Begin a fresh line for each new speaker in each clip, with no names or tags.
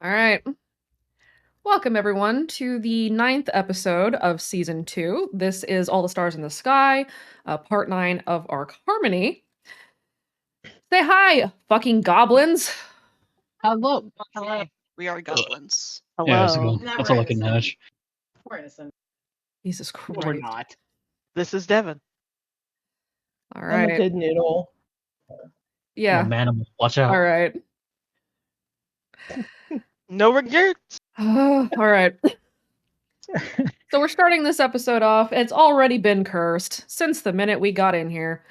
All right. Welcome, everyone, to the ninth episode of season 2. This is All the Stars in the Sky, part 9 of Arc Harmony. Say hi, fucking goblins.
Hello.
Hello. We are goblins.
Yeah, how's it going?
Never
That's all I can
innocent.
manage.
We're innocent.
Jesus Christ.
We're not.
This is Devin.
All
I'm
right.
a good noodle.
Yeah.
Oh, man, watch out.
All right.
No regrets.
All right. So we're starting this episode off. It's already been cursed since the minute we got in here.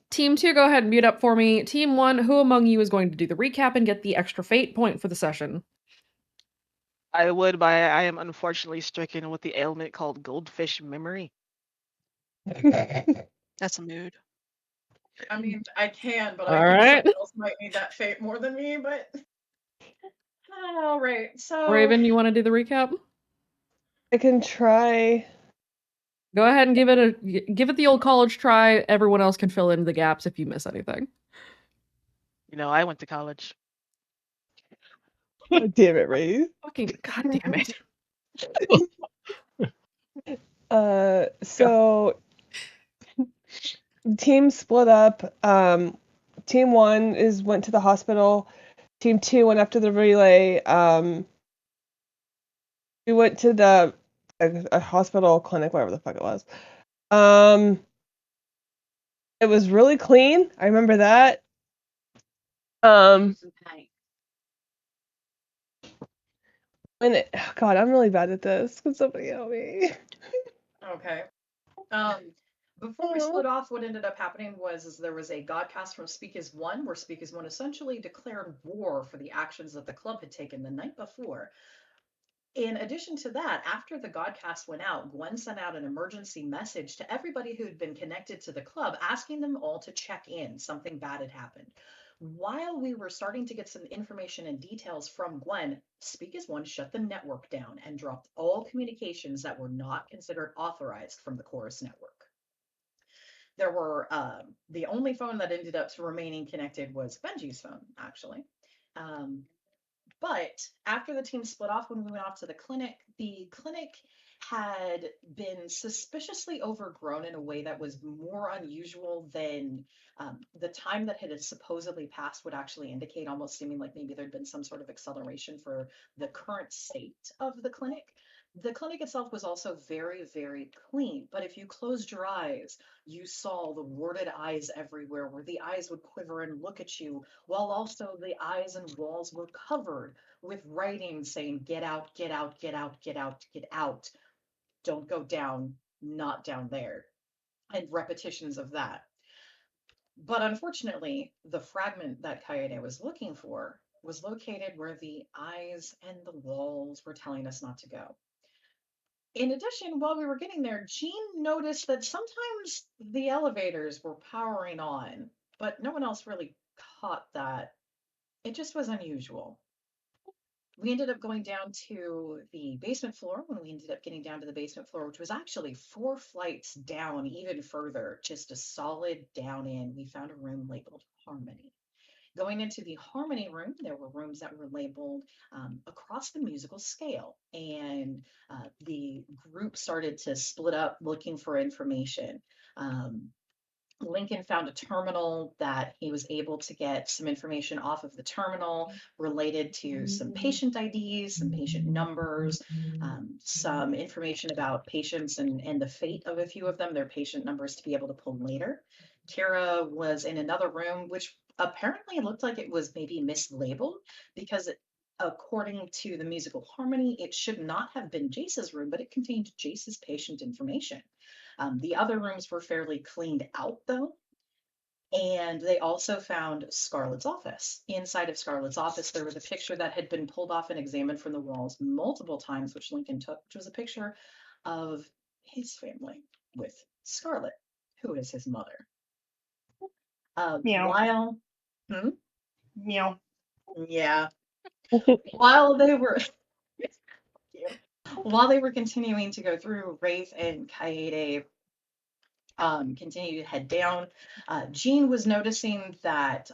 Team 2, go ahead and mute up for me. Team 1, who among you is going to do the recap and get the extra fate point for the session?
I would, but I am unfortunately stricken with the ailment called goldfish memory.
That's a mood.
I mean, I can, but
All
I think
right.
someone else might need that fate more than me, but... All right, so...
Raven, you want to do the recap?
I can try.
Go ahead and give it the old college try. Everyone else can fill in the gaps if you miss anything.
You know, I went to college.
Oh, damn it, Ray.
Fucking goddamn it.
So team split up. Team 1 went to the hospital. Team 2 went after the relay. We went to the a hospital clinic, whatever the fuck it was. It was really clean. I remember that. God, I'm really bad at this. Can somebody help me?
Okay. Before we split off, what ended up happening was there was a godcast from Speak as One, where Speak as One essentially declared war for the actions that the club had taken the night before. In addition to that, after the godcast went out, Gwen sent out an emergency message to everybody who had been connected to the club, asking them all to check in. Something bad had happened. While we were starting to get some information and details from Gwen, Speak as One shut the network down and dropped all communications that were not considered authorized from the Chorus network. There were the only phone that ended up remaining connected was Benji's phone, actually. But after the team split off, when we went off to the clinic had been suspiciously overgrown in a way that was more unusual than the time that had supposedly passed would actually indicate, almost seeming like maybe there'd been some sort of acceleration for the current state of the clinic. The clinic itself was also very, very clean, but if you closed your eyes, you saw the warded eyes everywhere, where the eyes would quiver and look at you, while also the eyes and walls were covered with writing saying, "Get out, get out, get out, get out, get out. Don't go down, not down there," and repetitions of that. But unfortunately, the fragment that Kaede was looking for was located where the eyes and the walls were telling us not to go. In addition, while we were getting there, Jean noticed that sometimes the elevators were powering on, but no one else really caught that. It just was unusual. We ended up going down to the basement floor. When we ended up getting down to the basement floor, which was actually 4 flights down, even further, just a solid down in, we found a room labeled Harmony. Going into the Harmony room, there were rooms that were labeled across the musical scale, and the group started to split up looking for information. Lincoln found a terminal that he was able to get some information off of the terminal related to some patient IDs, some patient numbers, some information about patients and the fate of a few of them, their patient numbers to be able to pull later. Kira was in another room, which apparently looked like it was maybe mislabeled, because according to the musical Harmony, it should not have been Jace's room, but it contained Jace's patient information. The other rooms were fairly cleaned out, though. And they also found Scarlett's office. Inside of Scarlett's office, there was a picture that had been pulled off and examined from the walls multiple times, which Lincoln took, which was a picture of his family with Scarlett, who is his mother.
Meow.
While
Meow.
Yeah. While they were while they were continuing to go through, Wraith and Kaede continued to head down. Jean was noticing that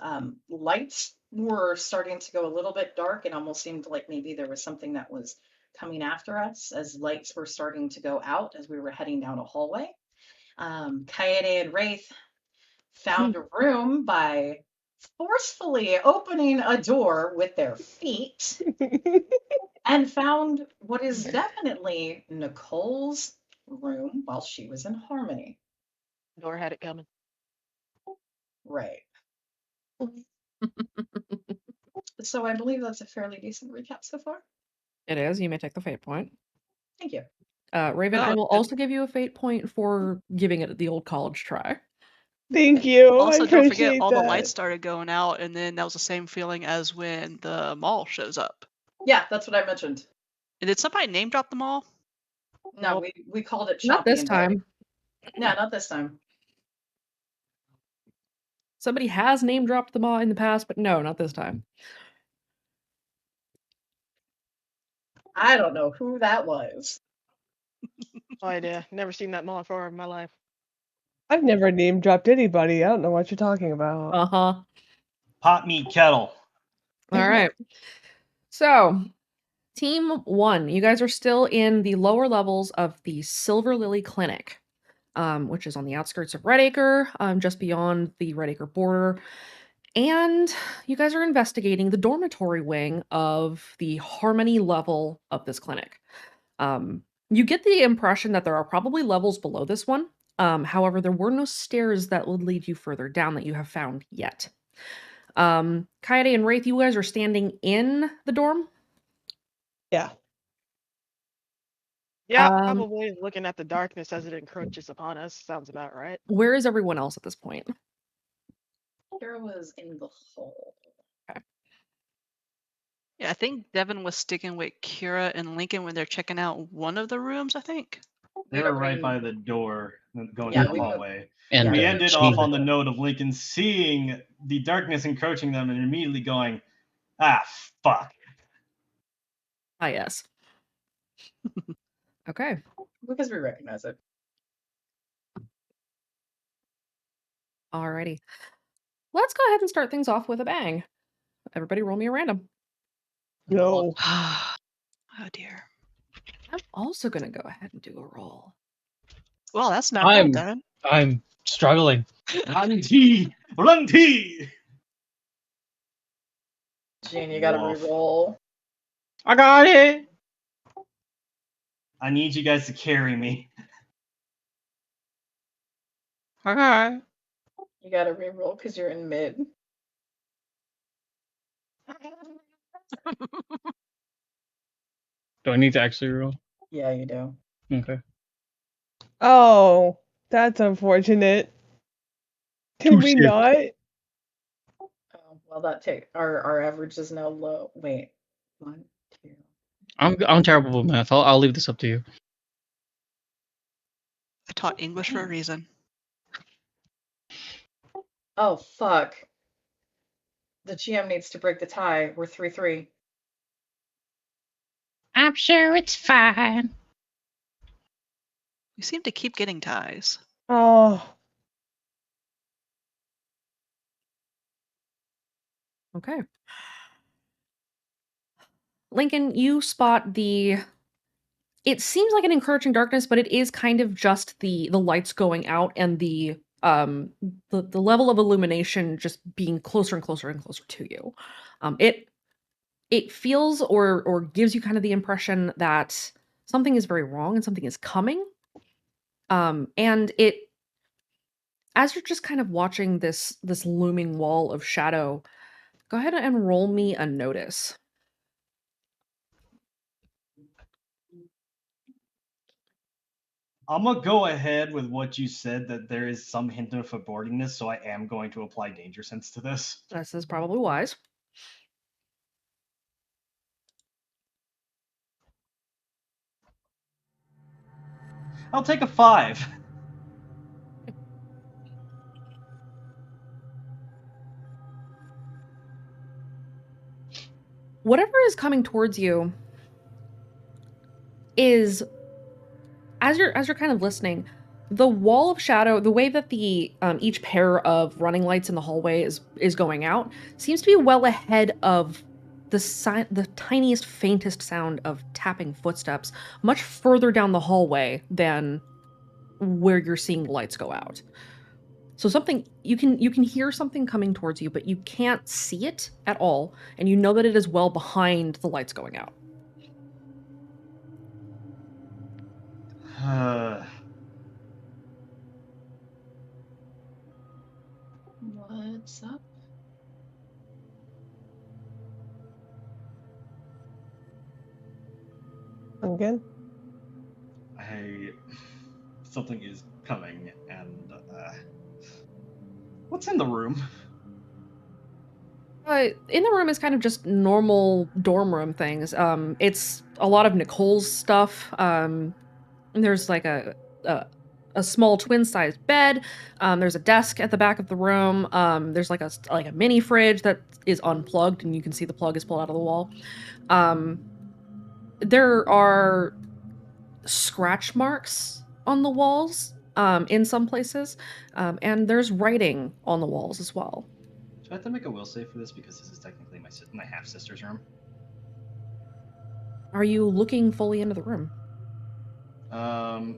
lights were starting to go a little bit dark and almost seemed like maybe there was something that was coming after us as lights were starting to go out as we were heading down a hallway. Kaede and Wraith found a room by forcefully opening a door with their feet and found what is definitely Nicole's room while she was in Harmony.
Nor had it coming.
Right. So I believe that's a fairly decent recap so far.
It is. You may take the fate point.
Thank you.
Raven, I
Oh,
will
and-
also give you a fate point for giving it the old college try.
Thank you.
Also,
I
don't
appreciate
forget all
that.
the lights started going out, and then that was the same feeling as when the mall shows up.
Yeah, that's what I mentioned.
And did somebody name drop the mall?
No, we called it
Not
Choppy
this
and Betty.
time.
Yeah, not this time.
Somebody has name dropped the mall in the past, but no, not this time.
I don't know who that was.
No idea. Never seen that mall before in my life.
I've never name dropped anybody. I don't know what you're talking about.
Uh-huh.
Pot meat kettle.
All right. So, Team 1, you guys are still in the lower levels of the Silver Lily Clinic, which is on the outskirts of Redacre, just beyond the Redacre border. And you guys are investigating the dormitory wing of the Harmony level of this clinic. You get the impression that there are probably levels below this one. However, there were no stairs that would lead you further down that you have found yet. Kaede and Wraith, you guys are standing in the dorm.
Yeah.
Yeah,
Um,
probably looking at the darkness as it encroaches upon us. Sounds about right.
Where is everyone else at this point?
Kira was in the hole.
Yeah, I think Devin was sticking with Kira and Lincoln when they're checking out one of the rooms, I think.
They were right by the door going
Yeah,
to the
we moved-
hallway.
And
We
Yeah.
ended off on the note of Lincoln seeing the darkness encroaching them and immediately going, ah, fuck.
Ah, yes. Okay.
Because we recognize it.
Alrighty. Let's go ahead and start things off with a bang. Everybody roll me a random.
No.
Oh dear.
I'm also going to go ahead and do a roll.
Well, that's not
I'm-
bad, Devin.
I'm struggling.
Run T! Run T!
Gene, you gotta
Woof.
re-roll.
I got it.
I need you guys to carry me.
Okay.
You gotta re-roll because you're in mid.
Do I need to actually roll?
Yeah, you do.
Okay.
Oh, that's unfortunate. Did
Oh,
we
shit.
not?
Oh, well, that take our average is now low. Wait, 1, 2.
I'm terrible with math. I'll leave this up to you.
I taught English for a reason.
Oh fuck. The GM needs to break the tie. We're 3-3.
I'm sure it's fine.
We seem to keep getting ties.
Oh,
Okay. Lincoln, you spot it seems like an encroaching darkness, but it is kind of just the lights going out and the level of illumination just being closer and closer and closer to you. It feels or gives you kind of the impression that something is very wrong and something is coming. And as you're just kind of watching this looming wall of shadow, go ahead and roll me a notice.
I'm gonna go ahead with what you said that there is some hint of forebodingness, so I am going to apply danger sense to this.
This is probably wise.
I'll take a 5.
Whatever is coming towards you is, as you're kind of listening, The wall of shadow, the way that the each pair of running lights in the hallway is going out, seems to be well ahead of the tiniest, faintest sound of tapping footsteps, much further down the hallway than where you're seeing lights go out. So something you can hear something coming towards you, but you can't see it at all, and you know that it is well behind the lights going out.
What's up?
Again?
Something is coming, and what's in the room?
In the room is kind of just normal dorm room things. It's a lot of Nicole's stuff. There's like a small twin-sized bed. There's a desk at the back of the room. There's like a mini fridge that is unplugged, and you can see the plug is pulled out of the wall. There are scratch marks on the walls in some places, and there's writing on the walls as well.
Do I have to make a will save for this because this is technically my half sister's room?
Are you looking fully into the room?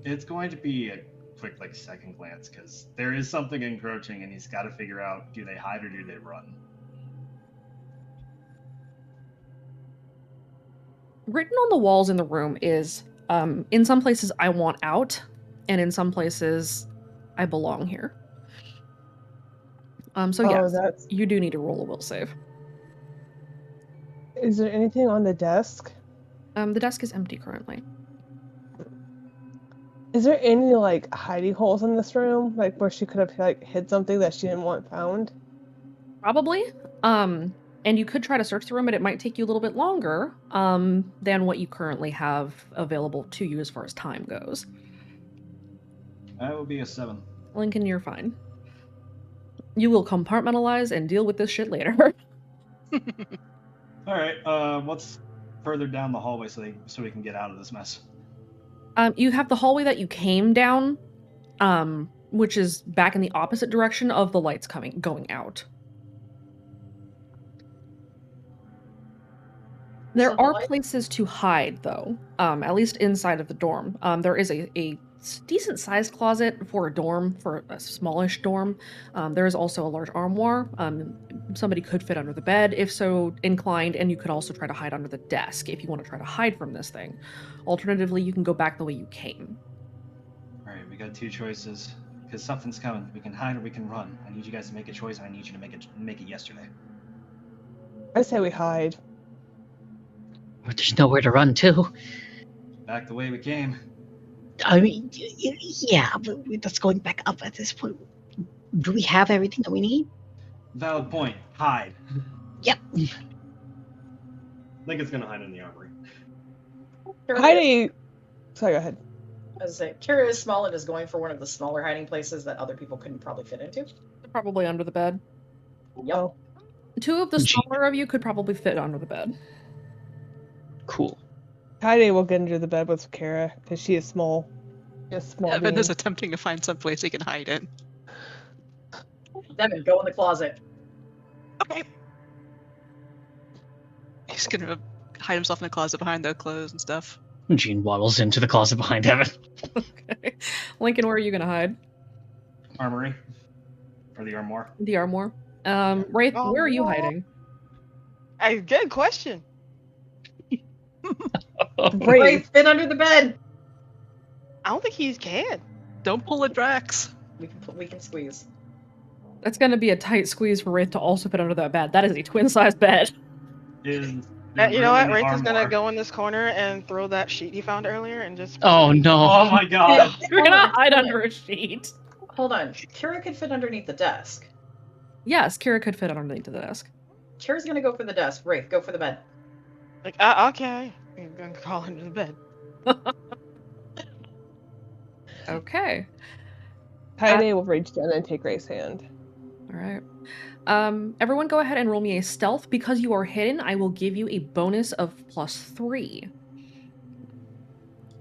It's going to be a quick second glance because there is something encroaching, and he's got to figure out, do they hide or do they run?
Written on the walls in the room is, in some places I want out, and in some places I belong here. So yes, you do need to roll a will save.
Is there anything on the desk?
The desk is empty currently.
Is there any hiding holes in this room, where she could have hid something that she didn't want found?
Probably. And you could try to search the room, but it might take you a little bit longer than what you currently have available to you as far as time goes.
That would be a 7.
Lincoln, you're fine. You will compartmentalize and deal with this shit later.
All right. What's further down the hallway so we can get out of this mess?
You have the hallway that you came down, which is back in the opposite direction of the lights going out. There are places to hide, though, at least inside of the dorm. There is a decent-sized closet for a dorm, for a smallish dorm. There is also a large armoire. Somebody could fit under the bed, if so inclined, and you could also try to hide under the desk if you want to try to hide from this thing. Alternatively, you can go back the way you came.
All right, we got 2 choices, because something's coming. We can hide or we can run. I need you guys to make a choice, and I need you to make it yesterday.
I say we hide.
There's nowhere to run to.
Back the way we came.
I mean, yeah, but that's going back up at this point. Do we have everything that we need?
Valid point. Hide.
Yep.
Lincoln's gonna hide in the armory.
Hiding. Sorry, go ahead.
As I say, Kira is small and is going for one of the smaller hiding places that other people couldn't probably fit into.
Probably under the bed.
Yo.
2 of the smaller of you could probably fit under the bed.
Cool.
Heidi will get under the bed with Kara because she is small. Just small.
Evan
being.
is attempting to find some place he can hide in.
Devin, go in the closet.
Okay. He's gonna hide himself in the closet behind the clothes and stuff.
Gene waddles into the closet behind Evan.
Okay. Lincoln, where are you gonna hide?
Armory. Or the armoire.
The armoire. Wraith, where are you hiding?
Good question.
Right, fit under the bed.
I don't think he can.
Don't pull a Drax.
We can squeeze.
That's gonna be a tight squeeze for Wraith to also fit under that bed. That is a twin-sized bed.
You know what? Wraith is gonna go in this corner and throw that sheet he found earlier and just.
Oh no!
Oh my god!
You're gonna hide under a sheet.
Hold on. Kira could fit underneath the desk.
Yes, Kira could fit underneath the desk.
Kira's gonna go for the desk. Wraith, go for the bed.
Okay. I'm gonna crawl under the bed.
Okay.
Heidi will reach down and take Ray's hand.
All right. Everyone go ahead and roll me a stealth. Because you are hidden, I will give you a bonus of +3.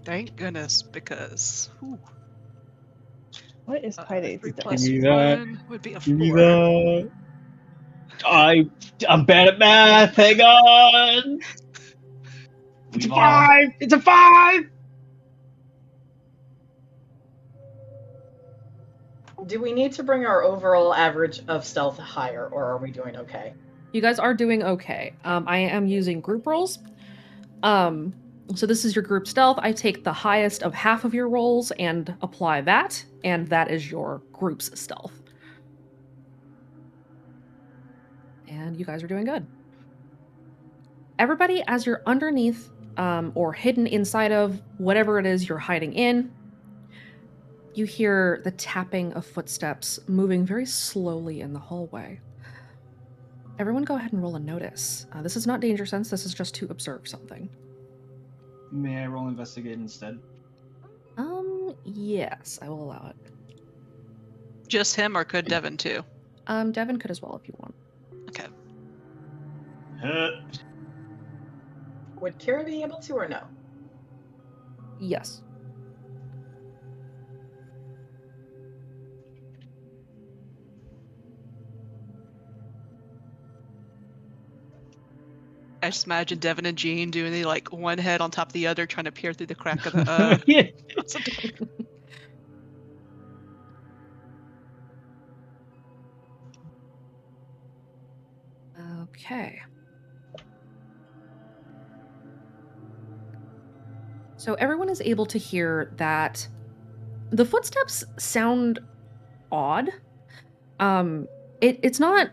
Thank goodness, because. Whew.
What is Kaide's
3
thing?
plus
Give me that.
1 would be a
Give me
4.
that. I'm bad at math. Hang on. It's a
We've all
5. It's a 5.
Do we need to bring our overall average of stealth higher, or are we doing okay?
You guys are doing okay. I am using group rolls. So this is your group stealth. I take the highest of half of your rolls and apply that, and that is your group's stealth. And you guys are doing good. Everybody, as you're underneath or hidden inside of whatever it is you're hiding in, you hear the tapping of footsteps moving very slowly in the hallway. Everyone go ahead and roll a notice. This is not danger sense, this is just to observe something.
May I roll investigate instead?
Yes, I will allow it.
Just him, or could Devin too?
Devin could as well if you want.
Okay.
Would Kira be able to, or no?
Yes.
I just imagine Devin and Jean doing the like one head on top of the other, trying to peer through the crack of the.
Yeah.
Okay. So everyone is able to hear that the footsteps sound odd. It's not,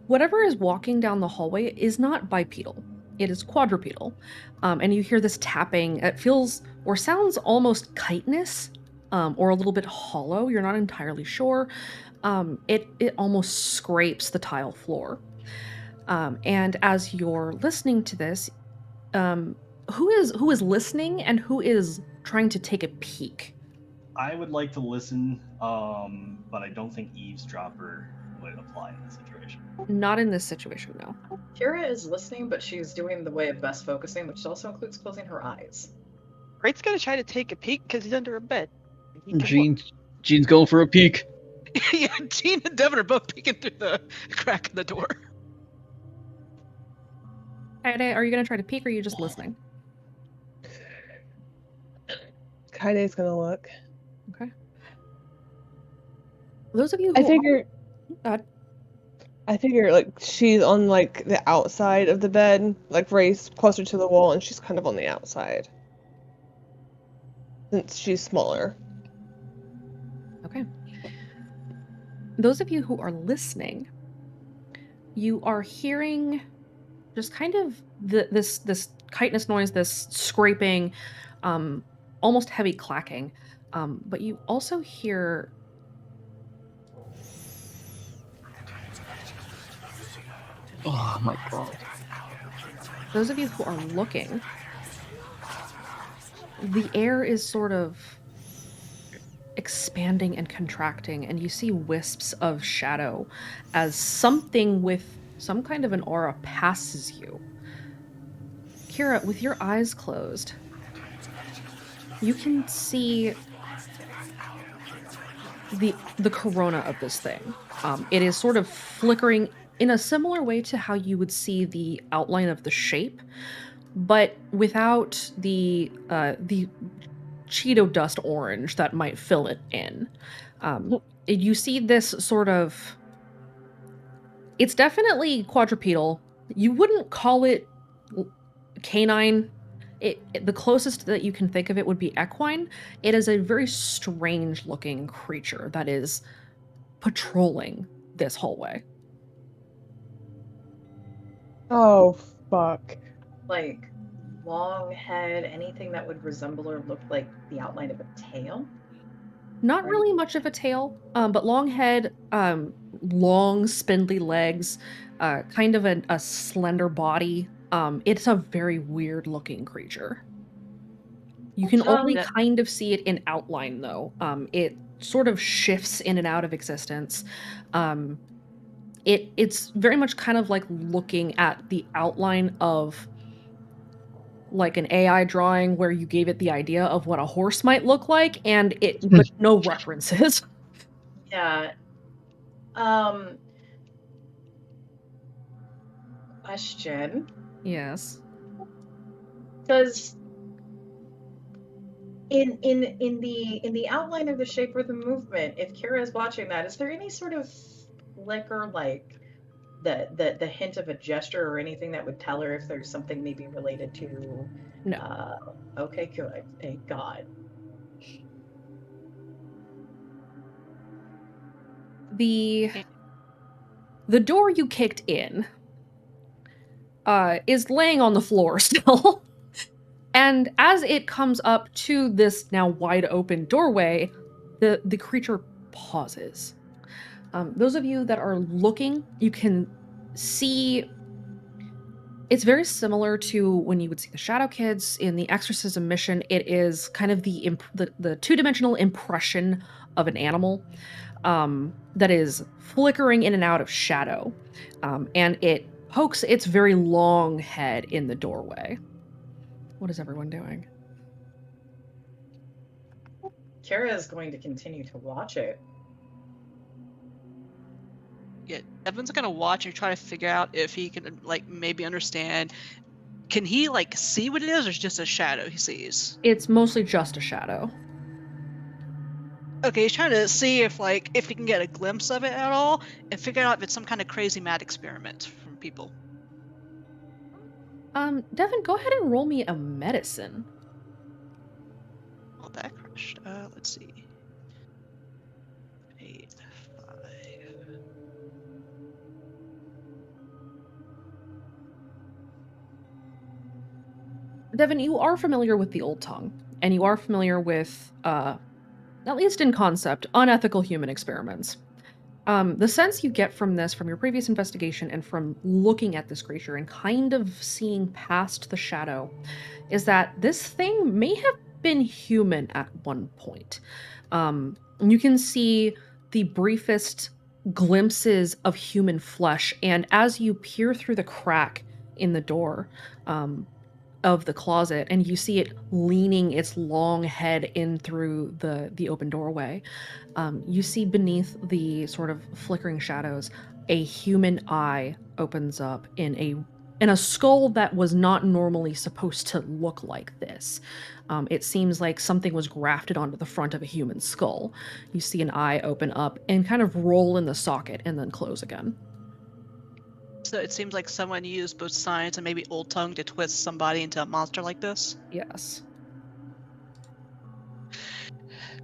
whatever is walking down the hallway is not bipedal. It is quadrupedal. And you hear this tapping. It feels or sounds almost chitinous, or a little bit hollow. You're not entirely sure. It almost scrapes the tile floor. And as you're listening to this, who is listening and who is trying to take a peek?
I would like to listen, but I don't think eavesdropper would apply in this situation.
Not in this situation, no.
Kira is listening, but she's doing the way of best focusing, which also includes closing her eyes.
Great's gonna try to take a peek because he's under a bed. He can look.
Jean's going for a peek.
Yeah, Jean and Devin are both peeking through the crack in the door.
Kaede, are you going to try to peek or are you just listening?
Kaide's gonna look.
Okay. Those of you who
I figure.
Go ahead.
I figure like she's on like the outside of the bed, like raised closer to the wall, and she's kind of on the outside since she's smaller.
Okay. Those of you who are listening, you are hearing just kind of this chitinous noise, this scraping, almost heavy clacking, but you also hear
Oh my god.
those of you who are looking, the air is sort of expanding and contracting, and you see wisps of shadow as something with some kind of an aura passes you. Kira, with your eyes closed, you can see the corona of this thing. It is sort of flickering in a similar way to how you would see the outline of the shape, but without the Cheeto dust orange that might fill it in. You see this sort of... It's definitely quadrupedal. You wouldn't call it canine. The closest that you can think of it would be equine. It is a very strange looking creature that is patrolling this hallway.
Oh fuck.
Like, long head, anything that would resemble or look like the outline of a tail?
Not really much of a tail, but long head, long spindly legs, kind of a slender body. It's a very weird looking creature. You can only kind of see it in outline though. It sort of shifts in and out of existence. It's very much kind of like looking at the outline of like an AI drawing where you gave it the idea of what a horse might look like, and but no references.
Yeah. Question.
Yes.
Does in the outline of the shape or the movement, if Kira is watching that, is there any sort of flicker, like the hint of a gesture or anything that would tell her if there's something maybe related to
No.
Okay, good. Thank God.
The door you kicked in is laying on the floor still. And as it comes up to this now wide open doorway, the creature pauses. Those of you that are looking, you can see it's very similar to when you would see the Shadow Kids in the Exorcism mission. It is kind of the two-dimensional impression of an animal that is flickering in and out of shadow. And it pokes its very long head in the doorway. What is everyone doing?
Kira is going to continue to watch it.
Yeah, Evan's gonna watch and try to figure out if he can, like, maybe understand. Can he, like, see what it is, or it's just a shadow he sees?
It's mostly just a shadow.
Okay, he's trying to see if he can get a glimpse of it at all, and figure out if it's some kind of crazy mad experiment from people.
Devin, go ahead and roll me a medicine.
Oh, that crushed. Let's see. 8, 5.
Devin, you are familiar with the Old Tongue, and you are familiar with, at least in concept, unethical human experiments. The sense you get from this, from your previous investigation, and from looking at this creature and kind of seeing past the shadow, is that this thing may have been human at one point. You can see the briefest glimpses of human flesh, and as you peer through the crack in the door of the closet, and you see it leaning its long head in through the open doorway, you see beneath the sort of flickering shadows, a human eye opens up in a skull that was not normally supposed to look like this. It seems like something was grafted onto the front of a human skull. You see an eye open up and kind of roll in the socket and then close again.
So it seems like someone used both science and maybe Old Tongue to twist somebody into a monster like this.
Yes.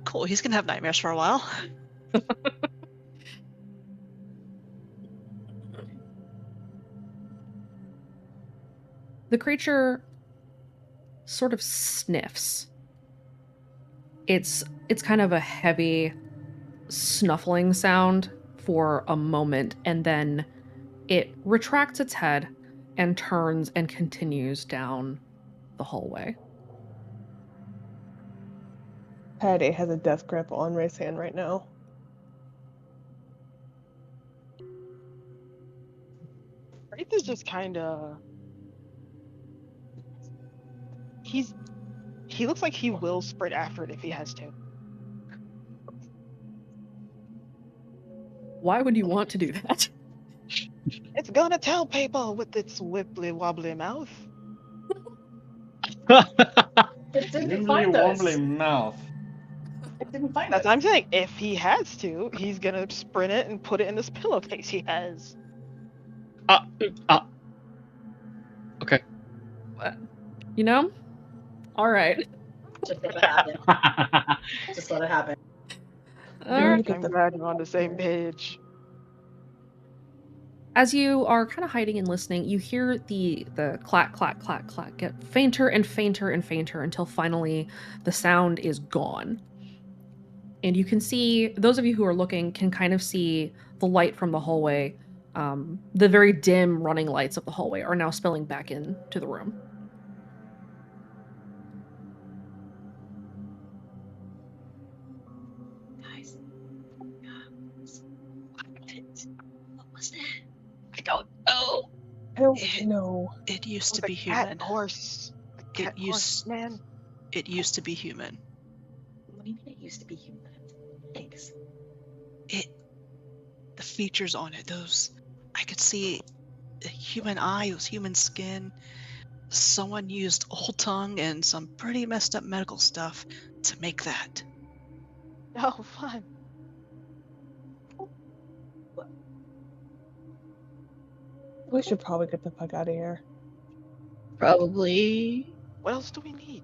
Cool, he's gonna have nightmares for a while.
The creature sort of sniffs. It's kind of a heavy snuffling sound for a moment, and then it retracts its head and turns and continues down the hallway.
Patty has a death grip on Ray's hand right now.
Wraith is just kind of. He looks like he will sprint after it if he has to.
Why would you want to do that?
It's gonna tell people with its wibbly wobbly mouth.
It didn't
Wibbly
find us.
wobbly mouth.
It didn't find
That's
us.
what I'm saying. If he has to, he's gonna sprint it and put it in this pillowcase he has.
Okay.
You know? All right.
Just let it happen. Just let it happen.
All right.
I'm glad we're on the same page.
As you are kind of hiding and listening, you hear the clack, clack, clack, clack get fainter and fainter and fainter until finally the sound is gone. And you can see, those of you who are looking can kind of see the light from the hallway. The very dim running lights of the hallway are now spilling back into the room.
Guys. What was that? I don't know.
I don't know.
It used to
The
be
cat
human.
horse. The cat horse,
used-
man.
It used to be human.
What do you mean it used to be human? Thanks.
the features on it, I could see a human eye, it was human skin. Someone used old tongue and some pretty messed up medical stuff to make that.
Oh, fun.
We should probably get the fuck out of here.
Probably.
What else do we need?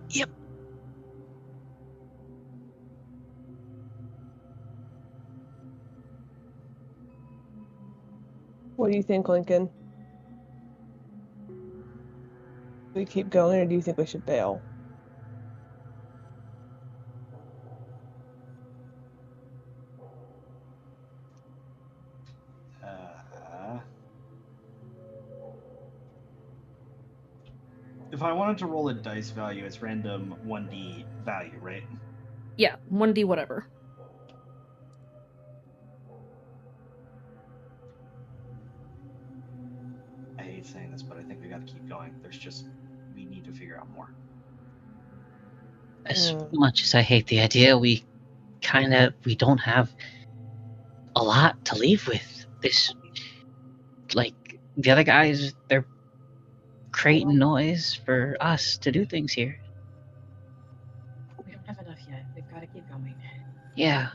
Yep.
What do you think, Lincoln? Do we keep going, or do you think we should bail?
If I wanted to roll a dice value, it's random 1d value, right?
Yeah, 1d whatever.
I hate saying this, but I think we got to keep going. We need to figure out more.
As much as I hate the idea, we don't have a lot to leave with. This, like, the other guys, they're creating noise for us to do things here.
We don't have enough yet. We've got to keep going.
Yeah.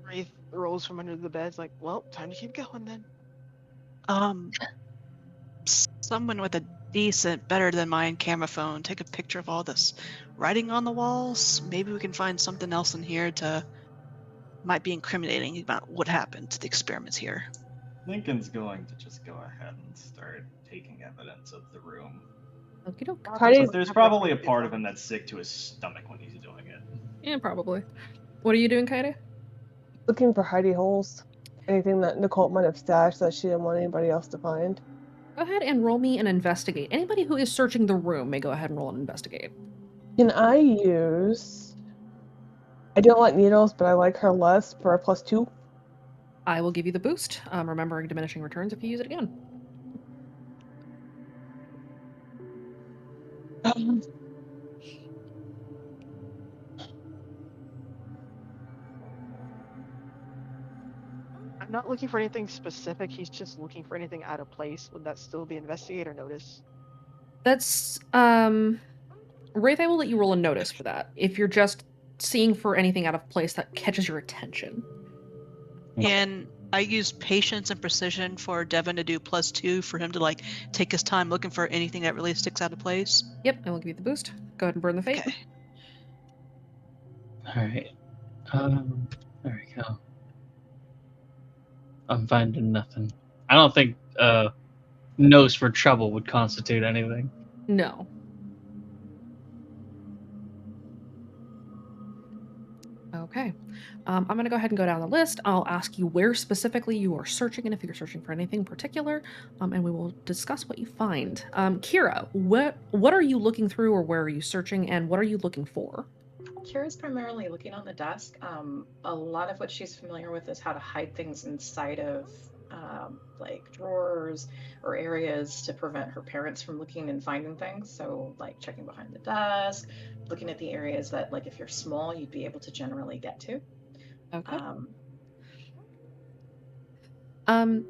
Wraith rolls from under the bed. It's like, well, time to keep going then.
Someone with a decent, better than mine camera phone, take a picture of all this writing on the walls. Maybe we can find something else in here might be incriminating about what happened to the experiments here.
Lincoln's going to just go ahead and start taking evidence of the room.
Okie doke.
But there's probably a part of him that's sick to his stomach when he's doing it.
Yeah, probably. What are you doing, Kaede?
Looking for hidey holes. Anything that Nicole might have stashed that she didn't want anybody else to find.
Go ahead and roll me an investigate. Anybody who is searching the room may go ahead and roll an investigate.
Can I use... I don't like needles, but I like her less for a +2.
I will give you the boost, remembering diminishing returns if you use it again.
I'm not looking for anything specific. He's just looking for anything out of place. Would that still be investigator notice?
That's, Wraith, I will let you roll a notice for that. If you're just seeing for anything out of place that catches your attention.
And I use patience and precision for Devin to do +2 for him to like take his time looking for anything that really sticks out of place.
Yep, I will give you the boost. Go ahead and burn the fate.
Okay.
Alright. There we go. I'm finding nothing. I don't think nose for trouble would constitute anything.
No. Okay. I'm going to go ahead and go down the list. I'll ask you where specifically you are searching and if you're searching for anything particular, and we will discuss what you find. Kira, what are you looking through, or where are you searching, and what are you looking for?
Kira's primarily looking on the desk. A lot of what she's familiar with is how to hide things inside of like drawers or areas to prevent her parents from looking and finding things. So like checking behind the desk, looking at the areas that, like, if you're small, you'd be able to generally get to.
Okay.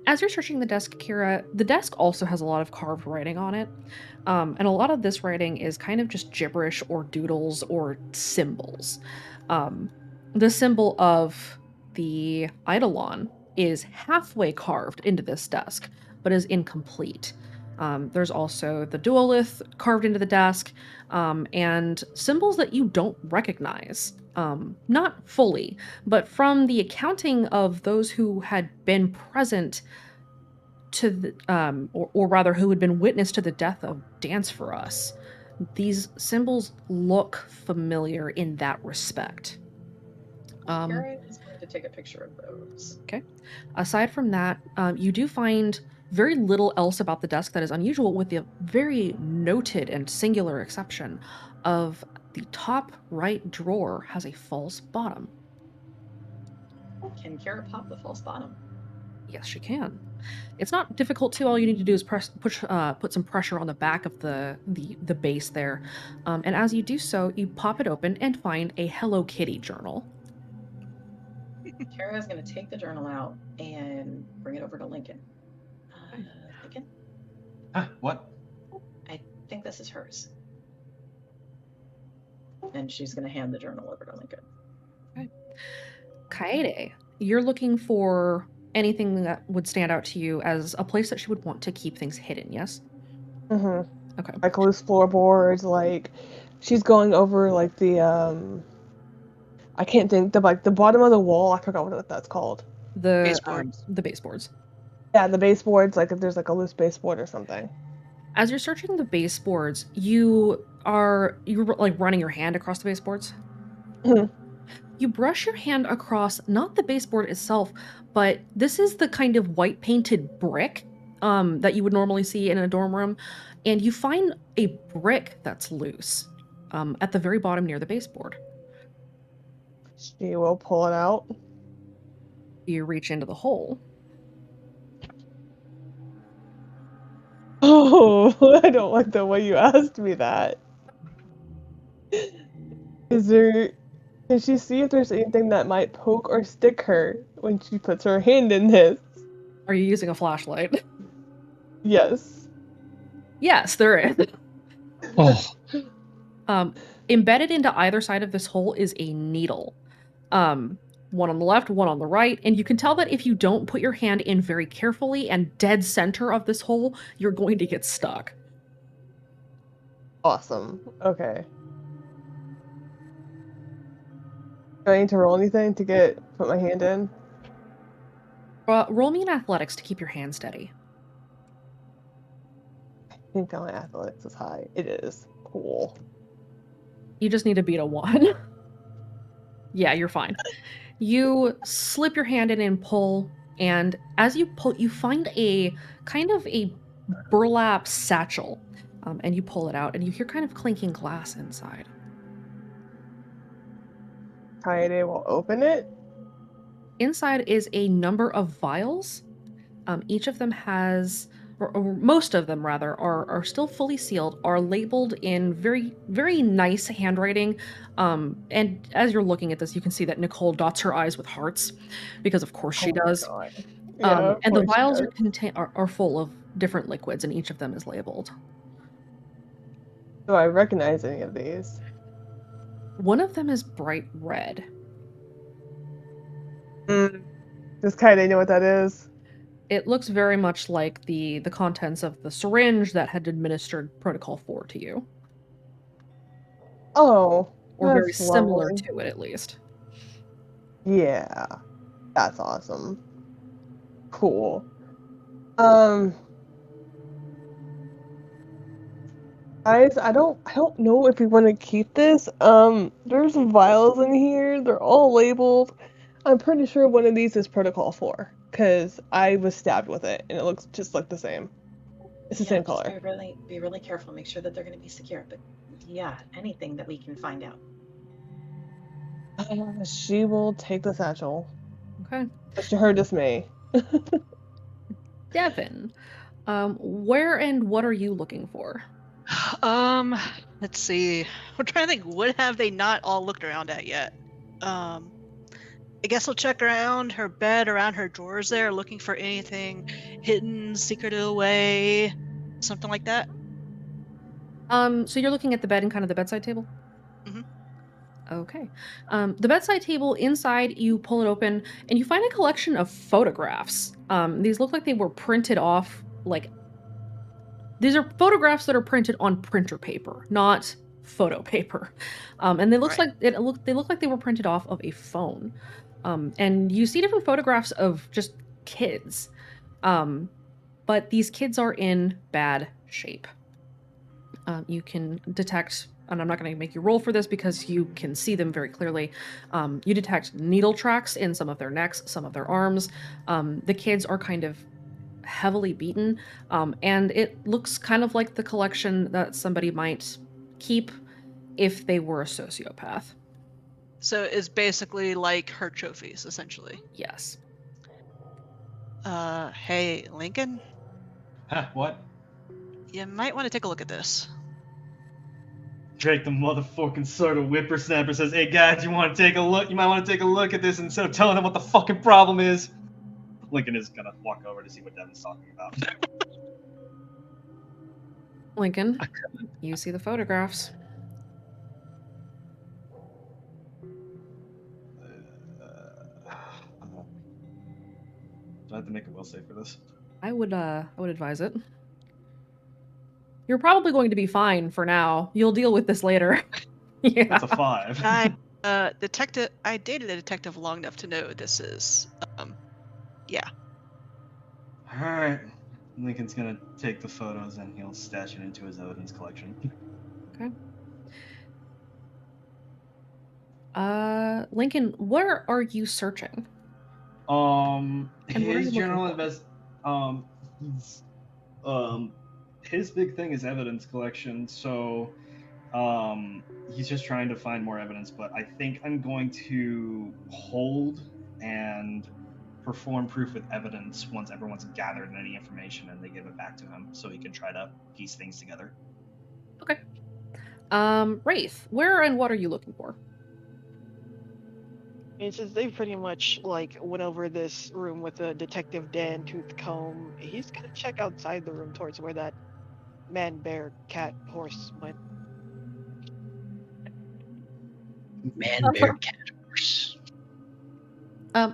As you're searching the desk, Kira, the desk also has a lot of carved writing on it. And a lot of this writing is kind of just gibberish or doodles or symbols. The symbol of the Eidolon is halfway carved into this desk, but is incomplete. There's also the duolith carved into the desk, and symbols that you don't recognize. Not fully, but from the accounting of those who had been present to the, or rather who had been witness to the death of Dance for Us, these symbols look familiar in that respect.
Kira is going to take a picture of those.
Okay. Aside from that, you do find very little else about the desk that is unusual, with the very noted and singular exception of the top right drawer has a false bottom.
Can Kira pop the false bottom?
Yes, she can. It's not difficult to. All you need to do is put some pressure on the back of the base there, and as you do so, you pop it open and find a Hello Kitty journal.
Kara is going to take the journal out and bring it over to Lincoln. Lincoln,
Huh? What?
I think this is hers. And she's going to hand the journal over to Lincoln.
Okay. Kaede, you're looking for anything that would stand out to you as a place that she would want to keep things hidden, yes?
Mm-hmm.
Okay.
Like loose floorboards, like she's going over like the I can't think, the bottom of the wall, I forgot what that's called.
The
Baseboards.
The baseboards.
Yeah, the baseboards, like if there's like a loose baseboard or something.
As you're searching the baseboards, you're like running your hand across the baseboards.
Mhm.
You brush your hand across not the baseboard itself, but this is the kind of white painted brick that you would normally see in a dorm room, and you find a brick that's loose at the very bottom near the baseboard.
She will pull it out.
You reach into the hole.
Oh, I don't like the way you asked me that. Can she see if there's anything that might poke or stick her when she puts her hand in this?
Are you using a flashlight?
Yes.
Yes, there is.
Oh,
Embedded into either side of this hole is a needle. One on the left, one on the right, and you can tell that if you don't put your hand in very carefully and dead center of this hole, you're going to get stuck.
Awesome. Okay. Do I need to roll anything to put my hand in?
Roll me in athletics to keep your hand steady.
I think my athletics is high. It is. Cool.
You just need to beat a 1. Yeah, you're fine. You slip your hand in and pull, and as you pull, you find a kind of a burlap satchel, and you pull it out, and you hear kind of clinking glass inside.
Kaede will open it.
Inside is a number of vials. Each of them has, or most of them rather, are still fully sealed, are labeled in very, very nice handwriting. And as you're looking at this, you can see that Nicole dots her I's with hearts, because of course she does.
Yeah,
And the
of course she
vials
does.
are full of different liquids, and each of them is labeled.
Do I recognize any of these?
One of them is bright red.
Does Kaede know what that is?
It looks very much like the contents of the syringe that had administered Protocol 4 to you.
Oh,
Or very
that's
similar
lovely.
to it, at least.
Yeah, that's awesome. Cool. Guys, I don't know if we want to keep this. There's vials in here. They're all labeled. I'm pretty sure one of these is Protocol 4, because I was stabbed with it, and it looks just like the same. It's the same
just
color.
be really careful. Make sure that they're going to be secure. But yeah, anything that we can find out.
She will take the satchel.
Okay.
Much to her dismay.
Devin, where and what are you looking for?
Let's see. I'm trying to think. What have they not all looked around at yet? I guess I'll check around her bed, around her drawers there, looking for anything hidden, secreted away, something like that.
So you're looking at the bed and kind of the bedside table?
Mhm.
Okay. The bedside table, inside, you pull it open, and you find a collection of photographs. These look like they were printed off, these are photographs that are printed on printer paper, not photo paper. And they look
Right.
like they look like they were printed off of a phone. And you see different photographs of just kids. But these kids are in bad shape. You can detect, and I'm not going to make you roll for this because you can see them very clearly. You detect needle tracks in some of their necks, some of their arms. The kids are kind of heavily beaten, and it looks kind of like the collection that somebody might keep if they were a sociopath.
So it's basically like her trophies, essentially.
Yes.
Hey, Lincoln,
Huh, what?
you might want to take a look at this.
Drake, the motherfucking sort of whippersnapper, says, "Hey guys, you want to take a look? You might want to take a look at this instead of telling them what the fucking problem is." Lincoln is gonna walk over to see what Devin's talking about.
Lincoln, you see the photographs.
Do I have to make a will save for this?
I would advise it. You're probably going to be fine for now. You'll deal with this later. Yeah.
That's a 5.
I dated a detective long enough to know this is, yeah.
Alright. Lincoln's gonna take the photos and he'll stash it into his evidence collection.
Okay. Lincoln, where are you searching? And what are
His
you
general
looking
his big thing is evidence collection, so he's just trying to find more evidence, but I think I'm going to hold and perform proof with evidence once everyone's gathered any information and they give it back to him so he can try to piece things together.
Okay. Wraith, where and what are you looking for?
And since they pretty much like went over this room with a Detective Dan tooth comb, he's gonna check outside the room towards where that man, bear, cat, horse went.
Man, bear, cat, horse.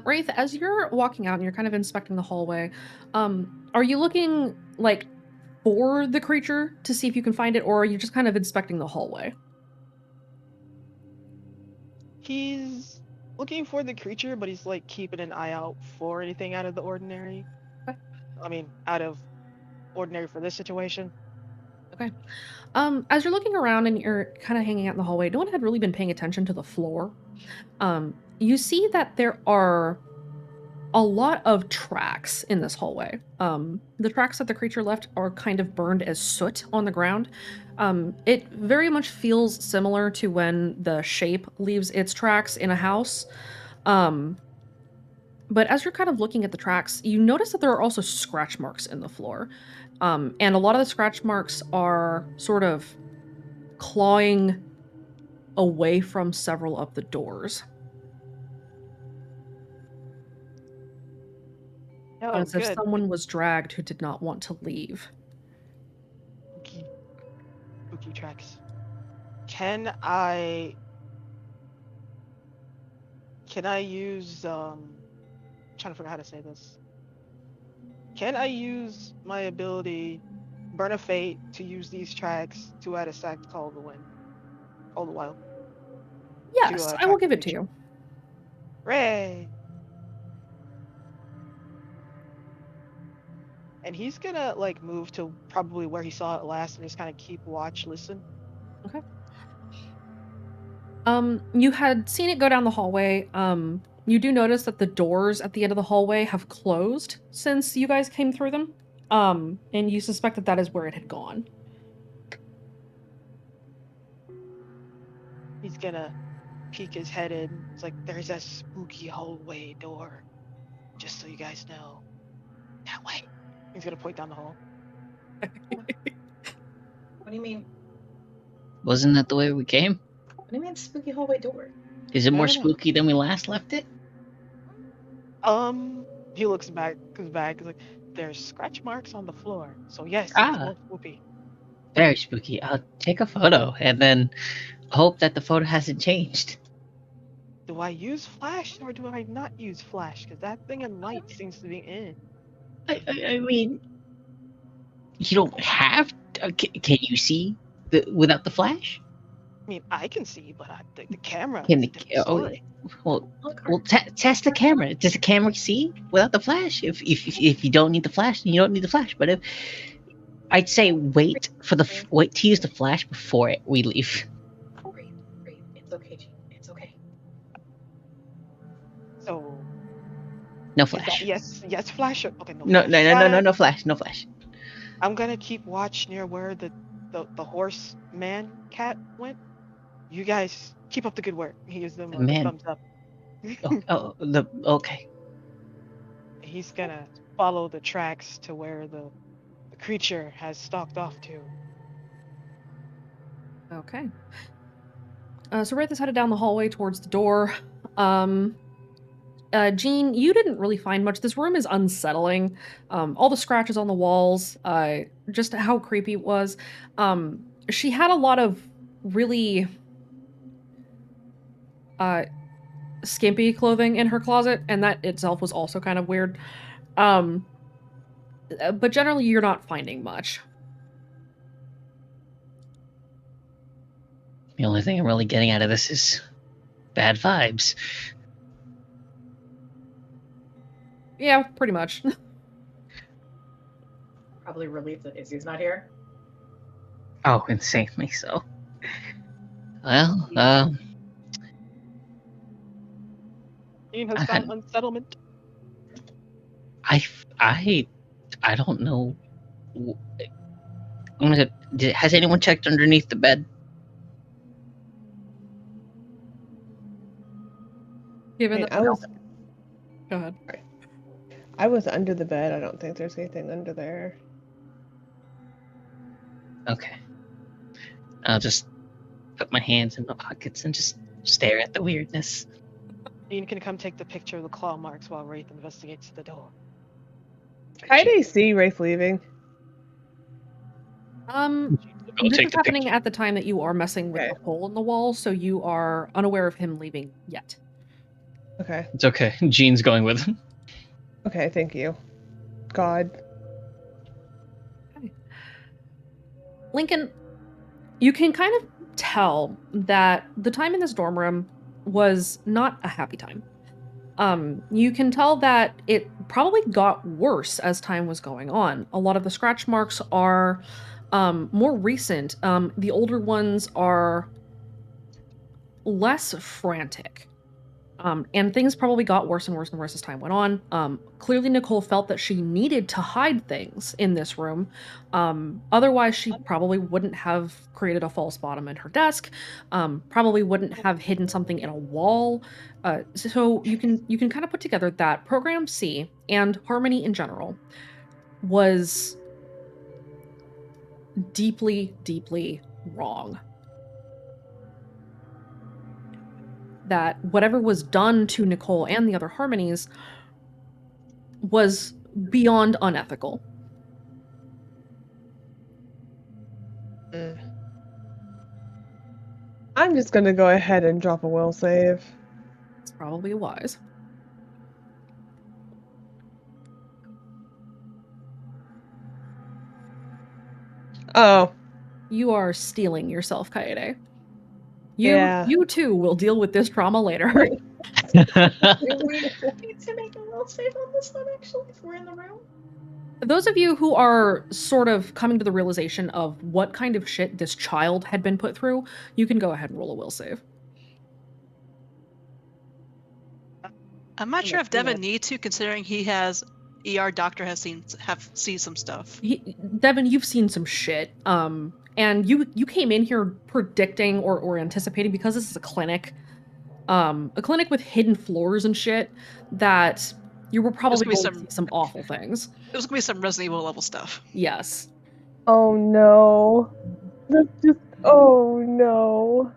Wraith, as you're walking out and you're kind of inspecting the hallway, are you looking like for the creature to see if you can find it, or are you just kind of inspecting the hallway?
He's looking for the creature, but he's like keeping an eye out for anything out of the ordinary.
Okay.
I mean, out of ordinary for this situation.
Okay. As you're looking around and you're kind of hanging out in the hallway, no one had really been paying attention to the floor. You see that there are a lot of tracks in this hallway. The tracks that the creature left are kind of burned as soot on the ground. It very much feels similar to when the shape leaves its tracks in a house. But as you're kind of looking at the tracks, you notice that there are also scratch marks in the floor. And a lot of the scratch marks are sort of clawing away from several of the doors.
Oh,
As if
good.
someone was dragged who did not want to leave.
Spooky tracks. Can I use trying to figure out how to say this. Can I use my ability Burn of Fate to use these tracks to add a sack called the wind? All the while.
Yes, I will give it to you.
Hooray! And he's gonna like move to probably where he saw it last and just kind of keep watch, listen.
Okay. You had seen it go down the hallway. You do notice that the doors at the end of the hallway have closed since you guys came through them. And you suspect that that is where it had gone.
He's gonna peek his head in. It's like, there's a spooky hallway door. Just so you guys know. That way. He's gonna point down the hall.
What do you mean?
Wasn't that the way we came?
What do you mean spooky hallway door?
Is it more
I don't know.
spooky than we last left it?
He looks back, goes back, he's like, there's scratch marks on the floor. So yes, it's
Ah.
more spooky.
Very spooky. I'll take a photo and then hope that the photo hasn't changed.
Do I use flash or do I not use flash? Because that thing in light seems to be in.
I mean, you don't have. Can you see without the flash?
I mean, I can see, but the camera.
Can
is a
the
different story.
well,
Look,
well, test the camera. Does the camera see without the flash? If you don't need the flash, then you don't need the flash. But if I'd say wait to use the flash before we leave.
Great. It's okay, Gene. It's okay.
So
No
is that
flash.
yes, flash. Okay, no.
No,
flash.
no flash. No flash.
I'm gonna keep watch near where the horse man cat went. You guys keep up the good work. He gives them a
Man.
thumbs up.
Okay.
He's gonna follow the tracks to where the creature has stalked off to.
Okay. So Wraith is headed down the hallway towards the door. Jean, you didn't really find much. This room is unsettling. All the scratches on the walls, just how creepy it was. She had a lot of really skimpy clothing in her closet, and that itself was also kind of weird. But generally, you're not finding much.
The only thing I'm really getting out of this is bad vibes.
Yeah, pretty much.
Probably relieved that Izzy's not here.
Oh, insanely so. Well,
Ian has found unsettlement.
I don't know. Has anyone checked underneath the bed?
Given
Wait,
that
I was
Go ahead.
I was under the bed. I don't think there's anything under there.
Okay. I'll just put my hands in my pockets and just stare at the weirdness.
Ian can come take the picture of the claw marks while Wraith investigates the door.
Kaede see Wraith leaving?
This
take
is
the
happening
picture.
at the time that you are messing with
Okay.
the hole in the wall, so you are unaware of him leaving yet.
Okay.
It's okay. Jean's going with him.
Okay, thank you. God.
Lincoln, you can kind of tell that the time in this dorm room was not a happy time. You can tell that it probably got worse as time was going on. A lot of the scratch marks are more recent. The older ones are less frantic. And things probably got worse and worse and worse as time went on. Clearly, Nicole felt that she needed to hide things in this room. Otherwise, she probably wouldn't have created a false bottom in her desk. Probably wouldn't have hidden something in a wall. So you can kind of put together that Program C and Harmony in general was deeply, deeply wrong. That whatever was done to Nicole and the other Harmonies was beyond unethical.
I'm just gonna go ahead and drop a will save.
It's probably wise.
Oh.
You are stealing yourself, Kaede.
Yeah.
You too will deal with this trauma later.
Do we need to make a will save on this one, actually, if we're in the room?
Those of you who are sort of coming to the realization of what kind of shit this child had been put through, you can go ahead and roll a will save.
I'm not sure if Devin needs to, considering he has ER doctor has seen some stuff.
Devin, you've seen some shit. And you came in here predicting or anticipating, because this is a clinic with hidden floors and shit, that you were probably going to see some awful things.
It was gonna be some Resident Evil level stuff.
Yes.
Oh no. That's just. Oh no.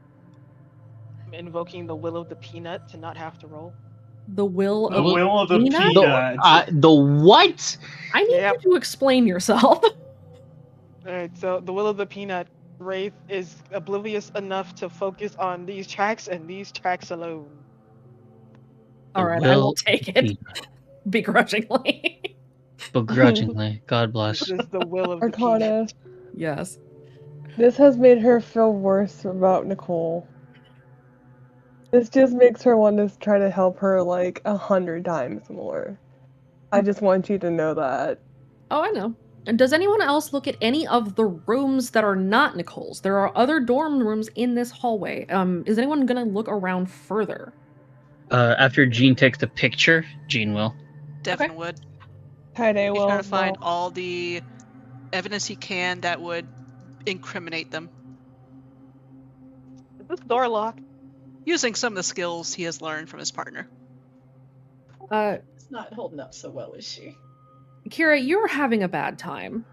I'm invoking the will of the peanut to not have to roll.
The will
The
of
will of the
peanut?
peanut.
The what?
I need you to explain yourself.
Alright, so the will of the peanut, Wraith is oblivious enough to focus on these tracks and these tracks alone.
Alright, I will take it. Begrudgingly.
Begrudgingly. God bless.
This is the will of the
Arcana.
peanut.
Yes.
This has made her feel worse about Nicole. This just makes her want to try to help her like 100 times more. I just want you to know that.
Oh, I know. And does anyone else look at any of the rooms that are not Nicole's? There are other dorm rooms in this hallway. Is anyone gonna look around further?
After Jean takes the picture, Jean will.
Devin would.
Kaede
He's
will.
gonna find all the evidence he can that would incriminate them.
Is this door locked?
Using some of the skills he has learned from his partner.
It's not holding up so well, is she?
Kira, you're having a bad time.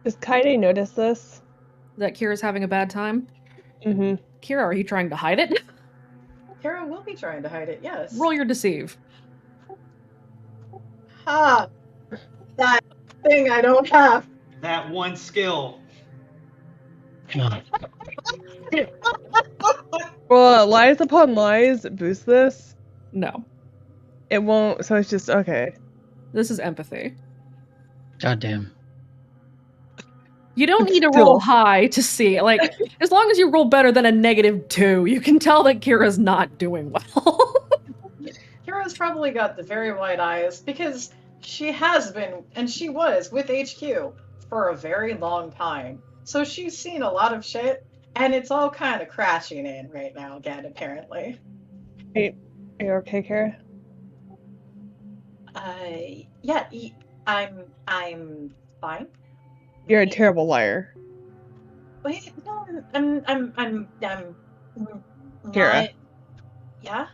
Does Kaide notice this?
That Kira's having a bad time?
Mm-hmm.
Kira, are you trying to hide it?
Kara will be trying to hide it, yes.
Roll your deceive.
Ha! That thing I don't have.
That one skill.
Well, lies upon lies boost this.
No.
It won't, so it's just okay.
This is empathy.
Goddamn.
You don't
It's
need to
still-
roll high to see. Like, as long as you roll better than a -2, you can tell that Kira's not doing well.
Kira's probably got the very wide eyes because she has been, and she was with HQ for a very long time. So she's seen a lot of shit, and it's all kind of crashing in right now again, apparently.
Are you okay, Kara?
Yeah, I'm fine.
You're a terrible liar.
Wait, no, I'm
Kira.
not. Yeah,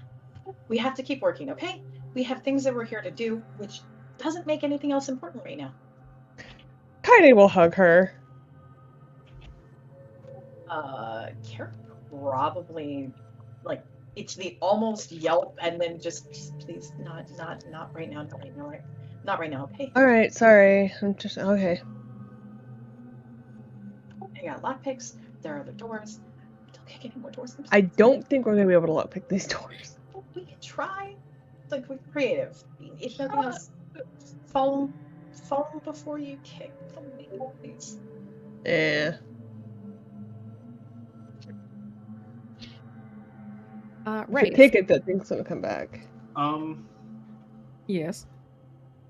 we have to keep working, okay? We have things that we're here to do, which doesn't make anything else important right now.
Kaide will hug her.
Kara probably, like, it's the almost yelp and then just please not right now, not right now, okay?
Alright, sorry. I'm just okay.
I got lockpicks. There are the doors. Don't kick any more doors.
I don't think we're gonna be able to lockpick these doors.
We can try. Like, we're creative. If nothing else, fall before you kick. Please.
Yeah. If we
Right.
kick it, that thing's gonna come back.
Yes.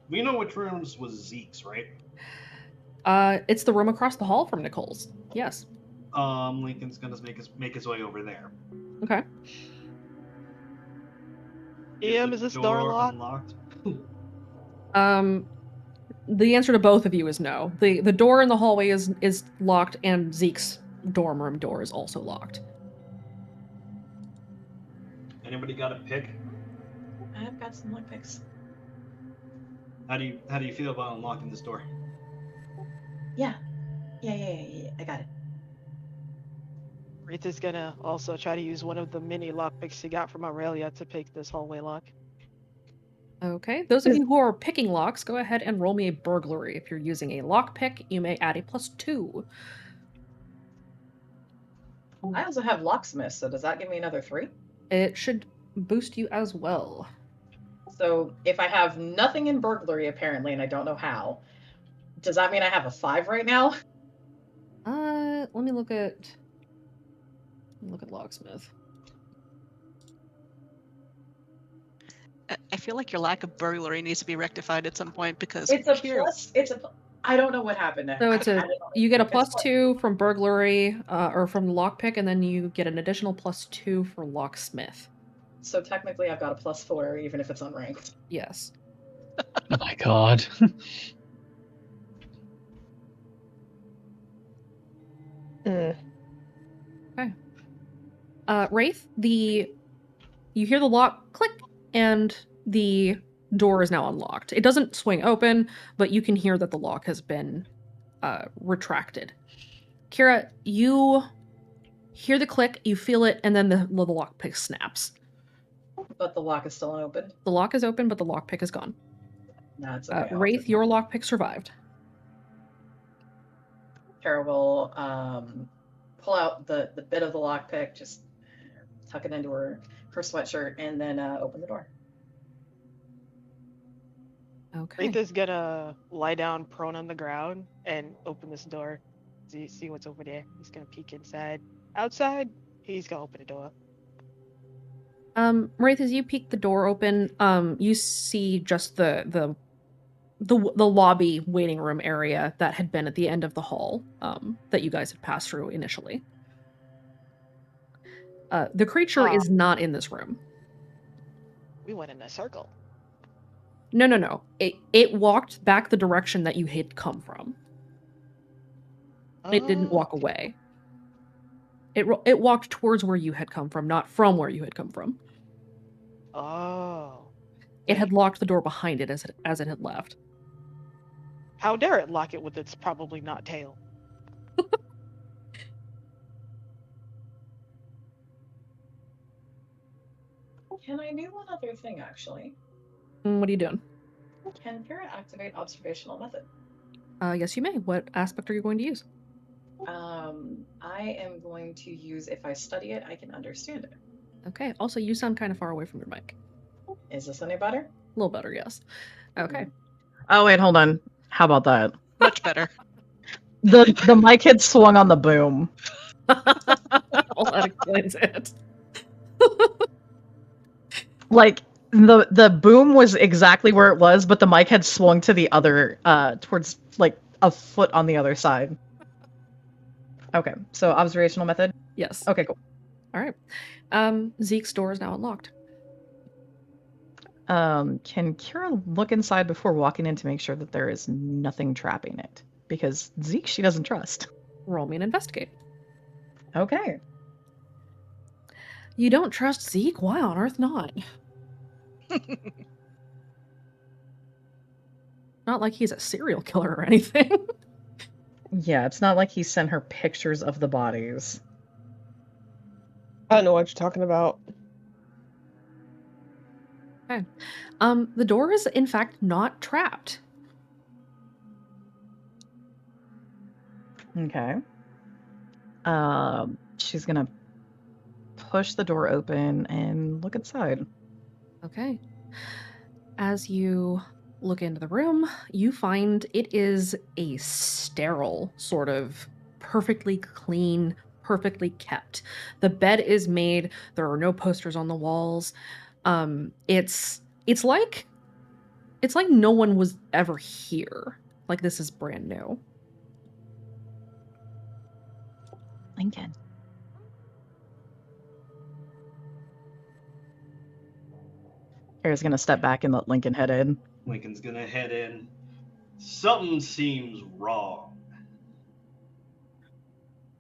We know which rooms was Zeke's, right?
It's the room across the hall from Nicole's. Yes.
Lincoln's gonna make his way over there.
Okay.
EM,
the
is this door locked?
unlocked?
The answer to both of you is no. The door in the hallway is locked, and Zeke's dorm room door is also locked.
Anybody got a pick?
I've got some lockpicks.
How do you feel about unlocking this door?
Yeah, I got it.
Rita's gonna also try to use one of the mini lockpicks she got from Aurelia to pick this hallway lock.
Okay. Those of you who are picking locks, go ahead and roll me a burglary. If you're using a lockpick, you may add a +2.
I also have locksmith, so does that give me another 3?
It should boost you as well.
So if I have nothing in burglary apparently, and I don't know how, does that mean I have a 5 right now?
Let me look at locksmith.
I feel like your lack of burglary needs to be rectified at some point because
It's a
Kira-
plus. I don't know what happened there.
So it's
I
a
don't know.
you get a
It's what-
+2 from burglary, or from lockpick, and then you get an additional +2 for locksmith.
So technically, I've got a +4, even if it's unranked.
Yes.
Oh my god.
Mm.
Wraith, you hear the lock click, and the door is now unlocked. It doesn't swing open, but you can hear that the lock has been retracted. Kira, you hear the click, you feel it, and then the lockpick snaps.
But the lock is still open.
The lock is open, but the lockpick is gone.
No, it's okay. I'll
Wraith,
just-
your lockpick survived.
Kara will pull out the bit of the lockpick, just tuck it into her sweatshirt, and then open the door.
Okay.
Rita's gonna lie down prone on the ground and open this door. See what's over there. He's gonna peek inside. Outside, he's gonna open the door.
Wraith, as you peek the door open, you see just the lobby waiting room area that had been at the end of the hall, that you guys had passed through initially. The creature
Ah.
is not in this room.
We went in a circle.
No. It walked back the direction that you had come from. It didn't walk
okay.
away. It walked towards where you had come from, not from where you had come from.
Oh.
It had locked the door behind it as it had left.
How dare it lock it with its probably not tail?
Can I do one other thing, actually?
What are you doing?
Can Kira activate observational method?
Yes, you may. What aspect are you going to use?
I am going to use, if I study it, I can understand it.
Okay. Also, you sound kind of far away from your mic.
Is this any better?
A little better, yes. Okay.
Oh wait, hold on. How about that?
Much better.
The mic had swung on the boom.
Well, that explains it.
Like the boom was exactly where it was, but the mic had swung to the other towards like a foot on the other side. Okay, so observational method?
Yes.
Okay, cool.
All right. Zeke's door is now unlocked.
Can Kira look inside before walking in to make sure that there is nothing trapping it? Because Zeke she doesn't trust.
Roll me an investigate.
Okay.
You don't trust Zeke? Why on earth not? Not like he's a serial killer or anything.
Yeah, it's not like he sent her pictures of the bodies.
I don't know what you're talking about.
Okay. The door is in fact not trapped.
Okay. She's gonna push the door open and look inside.
Okay. As you look into the room, you find it is a sterile, sort of perfectly clean, perfectly kept. The bed is made, there are no posters on the walls. It's like no one was ever here. Like this is brand new.
Lincoln. Kira's gonna step back and let Lincoln head in.
Lincoln's gonna head in. Something seems wrong.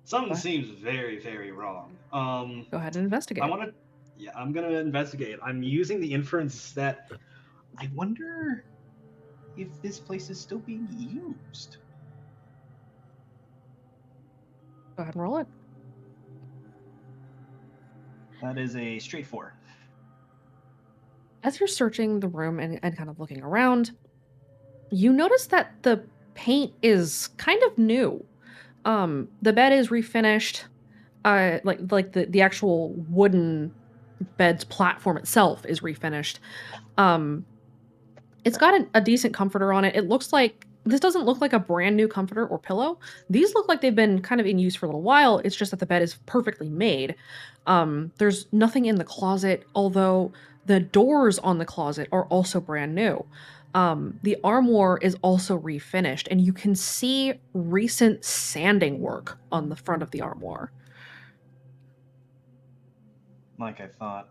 Something
What?
seems very, very wrong.
Go ahead and investigate.
I'm gonna investigate. I'm using the inference that I wonder if this place is still being used.
Go ahead and roll it.
That is a straight 4.
As you're searching the room and kind of looking around, you notice that the paint is kind of new. The bed is refinished. Like the actual wooden bed's platform itself is refinished. It's got a decent comforter on it. It looks like this doesn't look like a brand new comforter or pillow. These look like they've been kind of in use for a little while. It's just that the bed is perfectly made. There's nothing in the closet, although the doors on the closet are also brand new. The armoire is also refinished, and you can see recent sanding work on the front of the armoire.
Like I thought,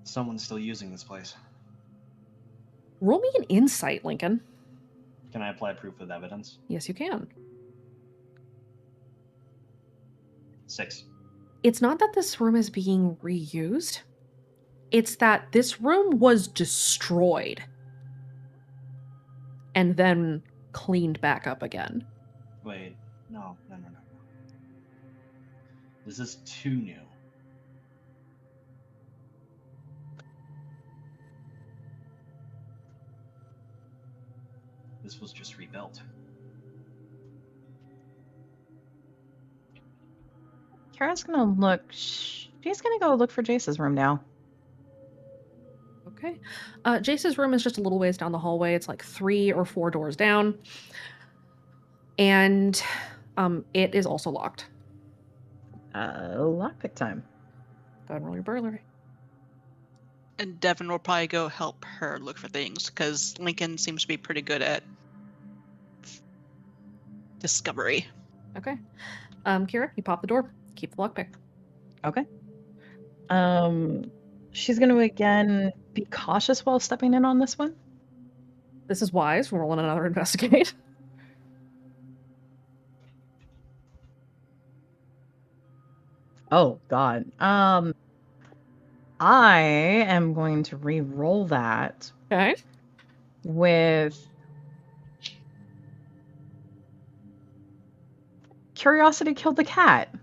someone's still using this place.
Roll me an insight, Lincoln.
Can I apply proof of evidence?
Yes, you can.
6.
It's not that this room is being reused. It's that this room was destroyed and then cleaned back up again.
Wait, no. This is too new. This was just rebuilt.
Kira's gonna look. She's gonna go look for Jace's room now.
Okay. Jace's room is just a little ways down the hallway. It's like 3 or 4 doors down. And it is also locked.
Lockpick time.
Go ahead and roll your burglary.
And Devin will probably go help her look for things because Lincoln seems to be pretty good at discovery.
Okay. Kira, you pop the door. Keep the lockpick.
Okay. She's gonna again be cautious while stepping in on this one.
This is wise. We're rolling another investigate.
Oh God. I am going to re-roll that
Okay.
with Curiosity Killed the Cat.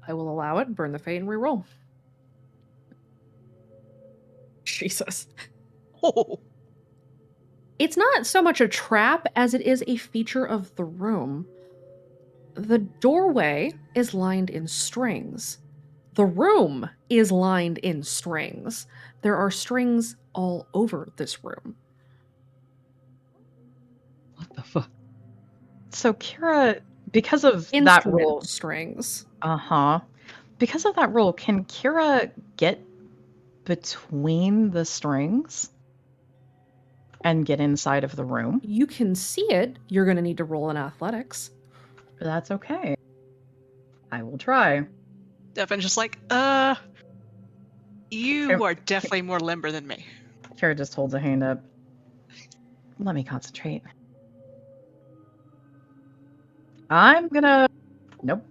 I will allow it. Burn the fate and reroll. Jesus.
Oh,
It's not so much a trap as it is a feature of the room. The doorway is lined in strings. The room is lined in strings. There are strings all over this room.
What the fuck?
So Kira, because of that
Instrument
rule,
strings.
because of that rule, can Kira get between the strings and get inside of the room?
You can see it. You're going to need to roll in athletics.
But that's okay. I will try.
Devin's just like, you
Here-
are definitely more limber than me.
Kira just holds a hand up. Let me concentrate. I'm gonna. Nope.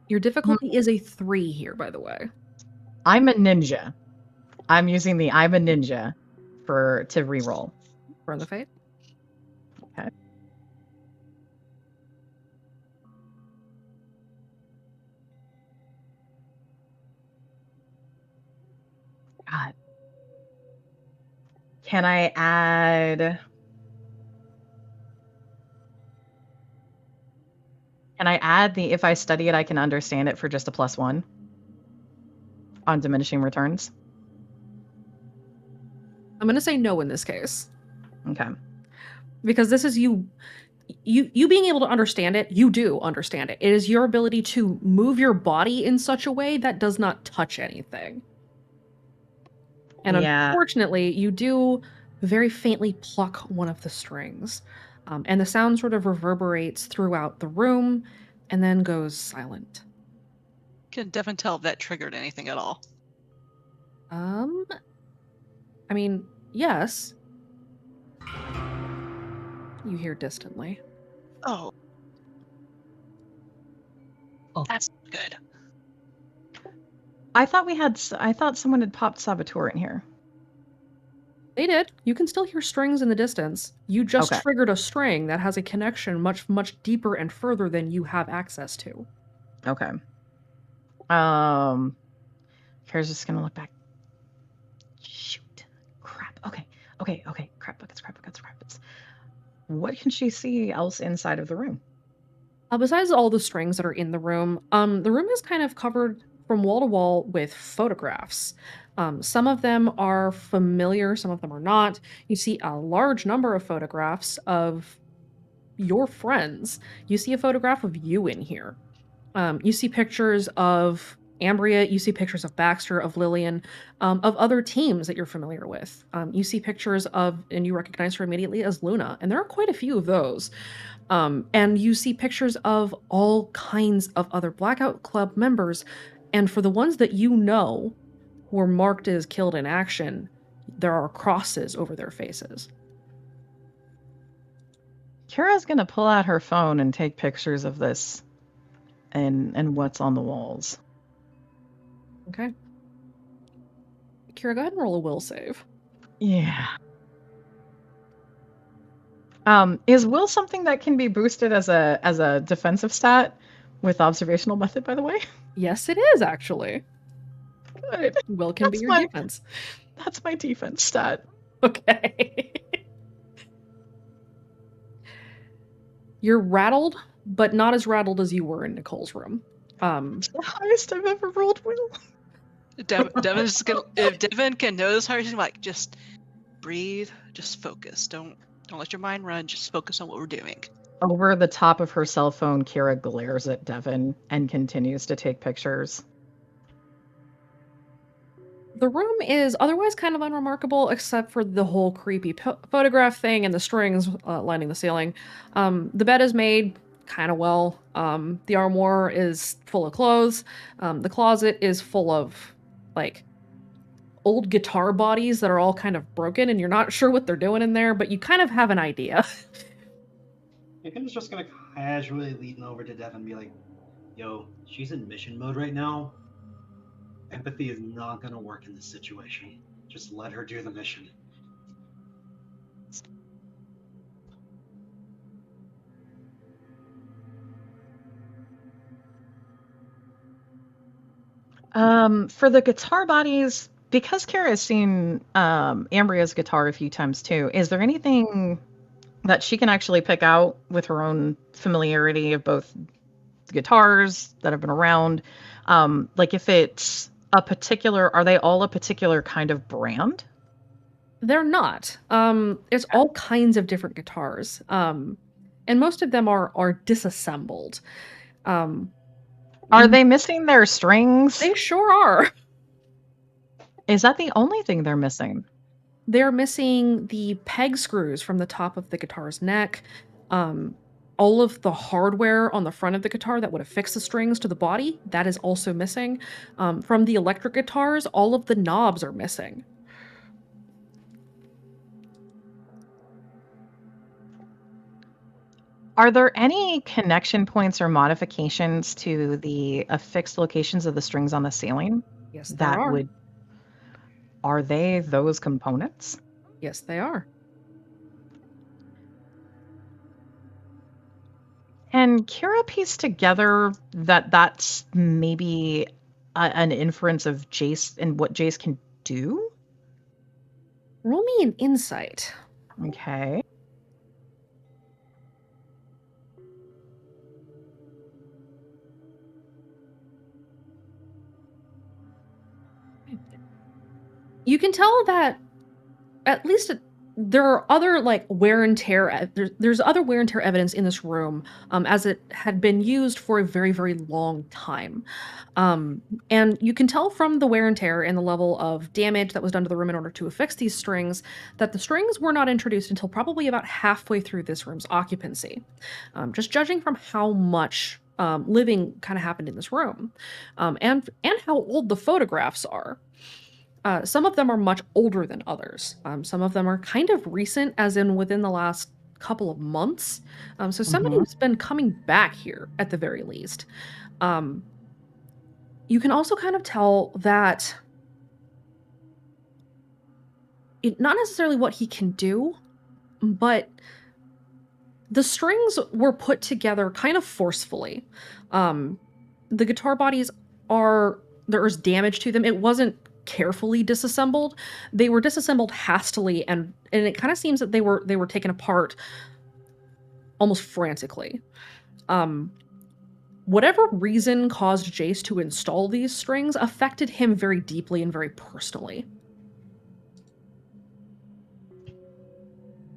Your difficulty is a 3 here, by the way.
I'm a ninja. I'm using the I'm a ninja to reroll.
Burn the fate.
Okay. God. Can I add? Can I add the if I study it, I can understand it for just a +1 on diminishing returns?
I'm going to say no in this case.
Okay.
Because this is you being able to understand it. You do understand it. It is your ability to move your body in such a way that does not touch anything. And
Yeah.
unfortunately, you do very faintly pluck one of the strings. And the sound sort of reverberates throughout the room and then goes silent.
Can Devin tell if that triggered anything at all?
I mean, yes. You hear distantly.
Oh.
Oh.
That's good.
I thought someone had popped Saboteur in here.
They did. You can still hear strings in the distance. You just
Okay.
triggered a string that has a connection much, much deeper and further than you have access to.
Okay. Kara's just gonna look back. Shoot. Crap. Okay. Crap buckets. What can she see else inside of the room?
Besides all the strings that are in the room is kind of covered from wall to wall with photographs. Some of them are familiar, some of them are not. You see a large number of photographs of your friends. You see a photograph of you in here. You see pictures of Ambria, you see pictures of Baxter, of Lillian, of other teams that you're familiar with. You see pictures of, and you recognize her immediately as Luna, and there are quite a few of those. And you see pictures of all kinds of other Blackout Club members, and for the ones that you know who are marked as killed in action, there are crosses over their faces.
Kara's gonna pull out her phone and take pictures of this and what's on the walls.
Okay. Kira, go ahead and roll a will save.
Yeah. Is will something that can be boosted as a defensive stat with observational method, by the way?
Yes, it is actually.
Good.
Will can be
That's
your
my-
defense.
That's my defense stat.
Okay. You're rattled, but not as rattled as you were in Nicole's room.
It's the highest I've ever rolled will.
Devin's just gonna, if Devin can notice her, she's like, just breathe, just focus. Don't let your mind run. Just focus on what we're doing.
Over the top of her cell phone, Kira glares at Devin and continues to take pictures.
The room is otherwise kind of unremarkable, except for the whole creepy photograph thing and the strings lining the ceiling. The bed is made kind of well. The armoire is full of clothes. The closet is full of, like, old guitar bodies that are all kind of broken, and you're not sure what they're doing in there, but you kind of have an idea.
Akin's just gonna casually lean over to Dev and be like, yo, she's in mission mode right now. Empathy is not gonna work in this situation. Just let her do the mission.
For the guitar bodies, because Kara has seen Ambria's guitar a few times too, is there anything that she can actually pick out with her own familiarity of both the guitars that have been around? Like if it's a particular, are they all a particular kind of brand?
They're not. It's all kinds of different guitars. And most of them are disassembled.
Are they missing their strings?
They sure are.
Is that the only thing they're missing?
They're missing the peg screws from the top of the guitar's neck. All of the hardware on the front of the guitar that would affix the strings to the body, that is also missing. From the electric guitars, all of the knobs are missing.
Are there any connection points or modifications to the affixed locations of the strings on the ceiling?
Yes, there are.
Are they those components?
Yes, they are.
Can Kira piece together that that's maybe an inference of Jace and what Jace can do?
Roll me an insight.
Okay.
You can tell that at least there are other like wear and tear. There's other wear and tear evidence in this room, as it had been used for a very, very long time. And you can tell from the wear and tear and the level of damage that was done to the room in order to affix these strings that the strings were not introduced until probably about halfway through this room's occupancy. Just judging from how much living kind of happened in this room, and how old the photographs are. Some of them are much older than others. Some of them are kind of recent, as in within the last couple of months. So somebody's been coming back here at the very least. You can also kind of tell that not necessarily what he can do, but the strings were put together kind of forcefully. The guitar bodies there's damage to them. It wasn't carefully disassembled. They were disassembled hastily, and it kind of seems that they were taken apart almost frantically. Whatever reason caused Jace to install these strings affected him very deeply and very personally.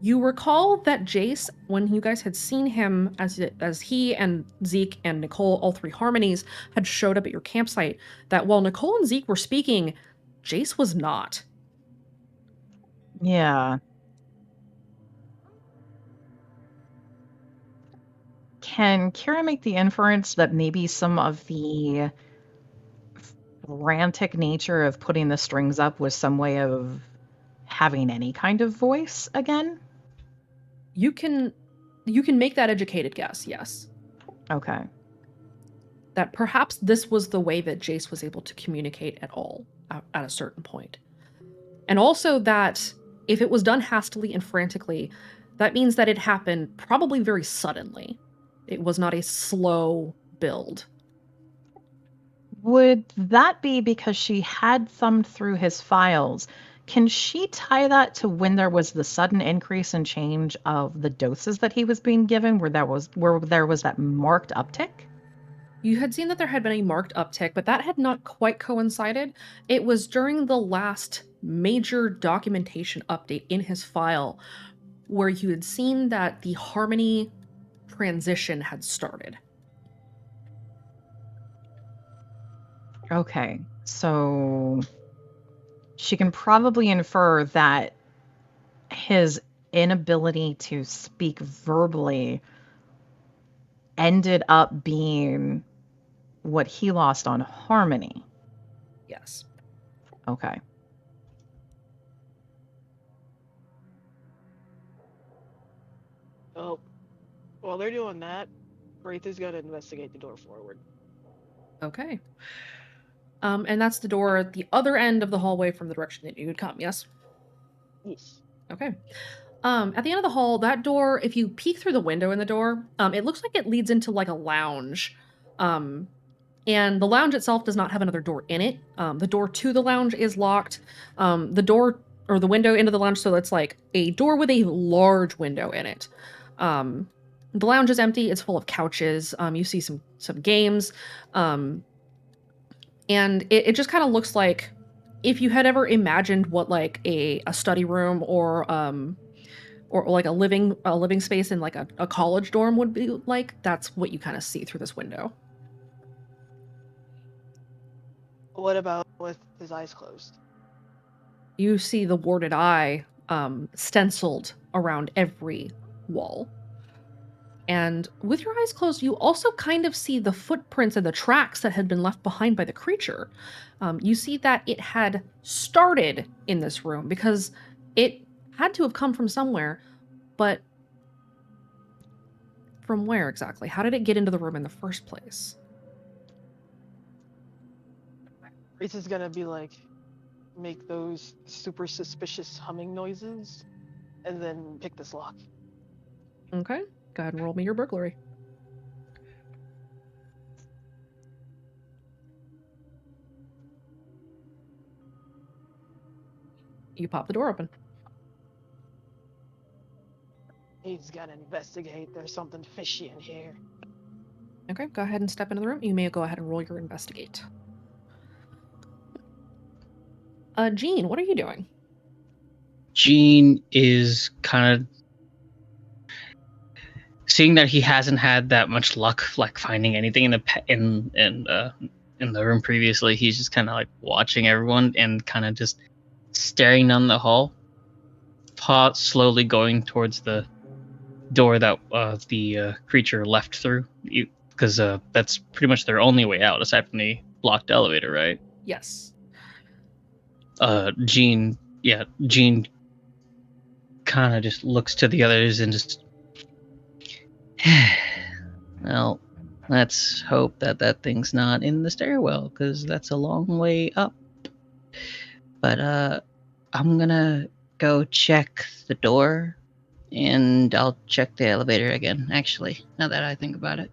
You recall that Jace, when you guys had seen him as he and Zeke and Nicole, all three Harmonies, had showed up at your campsite, that while Nicole and Zeke were speaking, Jace was not.
Yeah. Can Kira make the inference that maybe some of the frantic nature of putting the strings up was some way of having any kind of voice again?
You can make that educated guess, yes.
Okay.
That perhaps this was the way that Jace was able to communicate at all at a certain point. And also that if it was done hastily and frantically, that means that it happened probably very suddenly. It was not a slow build.
Would that be because she had thumbed through his files? Can she tie that to when there was the sudden increase and change of the doses that he was being given, where there was that marked uptick?
You had seen that there had been a marked uptick, but that had not quite coincided. It was during the last major documentation update in his file where you had seen that the Harmony transition had started.
Okay, so she can probably infer that his inability to speak verbally ended up being what he lost on Harmony.
Yes.
Okay.
Oh, while they're doing that, Wraith is gonna investigate the door forward.
Okay. And that's the door at the other end of the hallway from the direction that you would come, yes?
Yes.
Okay. At the end of the hall, that door, if you peek through the window in the door, it looks like it leads into like a lounge. And the lounge itself does not have another door in it. The door to the lounge is locked. The door or the window into the lounge, so it's like a door with a large window in it. The lounge is empty. It's full of couches. You see some games. And it just kind of looks like if you had ever imagined what like a study room or like a living space in like a college dorm would be like, that's what you kind of see through this window.
What about with his eyes closed?
You see the warded eye stenciled around every wall. And with your eyes closed, you also kind of see the footprints and the tracks that had been left behind by the creature. You see that it had started in this room because it had to have come from somewhere, but from where exactly? How did it get into the room in the first place?
Wraith is gonna be like, make those super suspicious humming noises, and then pick this lock.
Okay, go ahead and roll me your burglary. You pop the door open.
He's gonna investigate. There's something fishy in here.
Okay, go ahead and step into the room. You may go ahead and roll your investigate. Jean, what are you doing?
Jean is kind of seeing that he hasn't had that much luck, like finding anything in the room previously. He's just kind of like watching everyone and kind of just staring down the hall, slowly going towards the door that the creature left through, because that's pretty much their only way out aside from the blocked elevator, right?
Yes.
Jean kind of just looks to the others and just, well, let's hope that thing's not in the stairwell, because that's a long way up. But I'm gonna go check the door, and I'll check the elevator again, actually, now that I think about it.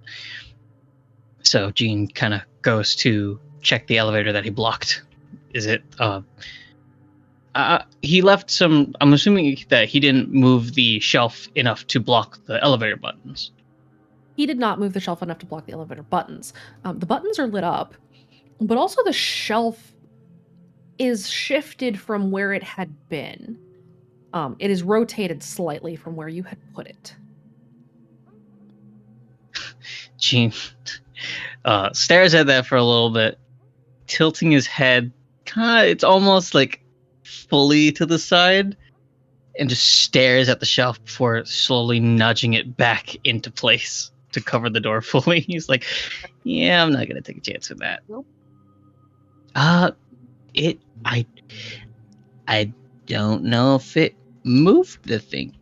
So Jean kind of goes to check the elevator that he blocked. Is it, he left some, I'm assuming that he didn't move the shelf enough to block the elevator buttons.
He did not move the shelf enough to block the elevator buttons. The buttons are lit up, but also the shelf is shifted from where it had been. It is rotated slightly from where you had put it.
Jean stares at that for a little bit, tilting his head, it's almost like fully to the side, and just stares at the shelf before slowly nudging it back into place to cover the door fully. He's like, yeah, I'm not going to take a chance with that.
Nope.
I don't know if it moved the thing.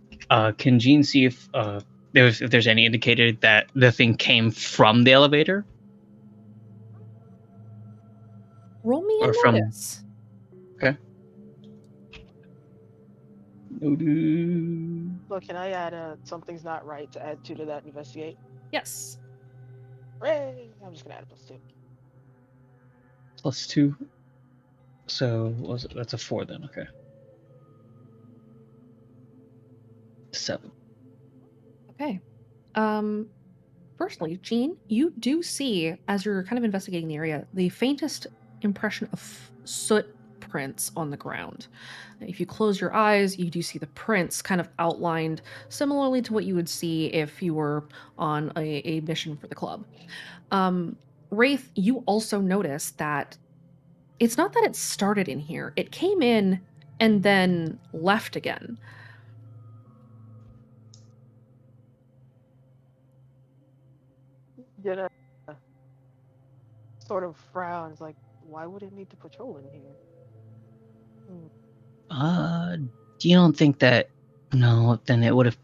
Can Jean see if there's any indicator that the thing came from the elevator?
Roll me a
Or from-
notice.
Okay.
Look, can I add something's not right to add 2 to that investigate?
Yes.
Hooray! I'm just gonna add a +2.
+2. So that's a 4 then, okay. 7.
Okay. Firstly, Jean, you do see, as you're kind of investigating the area, the faintest impression of soot prints on the ground. If you close your eyes, you do see the prints kind of outlined similarly to what you would see if you were on a mission for the club. Wraith, you also notice that it's not that it started in here. It came in and then left again.
Jenna sort of frowns, like, why would it need to patrol in here?
You don't think that? No, then it would have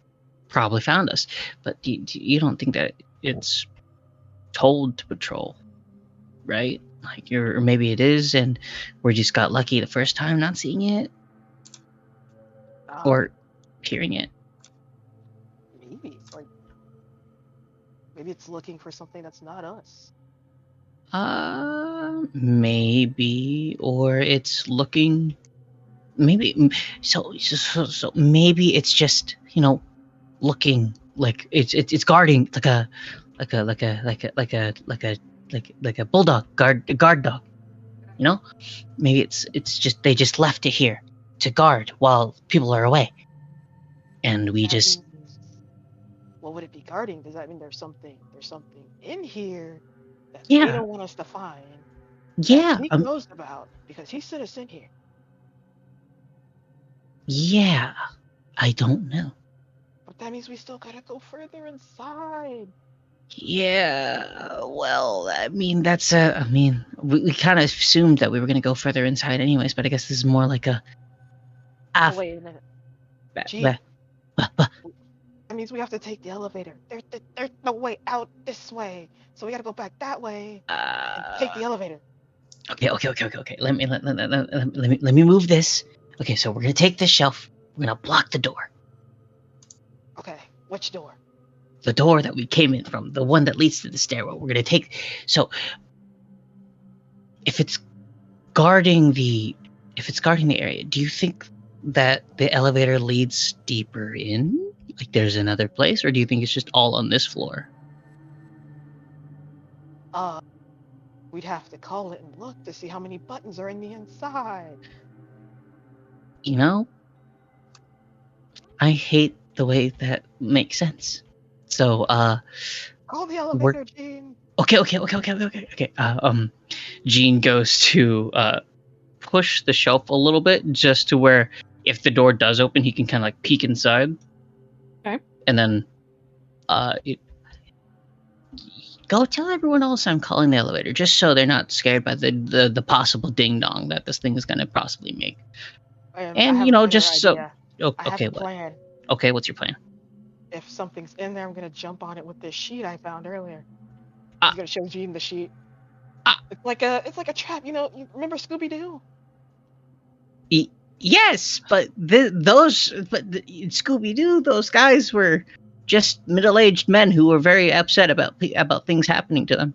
probably found us. But you don't think that it's told to patrol, right? Like or maybe it is, and we just got lucky the first time not seeing it or hearing it.
Maybe it's like maybe it's looking for something that's not us.
Maybe, or it's looking. Maybe so maybe it's just looking like it's guarding like a bulldog guard dog. Maybe it's just they just left it here to guard while people are away, and we
That
just
means- what would it be guarding? Does that mean there's something in here that they
Yeah.
don't want us to find?
yeah
He knows about because he sent us in here.
yeah I don't know.
But that means we still gotta go further inside.
Yeah, well, I mean, we kind of assumed that we were going to go further inside anyways, but I guess this is more like a...
Oh, wait a minute. Gee.
Bah.
That means we have to take the elevator. There's no way out this way. So we gotta go back that way and take the elevator.
Okay. Let me move this. Okay, so we're going to take this shelf. We're going to block the door.
Okay, which door?
The door that we came in from, the one that leads to the stairwell. We're going to take... So, if it's guarding the area, do you think that the elevator leads deeper in? Like there's another place? Or do you think it's just all on this floor?
We'd have to call it and look to see how many buttons are in the inside.
I hate the way that makes sense. So,
Call the elevator, Gene.
Okay. Gene goes to push the shelf a little bit, just to where if the door does open, he can kind of like peek inside.
Okay.
And then, go tell everyone else I'm calling the elevator, just so they're not scared by the possible ding dong that this thing is gonna possibly make. And just so. Oh,
I have
okay.
a
What?
plan.
Okay, what's your plan?
If something's in there, I'm gonna jump on it with this sheet I found earlier.
Ah.
I'm gonna show Gene the sheet.
Ah.
It's like a trap. You remember Scooby Doo?
Yes, but Scooby Doo, those guys were just middle-aged men who were very upset about things happening to them.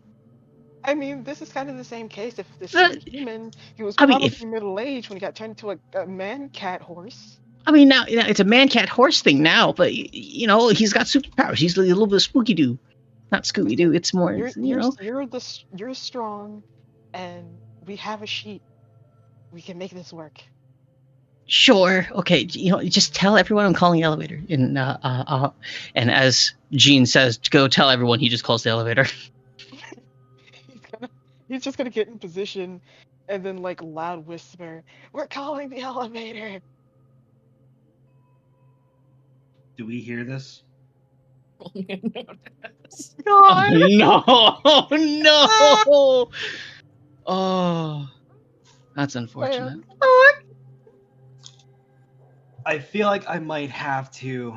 I mean, this is kind of the same case. If this is a human, he was probably middle-aged when he got turned into a man-cat horse.
I mean, now it's a man-cat horse thing now, but he's got superpowers. He's a little bit Spooky Doo, not Scooby Doo. It's more,
You're strong, and we have a sheet. We can make this work.
Sure. Okay. Just tell everyone I'm calling the elevator. And as Gene says, go tell everyone, he just calls the elevator.
He's just gonna get in position, and then like loud whisper, "We're calling the elevator."
Do we hear this?
God. No. Oh, that's unfortunate.
I feel like I might have to.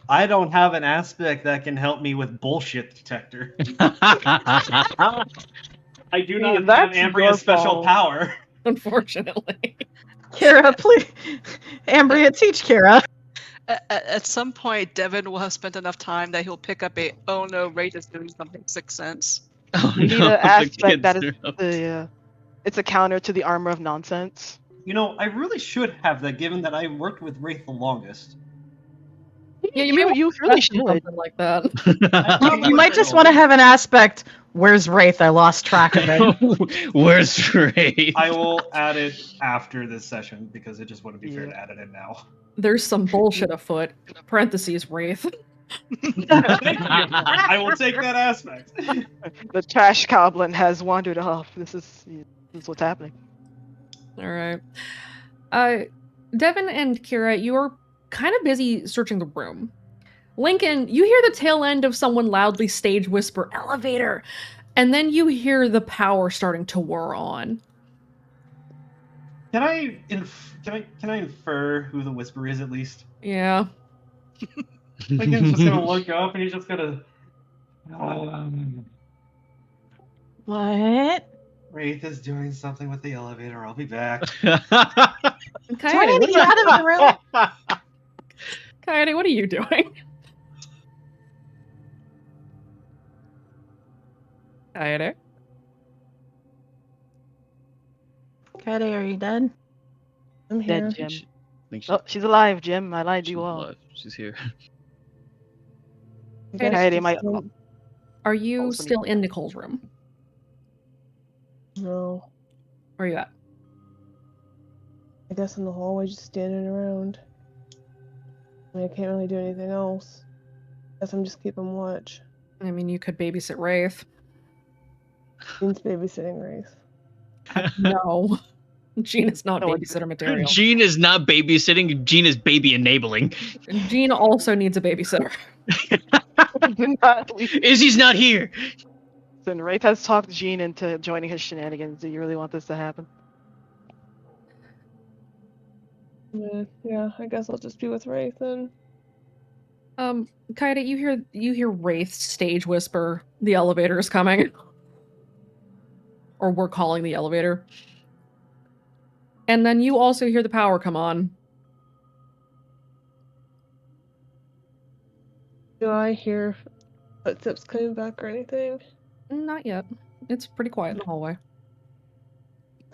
I don't have an aspect that can help me with bullshit detector. I do not have Ambria's special power.
Unfortunately.
Kira, please. Ambria, teach Kira.
At some point, Devin will have spent enough time that he'll pick up oh no, Wraith is doing something 6th sense.
You need an aspect that is it's a counter to the armor of nonsense.
I really should have that, given that I worked with Wraith the longest.
Yeah,
you really should.
Something like that.
You might just want to have an aspect. Where's Wraith? I lost track of it.
Where's Wraith?
I will add it after this session because it just wouldn't be fair to add it in now.
There's some bullshit afoot. Parentheses, Wraith.
I will take that aspect.
The trash goblin has wandered off. This is what's happening.
All right. Devin and Kira, you're kind of busy searching the room. Lincoln, you hear the tail end of someone loudly stage whisper, "Elevator!" And then you hear the power starting to whir on.
Can I infer who the Whisper is at least?
Yeah.
Like he's just gonna look up and he's just gonna.
What?
Wraith is doing something with the elevator. I'll be back.
Coyote,
Get out of the room.
Coyote, what are you doing? Coyote?
Coyote, are you dead?
I'm here.
Dead Jim.
Think she-
Oh, she's alive, Jim. I lied to
she's
you all.
alive. She's here.
I guess
Coyote,
just
my
don't-
Are you
let me-
still in Nicole's room?
No.
Where are you at?
I guess in the hallway, just standing around. I mean, I can't really do anything else. Guess I'm just keeping watch.
I mean, you could babysit Wraith.
Jean's babysitting Wraith.
No. Jean is not
No, it's-
babysitter material.
Jean is not babysitting. Jean is baby enabling.
Jean also needs a babysitter.
Do not leave.
Izzy's not here.
Listen, Wraith has talked Jean into joining his shenanigans. Do you really want this to happen?
Yeah, I guess I'll just be with Wraith then.
Kaida, you hear Wraith stage whisper, the elevator is coming. Or we're calling the elevator. And then you also hear the power come on.
Do I hear footsteps coming back or anything?
Not yet. It's pretty quiet in the hallway.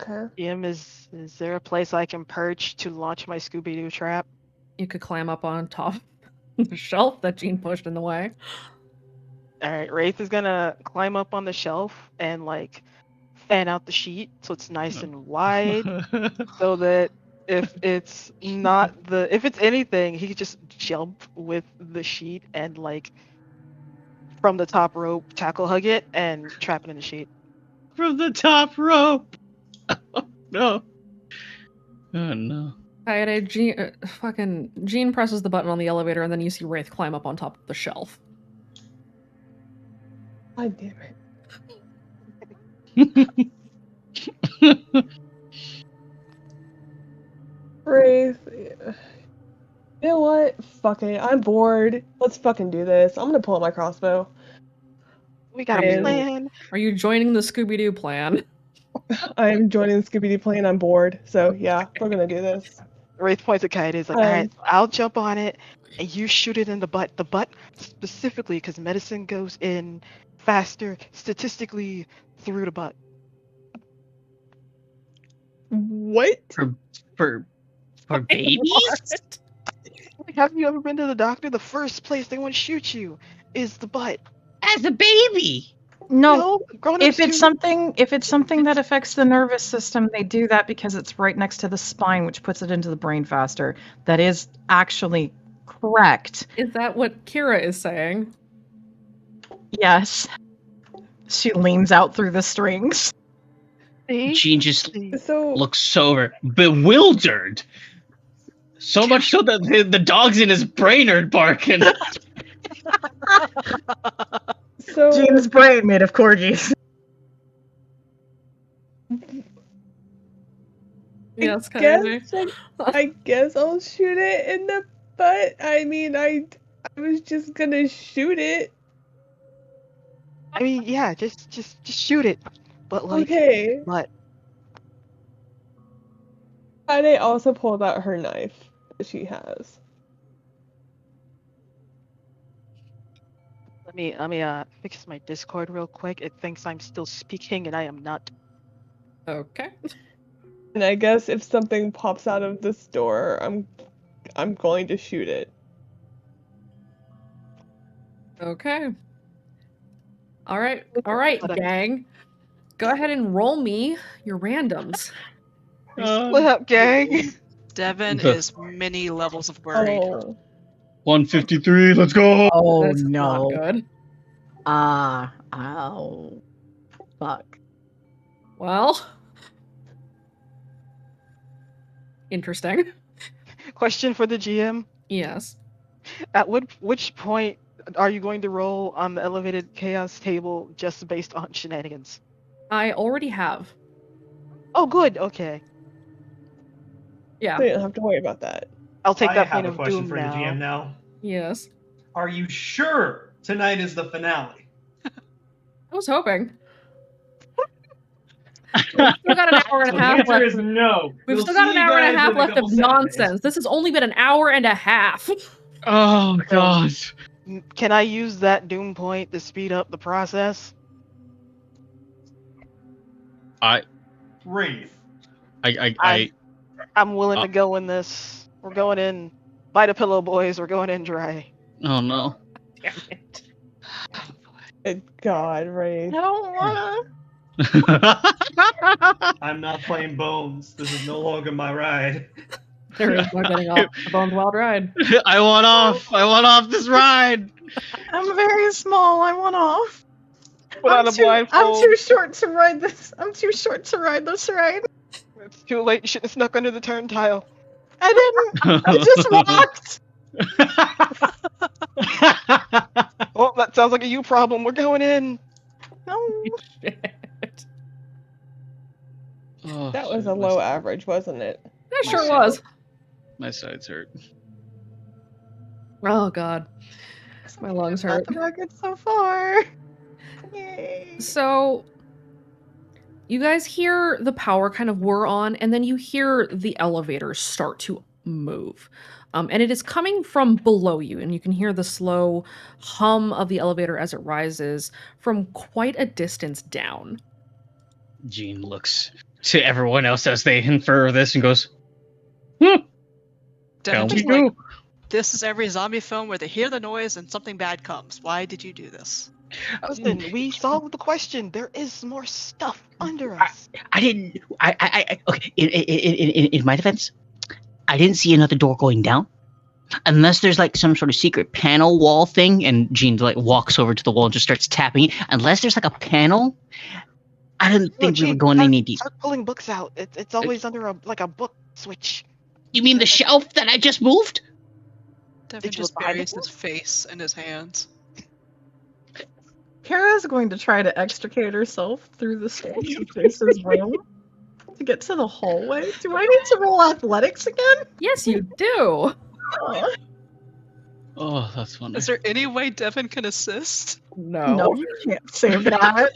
Okay.
Jim, is there a place I can perch to launch my Scooby-Doo trap?
You could climb up on top of the shelf that Jean pushed in the way.
Alright, Wraith is gonna climb up on the shelf and like fan out the sheet so it's nice and wide so that if it's anything, he could just jump with the sheet and like from the top rope tackle hug it and trap it in the sheet.
From the top rope. Oh, no. Oh no.
Kaide, Jean presses the button on the elevator, and then you see Wraith climb up on top of the shelf.
God damn it. Wraith. You know what? Fuck it. I'm bored. Let's fucking do this. I'm gonna pull out my crossbow.
We got a
And-
plan.
Are you joining the Scooby-Doo plan?
I'm joining the Scooby-Doo plan. I'm bored. So yeah, we're gonna do this.
Wraith points at Kaide. He's like, alright, I'll jump on it and you shoot it in the butt. The butt specifically because medicine goes in faster statistically through the butt.
What?
For babies?
Like, have you ever been to the doctor? The first place they want to shoot you is the butt.
As a baby.
No,
grown-ups
if it's
do.
something that affects the nervous system, they do that because it's right next to the spine, which puts it into the brain faster. That is actually correct.
Is that what Kira is saying?
Yes. She leans out through the strings.
See?
Jean just
So
looks so bewildered. So much so that the dogs in his brain are barking.
so
Jean's brain made of corgis.
Yes, Kaide.
I guess I'll shoot it in the butt. I mean, I was just gonna shoot it.
I mean, yeah, just shoot it. But like,
Okay.
but
Friday also pulled out her knife that she has.
let me fix my Discord real quick. It thinks I'm still speaking and I am not.
Okay.
And I guess if something pops out of this door, I'm going to shoot it.
Okay. All right, gang. Go ahead and roll me your randoms.
What up, gang?
Devin
The-
is many levels of worried.
Oh.
153, let's go.
Oh
That's
no.
not good.
Ow. Fuck.
Well. Interesting.
Question for the GM.
Yes.
At which point are you going to roll on the elevated chaos table just based on shenanigans?
I already have.
Oh, good. Okay.
Yeah.
So you don't have to worry about that.
I'll take
I
that
have
point
a
of
question
doom
for
now.
the GM now.
Yes.
Are you sure tonight is the finale?
I was hoping. We've still got an hour and
So
a
the
half
answer
left.
is no.
We've
We'll
still got
see
an
you
hour and a
guys
half
in
left
couple
of
Saturdays.
nonsense. This has only been an hour and a half.
Oh god.
Can I use that doom point to speed up the process?
Wraith.
I'm willing to go in this. We're going in. Bite a pillow, boys. We're going in dry.
Oh no.
Damn it.
Good God, Ray.
I don't wanna.
I'm not playing Bones. This is no longer my ride.
There is no getting off the Bones Wild ride.
I want off this ride.
I'm very small. I want off.
Put on a
I'm
blindfold.
too short to ride this. I'm too short to ride this ride.
It's too late. You should have snuck under the turnstile.
I didn't. I just walked.
Oh, that sounds like a you problem. We're going in.
No.
Shit.
Oh,
That was
shit,
a low average, wasn't it?
That sure was.
My sides hurt.
Oh god. My lungs hurt.
Got the record so far. Yay.
So you guys hear the power kind of whir on, and then you hear the elevator start to move. And it is coming from below you, and you can hear the slow hum of the elevator as it rises from quite a distance down.
Jean looks to everyone else as they infer this and goes, "Hmm,
Devin
we
just
go."
like, this is every zombie film where they hear the noise and something bad comes. Why did you do this?
Listen, we solved the question. There is more stuff under us.
I didn't. Okay. In my defense, I didn't see another door going down, unless there's like some sort of secret panel wall thing. And Jean like walks over to the wall and just starts tapping it. Unless there's like a panel, I didn't think we were going to need these.
Start pulling books out. It's always under a book switch.
You mean the shelf that I just moved?
Devin
Did you
just
look behind
buries
it?
his face in his hands.
Kara's going to try to extricate herself through the stairs in Face's room to get to the hallway. Do I need to roll athletics again?
Yes, you do.
Oh, that's funny.
Is there any way Devin can assist?
No.
No, you can't say that.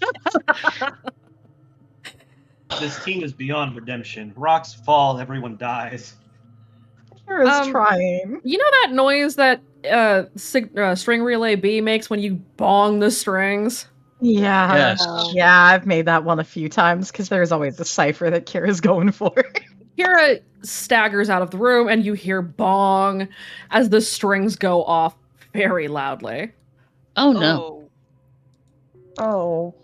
This team is beyond redemption. Rocks fall, everyone dies.
Kara's trying.
You know that noise that string relay B makes when you bong the strings?
Yeah.
Yes.
Yeah, I've made that one a few times because there's always a cipher that Kira's going for.
Kira staggers out of the room and you hear bong as the strings go off very loudly.
Oh no.
Oh.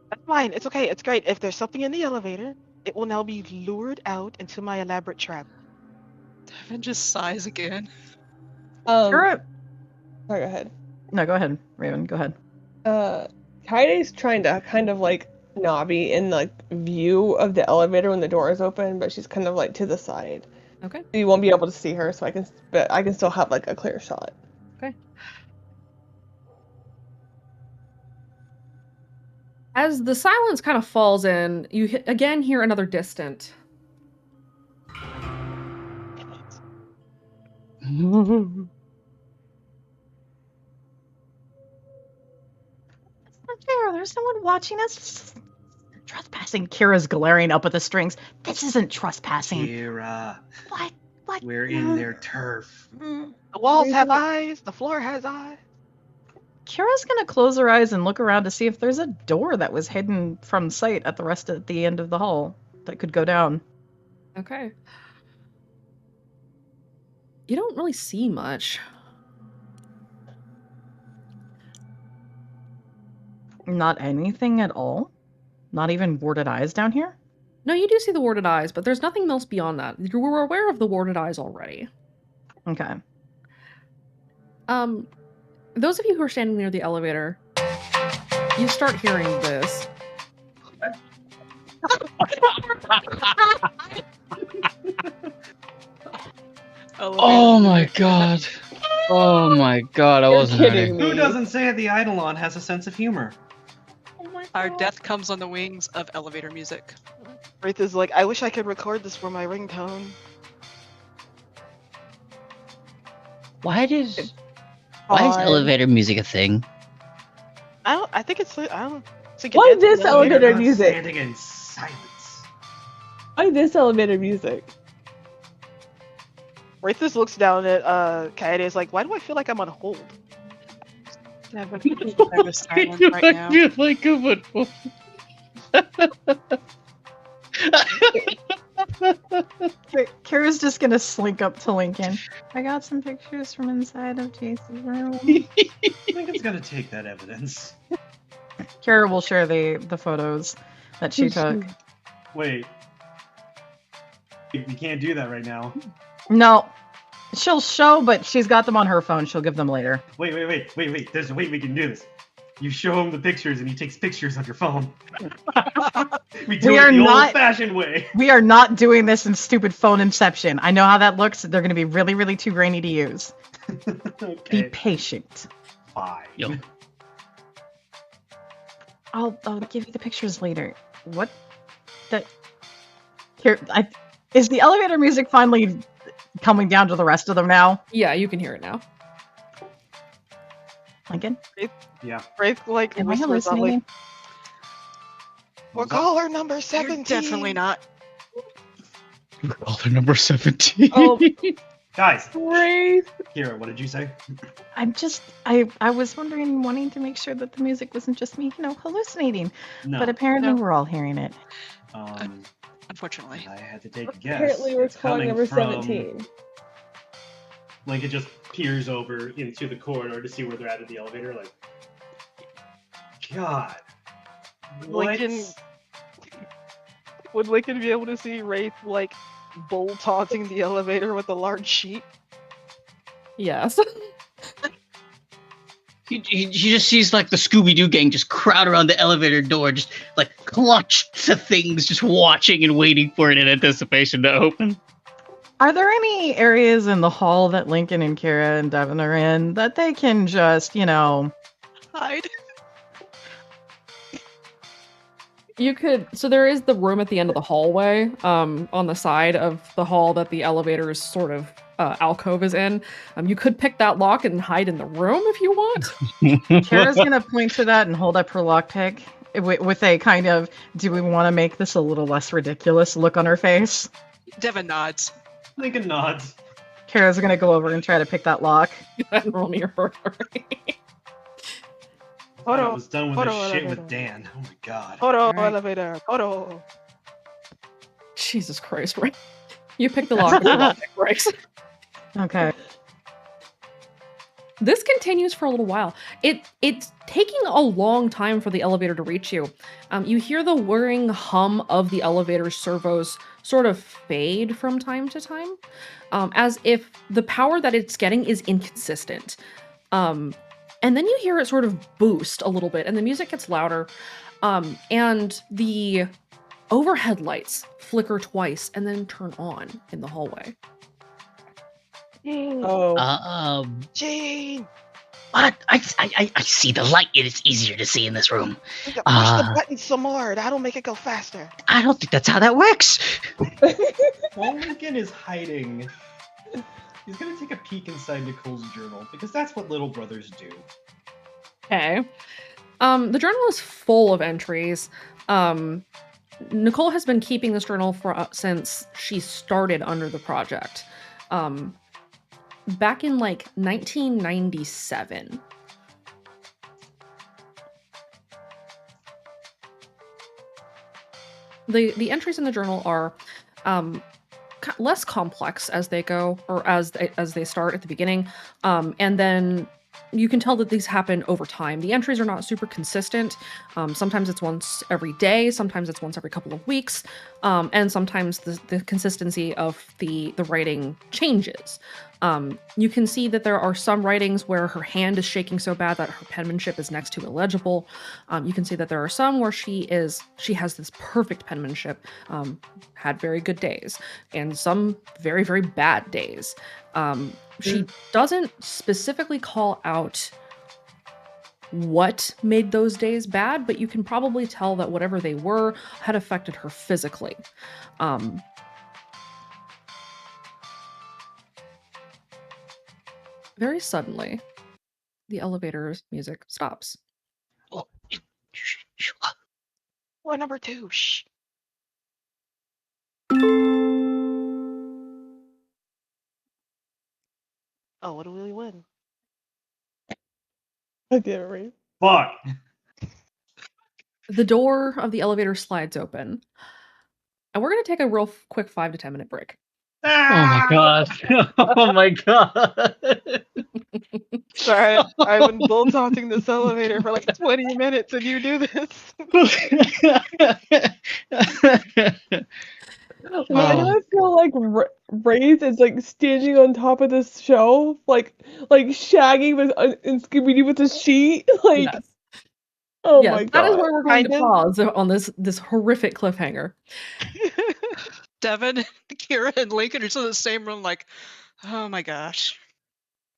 That's fine. It's okay. It's great. If there's something in the elevator, it will now be lured out into my elaborate trap.
Devin just sighs again.
Kira.
Sorry, go ahead.
No, go ahead, Raven. Go ahead.
Kaide's trying to kind of like not be in like view of the elevator when the door is open, but she's kind of like to the side.
Okay.
You won't be able to see her, so I can still have like a clear shot.
Okay. As the silence kind of falls in, you again hear another distant.
That's not fair. There's no one watching us. Trespassing. Kira's glaring up at the strings. This isn't trespassing.
Kira,
What?
we're in their turf.
The walls have eyes. The floor has eyes.
Kira's gonna close her eyes and look around to see if there's a door that was hidden from sight at the end of the hall that could go down.
Okay. You don't really see much.
Not anything at all? Not even warded eyes down here?
No, you do see the warded eyes, but there's nothing else beyond that. You were aware of the warded eyes already.
Okay.
Those of you who are standing near the elevator, you start hearing this.
Oh my god. Oh my god, I wasn't ready.
Who doesn't say the Eidolon has a sense of humor?
Our death comes on the wings of elevator music.
Wraith is like, I wish I could record this for my ringtone.
Why is
Odd.
elevator music a thing?
I think it's. I don't. So
Why
get
this
the elevator.
elevator
Not
music?
Standing in silence.
Why this elevator music?
Wraithus looks down at Kaede. Is like, why do I feel like I'm on hold?
Devin, I was silent
You
right now.
feel like a football.
Kira's just gonna slink up to Lincoln. I got some pictures from inside of Jason's room.
Lincoln's gonna take that evidence.
Kira will share the photos that she took.
Wait. We can't do that right now.
No, she'll show, but she's got them on her phone. She'll give them later.
Wait. There's a way we can do this. You show him the pictures and he takes pictures on your phone. We do
We
it
are
the
not-
old-fashioned way.
We are not doing this in stupid phone inception. I know how that looks. They're gonna be really, really too grainy to use. Be
Okay.
patient.
Fine.
Yo.
I'll give you the pictures later. What? Here, is the elevator music finally coming down to the rest of them now?
Yeah, you can hear it now.
Lincoln?
Yeah.
Wraith like
Am I
whispers on like,
hallucinating?
we're caller number 17.
You're definitely not.
Caller number 17.
Oh,
Guys,
Wraith.
Kira, what did you say?
I was wondering, wanting to make sure that the music wasn't just me, hallucinating.
No.
But apparently
No.
we're all hearing it.
Unfortunately.
I had to take a guess.
Apparently, we're
It's
calling
coming
number
from-
17.
Lincoln just peers over into the corridor to see where they're at in the elevator. Like, God. What?
Lincoln. Would Lincoln be able to see Wraith like bull taunting the elevator with a large sheet?
Yes.
He just sees like the Scooby-Doo gang just crowd around the elevator door, just like clutched to things, just watching and waiting for it in anticipation to open.
Are there any areas in the hall that Lincoln and Kira and Devin are in that they can just,
Hide.
You could. So there is the room at the end of the hallway, on the side of the hall that the elevator's sort of alcove is in. You could pick that lock and hide in the room if you want.
Kira's gonna point to that and hold up her lockpick with a kind of, do we want to make this a little less ridiculous look on her face?
Devin nods.
Lincoln nods.
Kira's gonna go over and try to pick that lock.
And roll me your burglary.
I was done with
Hold
this
on,
shit
hold
with
on.
Dan. Oh my god.
Hold on,
Alright.
elevator. Hold on.
Jesus Christ, right? You pick the lock, the lock breaks.
Okay.
This continues for a little while. It's taking a long time for the elevator to reach you. You hear the whirring hum of the elevator's servos sort of fade from time to time, as if the power that it's getting is inconsistent. And then you hear it sort of boost a little bit, and the music gets louder, and the overhead lights flicker twice and then turn on in the hallway.
Oh.
Gene!
What? I see the light. It is easier to see in this room.
You can push the button some more. That'll make it go faster.
I don't think that's how that works.
While Lincoln is hiding, he's gonna take a peek inside Nicole's journal because that's what little brothers do.
Okay. The journal is full of entries. Nicole has been keeping this journal since she started under the project. Back in like 1997. The entries in the journal are less complex as they go, or as they start at the beginning, and then you can tell that these happen over time. The entries are not super consistent. Sometimes it's once every day, sometimes it's once every couple of weeks, and sometimes the consistency of the writing changes. You can see that there are some writings where her hand is shaking so bad that her penmanship is next to illegible. You can see that there are some where she has this perfect penmanship, had very good days, and some very, very bad days. She doesn't specifically call out what made those days bad, but you can probably tell that whatever they were had affected her physically. Very suddenly, the elevator's music stops.
Oh,
Or number 2. Shh. Oh, what do we win?
I didn't read.
Fuck.
The door of the elevator slides open. And we're going to take a real quick 5 to 10 minute break.
Oh my god. Oh my god.
Sorry, I've been bull taunting this elevator for like 20 minutes and you do this.
Why do I feel like Wraith is like standing on top of this shelf, like Shaggy with in Scooby Doo with a sheet? Like,
Yes.
oh
Yes,
my
that is
god!
where we're going
Kind
to
of.
pause on this horrific cliffhanger.
Devin, Kira, and Lincoln are still in the same room, like, oh my gosh.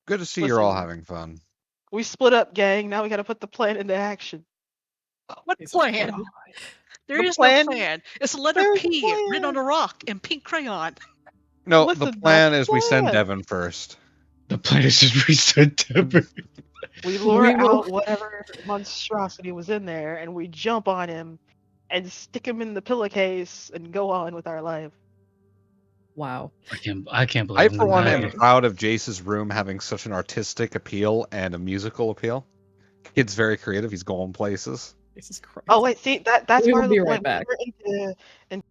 Good to see you're all
Listen.
having fun.
We split up, gang. Now we gotta put the plan into action.
What plan? There
The
is
plan-
no plan. It's a letter
There's a
P written on
plan.
a rock in pink crayon.
No,
Listen,
the
that's
plan
the
is we send
plan.
Devin first.
The plan is just reset Devin.
We lure
We will-
out whatever monstrosity was in there, and we jump on him and stick him in the pillowcase and go on with our life.
Wow.
I can't believe
I, for one,
that.
am proud of Jace's room having such an artistic appeal and a musical appeal. Kid's very creative. He's going places.
Jesus Christ.
Oh wait, see that's
We
part
will
of the
be
plan.
right back.
We were into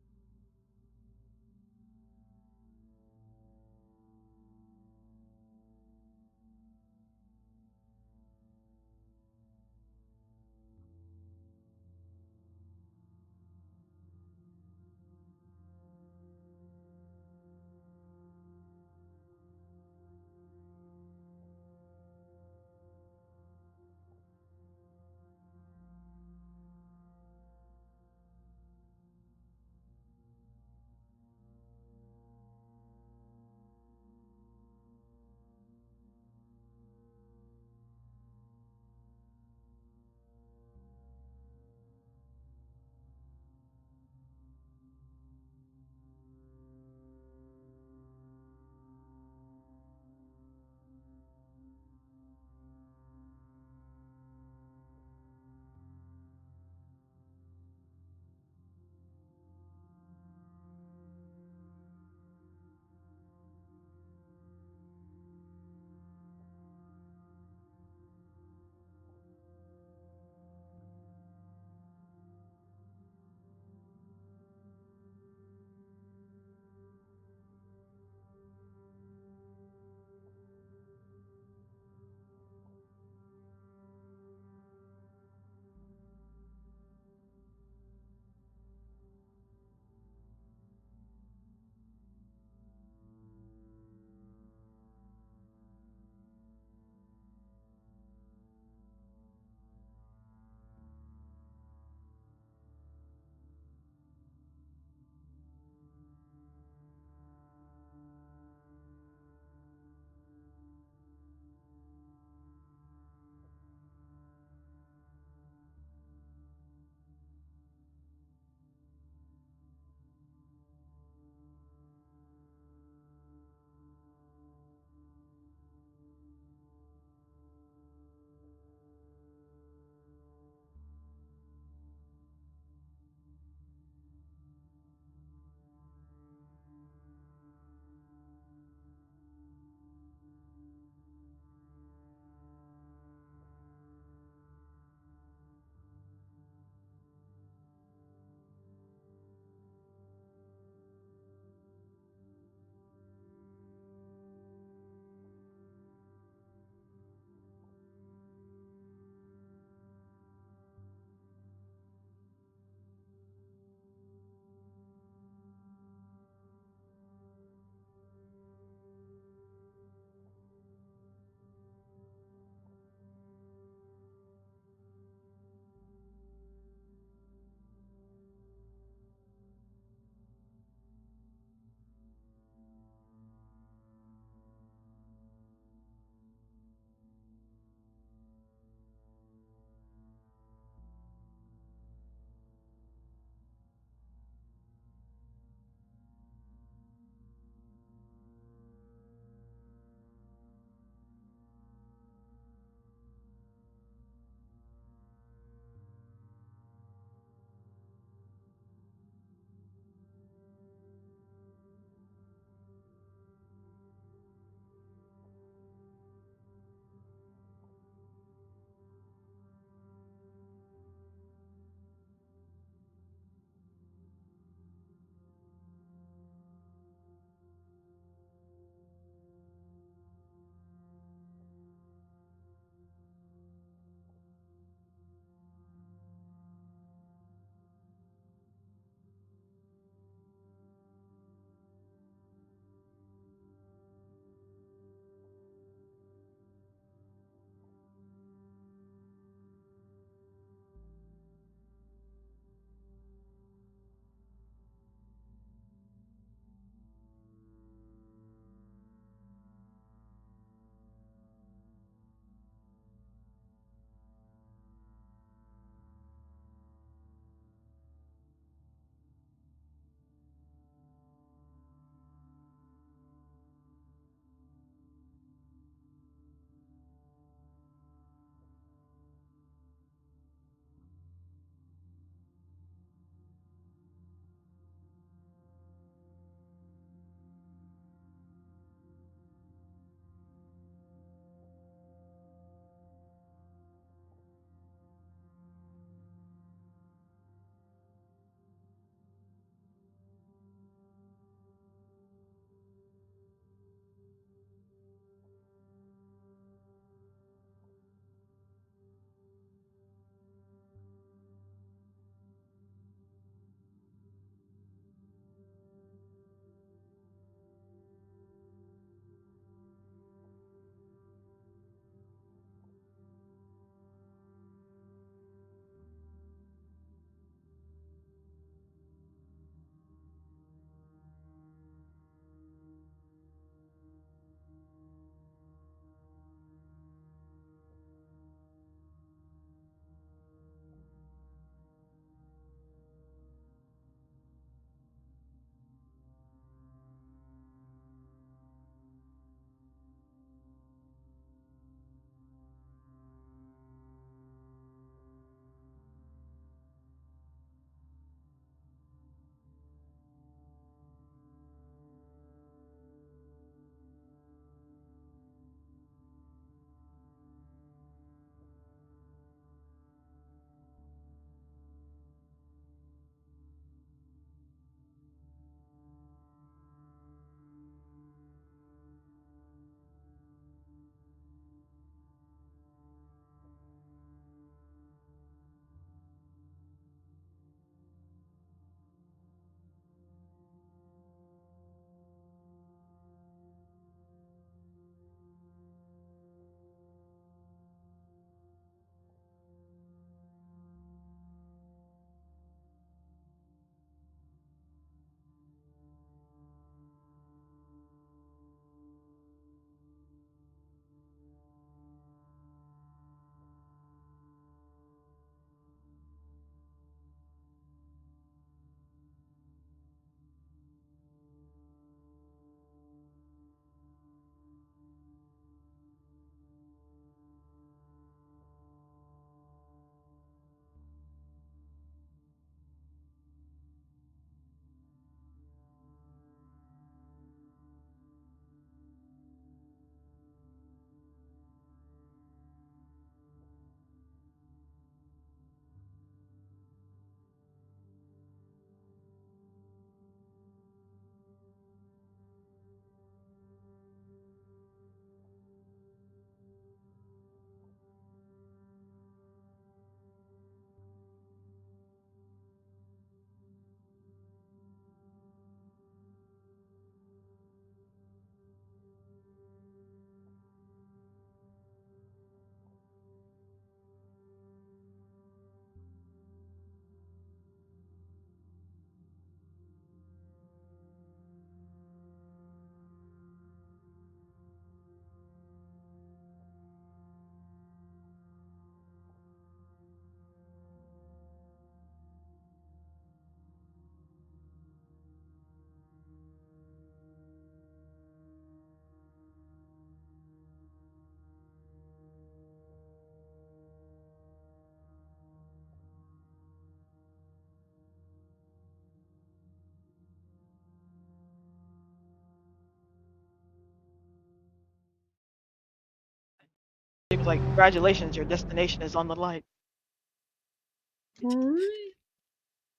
He was like, "Congratulations, your destination is on the light."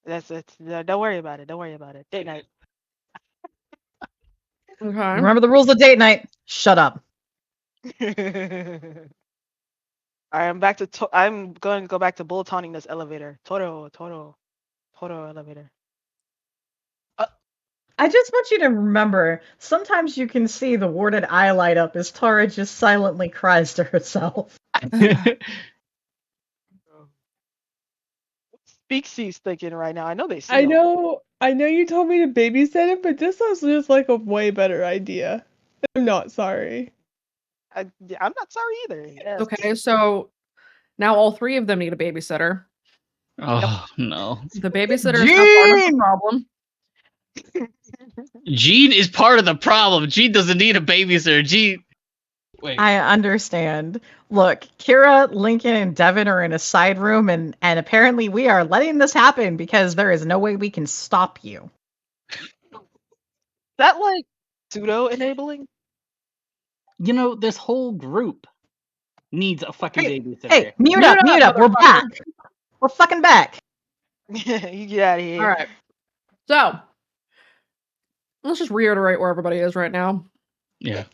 That's it. Don't worry about it. Don't worry about it. Date night.
Okay.
Remember the rules of date night. Shut up.
I'm going to go back to bullet taunting this elevator. Toro elevator.
I just want you to remember, sometimes you can see the warded eye light up as Tara just silently cries to herself.
Speaksy's thinking right now. I know they see.
I know you told me to babysit him, but this sounds just like a way better idea. I'm not sorry.
I'm not sorry either. Yes.
Okay, so now all three of them need a babysitter.
Oh no.
The babysitter is not part of the
Jean!
problem.
Jean is part of the problem. Jean doesn't need a babysitter. Jean. Wait.
I understand. Look, Kira, Lincoln, and Devin are in a side room, and apparently we are letting this happen because there is no way we can stop you.
That like pseudo enabling?
You know, this whole group needs a fucking babysitter.
Hey, mute up. We're back. We're fucking back.
You get out of here.
All right. So let's just reiterate where everybody is right now.
Yeah.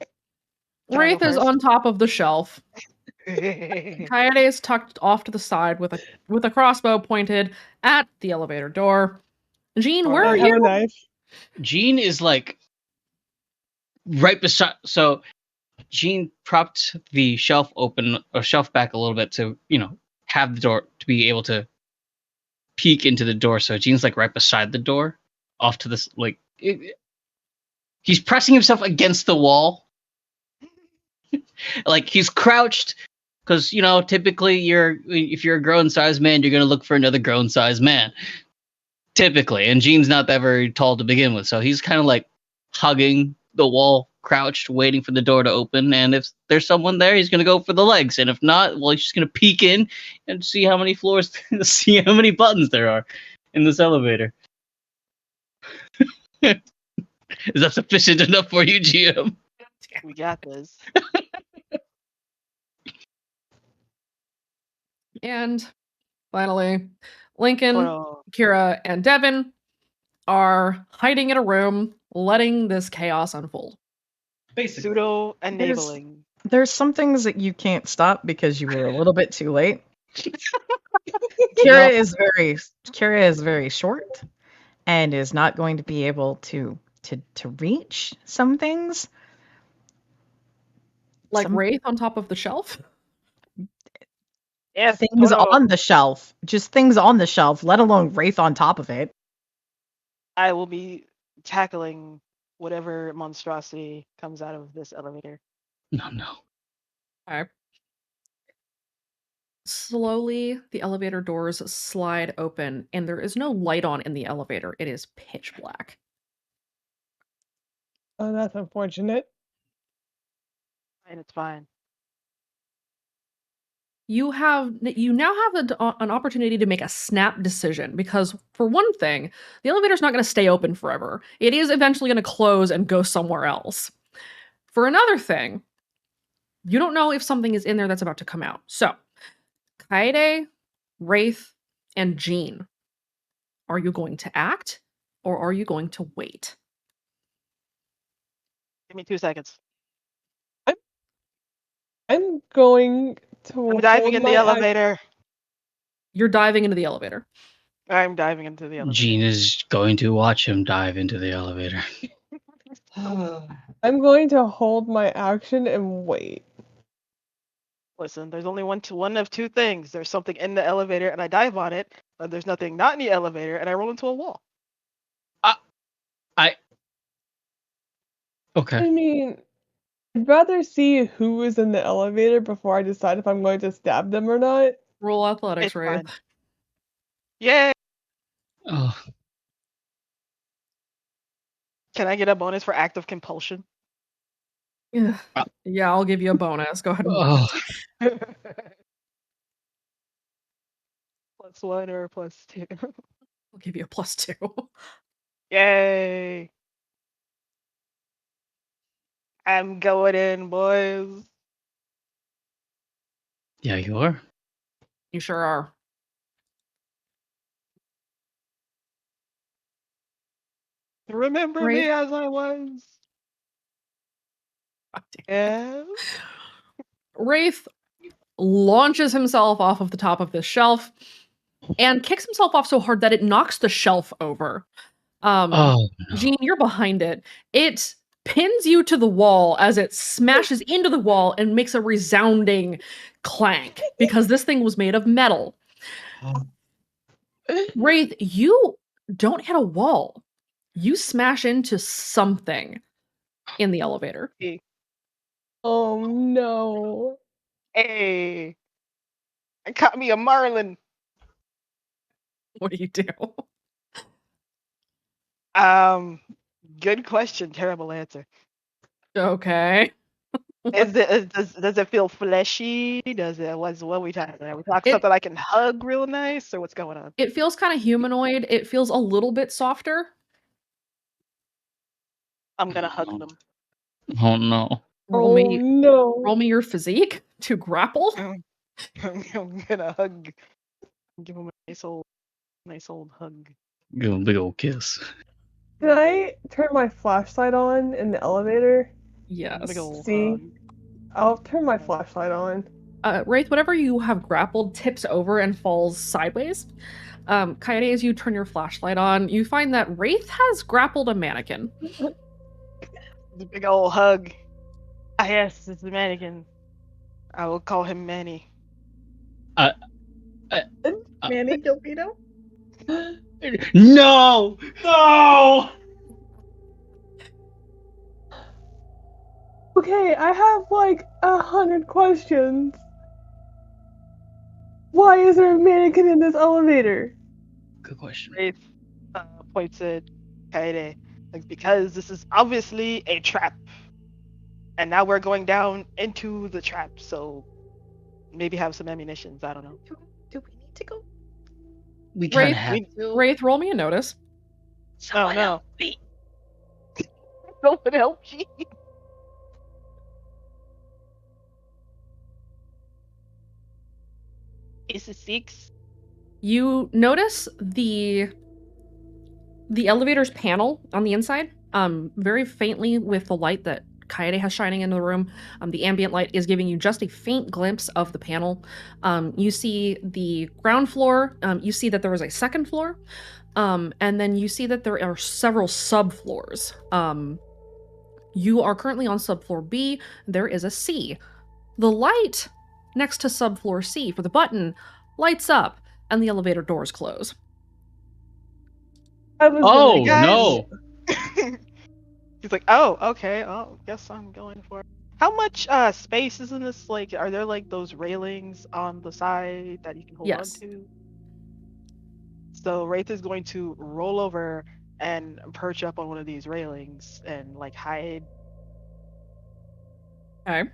Wraith is on top of the shelf. Kaede is tucked off to the side with a crossbow pointed at the elevator door. Jean, where are you?
Knife.
Jean is like right beside. So Jean propped the shelf back a little bit to, have the door to be able to peek into the door. So Jean's like right beside the door, off to this he's pressing himself against the wall. Like he's crouched because typically if you're a grown sized man, you're gonna look for another grown sized man. Typically, and Jean's not that very tall to begin with, so he's kind of like hugging the wall, crouched, waiting for the door to open. And if there's someone there, he's gonna go for the legs, and if not, well, he's just gonna peek in and see how many floors, see how many buttons there are in this elevator. Is that sufficient enough for you, GM?
We got this.
And finally, Lincoln, Kira, and Devin are hiding in a room, letting this chaos unfold.
Basically.
Pseudo enabling.
There's some things that you can't stop because you were a little bit too late. Kira is very short and is not going to be able to reach some things.
Like Wraith on top of the shelf?
Yes,
things on the shelf. Just things on the shelf, let alone Wraith on top of it.
I will be tackling whatever monstrosity comes out of this elevator.
No.
Okay. Slowly, the elevator doors slide open, and there is no light on in the elevator. It is pitch black.
Oh, that's unfortunate.
And it's fine.
You now have an opportunity to make a snap decision because, for one thing, the elevator's not going to stay open forever. It is eventually going to close and go somewhere else. For another thing, you don't know if something is in there that's about to come out. So, Kaede, Wraith, and Jean, are you going to act or are you going to wait?
Give me 2 seconds.
I'm going to.
I'm diving in the elevator.
You're diving into the elevator.
I'm diving into the elevator.
Jean is going to watch him dive into the elevator.
I'm going to hold my action and wait.
Listen, there's only one of two things. There's something in the elevator and I dive on it, but there's nothing not in the elevator and I roll into a wall.
Okay.
I mean, I'd rather see who is in the elevator before I decide if I'm going to stab them or not.
Roll athletics,
It's
Wraith.
fine. Yay!
Oh.
Can I get a bonus for active compulsion?
Yeah, I'll give you a bonus. Go ahead.
Oh.
+1 or +2?
I'll give you a +2.
Yay! I'm going in, boys.
Yeah, you are.
You sure are.
Remember
Wraith?
me as I was. Yeah.
Wraith launches himself off of the top of this shelf and kicks himself off so hard that it knocks the shelf over.
Oh no.
Jean, you're behind it. It pins you to the wall as it smashes into the wall and makes a resounding clank because this thing was made of metal. Wraith, you don't hit a wall. You smash into something in the elevator.
Oh no.
Hey, I caught me a marlin.
What do you do?
Good question. Terrible answer.
Okay.
Does it feel fleshy? Does it what we talking about? We talking something I can hug real nice, or what's going on?
It feels kind of humanoid. It feels a little bit softer.
I'm gonna hug them.
Oh no.
Roll me,
no.
roll me your physique to grapple.
I'm gonna hug. Give them a nice old hug.
Give him a big old kiss.
Can I turn my flashlight on in the elevator?
Yes.
Big old
See?
hug.
I'll turn my flashlight on.
Wraith, whatever you have grappled tips over and falls sideways. Kaede, as you turn your flashlight on, you find that Wraith has grappled a mannequin.
The big old hug. Ah, yes, it's the mannequin. I will call him Manny.
Manny Gilpino?
No! No!
Okay, I have like 100 questions. Why is there a mannequin in this elevator?
Good question.
Wraith points at Kaede. Like, because this is obviously a trap. And now we're going down into the trap, so maybe have some ammunitions. I don't know.
Do we need to go?
We kind
Wraith,
of have.
Wraith, roll me a notice.
Oh no. Someone help me. It's a 6.
You notice the elevator's panel on the inside, very faintly with the light that Kaede has shining into the room. The ambient light is giving you just a faint glimpse of the panel. You see the ground floor. You see that there is a second floor, and then you see that there are several subfloors. You are currently on subfloor B. There is a C. The light next to subfloor C for the button lights up, and the elevator doors close.
Oh no!
He's like, oh, okay. Oh, guess I'm going for it. How much space is in this? Like, are there like those railings on the side that you can hold
Yes.
on to? So Wraith is going to roll over and perch up on one of these railings and like hide.
Okay.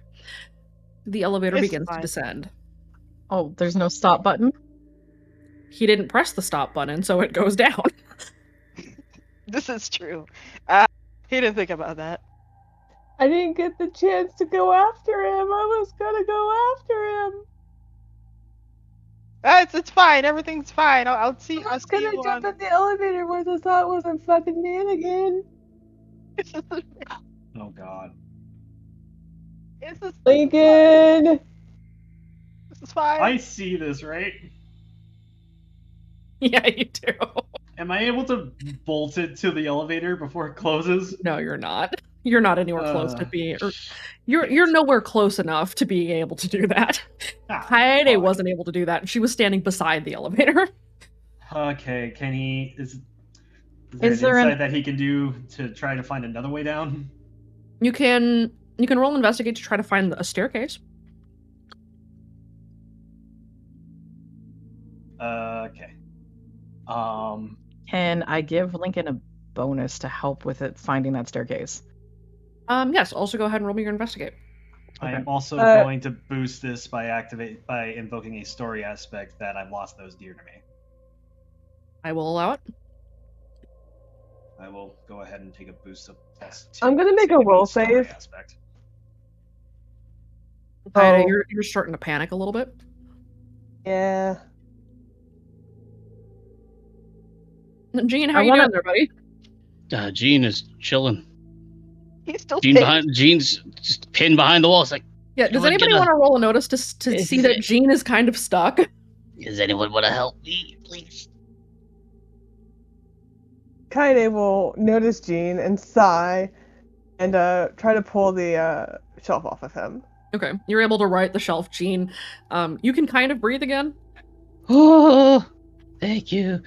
The elevator
It's
begins to
fine.
descend.
Oh, there's no stop button?
He didn't press the stop button, so it goes down.
This is true. He didn't think about that.
I didn't get the chance to go after him. I was gonna go after him.
It's fine. Everything's fine. I'll see.
I was
see
gonna
you
jump
on.
in the elevator once I saw it was a fucking mannequin.
Oh god.
Lincoln!
This is fine.
I see this, right?
Yeah, you do.
Am I able to bolt it to the elevator before it closes?
No, you're not. You're not anywhere close to being. You're nowhere close enough to being able to do that. Kaede wasn't able to do that. She was standing beside the elevator.
Okay, can he? Is there
Is
an
there an-
insight that he can do to try to find another way down?
You can roll investigate to try to find a staircase.
Okay.
Can I give Lincoln a bonus to help with it finding that staircase?
Yes. Also, go ahead and roll me your investigate.
I am also going to boost this by invoking a story aspect that I've lost those dear to me.
I will allow it.
I will go ahead and take a boost of +2.
I'm gonna make a roll save.
Aspect.
Kaede,
Oh.
you're starting to panic a little bit.
Yeah.
Gene, how
I
you
wanna-
doing there, buddy?
Gene is chilling.
He's still
Gene's just pinned behind the wall. It's like,
Yeah, does
Anyone
anybody
gonna-
want to roll a notice to
Is
see that
it-
Gene is kind of stuck?
does anyone want to help me, please?
Kaede will notice Gene and sigh and try to pull the shelf off of him.
Okay, you're able to right the shelf, Gene. You can kind of breathe again.
Oh, thank you.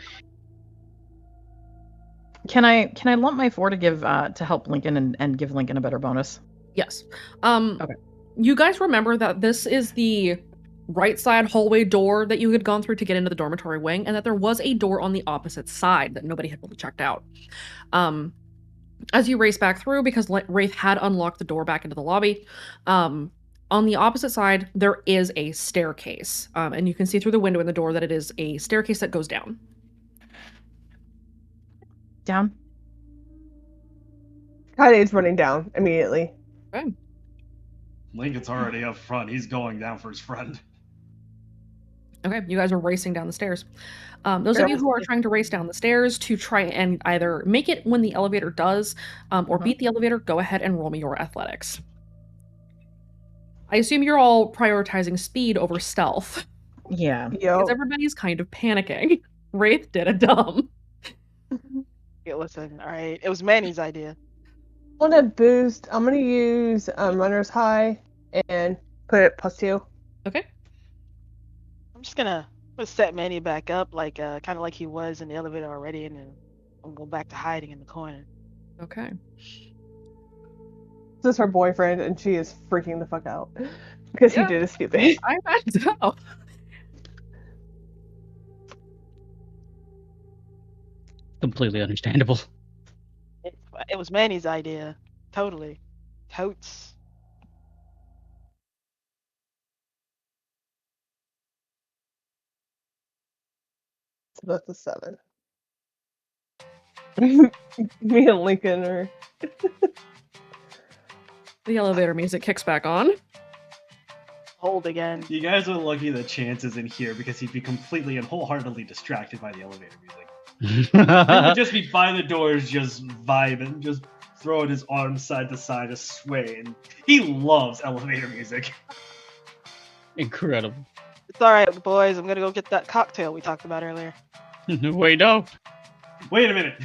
Can I lump my 4 to give to help Lincoln and give Lincoln a better bonus?
Yes.
Okay.
You guys remember that this is the right side hallway door that you had gone through to get into the dormitory wing, and that there was a door on the opposite side that nobody had really checked out. As you race back through, because Wraith had unlocked the door back into the lobby, on the opposite side, there is a staircase. And you can see through the window in the door that it is a staircase that goes down.
Down.
Kaide's running down immediately.
Okay.
Lincoln's already up front. He's going down for his friend.
Okay, you guys are racing down the stairs. Those of you who are trying to race down the stairs to try and either make it when the elevator does, or beat the elevator, go ahead and roll me your athletics. I assume you're all prioritizing speed over stealth.
Yeah.
Because everybody's kind of panicking. Wraith did a dumb.
Yeah, listen, all right. It was Manny's idea.
I'm gonna use runner's high and put it +2.
Okay.
I'm just gonna set Manny back up, like kind of like he was in the elevator already, and then I'll go back to hiding in the corner.
Okay.
This is her boyfriend, and she is freaking the fuck out because he did a stupid.
I imagine so.
Completely understandable.
It was Manny's idea. Totally. Totes.
So that's a 7. Me and Lincoln are.
The elevator music kicks back on.
Hold again.
You guys are lucky that Chance is in here because he'd be completely and wholeheartedly distracted by the elevator music. He would just be by the doors, just vibing, just throwing his arms side to side, just swaying. He loves elevator music.
Incredible.
It's alright, boys. I'm gonna go get that cocktail we talked about earlier.
Wait, no.
Wait a minute.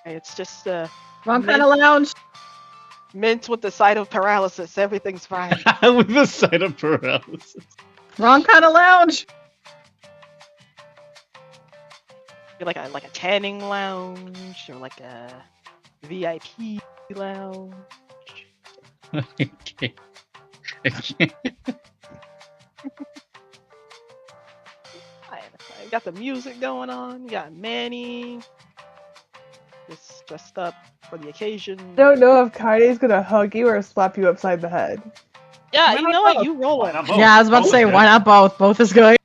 Hey, it's just
Wrong kind of lounge.
mint with the side of paralysis. Everything's fine.
With the sight of paralysis.
Wrong kind of lounge.
Like a tanning lounge or like a VIP lounge.
Okay.
I got the music going on. We got Manny. Just dressed up for the occasion.
Don't know if Kaide's gonna hug you or slap you upside the head.
Yeah, you know what? You roll it.
Yeah, I was about to say, why not both? Both is good.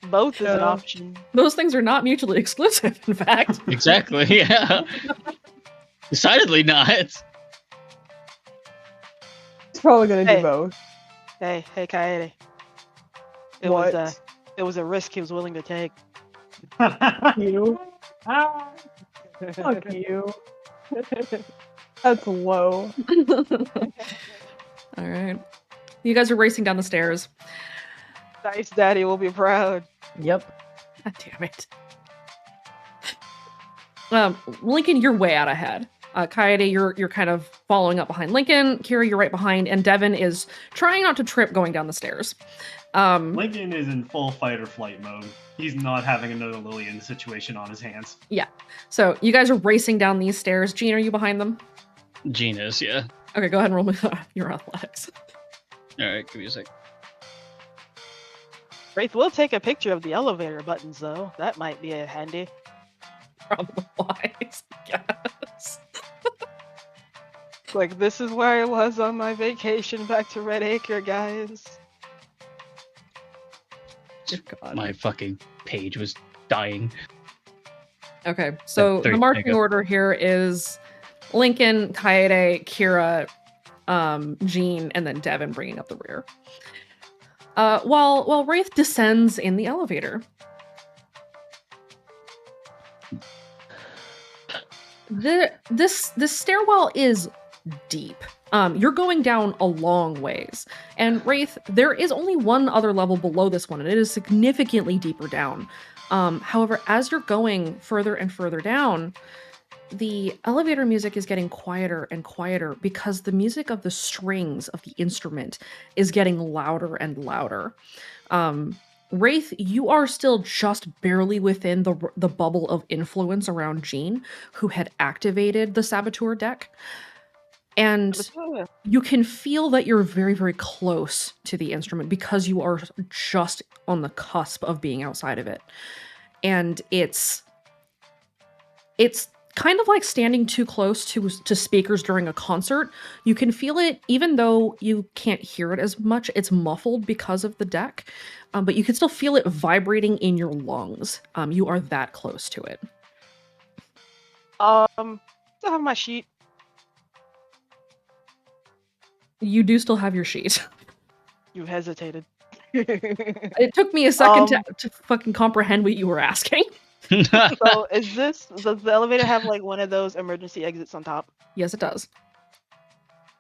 Both is an option.
Those things are not mutually exclusive, in fact.
Exactly, yeah. Decidedly not.
He's probably gonna do
Hey.
both.
Hey, Kaede. It
What?
was a risk he was willing to take.
You. Fuck you. That's low.
All right. You guys are racing down the stairs.
Nice, Daddy will be proud.
Yep.
God damn it. Lincoln, you're way out ahead. Kaede, you're kind of following up behind Lincoln. Kira, you're right behind, and Devin is trying not to trip going down the stairs.
Lincoln is in full fight or flight mode. He's not having another Lillian situation on his hands.
Yeah. So you guys are racing down these stairs. Gene, are you behind them?
Genius, yeah.
Okay, go ahead and roll me your athletics.
Alright, give me a sec.
Wraith will take a picture of the elevator buttons, though. That might be handy.
Wise, yes.
Like, this is where I was on my vacation back to Red Acre, guys.
God.
My fucking page was dying.
Okay, so
There
the
you
marching
go.
order here is Lincoln, Kaede, Kira, Jean, and then Devin bringing up the rear. While Wraith descends in the elevator. This stairwell is deep. You're going down a long ways. And Wraith, there is only one other level below this one, and it is significantly deeper down. However, as you're going further and further down, the elevator music is getting quieter and quieter because the music of the strings of the instrument is getting louder and louder. Wraith, you are still just barely within the bubble of influence around Jean, who had activated the Saboteur deck. And you can feel that you're very, very close to the instrument because you are just on the cusp of being outside of it. And it's kind of like standing too close to speakers during a concert. You can feel it, even though you can't hear it as much. It's muffled because of the deck, but you can still feel it vibrating in your lungs. You are that close to it.
Still have my sheet.
You do still have your sheet.
You hesitated.
It took me a second to fucking comprehend what you were asking.
So does the elevator have like one of those emergency exits on top?
Yes, it does.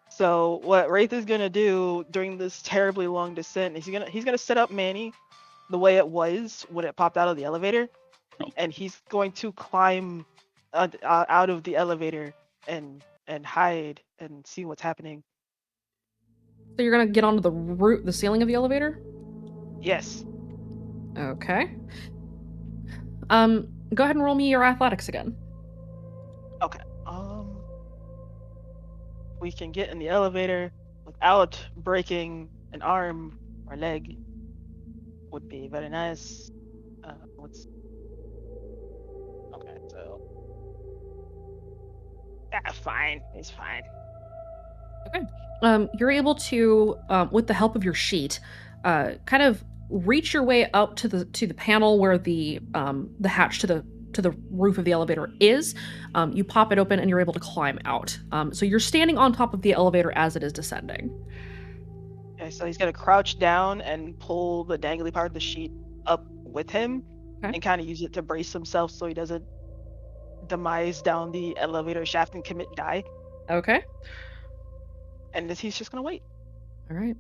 So what Wraith is gonna do during this terribly long descent is he's gonna set up Manny the way it was when it popped out of the elevator, and he's going to climb out of the elevator and hide and see what's happening.
So you're gonna get onto the ceiling of the elevator?
Yes.
Okay. Go ahead and roll me your athletics again.
Okay. We can get in the elevator without breaking an arm or leg. Would be very nice. Okay, so fine. It's fine.
Okay. You're able to, with the help of your sheet, kind of reach your way up to the panel where the hatch to the roof of the elevator is. You pop it open and you're able to climb out. So you're standing on top of the elevator as it is descending.
Okay, so he's gonna crouch down and pull the dangly part of the sheet up with him, and kind of use it to brace himself so he doesn't demise down the elevator shaft and die.
Okay.
And he's just gonna wait.
All right.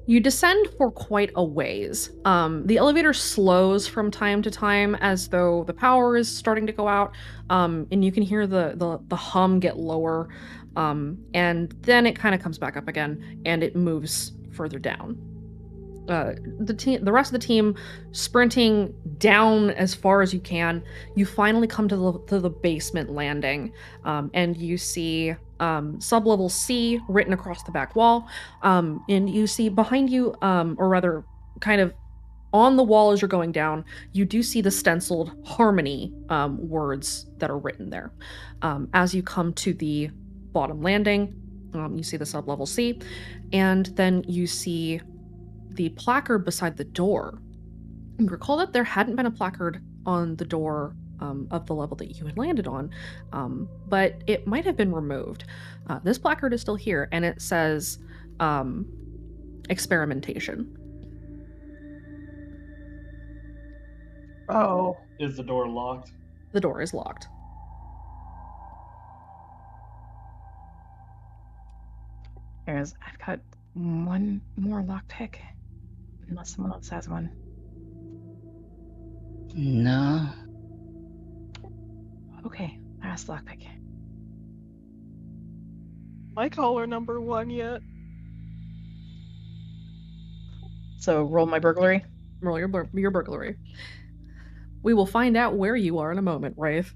You descend for quite a ways. The elevator slows from time to time as though the power is starting to go out, and you can hear the hum get lower, and then it kind of comes back up again, and it moves further down. The rest of the team sprinting down as far as you can. You finally come to the basement landing, and you see sublevel C written across the back wall, and you see behind you, or rather kind of on the wall as you're going down, you do see the stenciled Harmony words that are written there. As you come to the bottom landing, you see the sublevel C, and then you see the placard beside the door. You recall that there hadn't been a placard on the door of the level that you had landed on, but it might have been removed. This placard is still here, and it says experimentation.
Oh.
Is the door locked?
The door is locked.
I've got one more lockpick, unless someone else has one.
No.
Okay, last lockpick.
My caller number 1 yet.
So roll my burglary.
Roll your burglary. We will find out where you are in a moment, Wraith.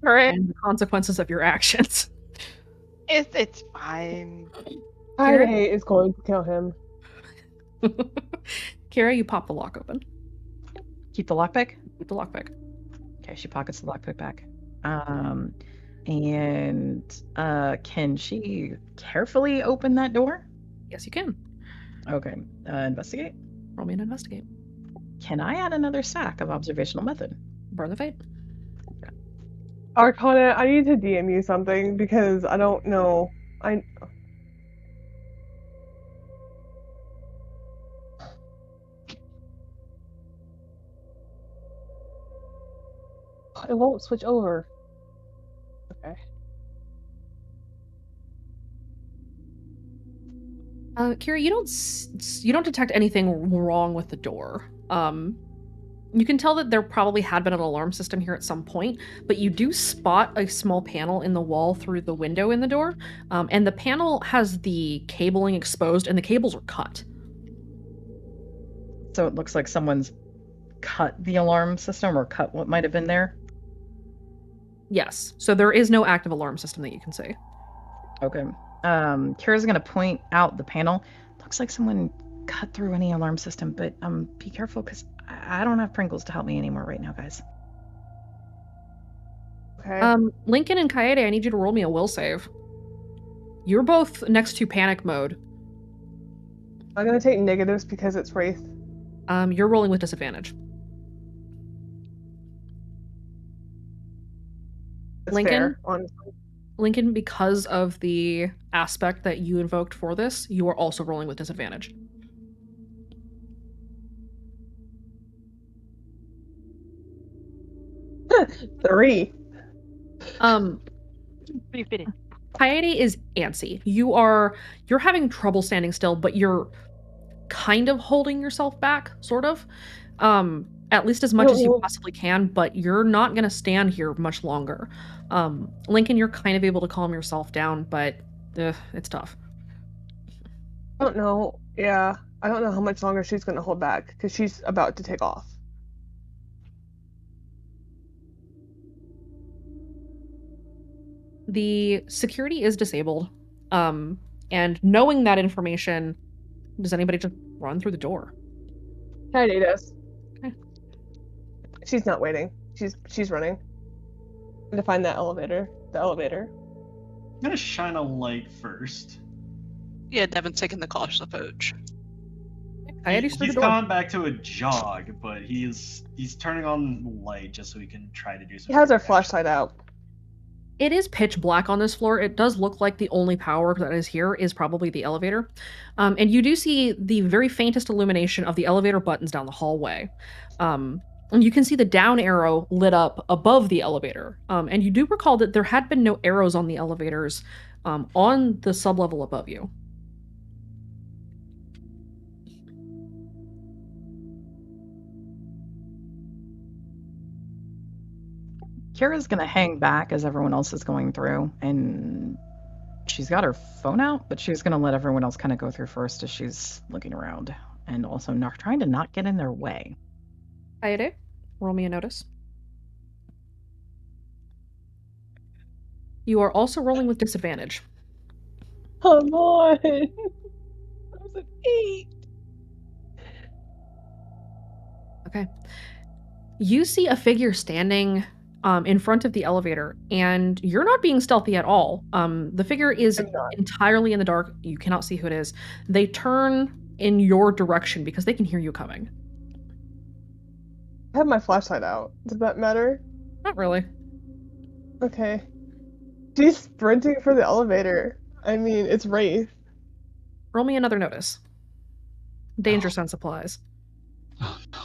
Right.
And the consequences of your actions.
It's fine.
Kira is going to kill him.
Kira, you pop the lock open.
Keep the lockpick?
Keep the lockpick.
Okay, she pockets the lockpick back. And can she carefully open that door?
Yes, you can.
Okay, investigate.
Roll me an investigate.
Can I add another stack of observational method?
Burn the fate.
Arcana, I need to DM you something because I don't know I it won't switch over. Okay.
Kira, you don't detect anything wrong with the door. You can tell that there probably had been an alarm system here at some point, but you do spot a small panel in the wall through the window in the door, and the panel has the cabling exposed, and the cables are cut.
So it looks like someone's cut the alarm system or cut what might have been there.
Yes, so there is no active alarm system that you can see.
Okay. Kira's gonna point out the panel. Looks like someone cut through any alarm system, but be careful because I don't have Pringles to help me anymore right now, guys.
Okay.
Lincoln and Kaede, I need you to roll me a will save. You're both next to panic mode.
I'm gonna take negatives because it's Wraith.
You're rolling with disadvantage.
It's
Lincoln?
fair, honestly.
Lincoln, because of the aspect that you invoked for this, you are also rolling with disadvantage.
Three.
Pretty fitting.
Kaede is antsy. You're having trouble standing still, but you're kind of holding yourself back, sort of. At least as much as you possibly can, but you're not going to stand here much longer. Lincoln, you're kind of able to calm yourself down, but it's tough.
I don't know. Yeah, I don't know how much longer she's going to hold back because she's about to take off.
The security is disabled, and knowing that information, does anybody just run through the door?
Kaede does.
Okay.
She's not waiting. She's running. To find that elevator. The elevator.
I'm gonna shine a light first.
Yeah, Devin's taking the cautious approach.
Kaede's through the
He's
door.
gone back to a jog, but he's turning on the light just so he can try to do
He
something.
has her flashlight out.
It is pitch black on this floor. It does look like the only power that is here is probably the elevator. And you do see the very faintest illumination of the elevator buttons down the hallway. And you can see the down arrow lit up above the elevator. And you do recall that there had been no arrows on the elevators on the sublevel above you.
Kira's gonna hang back as everyone else is going through, and she's got her phone out, but she's gonna let everyone else kind of go through first as she's looking around, and also not trying to not get in their way.
Kaede, roll me a notice. You are also rolling with disadvantage.
Come on. That was an 8.
Okay. You see a figure standing in front of the elevator, and you're not being stealthy at all. The figure is entirely in the dark. You cannot see who it is. They turn in your direction because they can hear you coming.
I have my flashlight out. Does that matter?
Not really.
Okay. She's sprinting for the elevator. I mean, it's Wraith.
Roll me another notice. Danger sense applies.
Oh no.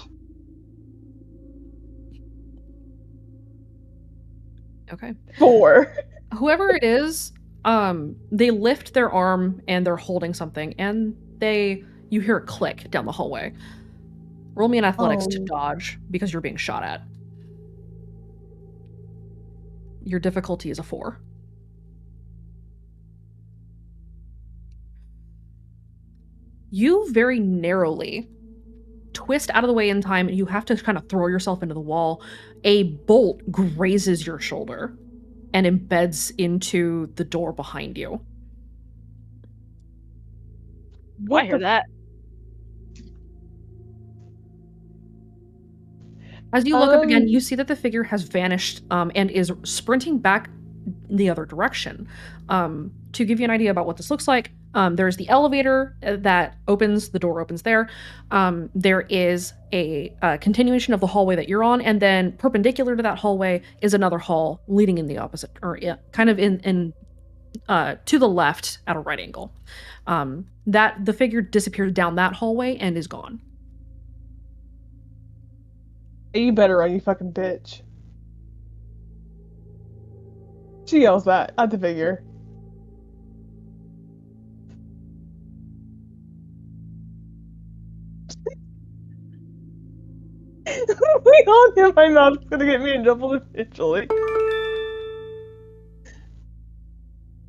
Okay.
4.
Whoever it is, they lift their arm and they're holding something, and you hear a click down the hallway. Roll me an athletics to dodge because you're being shot at. Your difficulty is a 4. You very narrowly twist out of the way in time, and you have to kind of throw yourself into the wall. A bolt grazes your shoulder and embeds into the door behind you.
I hear that.
As you look up again, you see that the figure has vanished and is sprinting back the other direction. To give you an idea about what this looks like, there's the elevator that opens, the door opens there. There is a continuation of the hallway that you're on, and then perpendicular to that hallway is another hall leading in the opposite, or kind of in to the left at a right angle. That the figure disappears down that hallway and is gone.
You better run, you fucking bitch. She yells that at the figure. We all in my mouth is gonna get me in trouble eventually.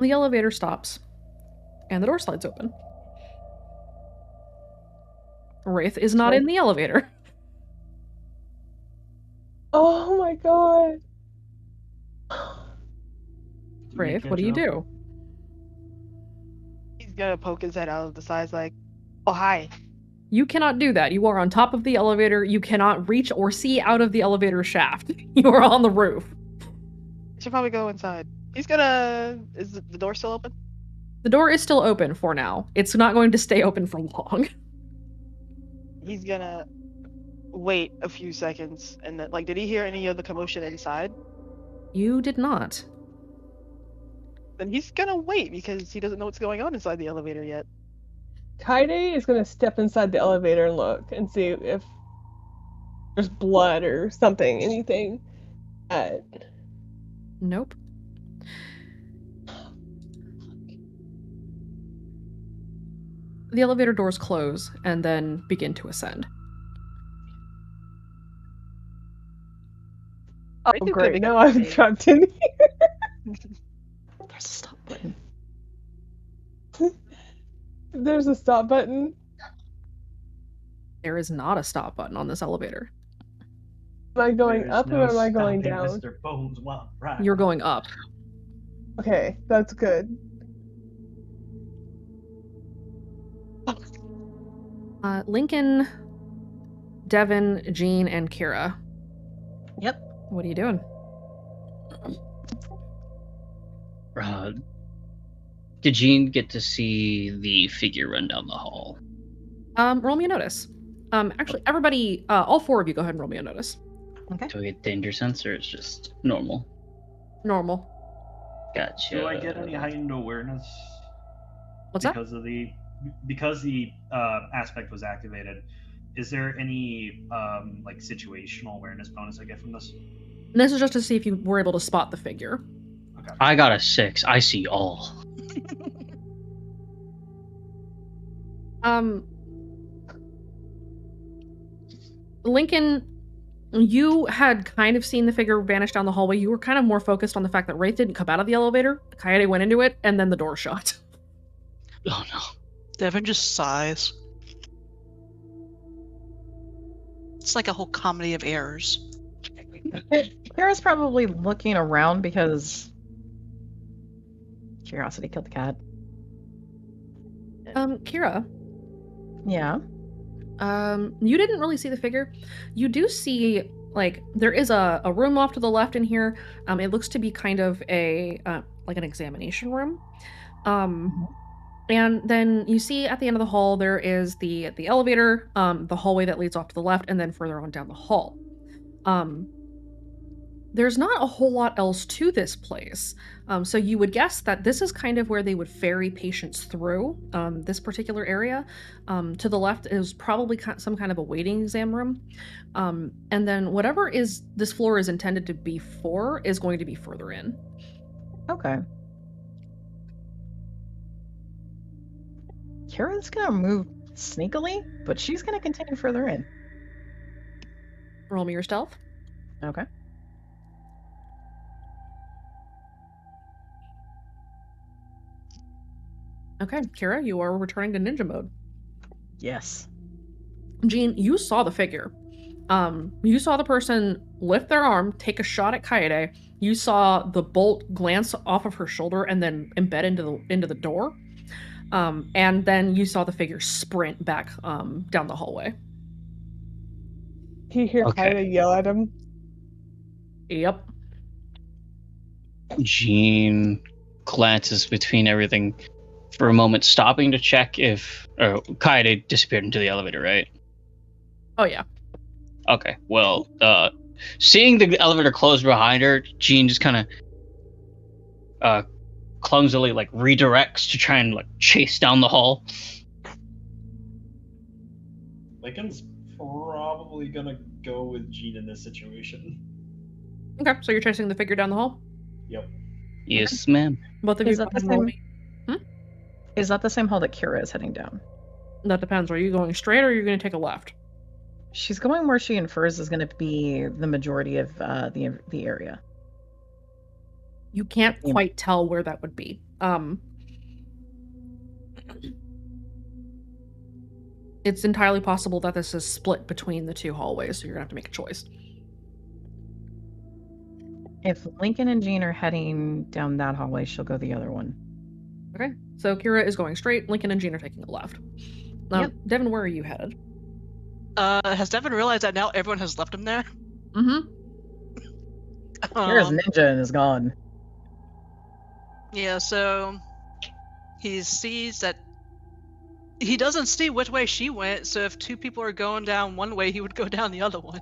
The elevator stops, and the door slides open. Wraith is not in the elevator.
Oh my god.
Wraith, what do you do?
He's gonna poke his head out of the sides like, oh, hi.
You cannot do that. You are on top of the elevator. You cannot reach or see out of the elevator shaft. You are on the roof.
Should probably go inside. He's gonna... Is the door still open?
The door is still open for now. It's not going to stay open for long.
He's gonna wait a few seconds and then, like, did he hear any of the commotion inside?
You did not.
Then he's gonna wait because he doesn't know what's going on inside the elevator yet.
Kaide is gonna step inside the elevator and look and see if there's blood or something, anything.
Nope. The elevator doors close and then begin to ascend.
Oh, great. Now I'm trapped in here.
There's a stop button.
There's a stop button.
There is not a stop button on this elevator.
Am I going
There's
up
no
or am I going
stopping
down?
Mr. Bones while right.
You're going up.
Okay, that's good.
Lincoln, Devin, Jean, and Kira.
Yep.
What are you doing?
Did Jean get to see the figure run down the hall?
Roll me a notice. Actually, everybody, all four of you, go ahead and roll me a notice.
Okay.
Do I get danger sense or it's just normal?
Normal.
Gotcha.
Do I get any heightened awareness?
What's that?
Because the aspect was activated. Is there any like situational awareness bonus I get from this?
And this is just to see if you were able to spot the figure.
Okay.
I got a 6. I see all.
Lincoln, you had kind of seen the figure vanish down the hallway. You were kind of more focused on the fact that Wraith didn't come out of the elevator. Kaede went into it, and then the door shut.
Oh no.
Devin just sighs. It's like a whole comedy of errors.
Kira's probably looking around because curiosity killed the cat.
Kira,
Yeah.
you didn't really see the figure. You do see, like, there is a room off to the left in here. It looks to be kind of a, like an examination room. And then you see at the end of the hall, there is the elevator, the hallway that leads off to the left, and then further on down the hall. There's not a whole lot else to this place. So you would guess that this is kind of where they would ferry patients through this particular area. To the left is probably some kind of a waiting exam room. And then whatever this floor is intended to be for is going to be further in.
Okay. Kira's gonna move sneakily, but she's gonna continue further in.
Roll me your stealth.
Okay.
Okay, Kira, you are returning to ninja mode.
Yes.
Jean, you saw the figure. You saw the person lift their arm, take a shot at Kaede. You saw the bolt glance off of her shoulder and then embed into the door. And then you saw the figure sprint back down the hallway.
You hear Kaede yell at him.
Yep.
Jean glances between everything for a moment, stopping to check if Kaede disappeared into the elevator, right?
Oh yeah.
Okay. Well, seeing the elevator close behind her, Jean just kind of clumsily like redirects to try and like chase down the hall.
Lincoln's probably gonna go with Jean in this situation.
Okay, so you're chasing the figure down the hall?
Yep.
Yes, ma'am.
Both of
Is
you
that
go
the
ahead and roll
same?
me.
Is that the same hall that Kira is heading down?
That depends. Are you going straight or are you going to take a left?
She's going where she infers is going to be the majority of the area.
You can't
Yeah.
quite tell where that would be. It's entirely possible that this is split between the two hallways, so you're going to have to make a choice.
If Lincoln and Jean are heading down that hallway, she'll go the other one.
Okay, so Kira is going straight, Lincoln and Jean are taking a left.
Yep.
Devin, where are you headed?
Has Devin realized that now everyone has left him there?
Mm-hmm.
Kira's ninja and is gone.
Yeah, so he sees that he doesn't see which way she went, so if two people are going down one way, he would go down the other one.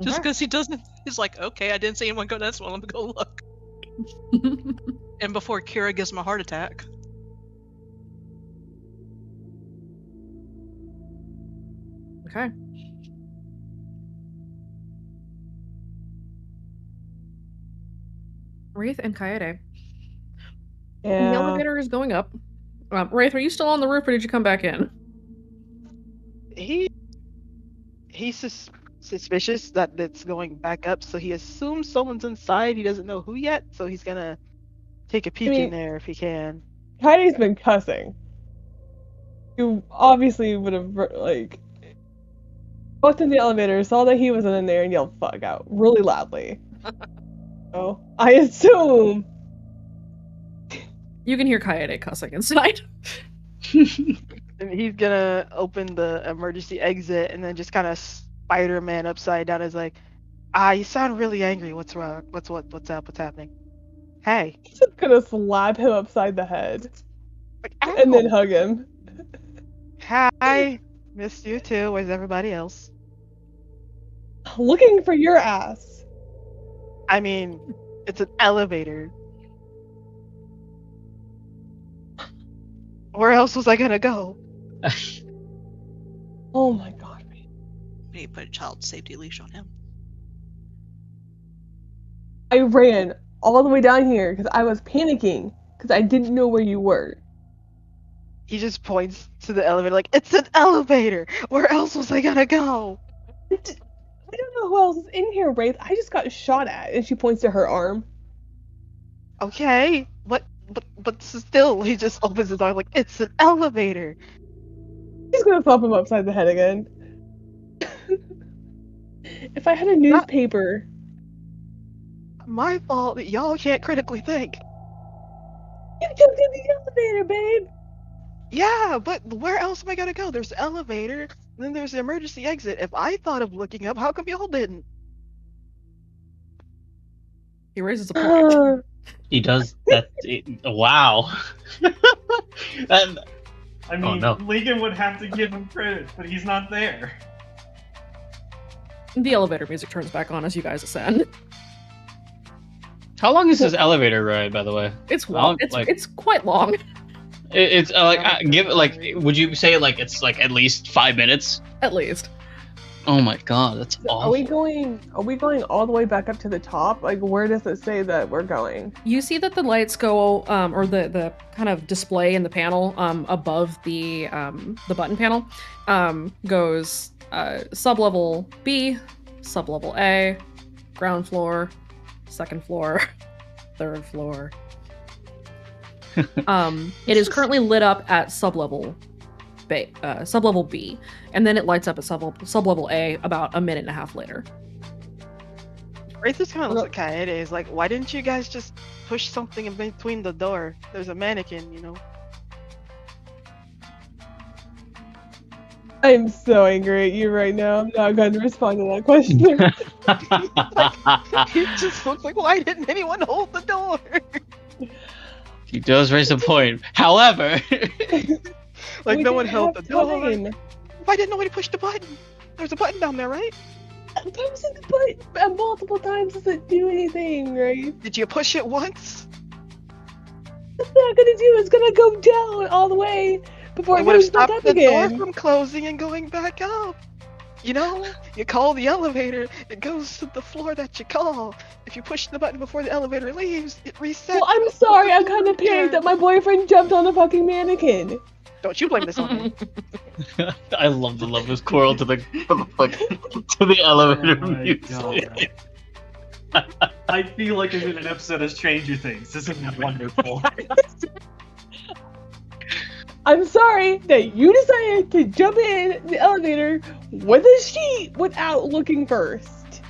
Just because he doesn't, he's like, okay, I didn't see anyone go this one, let me go look. And before Kira gives him a heart attack.
Okay. Wraith and Kaede. The
Yeah.
elevator is going up. Wraith, are you still on the roof or did you come back in?
He's suspicious that it's going back up, so he assumes someone's inside. He doesn't know who yet, so he's gonna take a peek
mean-
in there if he can.
Kaide's been cussing. You obviously would have, like, walked in the elevator, saw that he wasn't in there, and yelled fuck out really loudly. So, I assume.
You can hear Kaede cussing inside.
And he's gonna open the emergency exit and then just kind of Spider-Man upside down. Is like, you sound really angry. What's wrong? What's up? What's happening? Hey.
He's just gonna slap him upside the head.
Like,
And then
ow.
hug him.
Hi. Missed you too. Where's everybody else?
Looking for your ass.
I mean, it's an elevator. Where else was I gonna go?
Oh my god.
Maybe put a child safety leash on him.
I ran all the way down here because I was panicking because I didn't know where you were.
He just points to the elevator like, it's an elevator! Where else was I gonna go?
I don't know who else is in here, Wraith. I just got shot at. And she points to her arm.
Okay, but still, he just opens his arm like, it's an elevator!
She's gonna slap him upside the head again. If I had a newspaper.
My fault that y'all can't critically think.
You can get the elevator, babe!
Yeah, but where else am I gonna go? There's the elevator, then there's the emergency exit. If I thought of looking up, how come y'all didn't?
He raises a point.
He does that. Wow. And,
I mean,
Oh, no.
Lincoln would have to give him credit, but he's not there.
The elevator music turns back on as you guys ascend.
how long is this elevator ride, by the way?
It's
Long,
long. It's
like-
it's quite long.
It's give it like. Would you say like it's like at least 5 minutes?
At least.
Oh my god, that's
Are
awful.
we going all the way back up to the top? Like, where does it say that we're going?
You see that the lights go, or the kind of display in the panel above the button panel goes sublevel B, sublevel A, ground floor, second floor, third floor. It is currently lit up at sublevel B, and then it lights up at sublevel A about a minute and a half later.
Wraith just kind of looks at Kaede. Is like, why didn't you guys just push something in between the door? There's a mannequin, you know.
I'm so angry at you right now. I'm not going to respond to that question.
He just looks like, why didn't anyone hold the door?
He does raise a point. However,
Like,
We
no one
didn't
held the
have
door.
time.
Why didn't nobody push the button? There's a button down there, right?
Pressing the button multiple times doesn't do anything, right?
Did you push it once?
What's that gonna do? It's gonna go down all the way before
It
it
would have
goes back
stopped
up
the door
again.
from closing and going back up. You know, you call the elevator, it goes to the floor that you call. If you push the button before the elevator leaves, it resets.
Well, I'm sorry. I'm kind of panicked that my boyfriend jumped on the fucking mannequin.
Don't you blame this on me.
I love the Loveless Quarrel to the elevator
Oh my
music.
God. I feel like I'm in an episode of Stranger Things. This is wonderful.
I'm sorry that you decided to jump in the elevator with a sheet without looking first.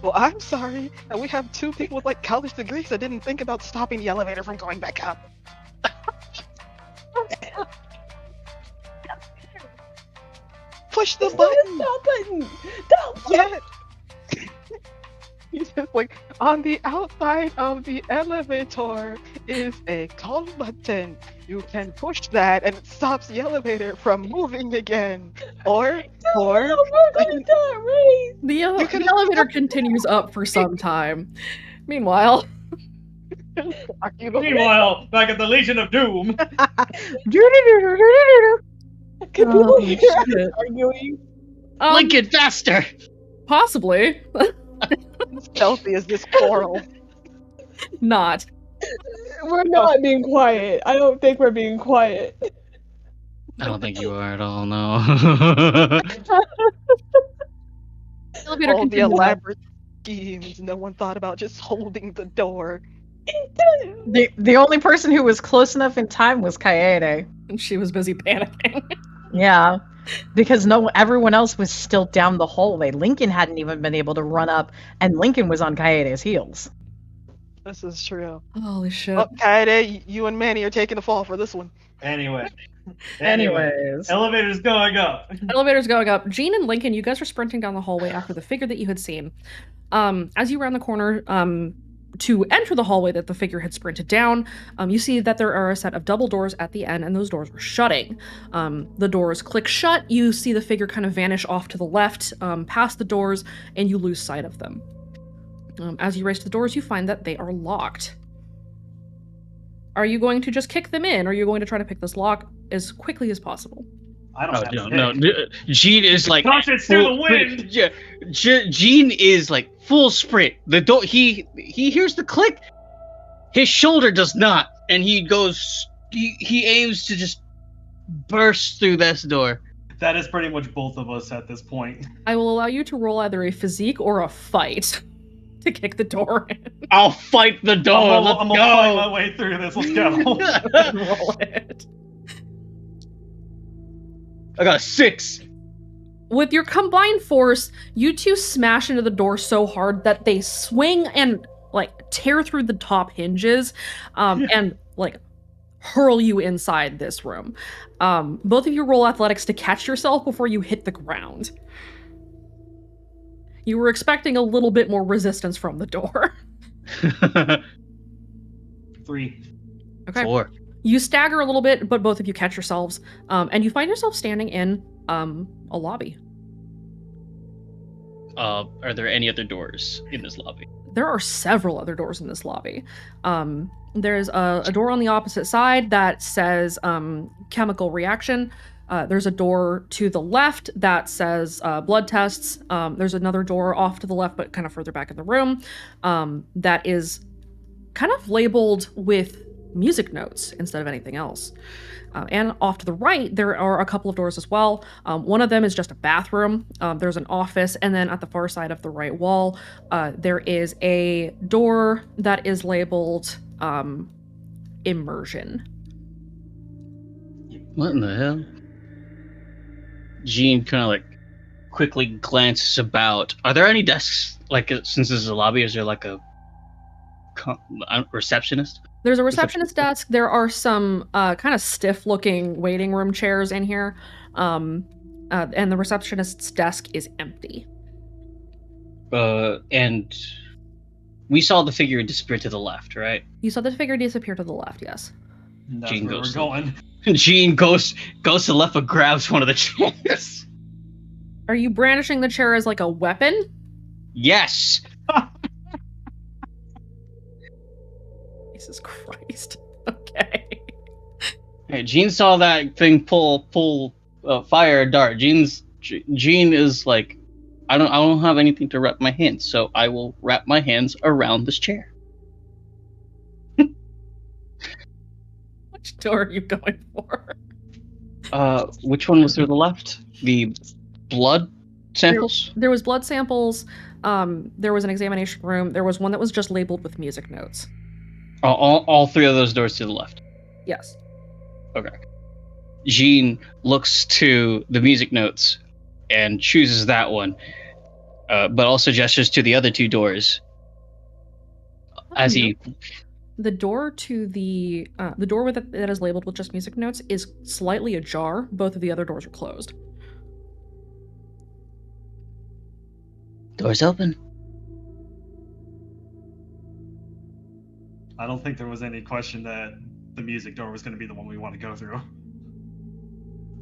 Well, I'm sorry that we have two people with like college degrees that didn't think about stopping the elevator from going back up. Push the button.
Stop button. Stop.
Yeah. You just like on the outside of the elevator is a call button. You can push that and it stops the elevator from moving again. Or
we're gonna die, right?
The elevator continues up for some time. Meanwhile,
Meanwhile, back at the Legion of Doom.
Can people hear us
shit.
arguing?
Lincoln, faster!
Possibly.
Stealthy as this quarrel.
Not.
We're not being quiet. I don't think we're being quiet.
I don't think you are at all, no.
Elevator
All the
continues up.
elaborate schemes no one thought about just holding the door.
The only person who was close enough in time was Kaede.
And she was busy panicking.
Yeah, because everyone else was still down the hallway. Lincoln hadn't even been able to run up, and Lincoln was on Kaede's heels.
This is true.
Holy shit.
Oh, Kaede, you and Manny are taking the fall for this one.
Anyway.
Anyways.
Elevator's going up.
Elevator's going up. Jean and Lincoln, you guys are sprinting down the hallway after the figure that you had seen. As you round the corner, to enter the hallway that the figure had sprinted down, you see that there are a set of double doors at the end, and those doors were shutting. The doors click shut, you see the figure kind of vanish off to the left, past the doors, and you lose sight of them. As you race to the doors, you find that they are locked. Are you going to just kick them in, or are you going to try to pick this lock as quickly as possible?
I don't have
No. Jean is like
Toss it through the wind.
Yeah, Jean is like full sprint. The door. He hears the click. His shoulder does not, and he goes. He aims to just burst through this door.
That is pretty much both of us at this point.
I will allow you to roll either a physique or a fight to kick the door in.
I'll fight the door.
I'm
Let's
gonna
go.
find my way through this. Let's go.
Roll it.
I got a 6.
With your combined force, you two smash into the door so hard that they swing and like tear through the top hinges, and like hurl you inside this room. Both of you roll athletics to catch yourself before you hit the ground. You were expecting a little bit more resistance from the door.
3.
Okay.
4.
You stagger a little bit, but both of you catch yourselves, and you find yourself standing in a lobby.
Are there any other doors in this lobby?
There are several other doors in this lobby. There's a door on the opposite side that says chemical reaction. There's a door to the left that says blood tests. There's another door off to the left, but kind of further back in the room, that is kind of labeled with music notes instead of anything else. And off to the right, there are a couple of doors as well. One of them is just a bathroom. There's an office, and then at the far side of the right wall, there is a door that is labeled immersion.
What in the hell? Jean kind of like quickly glances about. Are there any desks? Like, since this is a lobby, is there like a receptionist?
There's a receptionist desk. There are some kind of stiff-looking waiting room chairs in here, and the receptionist's desk is empty.
And we saw the figure disappear to the left, right?
You saw the figure disappear to the left, yes.
That's
Jean
where
goes
we're going.
Jean goes to the left but grabs one of the chairs.
Are you brandishing the chair as like a weapon?
Yes.
Jesus Christ. Okay.
Hey, Jean saw that thing fire a dart. Jean is like, I don't have anything to wrap my hands, so I will wrap my hands around this chair.
Which door are you going for?
Which one was to the left? The blood samples?
There was blood samples. There was an examination room. There was one that was just labeled with music notes.
All three of those doors to the left.
Yes.
Okay. Jean looks to the music notes and chooses that one, but also gestures to the other two doors. As he,
the door to the door that is labeled with just music notes is slightly ajar. Both of the other doors are closed.
Doors open.
I don't think there was any question that the music door was going to be the one we want to go through.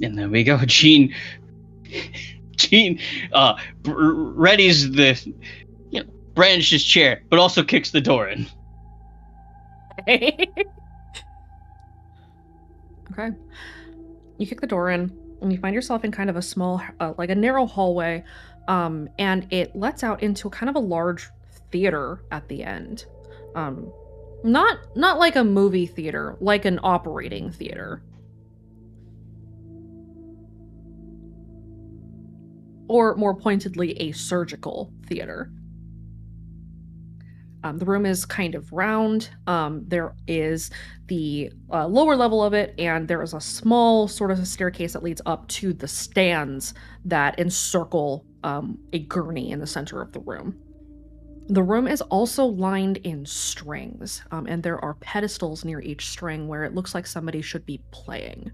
And then we go. Jean readies the, brandishes chair, but also kicks the door in.
Okay. You kick the door in, and you find yourself in kind of a small, like a narrow hallway, and it lets out into kind of a large theater at the end. Not like a movie theater, like an operating theater. Or more pointedly, a surgical theater. The room is kind of round. There is the lower level of it, and there is a small sort of a staircase that leads up to the stands that encircle a gurney in the center of the room. The room is also lined in strings, and there are pedestals near each string where it looks like somebody should be playing.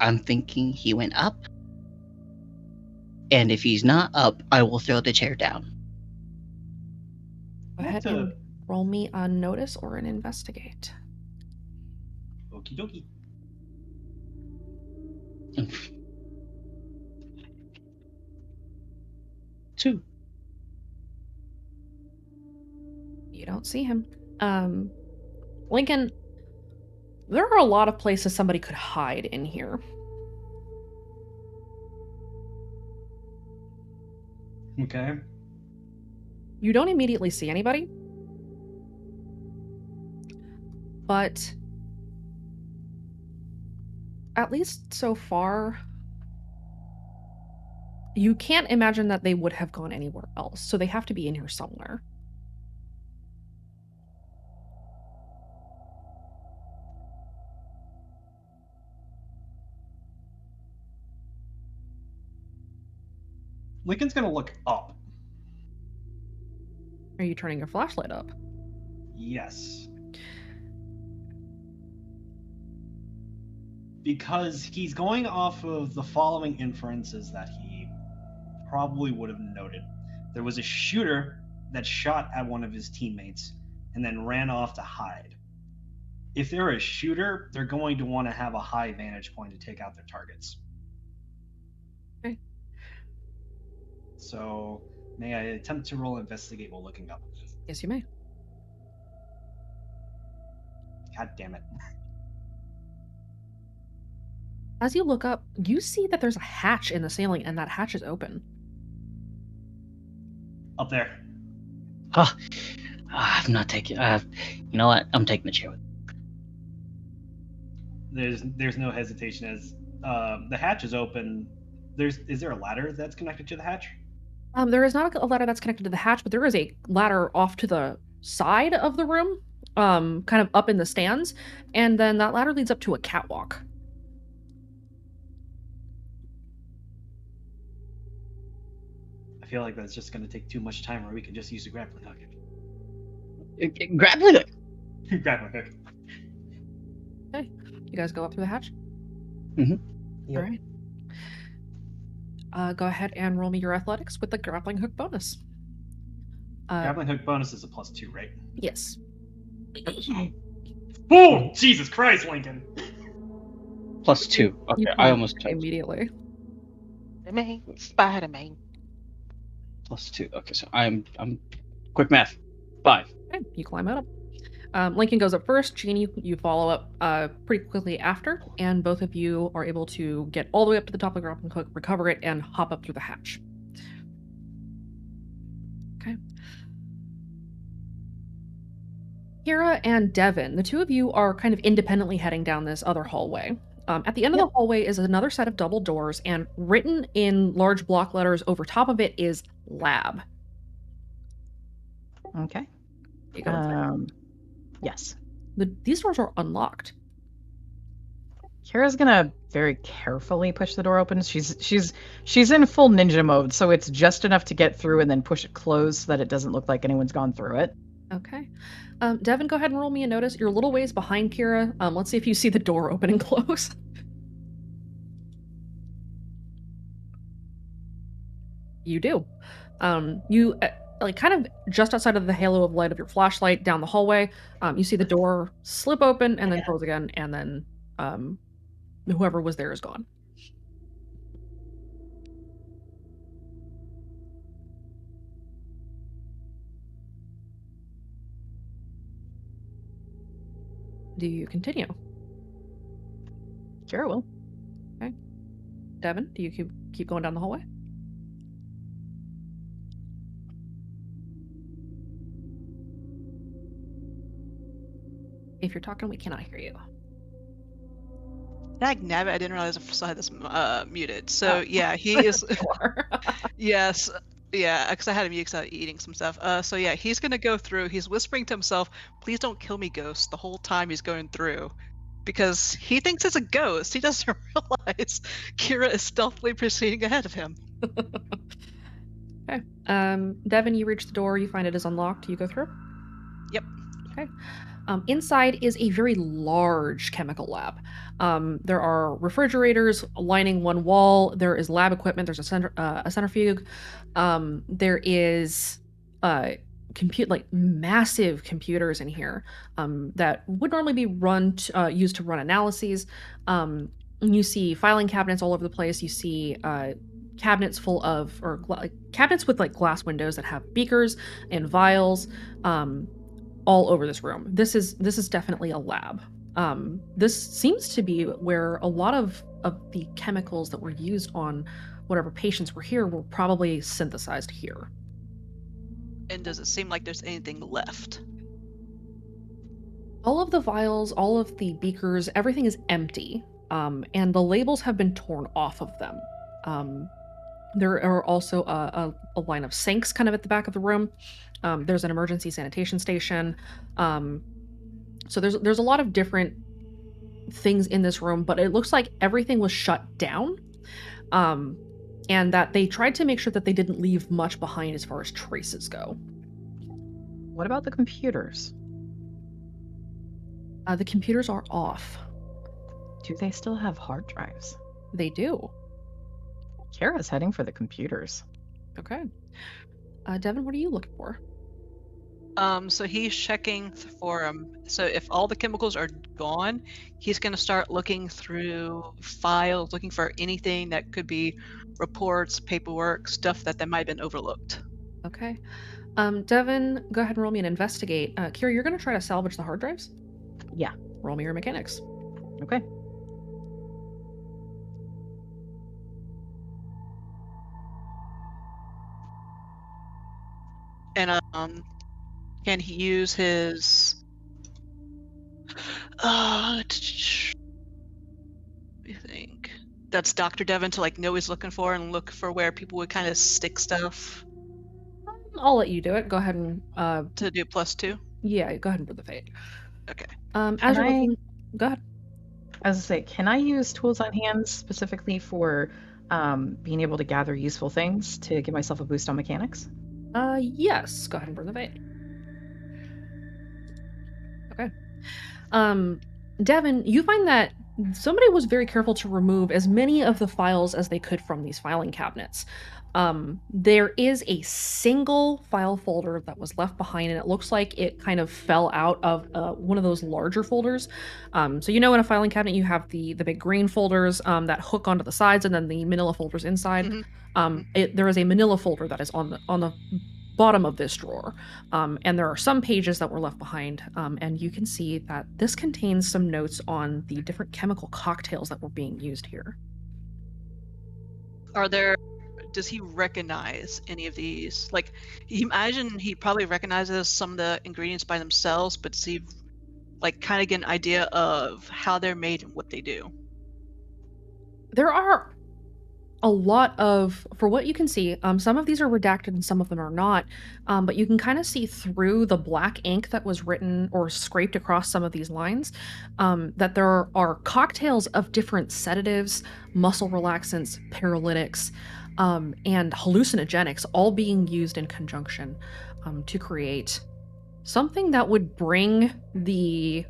I'm thinking he went up. And if he's not up, I will throw the chair down.
Go ahead and roll me a notice or an investigate.
Okie dokie.
Two.
You don't see him. Lincoln, there are a lot of places somebody could hide in here.
Okay.
You don't immediately see anybody, but at least so far, you can't imagine that they would have gone anywhere else, so they have to be in here somewhere.
Lincoln's gonna look up.
Are you turning your flashlight up?
Yes. Because he's going off of the following inferences that he probably would have noted. There was a shooter that shot at one of his teammates and then ran off to hide. If they're a shooter, they're going to want to have a high vantage point to take out their targets.
Okay.
So, may I attempt to roll investigate while looking up?
Yes, you may.
God damn it.
As you look up, you see that there's a hatch in the ceiling, and that hatch is open.
Up there.
I'm not taking. You know what? I'm taking the chair with.
There's no hesitation as the hatch is open. Is there a ladder that's connected to the hatch?
There is not a ladder that's connected to the hatch, but there is a ladder off to the side of the room, kind of up in the stands, and then that ladder leads up to a catwalk.
I feel like that's just going to take too much time, or we can just use a grappling hook.
Grappling hook.
Grappling hook.
Okay, you guys go up through the hatch?
Mm-hmm.
Yep. All right. Go ahead and roll me your athletics with the grappling hook bonus.
Grappling hook bonus is a +2, right?
Yes.
Oh, Jesus Christ, Lincoln!
+2. Okay, I almost checked.
Immediately.
Spider-Man.
+2. Okay, so I'm Quick math. 5.
Okay, you climb out. Lincoln goes up first. Jean, you follow up pretty quickly after, and both of you are able to get all the way up to the top of the grappling hook, recover it, and hop up through the hatch. Okay. Kira and Devin, the two of you are kind of independently heading down this other hallway. At the end of the hallway is another set of double doors, and written in large block letters over top of it is lab.
Okay.
You go inside.
Yes.
These doors are unlocked.
Kira's gonna very carefully push the door open. She's in full ninja mode, so it's just enough to get through and then push it closed so that it doesn't look like anyone's gone through it.
Okay. Devin, go ahead and roll me a notice. You're a little ways behind Kira. Let's see if you see the door open and close. You do. You like kind of just outside of the halo of light of your flashlight down the hallway. You see the door slip open and then close again, and then whoever was there is gone. Do you continue?
Kira will.
Okay. Devin, do you keep going down the hallway? If you're talking, we cannot hear you.
Dag nabbit, I didn't realize I still had this muted. So yeah, he is. Yes. Yeah, because I had him mute because I was eating some stuff. So yeah, he's gonna go through. He's whispering to himself, "Please don't kill me, ghost." The whole time he's going through, because he thinks it's a ghost. He doesn't realize Kira is stealthily proceeding ahead of him.
Okay. Devin, you reach the door. You find it is unlocked. You go through.
Yep.
Okay. Inside is a very large chemical lab. There are refrigerators lining one wall. There is lab equipment. There's a centrifuge. There is massive computers in here that would normally be used to run analyses. You see filing cabinets all over the place. You see cabinets full of cabinets with like glass windows that have beakers and vials. All over this room. This is definitely a lab. This seems to be where a lot of the chemicals that were used on whatever patients were here were probably synthesized here.
And does it seem like there's anything left?
All of the vials, all of the beakers, everything is empty, and the labels have been torn off of them. There are also a line of sinks kind of at the back of the room. There's an emergency sanitation station. So there's a lot of different things in this room, but it looks like everything was shut down. And that they tried to make sure that they didn't leave much behind as far as traces go.
What about the computers?
The computers are off.
Do they still have hard drives?
They do.
Kira's heading for the computers.
Okay. Devin, what are you looking for?
So he's checking for so if all the chemicals are gone, he's going to start looking through files, looking for anything that could be reports, paperwork, stuff that might have been overlooked.
Okay. Devin, go ahead and roll me an investigate. Kira, you're going to try to salvage the hard drives?
Yeah.
Roll me your mechanics.
Okay.
And can he use his I think that's Dr. Devin to like know what he's looking for and look for where people would kind of stick stuff.
I'll let you do it. Go ahead and
to do +2.
Yeah, go ahead and put the fate.
Okay.
As you're looking, go ahead.
As I say, can I use tools on hand specifically for being able to gather useful things to give myself a boost on mechanics?
Yes. Go ahead and burn the fate. Okay. Devin, you find that somebody was very careful to remove as many of the files as they could from these filing cabinets. There is a single file folder that was left behind, and it looks like it kind of fell out of one of those larger folders. So in a filing cabinet, you have the big green folders that hook onto the sides, and then the manila folders inside.
Mm-hmm.
There is a manila folder that is on the bottom of this drawer. And there are some pages that were left behind, and you can see that this contains some notes on the different chemical cocktails that were being used here.
Does he recognize any of these? Like, you imagine he probably recognizes some of the ingredients by themselves, but does he like kind of get an idea of how they're made and what they do?
There are a lot of, for what you can see, some of these are redacted and some of them are not, but you can kind of see through the black ink that was written or scraped across some of these lines, that there are cocktails of different sedatives, muscle relaxants, paralytics, and hallucinogenics all being used in conjunction to create something that would bring the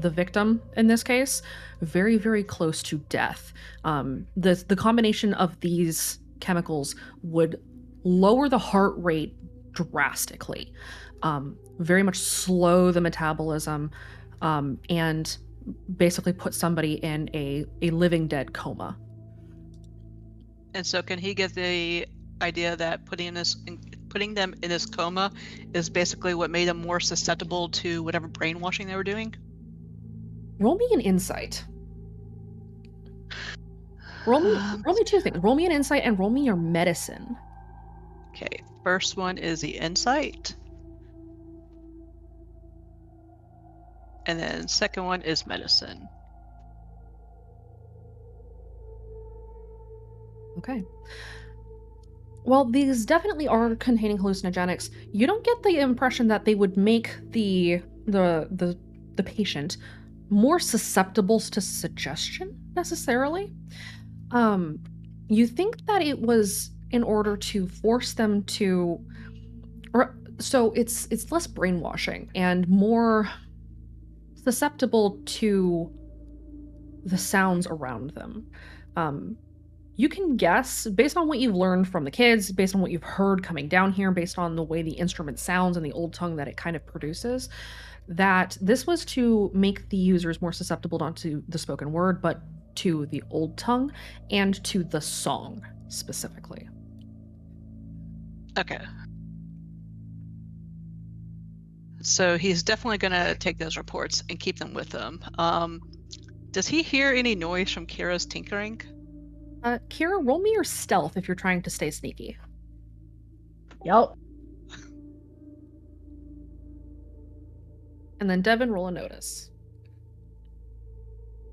victim, in this case, very, very close to death. The combination of these chemicals would lower the heart rate drastically, very much slow the metabolism, and basically put somebody in a living dead coma.
And so can he get the idea that putting them in this coma is basically what made them more susceptible to whatever brainwashing they were doing?
Roll me an insight. Roll me two things. Roll me an insight and roll me your medicine.
Okay, first one is the insight. And then second one is medicine.
Okay. Well, these definitely are containing hallucinogenics. You don't get the impression that they would make the patient more susceptible to suggestion necessarily. You think that it was in order to force them to, so it's less brainwashing and more susceptible to the sounds around them. You can guess, based on what you've learned from the kids, based on what you've heard coming down here, based on the way the instrument sounds and the old tongue that it kind of produces, that this was to make the users more susceptible not to the spoken word, but to the old tongue and to the song specifically.
Okay. So he's definitely going to take those reports and keep them with him. Does he hear any noise from Kira's tinkering?
Kira, roll me your stealth if you're trying to stay sneaky.
Yep.
And then Devin, roll a notice.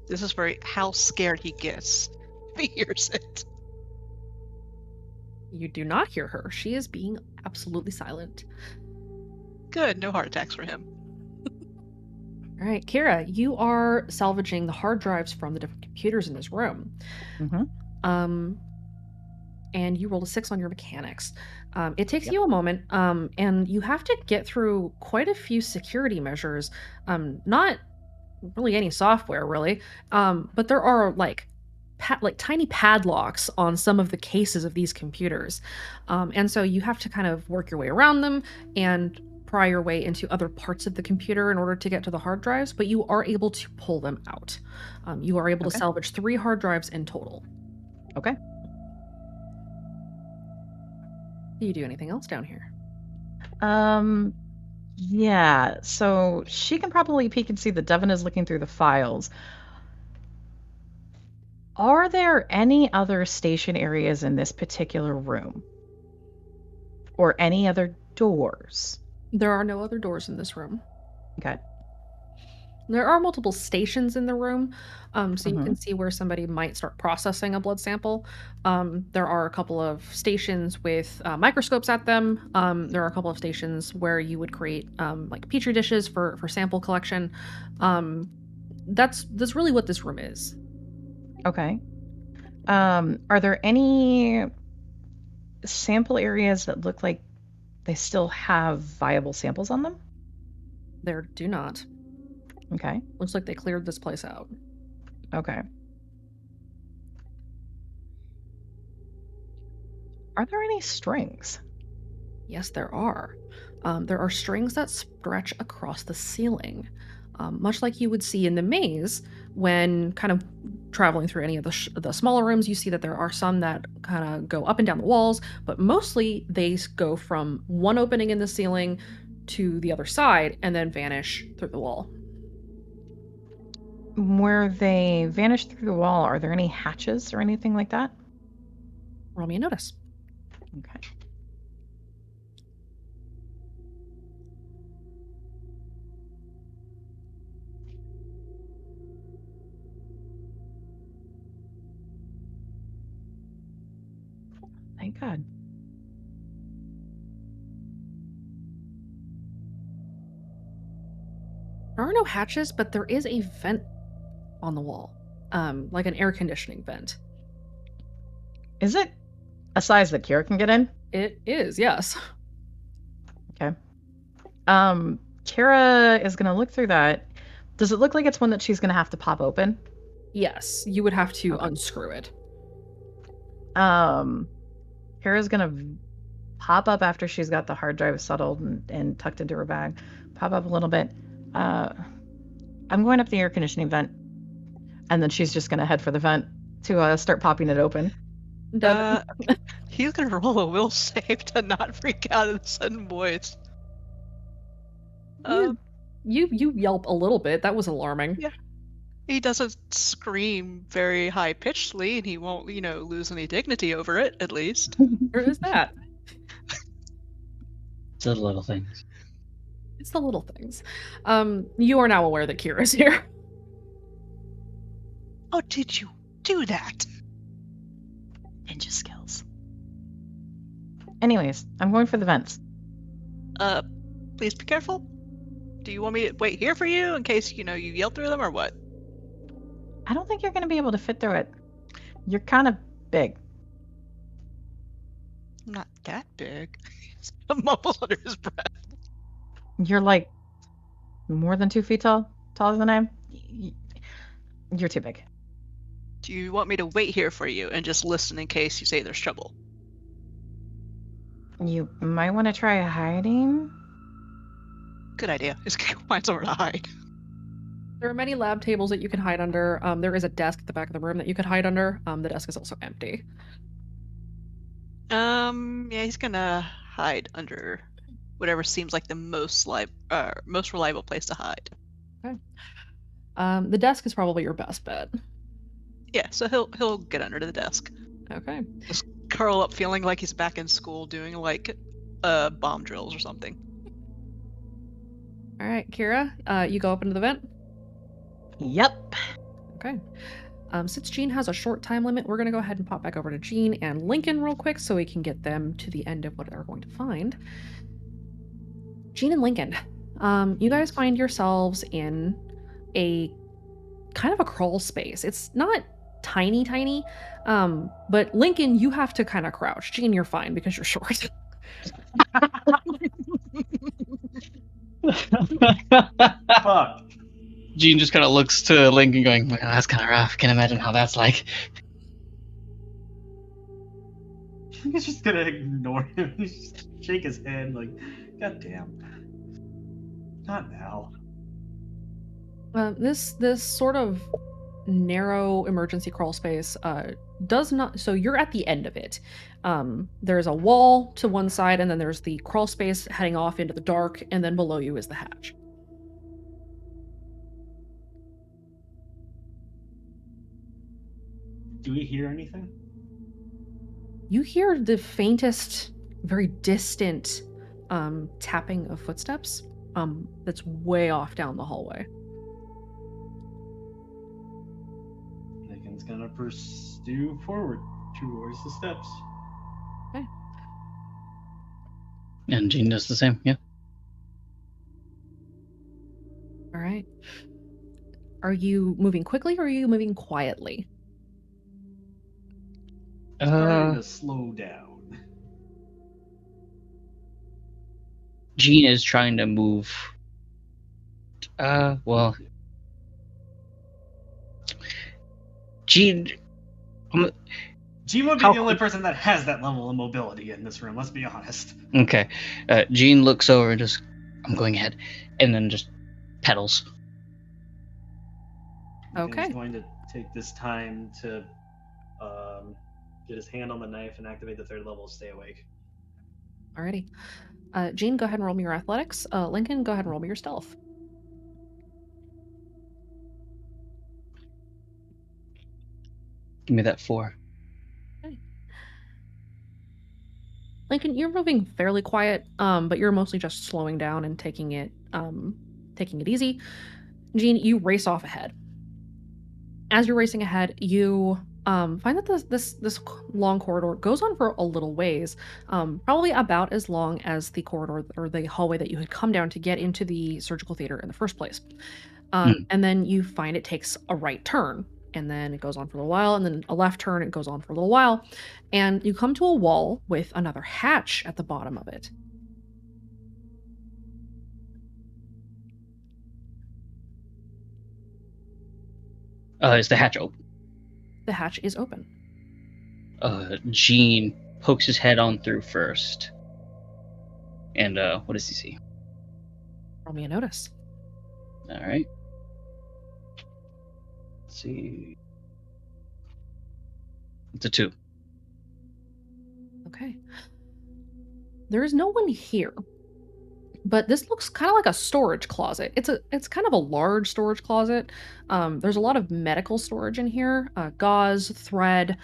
This is where how scared he gets if he hears it.
You do not hear her. She is being absolutely silent.
Good, no heart attacks for him.
All right, Kira, you are salvaging the hard drives from the different computers in this room.
Mm-hmm.
And you rolled a 6 on your mechanics. It takes you a moment, and you have to get through quite a few security measures. Not really any software, really, but there are like tiny padlocks on some of the cases of these computers, and so you have to kind of work your way around them and pry your way into other parts of the computer in order to get to the hard drives. But you are able to pull them out. You are able to salvage 3 hard drives in total.
Okay.
Do you do anything else down here?
Yeah, so she can probably peek and see that Devin is looking through the files. Are there any other station areas in this particular room? Or any other doors?
There are no other doors in this room.
Okay.
There are multiple stations in the room, so you can see where somebody might start processing a blood sample. There are a couple of stations with microscopes at them. There are a couple of stations where you would create like petri dishes for sample collection. That's really what this room is.
Okay. Are there any sample areas that look like they still have viable samples on them?
There do not.
Okay.
Looks like they cleared this place out.
Okay. Are there any strings?
Yes, there are. There are strings that stretch across the ceiling, much like you would see in the maze when kind of traveling through any of the smaller rooms, you see that there are some that kind of go up and down the walls, but mostly they go from one opening in the ceiling to the other side and then vanish through the wall.
Where they vanish through the wall, are there any hatches or anything like that?
Roll me a notice.
Okay. Thank God.
There are no hatches, but there is a vent on the wall, like an air conditioning vent.
Is it a size that Kira can get in?
It is, yes.
Okay. Kira is gonna look through that. Does it look like it's one that she's gonna have to pop open?
Yes, you would have to
Okay.
unscrew it.
Kira's gonna pop up after she's got the hard drive settled and tucked into her bag. Pop up a little bit. I'm going up the air conditioning vent, and then she's just gonna head for the vent to start popping it open.
He's gonna roll a will save to not freak out at the sudden voice.
You yelp a little bit. That was alarming.
Yeah. He doesn't scream very high pitchedly, and he won't, lose any dignity over it, at least.
Or is that?
It's the little things.
It's the little things. You are now aware that Kira's here.
Oh, did you do that?
Ninja skills. Anyways, I'm going for the vents.
Please be careful. Do you want me to wait here for you in case, you yell through them or what?
I don't think you're going to be able to fit through it. You're kind of big.
I'm not that big. He mumbles under his breath.
You're like more than 2 feet tall, taller than I am. You're too big.
Do you want me to wait here for you and just listen in case you say there's trouble?
You might want to try hiding.
Good idea. Just find somewhere to hide.
There are many lab tables that you can hide under. There is a desk at the back of the room that you could hide under. The desk is also empty.
Yeah, he's gonna hide under whatever seems like the most reliable place to hide.
Okay. The desk is probably your best bet.
Yeah, so he'll get under the desk.
Okay.
Just curl up, feeling like he's back in school doing like bomb drills or something.
All right, Kira, you go up into the vent.
Yep.
Okay. Since Jean has a short time limit, we're going to go ahead and pop back over to Jean and Lincoln real quick so we can get them to the end of what they're going to find. Jean and Lincoln, you guys find yourselves in a kind of a crawl space. It's not tiny, but Lincoln, you have to kind of crouch. Jean, you're fine because you're short.
Fuck.
Jean just kind of looks to Lincoln going, well, that's kind of rough. Can't imagine how that's like.
He's just gonna ignore him. He's just shake his head like, God damn. Not now.
This sort of narrow emergency crawl space does not. So you're at the end of it. There's a wall to one side, and then there's the crawl space heading off into the dark, and then below you is the hatch.
Do we hear anything?
You hear the faintest, very distant tapping of footsteps that's way off down the hallway.
Lincoln's gonna pursue forward towards the steps.
Okay.
And Jean does the same, yeah.
All right. Are you moving quickly or are you moving quietly?
Starting to slow down.
Jean is trying to move. Well. Jean
would be
How
the only
quick-
person that has that level of mobility in this room, let's be honest.
Okay. Jean looks over and just, I'm going ahead. And then just pedals.
Okay.
He's going to
take this time to get his hand on the knife and activate the third level Stay Awake.
Alrighty. Jean, go ahead and roll me your athletics. Lincoln, go ahead and roll me your stealth.
Give me that 4.
Okay. Lincoln, you're moving fairly quiet, but you're mostly just slowing down and taking it easy. Jean, you race off ahead. As you're racing ahead, you find that this long corridor goes on for a little ways, probably about as long as the corridor or the hallway that you had come down to get into the surgical theater in the first place. And then you find it takes a right turn, and then it goes on for a little while, and then a left turn, it goes on for a little while, and you come to a wall with another hatch at the bottom of it.
Is the hatch open?
The hatch is open.
Jean pokes his head on through first. And what does he see?
Roll me a notice.
All right. Let's see. It's a 2.
Okay. There is no one here, but this looks kind of like a storage closet. It's kind of a large storage closet. There's a lot of medical storage in here, gauze, thread,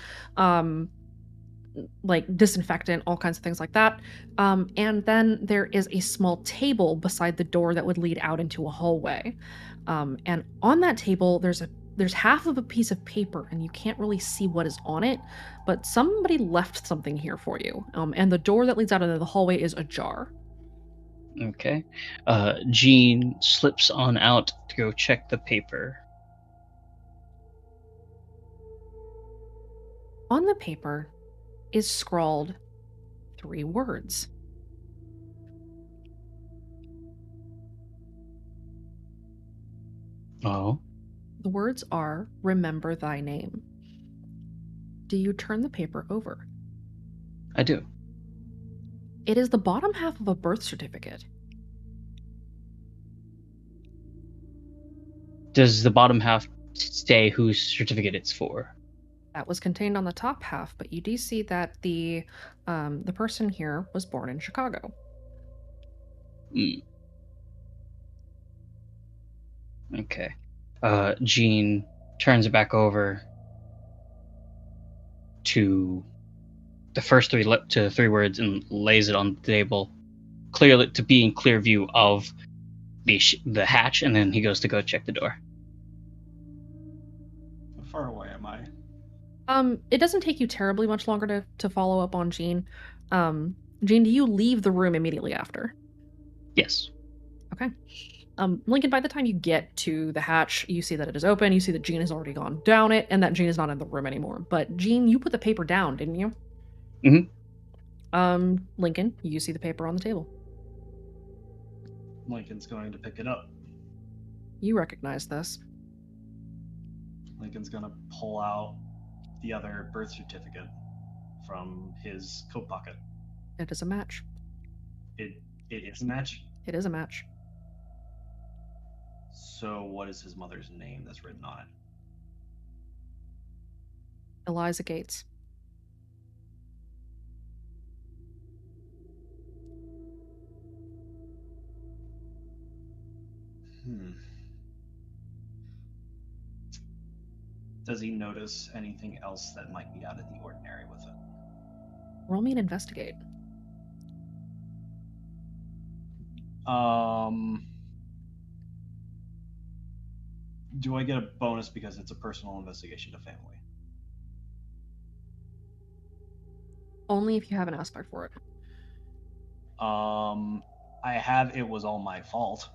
like disinfectant, all kinds of things like that. And then there is a small table beside the door that would lead out into a hallway. And on that table, there's half of a piece of paper, and you can't really see what is on it, but somebody left something here for you. And the door that leads out into the hallway is ajar.
Okay. Jean slips on out to go check the paper.
On the paper is scrawled 3 words.
Oh.
The words are, "Remember thy name." Do you turn the paper over?
I do.
It is the bottom half of a birth certificate.
Does the bottom half say whose certificate it's for?
That was contained on the top half, but you do see that the person here was born in Chicago.
Okay. Jean turns it back over to the first 3 words and lays it on the table, clearly to be in clear view of the hatch, and then he goes to go check the door.
How far away am I?
It doesn't take you terribly much longer to follow up on Jean. Jean, do you leave the room immediately after?
Yes.
Okay. Lincoln, by the time you get to the hatch, you see that it is open, you see that Jean has already gone down it, and that Jean is not in the room anymore. But Jean, you put the paper down, didn't you?
Mm-hmm.
Lincoln, you see the paper on the table.
Lincoln's going to pick it up.
You recognize this.
Lincoln's going to pull out the other birth certificate from his coat pocket.
It is a match.
It is a match?
It is a match.
So what is his mother's name that's written on it?
Eliza Gates.
Does he notice anything else that might be out of the ordinary with it?
Roll me an investigate.
Do I get a bonus because it's a personal investigation to family?
Only if you have an aspect for it.
I have "it was all my fault."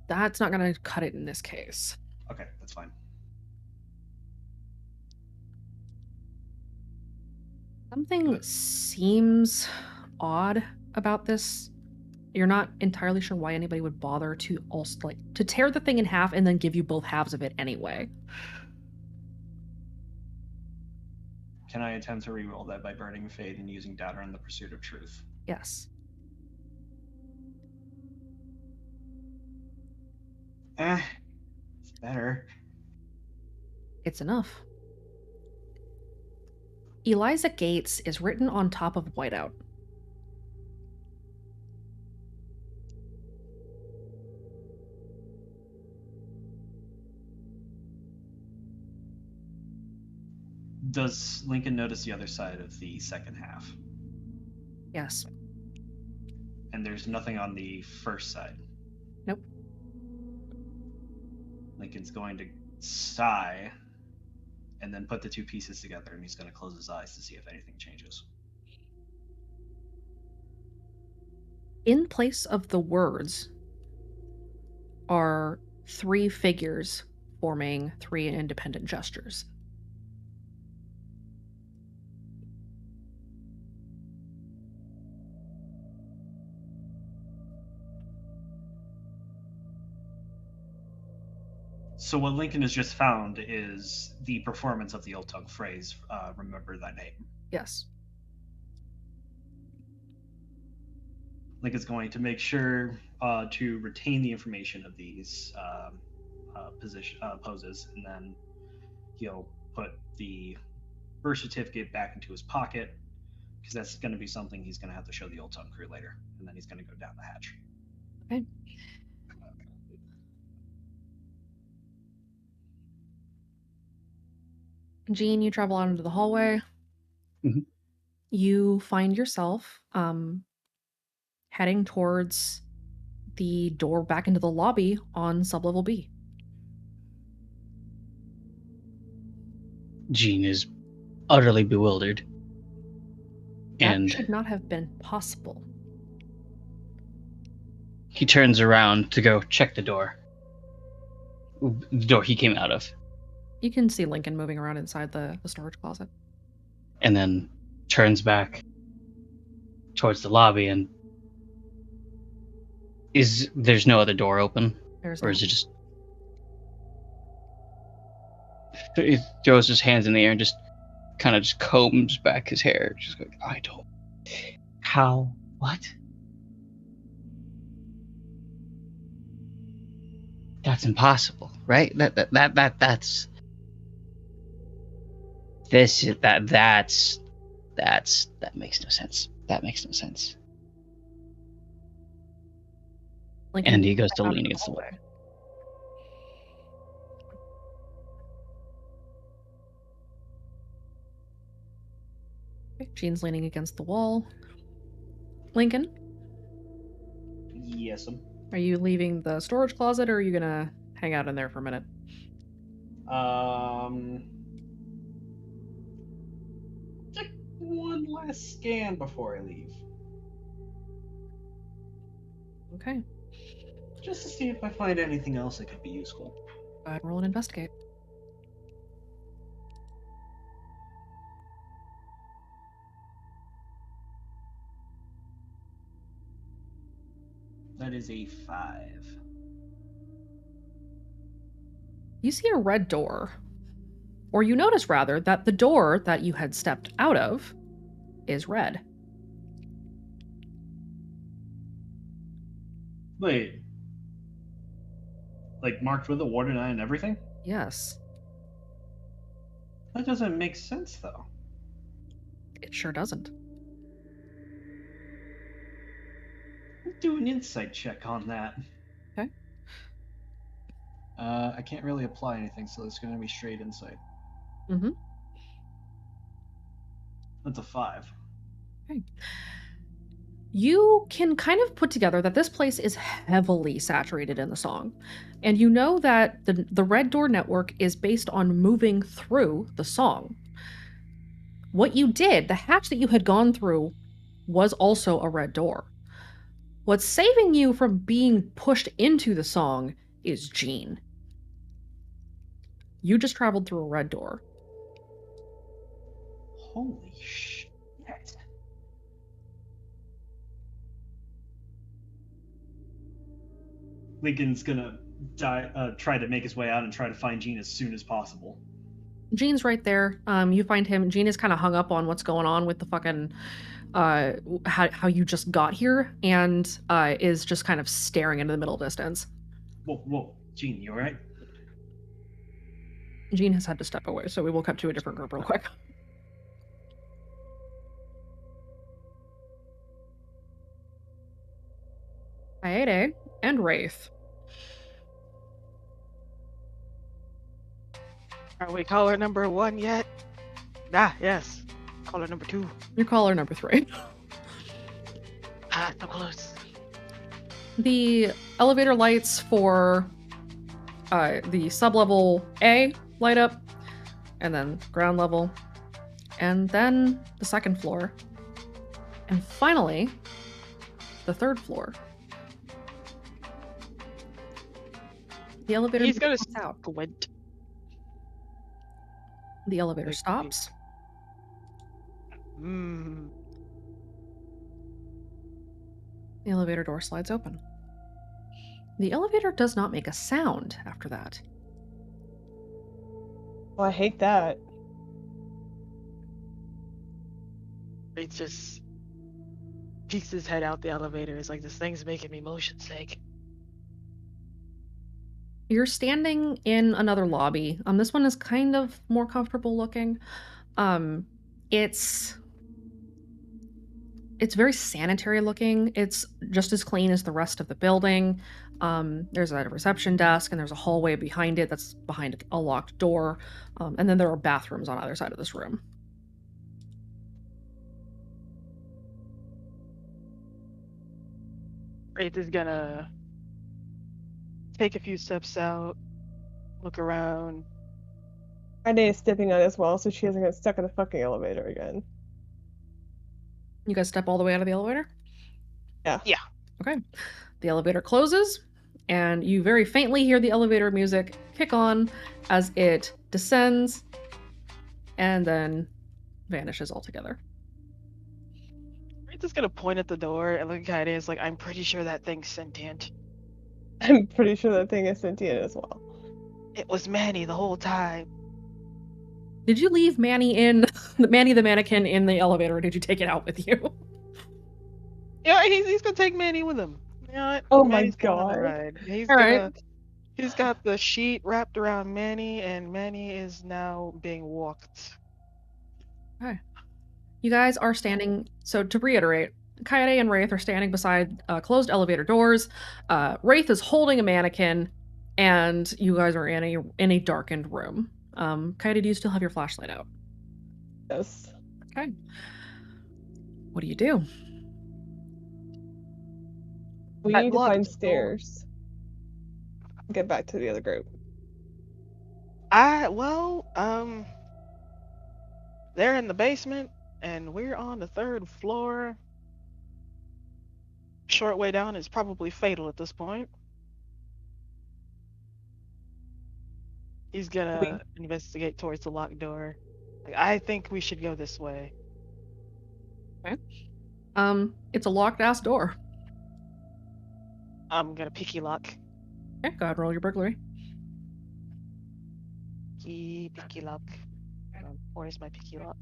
That's not gonna cut it in this case.
Okay, that's fine.
Something seems odd about this. You're not entirely sure why anybody would bother to also to tear the thing in half and then give you both halves of it anyway.
Can I attempt to reroll that by burning fate and using data in the pursuit of truth?
Yes.
Better.
It's enough. Eliza Gates is written on top of whiteout.
Does Lincoln notice the other side of the second half?
Yes.
And there's nothing on the first side?
Nope.
Lincoln's going to sigh and then put the two pieces together, and he's going to close his eyes to see if anything changes.
In place of the words are 3 figures forming 3 independent gestures.
So what Lincoln has just found is the performance of the Old Tongue phrase, remember thy name.
Yes.
Lincoln's going to make sure to retain the information of these poses, and then he'll put the birth certificate back into his pocket, because that's going to be something he's going to have to show the Old Tongue crew later, and then he's going to go down the hatch.
Okay. Jean, you travel out into the hallway.
Mhm.
You find yourself heading towards the door back into the lobby on sublevel B.
Jean is utterly bewildered.
That
And
should not have been possible.
he turns around to go check the door. The door he came out of.
You can see Lincoln moving around inside the storage closet.
And then turns back towards the lobby, and there's no other door open?
There's
Or
not.
is it just... He throws his hands in the air and just kind of just combs back his hair. Just like, I don't... How? What? That's impossible, right? That's... That makes no sense. That makes no sense.
Lincoln
And he goes to
out
lean
into the
against the wall.
hallway. Okay, Jean's leaning against the wall. Lincoln,
Yes,
are you leaving the storage closet, or are you gonna hang out in there for a minute?
Take one last scan before I leave,
Okay.
just to see if I find anything else that could be useful.
Go ahead and roll and investigate.
That is a 5.
You see a red door. Or you notice, rather, that the door that you had stepped out of is red.
Wait. Like marked with a warden eye and everything?
Yes,
That doesn't make sense, though.
it sure doesn't.
Do an insight check on that.
Okay.
I can't really apply anything, so it's going to be straight insight.
Mm-hmm.
That's a 5.
Okay. You can kind of put together that this place is heavily saturated in the song. And you know that the Red Door Network is based on moving through the song. What you did, the hatch that you had gone through, was also a red door. What's saving you from being pushed into the song is Jean. You just traveled through a red door.
Holy shit. Lincoln's gonna try to make his way out and try to find Jean as soon as possible.
Jean's right there. You find him. Jean is kind of hung up on what's going on with the fucking how you just got here, and is just kind of staring into the middle distance.
Whoa, Jean, you alright?
Jean has had to step away, so we will cut to a different group real quick. Kaede and Wraith.
Are we caller number 1 yet? Ah, yes. Caller number 2.
You're caller number 3.
Ah, so close.
The elevator lights for the sublevel A light up, and then ground level, and then the second floor, and finally the third floor. The elevator
He's gonna
pops out.
squint.
The elevator stops.
Hmm.
The elevator door slides open. The elevator does not make a sound after that.
Oh, I hate that.
It just peeks his head out the elevator. It's like, this thing's making me motion sick.
You're standing in another lobby. This one is kind of more comfortable looking. It's very sanitary looking. It's just as clean as the rest of the building. There's a reception desk, and there's a hallway behind it that's behind a locked door. And then there are bathrooms on either side of this room.
Wraith is gonna take a few steps out, look around.
Friday is stepping on as well, so she doesn't get stuck in the fucking elevator again.
You guys step all the way out of the elevator?
Yeah.
Yeah.
Okay. The elevator closes, and you very faintly hear the elevator music kick on as it descends and then vanishes altogether.
Wraith is gonna point at the door and look at it. It's like, I'm pretty sure that thing's sentient.
I'm pretty sure that thing is sentient as well.
It was Manny the whole time.
Did you leave Manny the mannequin in the elevator, or did you take it out with you?
Yeah, he's gonna take Manny with him. You know what?
Oh
Manny's
my
going on the
god.
ride.
All right.
He's got the sheet wrapped around Manny, and Manny is now being walked.
Okay. You guys are standing. So to reiterate, Kaede and Wraith are standing beside closed elevator doors. Wraith is holding a mannequin, and you guys are in a darkened room. Kaede, do you still have your flashlight out?
Yes.
Okay. What do you do?
We
That
need to
locked
find
door.
stairs. Get back to the other group.
They're in the basement, and we're on the 3rd floor. Short way down is probably fatal at this point. He's gonna investigate towards the locked door. Like, I think we should go this way.
It's a locked ass door.
I'm gonna picky lock.
Okay, go ahead and roll your burglary.
Picky lock. Where's my picky lock?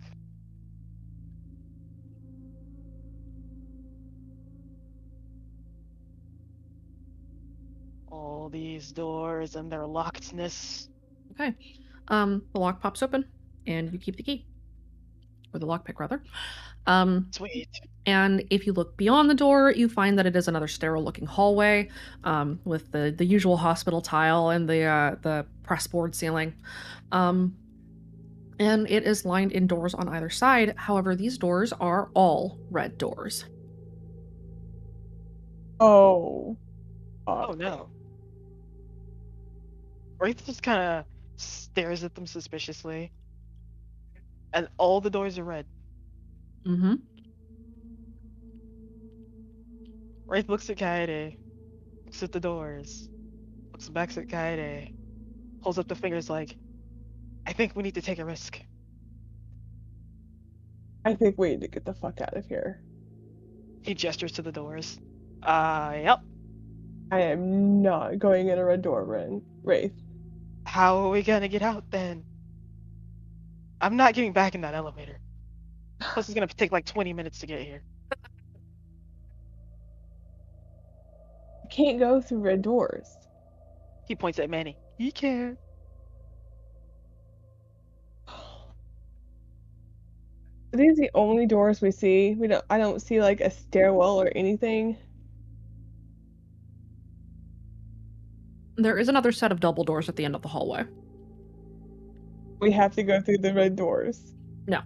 All these doors and their lockedness.
Okay. The lock pops open, and you keep the key. Or the lockpick, rather.
Sweet.
And if you look beyond the door, you find that it is another sterile-looking hallway with the usual hospital tile and the pressboard ceiling. And it is lined in doors on either side. However, these doors are all red doors.
Oh.
Oh no. Wraith just kind of stares at them suspiciously. And all the doors are red.
Mm-hmm.
Wraith looks at Kaede, looks at the doors, looks back at Kaede, holds up the fingers like, I think we need to take a risk.
I think we need to get the fuck out of here.
He gestures to the doors. Yep.
I am not going in a red door, Wraith.
How are we gonna get out then? I'm not getting back in that elevator. Plus, it's gonna take like 20 minutes to get here.
You can't go through red doors.
He points at Manny. He can.
Are these the only doors we see? I don't see like a stairwell or anything.
There is another set of double doors at the end of the hallway.
We have to go through the red doors.
No.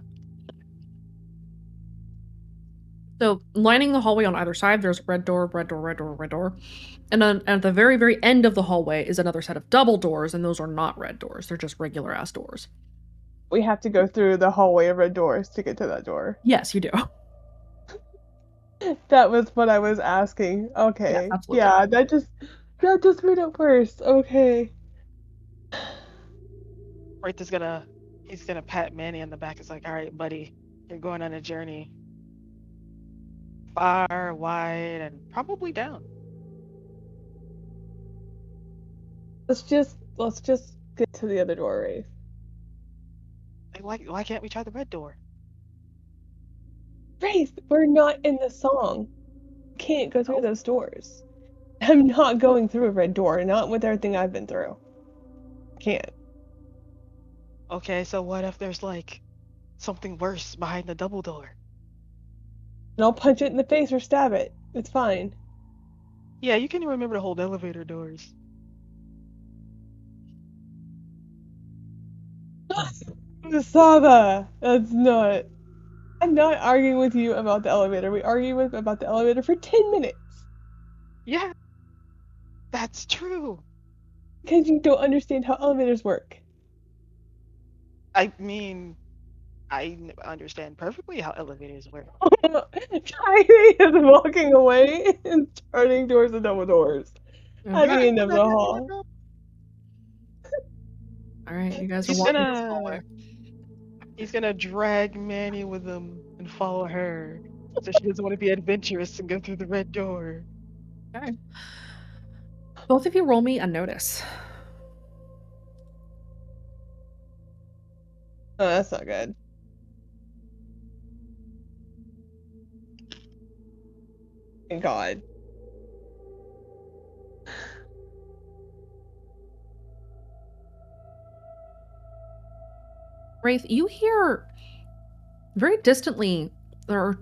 So, lining the hallway on either side, there's red door, red door, red door, red door. And then at the very, very end of the hallway is another set of double doors, and those are not red doors. They're just regular ass doors.
We have to go through the hallway of red doors to get to that door.
Yes, you do.
That was what I was asking. Okay.
absolutely.
Yeah, that just made it worse. Okay.
Wraith is he's gonna pat Manny on the back. It's like, all right, buddy, you're going on a journey. Far, wide, and probably down.
Let's just get to the other door, Wraith.
Like, why can't we try the red door?
Wraith, we're not in the song. Can't go through those doors. I'm not going through a red door, not with everything I've been through. Can't.
Okay, so what if there's like something worse behind the double door?
And I'll punch it in the face or stab it. It's fine.
Yeah, you can remember to hold elevator doors.
Saba, that's not. I'm not arguing with you about the elevator. We argued about the elevator for 10 minutes.
Yeah, that's true.
Because you don't understand how elevators work.
I mean, I understand perfectly how elevators work.
Tiny is walking away and turning towards the double doors at the end of the hall.
Alright, you guys are
He's
walking this hallway.
He's gonna drag Manny with him and follow her. So she doesn't want to be adventurous and go through the red door.
Okay. Both of you roll me a notice.
Oh, that's not good. Thank God.
Wraith, you hear very distantly, there are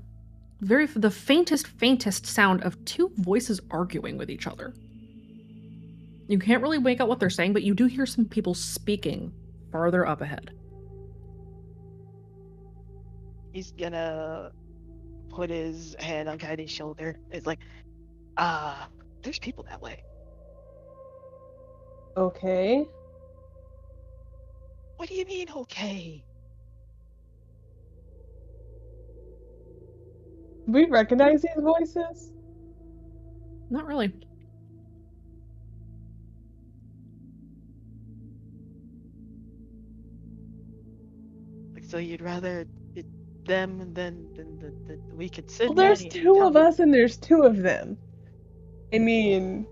the faintest sound of two voices arguing with each other. You can't really make out what they're saying, but you do hear some people speaking farther up ahead.
He's gonna put his hand on Cody's shoulder. It's like, there's people that way.
Okay.
What do you mean, okay?
Do we recognize these voices?
Not really.
Like, so you'd rather them than we could sit.
Well, there's two of us and there's two of them. I mean,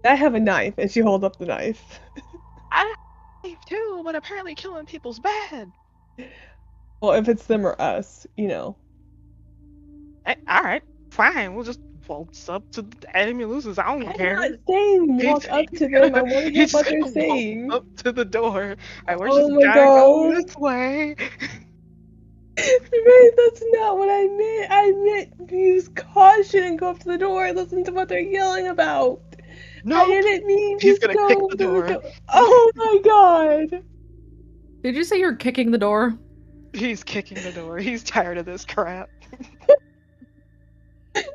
I have a knife, and she holds up the knife.
I have too, but apparently killing people's bad.
Well, if it's them or us, you know.
All right, fine. We'll just waltz up to the enemy loses. I don't care.
I'm not saying walk up to them. I want to hear what they're saying.
Up to the door. We're
Oh
just
my
gotta go
God.
this way.
Right, that's not what I meant. I meant use caution and go up to the door and listen to what they're yelling about.
No,
I didn't mean
he's
just
gonna kick
go
the
through
door.
Oh my God.
Did you say you're kicking the door?
He's kicking the door. He's tired of this crap.
Katie!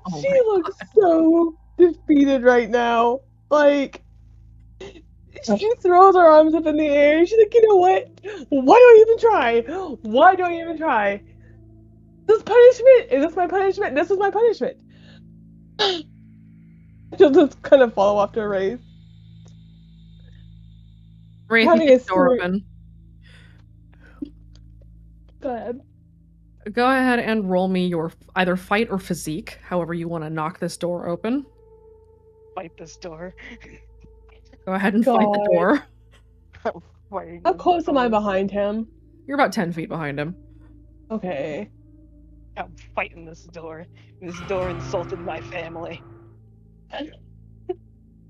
Oh
She
my
looks so defeated right now. Like, she throws her arms up in the air. She's like, you know what? Why do I even try? Why do I even try? This punishment? Is this my punishment? This is my punishment. She'll just kind of follow after Wraith.
Wraith,
Having
you
a
get the door
sword.
open.
Go ahead.
Go ahead and roll me your either fight or physique, however you want to knock this door open.
Fight this door.
Go ahead and fight the
God.
door.
How close am I behind him?
You're about 10 feet behind him.
Okay.
I'm fighting this door. This door insulted my family.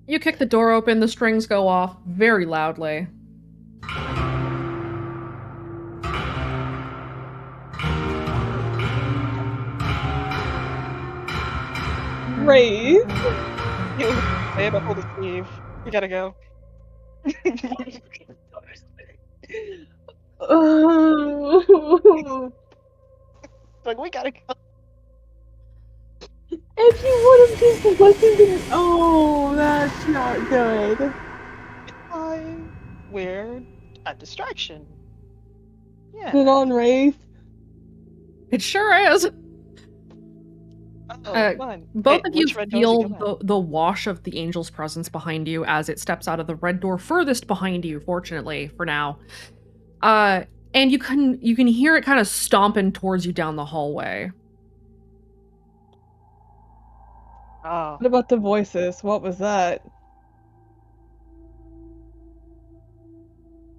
You kick the door open, the strings go off very loudly.
Wraith.
Say about hold the sleeve. We gotta go. Like, we gotta go.
If you would have just listened to me. Oh, that's not good.
We're a distraction. Yeah.
Is it on Wraith?
It sure is.
Fine.
Both
Hey,
of you
which red door is he
feel
coming
the wash of the angel's presence behind you as it steps out of the red door furthest behind you, fortunately, for now. And you can hear it kind of stomping towards you down the hallway.
Oh.
What about the voices? What was that?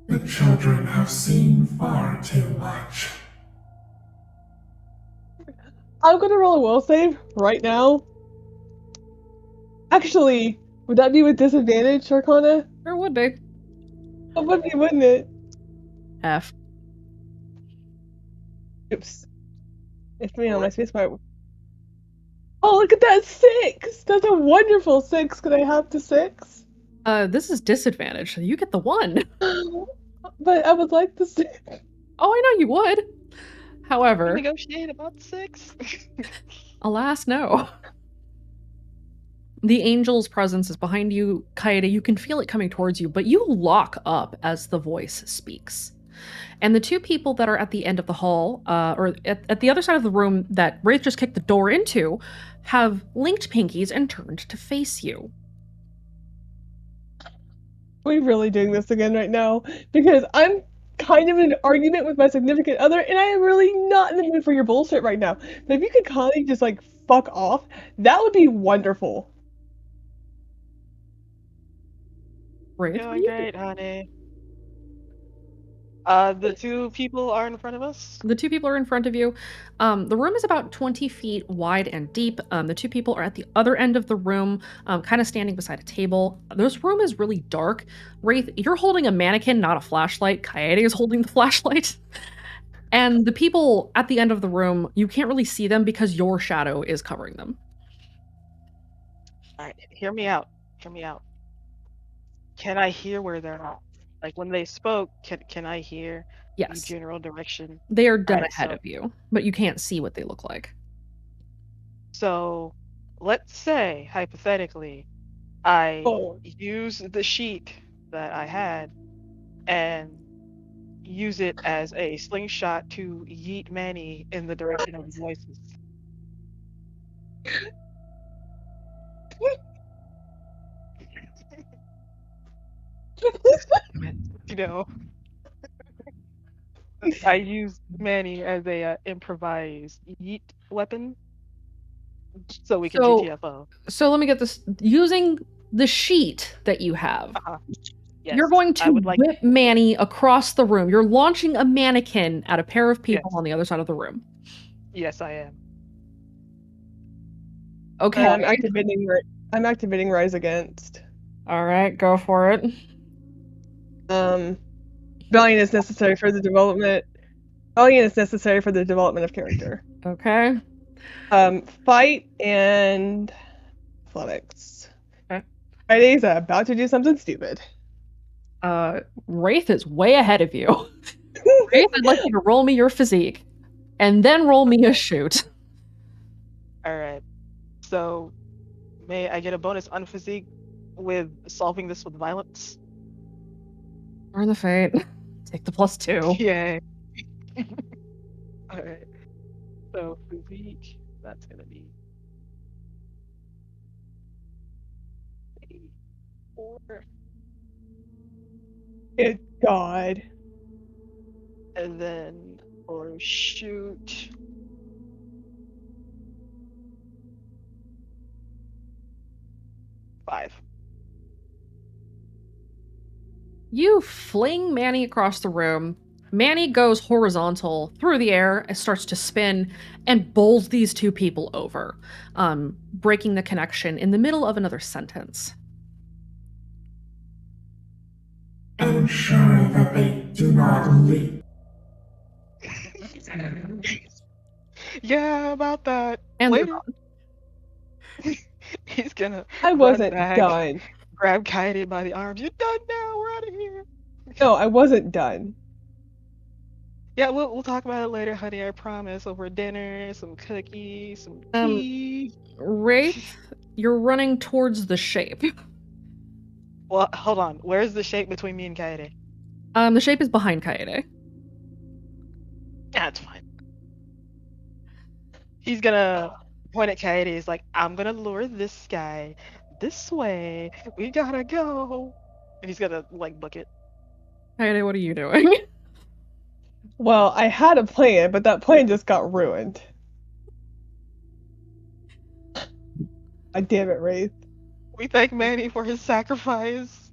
The children have seen far too much.
I'm gonna roll a will save right now. Actually, would that be with disadvantage, Arcana?
There would be.
It would be, wouldn't it?
F.
Oops. It's me on my spacebar. Oh, look at that 6! That's a wonderful 6. Could I have the 6?
This is disadvantage, so you get the 1.
But I would like the 6.
Oh, I know you would. However,
negotiate about 6.
alas, no. The angel's presence is behind you, Kaede. You can feel it coming towards you, but you lock up as the voice speaks. And the two people that are at the end of the hall, or at the other side of the room that Wraith just kicked the door into, have linked pinkies and turned to face you.
Are we really doing this again right now? Because I'm kind of in an argument with my significant other, and I am really not in the mood for your bullshit right now. But if you could kind of just, like, fuck off, that would be wonderful.
Wraith,
Doing great, honey. The two people are in front of us?
The two people are in front of you. The room is about 20 feet wide and deep. The two people are at the other end of the room, kind of standing beside a table. This room is really dark. Wraith, you're holding a mannequin, not a flashlight. Kaede is holding the flashlight. And the people at the end of the room, you can't really see them because your shadow is covering them.
Alright, hear me out. Hear me out. Can I hear where they're at? Like, when they spoke, can I hear
Yes.
the general direction?
They are dead
Alright,
ahead
so-
of you, but you can't see what they look like.
So, let's say, hypothetically, I
Oh.
use the sheet that I had and use it as a slingshot to yeet Manny in the direction of the voices. You know, I use Manny as a improvised yeet weapon, so we can
So-
GTFO.
So let me get this. Using the sheet that you have,
Yes,
you're going
I
to
would like.
whip Manny across the room. You're launching a mannequin at a pair of people
Yes.
on the other side of the room.
Yes, I am.
Okay.
I'm activating Rise Against.
All right, go for it.
Valiant is necessary for the development. Valiant is necessary for the development of character.
Okay.
Fight and athletics.
Okay.
Friday's about to do something stupid.
Wraith is way ahead of you. Wraith, I'd like you to roll me your physique, and then roll me a shoot.
All right. So, may I get a bonus on physique with solving this with violence?
Burn the fate. Take the +2.
Yay. All right. So physique, that's gonna be 4,
Good God.
and then for shoot. Five.
You fling Manny across the room. Manny goes horizontal through the air and starts to spin and bowls these two people over, breaking the connection in the middle of another sentence.
and ensure that they do not leak.
Yeah, about that.
And they're
Later, he's gonna
I
run
wasn't
back,
done.
grab Kaede by the arms. You're done now. We're out of here.
No, I wasn't done.
Yeah, we'll talk about it later, honey. I promise. Over dinner, some cookies, some
Um,
tea.
Wraith, you're running towards the shape.
Well, hold on. Where's the shape between me and Kaede?
The shape is behind Kaede.
That's fine. He's gonna point at Kaede. He's like, I'm gonna lure this guy this way. We gotta go. And he's gonna like book it.
Kaede, what are you doing?
Well, I had a plan, but that plan just got ruined. Damn it, Wraith.
We thank Manny for his sacrifice.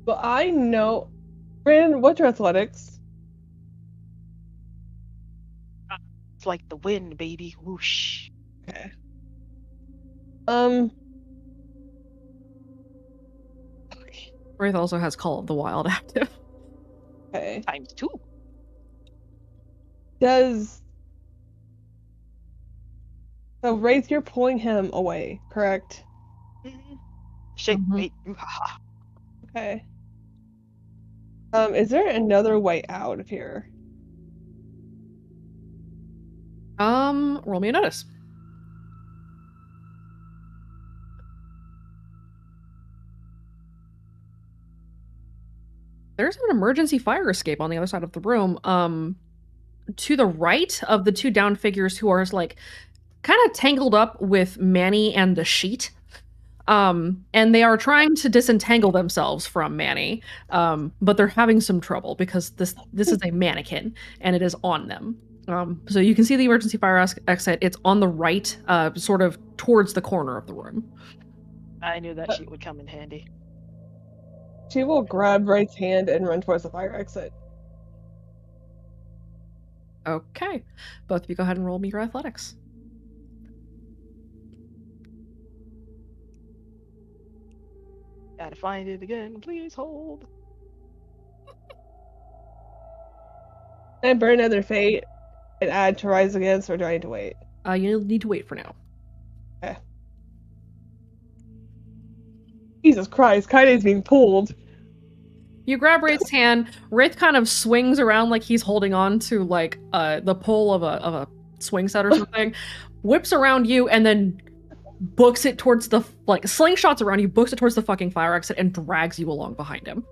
But I know. Brandon, what's your athletics?
It's like the wind, baby. Whoosh.
Okay.
Wraith also has Call of the Wild active.
Okay.
Times 2.
So, Wraith, you're pulling him away, correct?
Shake,
Mhm.
wait. Haha.
Okay. Is there another way out of here?
Roll me a notice. There's an emergency fire escape on the other side of the room. To the right of the two down figures who are like kind of tangled up with Manny and the sheet. And they are trying to disentangle themselves from Manny. But they're having some trouble because this is a mannequin and it is on them. So you can see the emergency fire exit. It's on the right, sort of towards the corner of the room.
I knew that sheet would come in handy.
She will grab Wraith's hand and run towards the fire exit.
Okay. Both of you go ahead and roll me your athletics.
Gotta find it again. Please hold.
Can I burn another fate and add to Rise Against, or do I need to wait?
You need to wait for now.
Okay. Jesus Christ, Kaide's being pulled.
You grab Wraith's hand. Wraith kind of swings around like he's holding on to like the pole of a swing set or something. Whips around you and then books it towards the like slingshots around you, books it towards the fucking fire exit and drags you along behind him.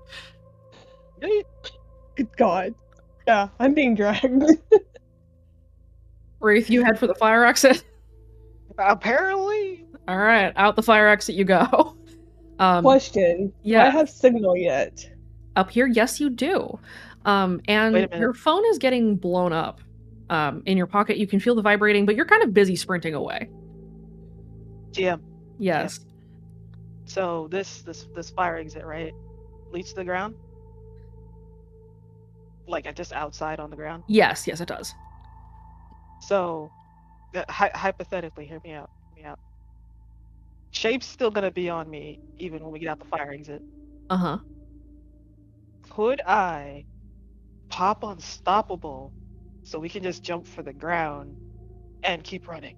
Good God. Yeah, I'm being dragged.
Wraith, you head for the fire exit.
Apparently.
All right, out the fire exit you go.
Question.
Yeah.
Do I have signal yet?
Up here, yes, you do. And
Wait a minute.
your phone is getting blown up. In your pocket, you can feel the vibrating, but you're kind of busy sprinting away.
GM.
Yes.
So this fire exit, right, leads to the ground? Like just outside on the ground?
Yes, it does.
So, hypothetically, hear me out. Shape's still gonna be on me even when we get out the fire exit.
Uh-huh.
Could I pop Unstoppable so we can just jump for the ground and keep running?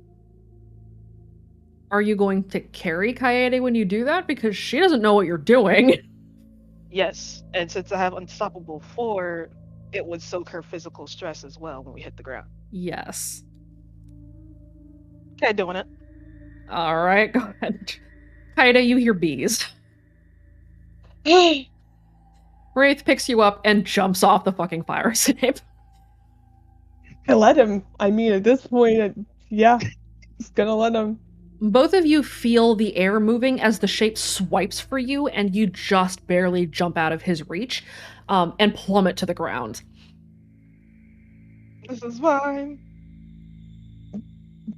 Are you going to carry Kaede when you do that? Because she doesn't know what you're doing.
Yes, and since I have Unstoppable 4, it would soak her physical stress as well when we hit the ground.
Yes.
Okay, doing it.
All right, go ahead. Kaede, you hear bees. Wraith picks you up and jumps off the fucking fire escape.
I let him. I mean, at this point, yeah, just gonna let him.
Both of you feel the air moving as the shape swipes for you, and you just barely jump out of his reach and plummet to the ground.
This is fine.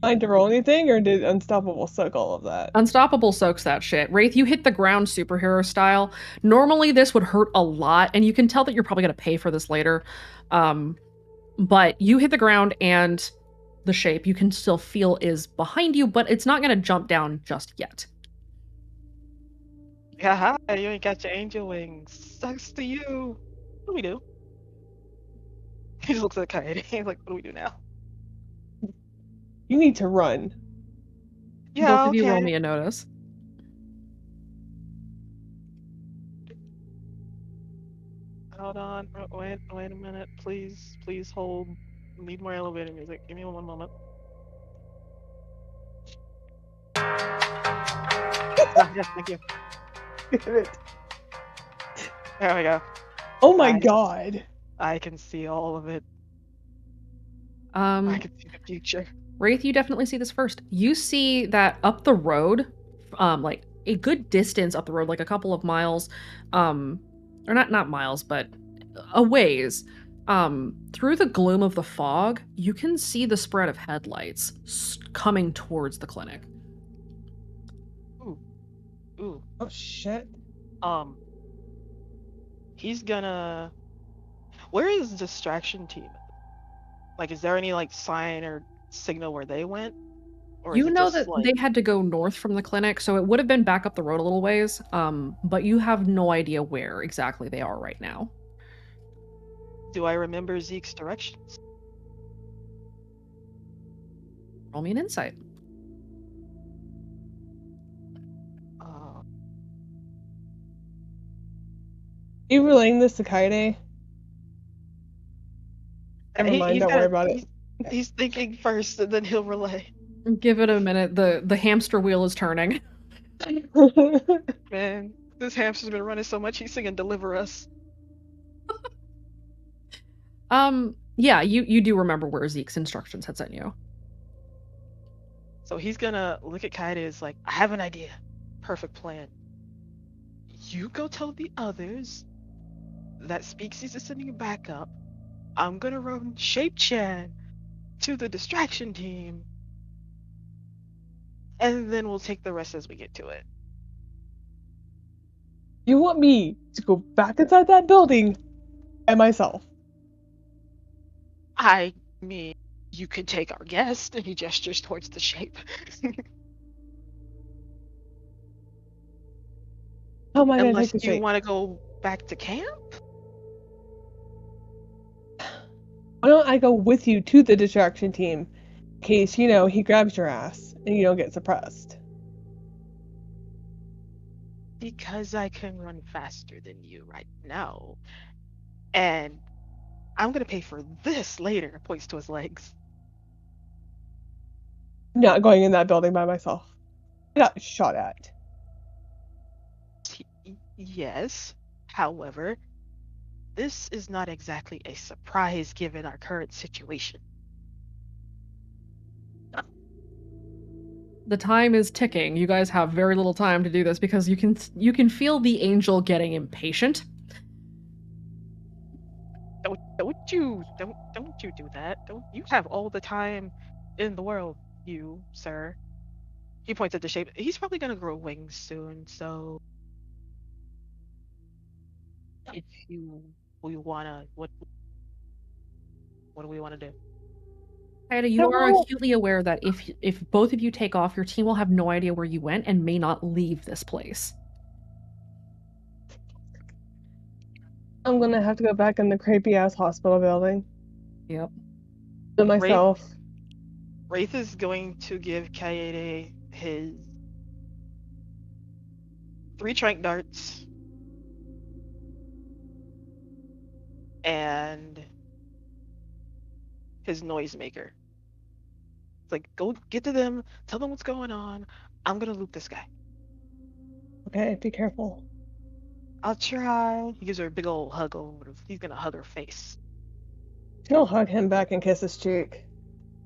Mind to roll anything, or did Unstoppable soak all of that?
Unstoppable soaks that shit. Wraith, you hit the ground superhero style. Normally this would hurt a lot, and you can tell that you're probably going to pay for this later. But you hit the ground, and the shape you can still feel is behind you, but it's not going to jump down just yet.
Haha, you ain't got your angel wings. Sucks to you. What do we do? He just looks at Kaede. He's like, what do we do now?
You need to run.
Yeah,
Both of you roll
okay.
me a notice.
Hold on. Wait a minute. Please hold. Need more elevator music. Give me one moment. Yes, thank you.
Damn it.
There we go.
Oh my
I-
god.
I can see all of it. I can see the future.
Wraith, you definitely see this first. You see that up the road, like a good distance up the road, like a couple of miles, or not miles, but a ways, through the gloom of the fog, you can see the spread of headlights coming towards the clinic.
Ooh.
Oh shit.
He's gonna. Where is the distraction team? Like, is there any like sign or signal where they went? Or is
You
it
know
just,
that
like...
they had to go north from the clinic, so it would have been back up the road a little ways, but you have no idea where exactly they are right now.
Do I remember Zeke's directions?
Roll me an insight.
You relaying this to Kaede? Never mind, don't worry about it.
He's thinking first, and then he'll relay.
Give it a minute. The hamster wheel is turning.
Man, this hamster's been running so much, he's singing "Deliver Us."
Yeah, you do remember where Zeke's instructions had sent you.
So he's gonna look at Kaede as like, I have an idea. Perfect plan. You go tell the others that Speaksies is sending you back up. I'm gonna run Shape-Chan to the distraction team. And then we'll take the rest as we get to it.
You want me to go back inside that building by myself?
I mean, you could take our guest, and he gestures towards the shape.
How am I gonna
Unless
take the
you
shape?
want to go back to camp?
Why don't I go with you to the distraction team in case, he grabs your ass and you don't get suppressed?
Because I can run faster than you right now. And I'm gonna pay for this later, points to his legs.
I'm not going in that building by myself. I got shot at.
Yes. However, this is not exactly a surprise given our current situation.
The time is ticking. You guys have very little time to do this because you can feel the angel getting impatient.
Don't you do that. Don't you have all the time in the world, you, sir. He points at the shape. He's probably gonna grow wings soon, so if we wanna what do we wanna do?
Kaede, you are acutely aware that if both of you take off, your team will have no idea where you went and may not leave this place.
I'm gonna have to go back in the creepy ass hospital building.
Yep.
To myself.
Wraith is going to give Kaede his 3 trank darts and his noisemaker. It's like, go get to them, tell them what's going on. I'm gonna loop this guy.
Okay, be careful.
I'll try. He gives her a big old hug over. He's gonna hug her face.
She'll hug him back and kiss his cheek.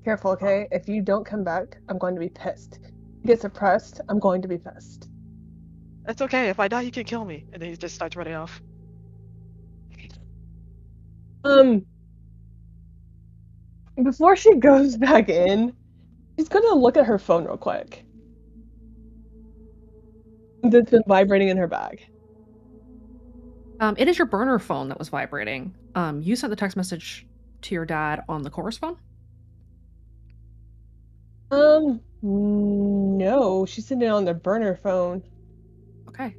Careful, okay? If you don't come back, I'm going to be pissed. If you get suppressed, I'm going to be pissed.
That's okay. If I die, you can kill me. And then he just starts running off.
Before she goes back in, she's gonna look at her phone real quick. That's been vibrating in her bag.
It is your burner phone that was vibrating. You sent the text message to your dad on the chorus phone?
No, she's sitting on the burner phone.
Okay.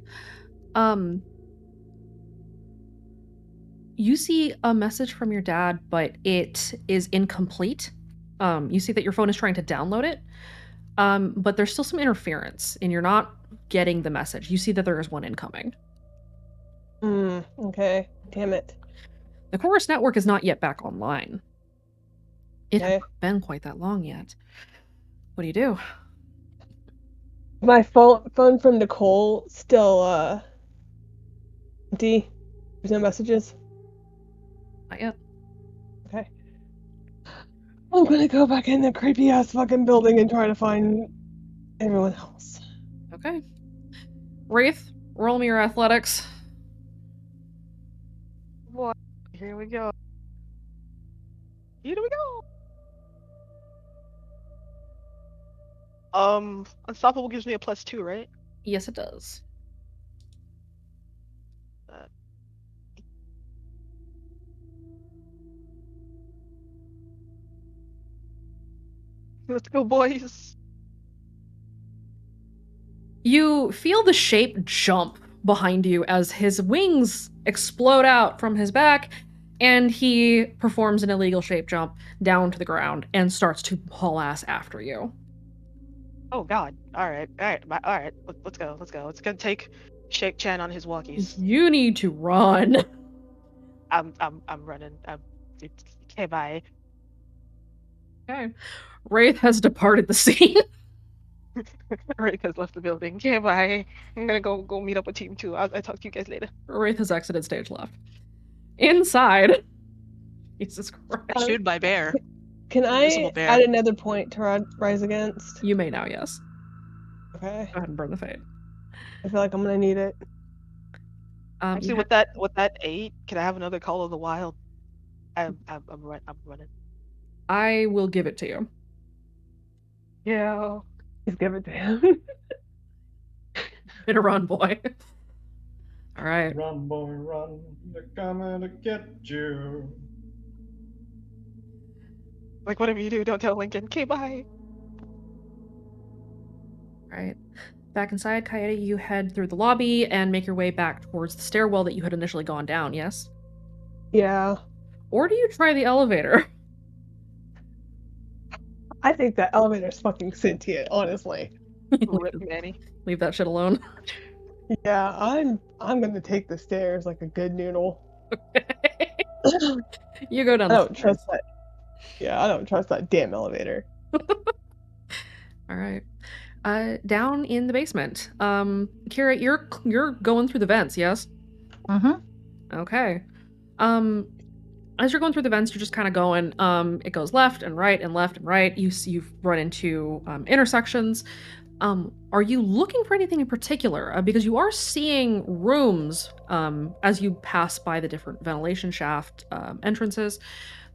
You see a message from your dad, but it is incomplete. You see that your phone is trying to download it, but there's still some interference, and you're not getting the message. You see that there is one incoming.
Okay. Damn it.
The Chorus network is not yet back online. It
Okay.
hasn't been quite that long yet. What do you do?
My phone from Nicole still empty. There's no messages.
Not yet.
Okay. I'm gonna go back in the creepy ass fucking building and try to find everyone else.
Okay. Wraith, roll me your athletics.
Boy, here we go. Here we go. Unstoppable gives me a +2, right?
Yes, it does.
Let's go, boys.
You feel the shape jump behind you as his wings explode out from his back, and he performs an illegal shape jump down to the ground and starts to haul ass after you.
Oh God! All right. Let's go. It's gonna take Shake Chan on his walkies.
You need to run.
I'm running. Okay, bye.
Okay. Wraith has departed the scene.
Rick has left the building. Okay, bye. I'm gonna go meet up with Team 2. I'll talk to you guys later.
Wraith has exited stage left. Inside. Jesus Christ.
Chewed by bear.
Can I
Invisible bear.
add another point to rise against?
You may now, yes.
Okay.
Go ahead and burn the fade.
I feel like I'm gonna need it.
Actually,
you
with that 8, can I have another Call of the Wild? I'm running.
I will give it to you.
Yeah.
Just give it to him.
Been a run, boy. All right.
Run, boy, run. They're coming to get you.
Like, whatever you do, don't tell Lincoln. Okay, bye.
All right. Back inside, Coyote, you head through the lobby and make your way back towards the stairwell that you had initially gone down, yes?
Yeah.
Or do you try the elevator?
I think that elevator's fucking sentient, honestly.
Rip Manny.
Leave that shit alone.
Yeah, I'm gonna take the stairs like a good noodle.
You go down
I
the
don't trust that. Yeah, I don't trust that damn elevator.
All right. Down in the basement. Kira, you're going through the vents, yes?
Mm-hmm.
Okay. As you're going through the vents, you're just kind of going. It goes left and right and left and right. You've run into intersections. Are you looking for anything in particular? Because you are seeing rooms as you pass by the different ventilation shaft entrances.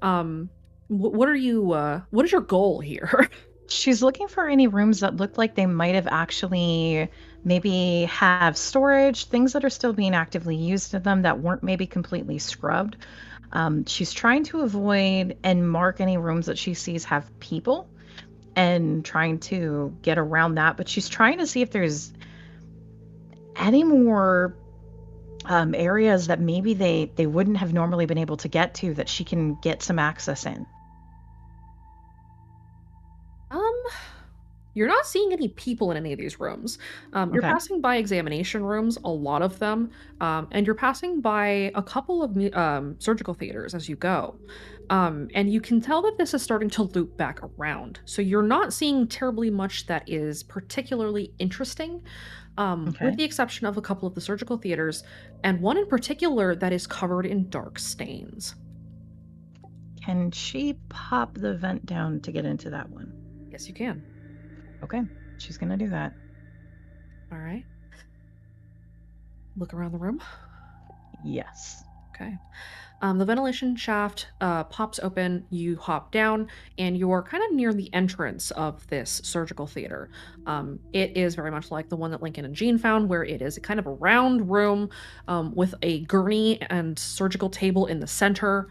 What are you? What is your goal here?
She's looking for any rooms that look like they might have actually maybe have storage, things that are still being actively used in them that weren't maybe completely scrubbed. She's trying to avoid and mark any rooms that she sees have people and trying to get around that. But she's trying to see if there's any more areas that maybe they wouldn't have normally been able to get to that she can get some access in.
You're not seeing any people in any of these rooms. You're
Okay.
passing by examination rooms, a lot of them, and you're passing by a couple of surgical theaters as you go. And you can tell that this is starting to loop back around. So you're not seeing terribly much that is particularly interesting,
Okay.
with the exception of a couple of the surgical theaters, and one in particular that is covered in dark stains.
Can she pop the vent down to get into that one?
Yes, you can.
Okay, she's gonna do that.
All right. Look around the room.
Yes.
Okay. The ventilation shaft pops open, you hop down, and you're kind of near the entrance of this surgical theater. It is very much like the one that Lincoln and Jean found, where it is a kind of a round room with a gurney and surgical table in the center,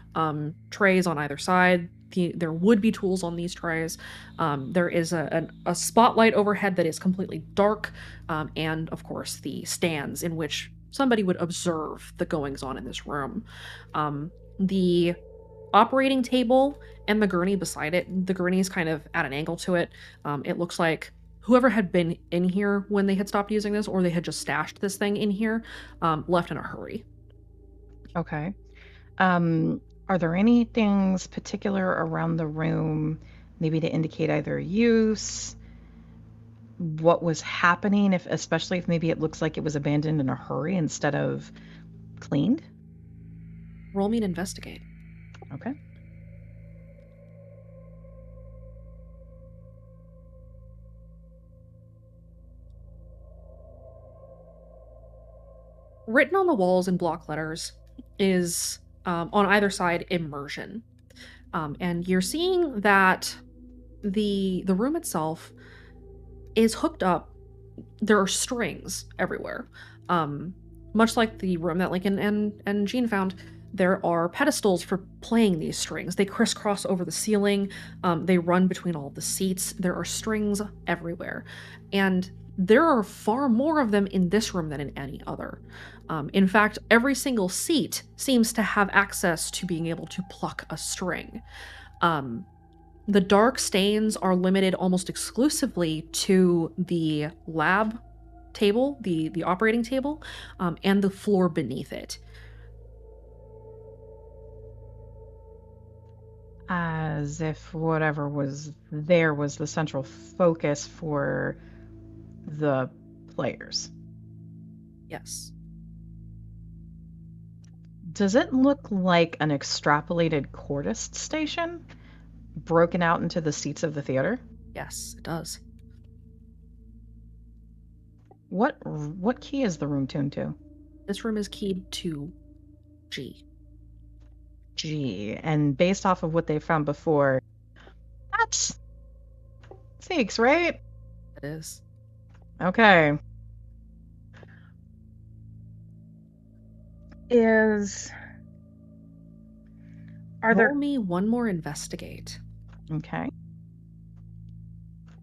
trays on either side, there would be tools on these trays. There is a spotlight overhead that is completely dark, and of course the stands in which somebody would observe the goings on in this room. The operating table and the gurney beside it, the gurney is kind of at an angle to it. It looks like whoever had been in here when they had stopped using this, or they had just stashed this thing in here, left in a hurry.
Okay. Are there any things particular around the room, maybe to indicate either use, what was happening, especially if maybe it looks like it was abandoned in a hurry instead of cleaned?
Roll me an investigate.
Okay.
Written on the walls in block letters is, on either side, immersion. And you're seeing that the room itself is hooked up. There are strings everywhere. Much like the room that Lincoln and Jean found, there are pedestals for playing these strings. They crisscross over the ceiling. They run between all the seats. There are strings everywhere. And there are far more of them in this room than in any other. In fact, every single seat seems to have access to being able to pluck a string. The dark stains are limited almost exclusively to the lab table, the operating table, and the floor beneath it.
As if whatever was there was the central focus for the players.
Yes.
Does it look like an extrapolated Cordist station broken out into the seats of the theater?
Yes, it does.
What key is the room tuned to?
This room is keyed to G.
G. And based off of what they found before, that's Zeke's, right?
It is.
Okay.
Roll me one more investigate.
Okay.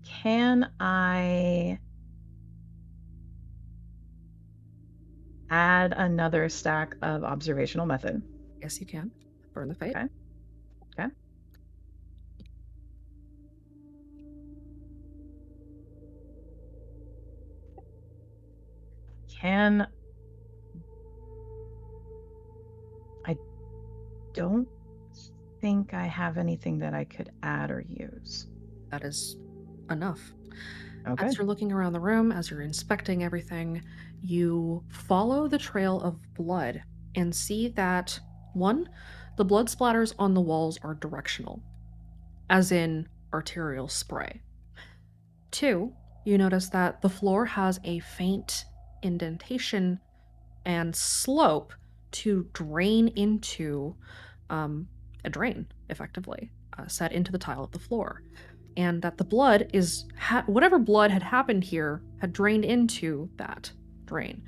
Can I add another stack of observational method?
Yes, you can. Burn the fate.
Okay. Okay. I don't think I have anything that I could add or use.
That is enough.
Okay.
As you're looking around the room, as you're inspecting everything, you follow the trail of blood and see that, one, the blood splatters on the walls are directional, as in arterial spray. Two, you notice that the floor has a faint indentation and slope to drain into a drain, effectively, set into the tile of the floor. And that the blood is, whatever blood had happened here had drained into that drain.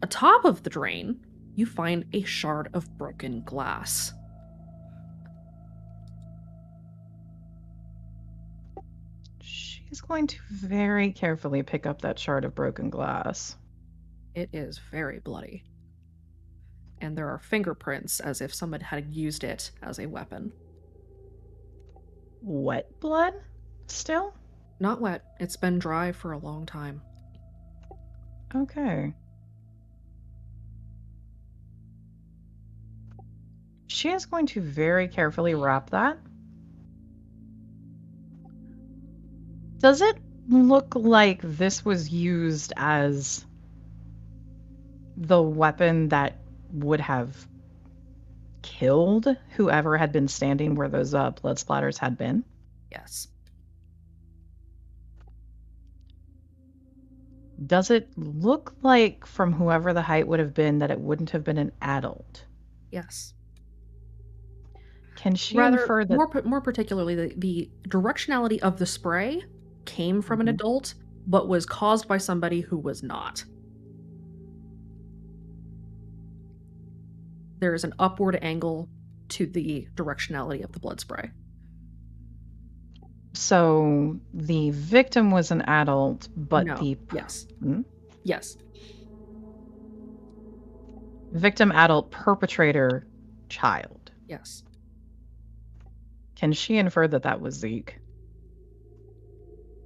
Atop of the drain, you find a shard of broken glass.
She's going to very carefully pick up that shard of broken glass.
It is very bloody. And there are fingerprints as if someone had used it as a weapon.
Wet blood? Still?
Not wet. It's been dry for a long time.
Okay. She is going to very carefully wrap that. Does it look like this was used as the weapon that would have killed whoever had been standing where those blood splatters had been?
Yes.
Does it look like, from whoever the height would have been, that it wouldn't have been an adult?
Yes.
Can she
Rather,
infer that...
more particularly, the directionality of the spray came from an adult, but was caused by somebody who was not. There is an upward angle to the directionality of the blood spray.
So the victim was an adult, but
No.
the
Yes.
Hmm?
Yes.
Victim, adult, perpetrator, child.
Yes.
Can she infer that that was Zeke?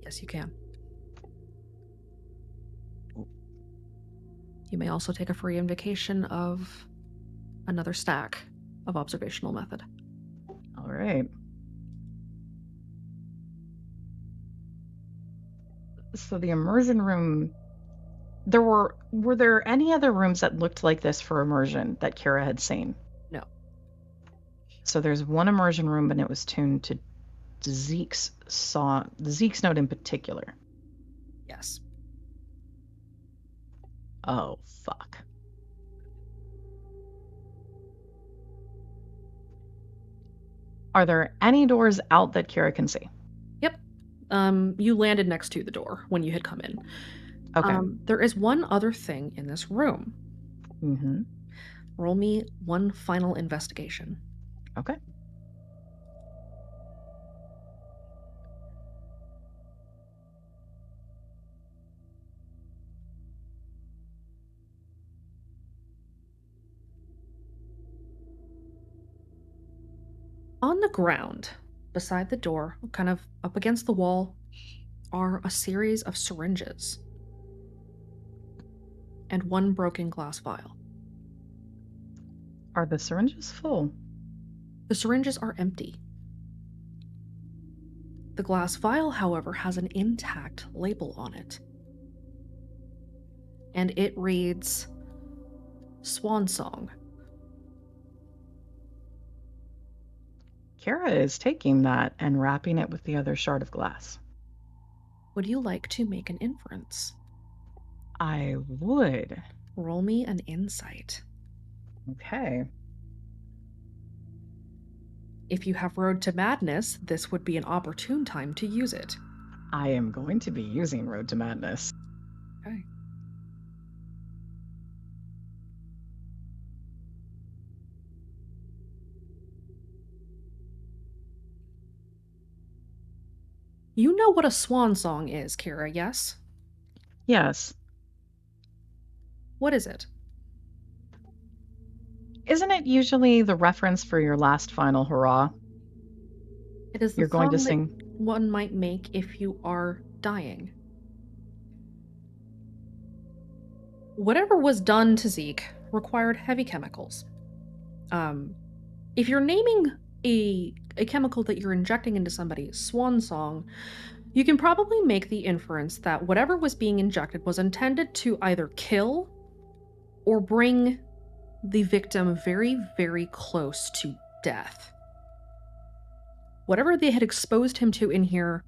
Yes, you can. You may also take a free invocation of another stack of observational method.
All right. So the immersion room, were there any other rooms that looked like this for immersion that Kira had seen?
No.
So there's one immersion room, and it was tuned to Zeke's note in particular.
Yes.
Oh, fuck. Are there any doors out that Kira can see?
Yep. You landed next to the door when you had come in.
Okay.
There is one other thing in this room.
Mm-hmm.
Roll me one final investigation.
Okay.
On the ground, beside the door, kind of up against the wall, are a series of syringes and one broken glass vial.
Are the syringes full?
The syringes are empty. The glass vial, however, has an intact label on it. And it reads, Swan Song.
Kira is taking that and wrapping it with the other shard of glass.
Would you like to make an inference?
I would.
Roll me an insight.
Okay.
If you have Road to Madness, this would be an opportune time to use it.
I am going to be using Road to Madness.
Okay. You know what a swan song is, Kira, yes?
Yes.
What is it?
Isn't it usually the reference for your last final hurrah?
It is the
You're going to
song
sing.
that one might make if you are dying. Whatever was done to Zeke required heavy chemicals. If you're naming a chemical that you're injecting into somebody's swan song, you can probably make the inference that whatever was being injected was intended to either kill or bring the victim very, very close to death. Whatever they had exposed him to in here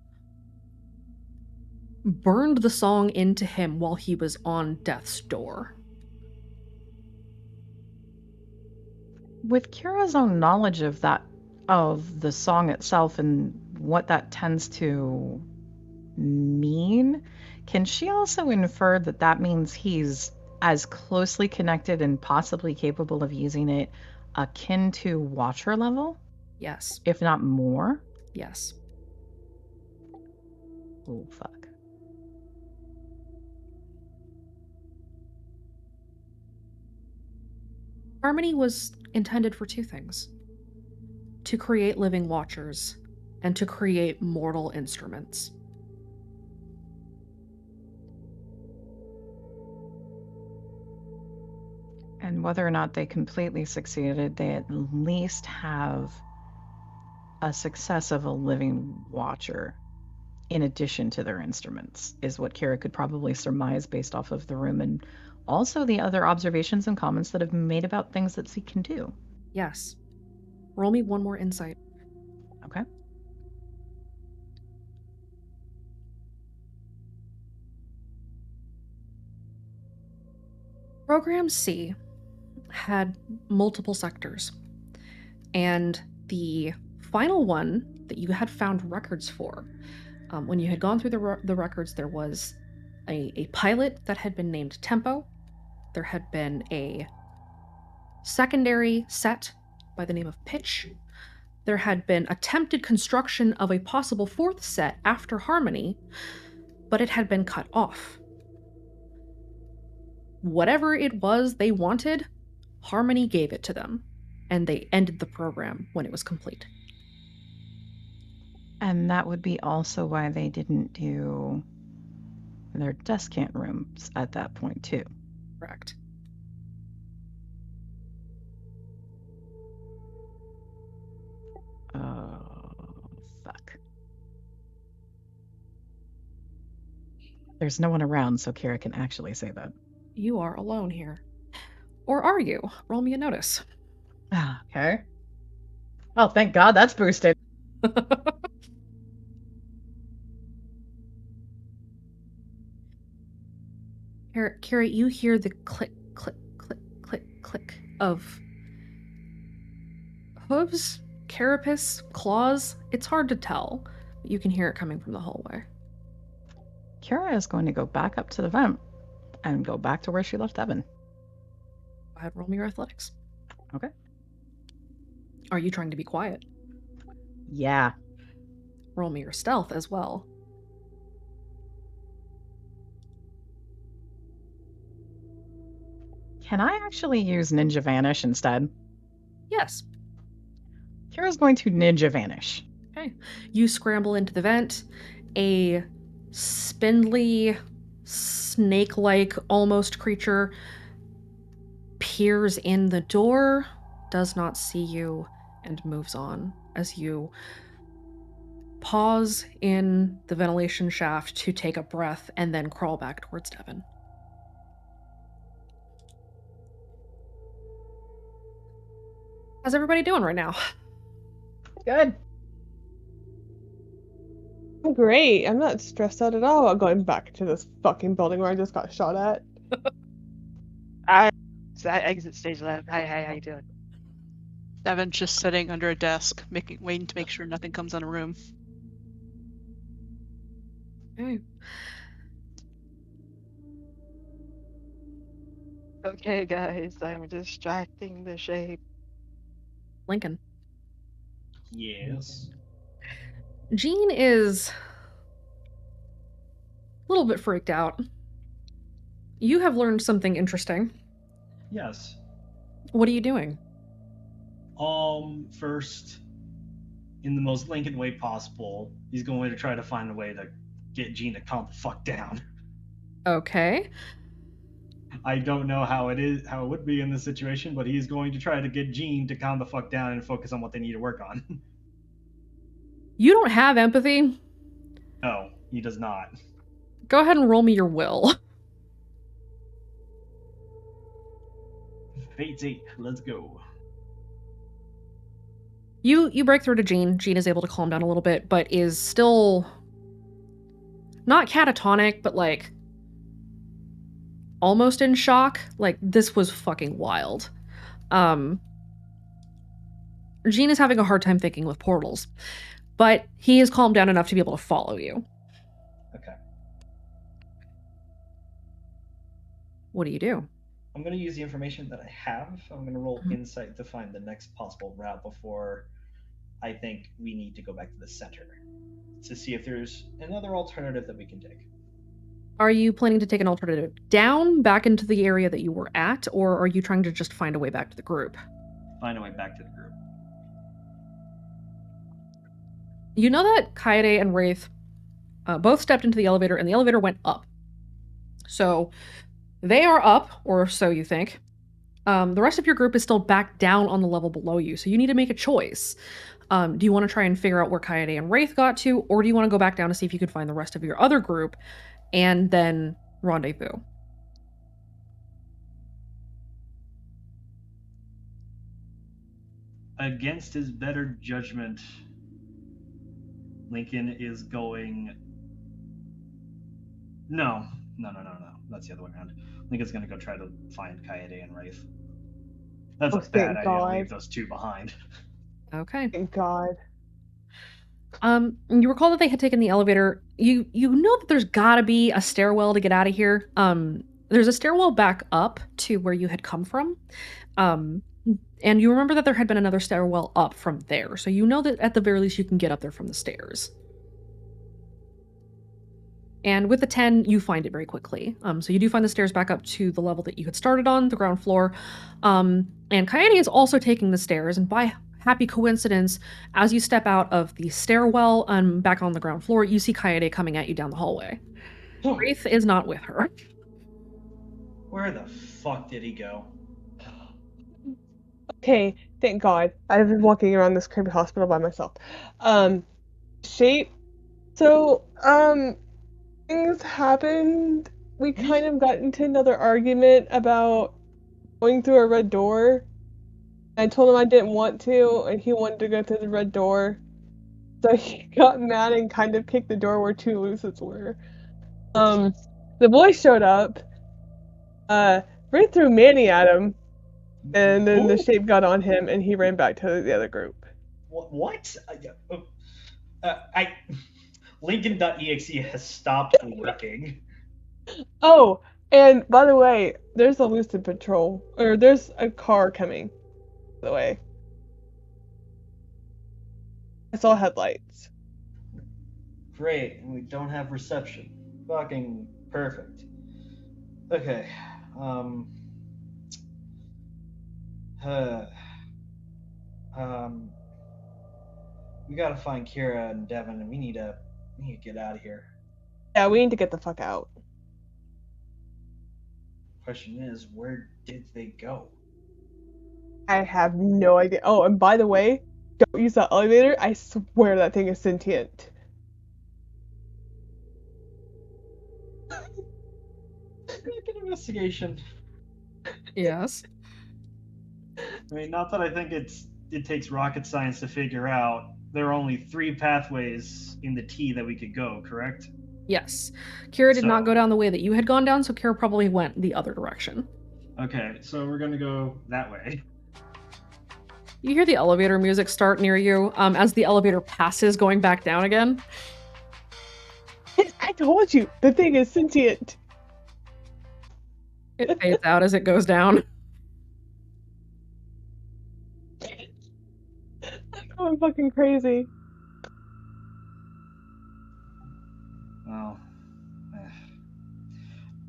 burned the song into him while he was on death's door.
With Kira's own knowledge of the song itself and what that tends to mean, can she also infer that that means he's as closely connected and possibly capable of using it akin to Watcher level?
Yes.
If not more?
Yes.
Oh, fuck.
Harmony was intended for two things: to create living watchers and to create mortal instruments.
And whether or not they completely succeeded, they at least have a success of a living watcher in addition to their instruments, is what Kira could probably surmise based off of the room and also the other observations and comments that have been made about things that Zeke can do.
Yes. Roll me one more insight.
Okay.
Program C had multiple sectors, and the final one that you had found records for, when you had gone through the records, there was a pilot that had been named Tempo. There had been a secondary set by the name of Pitch. there had been attempted construction of a possible fourth set after Harmony, but it had been cut off. Whatever it was they wanted, Harmony gave it to them, and they ended the program when it was complete.
And that would be also why they didn't do their descant rooms at that point, too.
Correct.
Oh, fuck. There's no one around, so Kira can actually say that.
You are alone here. Or are you? Roll me a notice.
Okay. Oh, thank God that's boosted.
Kira, you hear the click, click, click, click, click of hooves, carapace, claws. It's hard to tell, but you can hear it coming from the hallway.
Kira is going to go back up to the vent and go back to where she left Evan.
Go ahead, roll me your athletics.
Okay.
Are you trying to be quiet?
Yeah.
Roll me your stealth as well.
Can I actually use Ninja Vanish instead?
Yes.
Kira's going to Ninja Vanish.
Okay. You scramble into the vent. A spindly, snake-like almost creature peers in the door, does not see you, and moves on as you pause in the ventilation shaft to take a breath and then crawl back towards Devin. How's everybody doing right now?
Good.
I'm great. I'm not stressed out at all about going back to this fucking building where I just got shot at.
I exit stage left. Hi, how you doing?
Devin's just sitting under a desk, waiting to make sure nothing comes on a room.
Okay.
Okay, guys, I'm distracting the shape.
Lincoln.
Yes.
Jean is a little bit freaked out. You have learned something interesting.
Yes.
What are you doing?
First, in the most Lincoln way possible, he's going to try to find a way to get Jean to calm the fuck down.
Okay.
I don't know how it would be in this situation, but he's going to try to get Jean to calm the fuck down and focus on what they need to work on.
You don't have empathy.
No, he does not.
Go ahead and roll me your will.
Fate's 8, let's go.
You break through to Jean. Jean is able to calm down a little bit, but is still not catatonic, but like almost in shock. Like, this was fucking wild. Jean is having a hard time thinking with portals, but he is calmed down enough to be able to follow you.
Okay.
What do you do?
I'm going to use the information that I have. I'm going to roll insight to find the next possible route before I think we need to go back to the center to see if there's another alternative that we can take.
Are you planning to take an alternative down, back into the area that you were at, or are you trying to just find a way back to the group?
Find a way back to the group.
You know that Kaede and Wraith both stepped into the elevator, and the elevator went up. So they are up, or so you think. The rest of your group is still back down on the level below you, so you need to make a choice. Do you want to try and figure out where Kaede and Wraith got to, or do you want to go back down to see if you can find the rest of your other group and then rendezvous?
Against his better judgment, Lincoln is going... No. That's the other way around. Lincoln's going to go try to find Kaede and Wraith. That's a bad idea to leave those two behind.
Okay.
Thank God.
You recall that they had taken the elevator. You know that there's gotta be a stairwell to get out of here. There's a stairwell back up to where you had come from. And you remember that there had been another stairwell up from there, so you know that at the very least you can get up there from the stairs. And with the 10, you find it very quickly. So you do find the stairs back up to the level that you had started on, the ground floor. And Coyote is also taking the stairs, and by happy coincidence, as you step out of the stairwell back on the ground floor, you see Coyote coming at you down the hallway. Wraith is not with her.
Where the fuck did he go?
Okay, thank God. I've been walking around this creepy hospital by myself. Shape. So, things happened. We kind of got into another argument about going through a red door. I told him I didn't want to, and he wanted to go through the red door. So he got mad and kind of kicked the door where two Lucids were. The boy showed up, ran through Manny at him, and then the shape got on him, and he ran back to the other group.
What? Lincoln.exe has stopped working.
Oh, and by the way, there's a Lucid patrol, or there's a car coming, by the way. I saw headlights.
Great, and we don't have reception. Fucking perfect. Okay, we gotta find Kira and Devin, and we need to get out of here.
Yeah, we need to get the fuck out.
Question is, where did they go?
I have no idea. Oh, and by the way, don't use that elevator. I swear that thing is sentient.
Make an investigation.
Yes.
I mean, not that I think it takes rocket science to figure out. There are only 3 pathways in the T that we could go, correct?
Yes. Kira did not go down the way that you had gone down, so Kira probably went the other direction.
Okay, so we're gonna go that way.
You hear the elevator music start near you as the elevator passes going back down again.
I told you, the thing is sentient.
It fades out as it goes down.
I'm going fucking crazy.
Oh.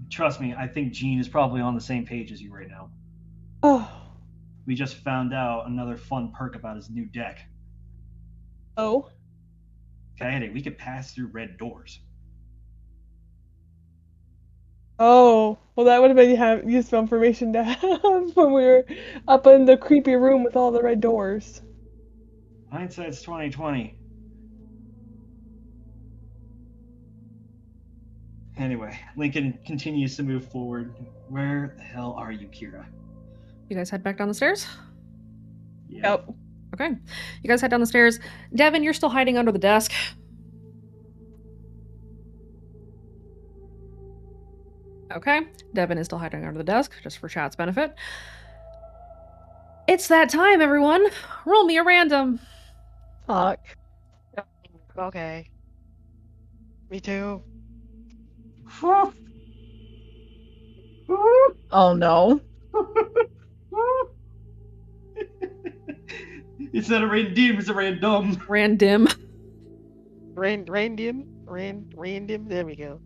Trust me, I think Gene is probably on the same page as you right now.
Oh.
We just found out another fun perk about his new deck.
Oh?
Coyote, we could pass through red doors.
Oh, well that would have been useful information to have when we were up in the creepy room with all the red doors.
Hindsight's 20/20. Anyway, Lincoln continues to move forward. Where the hell are you, Kira?
You guys head back down the stairs?
Yep.
Okay. You guys head down the stairs. Devin, you're still hiding under the desk. Okay. Devin is still hiding under the desk, just for chat's benefit. It's that time, everyone. Roll me a random.
Fuck. Okay. Me too.
Oh no.
It's not a random, it's a random.
Random.
Random. There we go.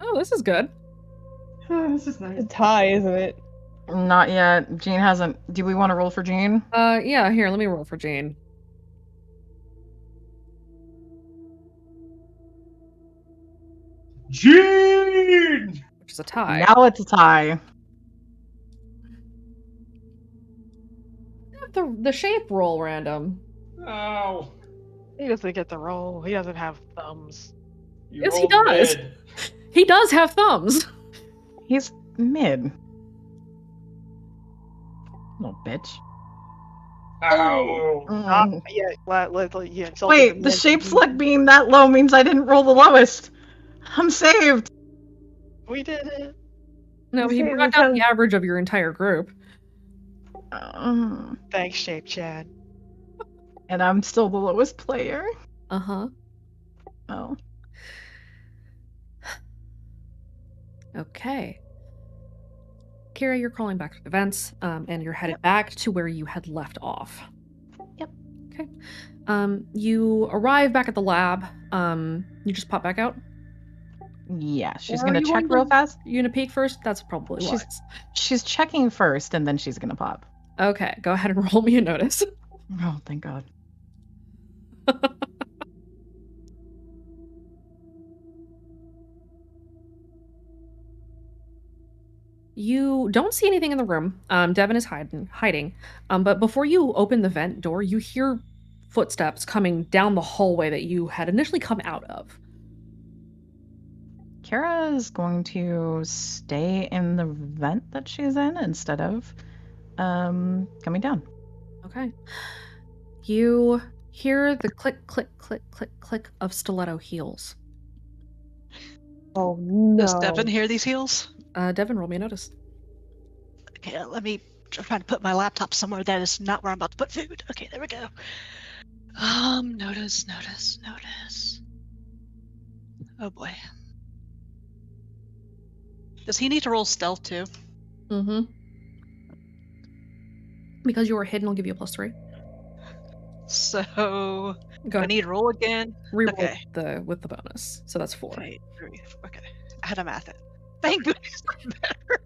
Oh, this is good.
This is nice.
It's a tie, isn't it?
Not yet. Jean hasn't. Do we want to roll for Jean?
Yeah, here, let me roll for Jane.
Gene!
Which is a tie.
Now it's a tie.
The shape roll random.
Oh.
He doesn't get the roll. He doesn't have thumbs.
Yes, he does.
Mid.
He does have thumbs.
He's mid. Little bitch.
Ow.
Yeah.
Wait, the shape select being that low means I didn't roll the lowest. I'm saved.
We did it.
No, he brought down the average of your entire group.
Thanks, Shape Chad.
And I'm still the lowest player.
Uh-huh.
Oh.
Okay. Kira, you're crawling back to the vents, and you're headed back to where you had left off.
Yep.
Okay. You arrive back at the lab. You just pop back out?
Yeah, she's
Or are
gonna
you
check
going
real
to-
fast.
You gonna peek first? That's probably
She's-
wise.
She's checking first, and then she's gonna pop.
Okay, go ahead and roll me a notice.
Oh, thank God.
You don't see anything in the room. Devin is hiding. But before you open the vent door, you hear footsteps coming down the hallway that you had initially come out of.
Kara is going to stay in the vent that she's in instead of coming down.
Okay. You hear the click, click, click, click, click of stiletto heels.
Oh no.
Does Devin hear these heels?
Devin, roll me a notice.
Okay, let me try to put my laptop somewhere that is not where I'm about to put food. Okay, there we go. Notice. Oh boy. Does he need to roll stealth too?
Mm-hmm. Because you were hidden, I'll give you a +3.
So
Go
I
ahead.
need to roll again.
Reroll
Okay.
with the bonus. So that's 4.
Okay, 3, okay. I had to math it. Thank goodness I'm better.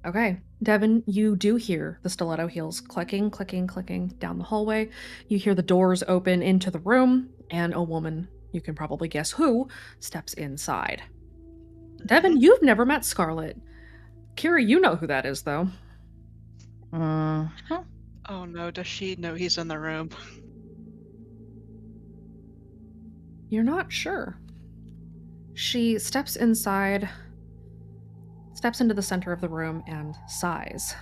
Okay. Devin, you do hear the stiletto heels clicking, clicking, clicking down the hallway. You hear the doors open into the room, and a woman, you can probably guess who, steps inside. Devin, you've never met Scarlet. Kira, you know who that is, though.
Mhm.
Oh no, does she know he's in the room?
You're not sure. She steps inside, steps into the center of the room, and sighs.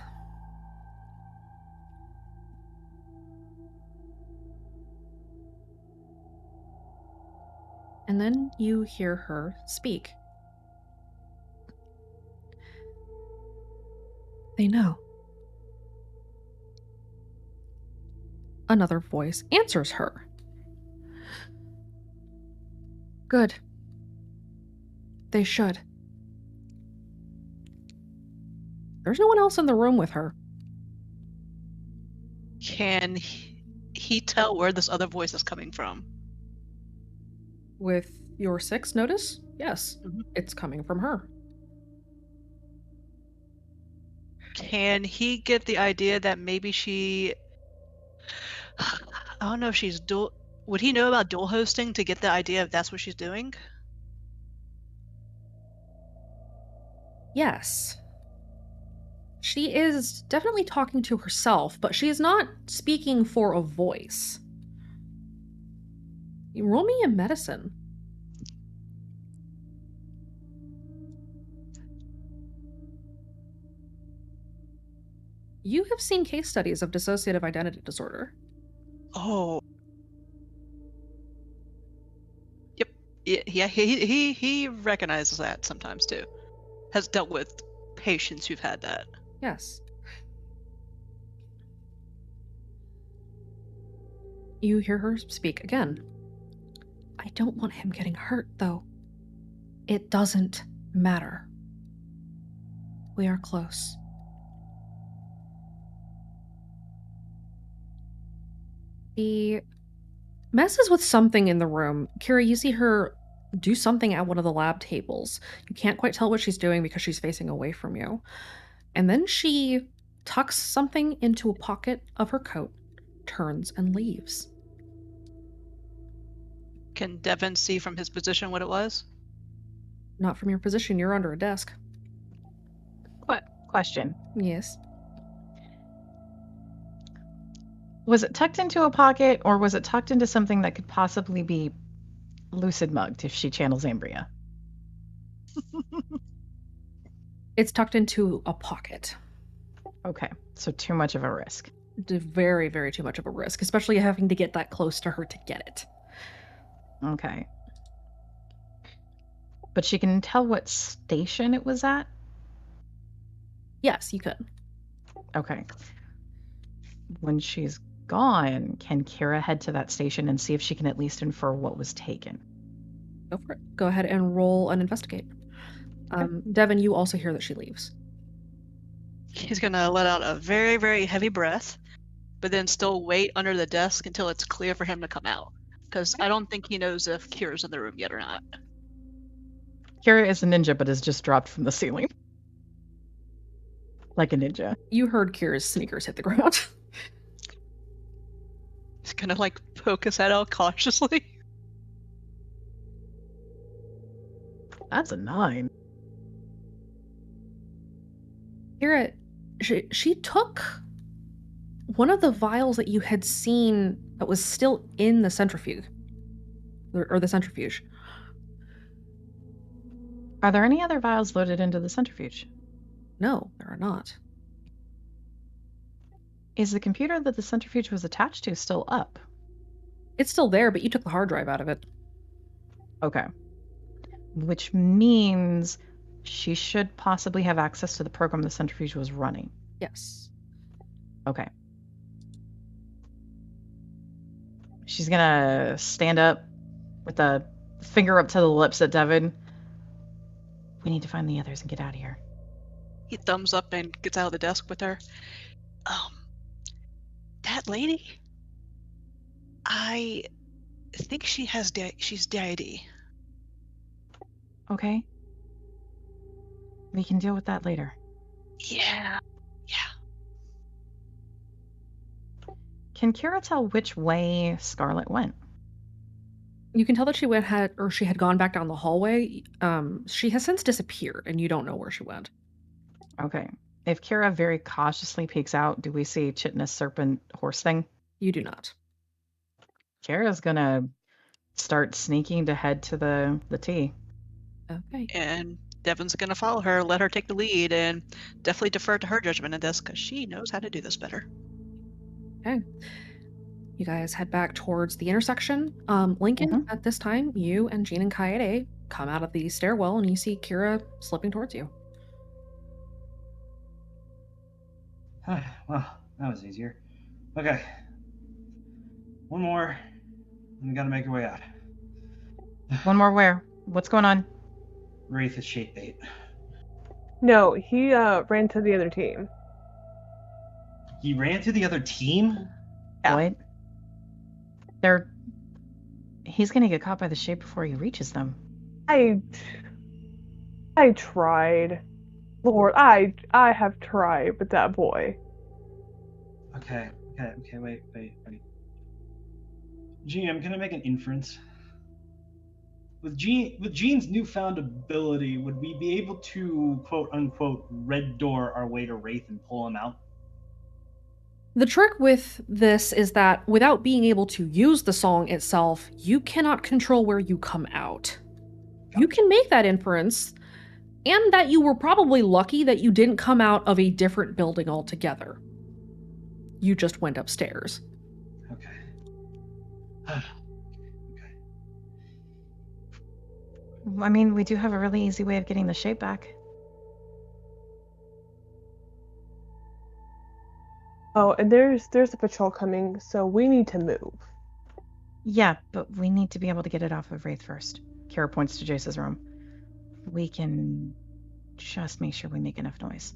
And then you hear her speak. They know. Another voice answers her. Good. They should. There's no one else in the room with her.
Can he tell where this other voice is coming from?
With your 6 notice? Yes, it's coming from her.
Can he get the idea that maybe she... I don't know if she's dual... Would he know about dual hosting to get the idea if that's what she's doing?
Yes. She is definitely talking to herself, but she is not speaking for a voice. You roll me a medicine. You have seen case studies of dissociative identity disorder.
Oh. Yep. Yeah, he recognizes that sometimes too. Has dealt with patients who've had that.
Yes. You hear her speak again. I don't want him getting hurt, though. It doesn't matter. We are close. He messes with something in the room. Kira, you see her do something at one of the lab tables. You can't quite tell what she's doing because she's facing away from you. And then she tucks something into a pocket of her coat, turns, and leaves.
Can Devin see from his position what it was?
Not from your position, you're under a desk.
Question.
Yes.
Was it tucked into a pocket, or was it tucked into something that could possibly be lucid mugged if she channels Ambria?
It's tucked into a pocket.
Okay, so too much of a risk.
Very, very too much of a risk, especially having to get that close to her to get it.
Okay. But she can tell what station it was at?
Yes, you could.
Okay. When she's gone, can Kira head to that station and see if she can at least infer what was taken?
Go for it. Go ahead and roll an investigate. Devin, you also hear that she leaves.
He's gonna let out a very, very heavy breath, but then still wait under the desk until it's clear for him to come out. Because I don't think he knows if Kira's in the room yet or not.
Kira is a ninja, but has just dropped from the ceiling. Like a ninja.
You heard Kira's sneakers hit the ground.
He's gonna like poke his head out cautiously.
That's a 9.
Kira, she took one of the vials that you had seen that was still in the centrifuge. Or the centrifuge.
Are there any other vials loaded into the centrifuge?
No, there are not.
Is the computer that the centrifuge was attached to still up?
It's still there, but you took the hard drive out of it.
Okay. Which means she should possibly have access to the program the centrifuge was running.
Yes.
Okay. She's gonna stand up with a finger up to the lips at Devin. We need to find the others and get out of here.
He thumbs up and gets out of the desk with her. That lady? I think she has she's DID.
Okay. We can deal with that later.
Yeah.
Can Kira tell which way Scarlet went?
You can tell that she had gone back down the hallway. She has since disappeared, and you don't know where she went.
Okay. If Kira very cautiously peeks out, do we see Chitinous Serpent horse thing?
You do not.
Kira's gonna start sneaking to head to the T.
Okay.
And Devin's gonna follow her, let her take the lead, and definitely defer to her judgment in this, because she knows how to do this better.
Okay. You guys head back towards the intersection. Lincoln, at this time, you and Jean and Kaede come out of the stairwell, and you see Kira slipping towards you.
Well, that was easier. Okay. One more. We gotta make our way out.
One more where? What's going on?
Wraith is shape bait.
No, he ran to the other team.
He ran to the other team?
Yeah.
What? He's gonna get caught by the shape before he reaches them.
I tried. Lord, I have tried with that boy.
Okay, wait. GM, can I make an inference? With Jean's newfound ability, would we be able to, quote unquote, red door our way to Wraith and pull him out?
The trick with this is that without being able to use the song itself, you cannot control where you come out. You can make that inference, and that you were probably lucky that you didn't come out of a different building altogether. You just went upstairs.
Okay.
I mean, we do have a really easy way of getting the shape back.
Oh, and there's a patrol coming, so we need to move.
Yeah, but we need to be able to get it off of Wraith first. Kira points to Jace's room. We can just make sure we make enough noise.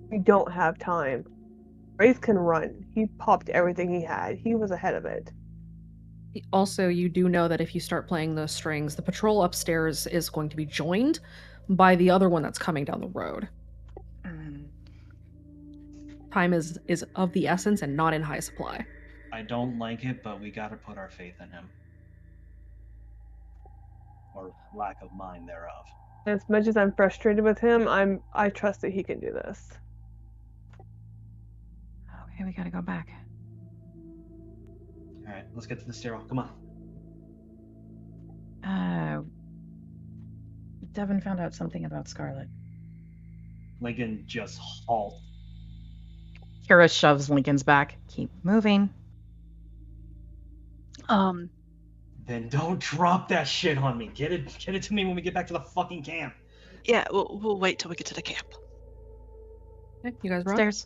We don't have time. Wraith can run. He popped everything he had. He was ahead of it.
Also, you do know that if you start playing those strings, the patrol upstairs is going to be joined by the other one that's coming down the road. Time is of the essence and not in high supply.
I don't like it, but we gotta put our faith in him. Or lack of mine thereof.
As much as I'm frustrated with him, I trust that he can do this.
Okay, we gotta go back.
Alright, let's get to the stairwell. Come on.
Devin found out something about Scarlet.
Lincoln, just halt.
Kira shoves Lincoln's back. Keep moving.
Then don't drop that shit on me. Get it to me when we get back to the fucking camp.
Yeah, we'll wait till we get to the camp.
Okay, you guys run?
Stairs.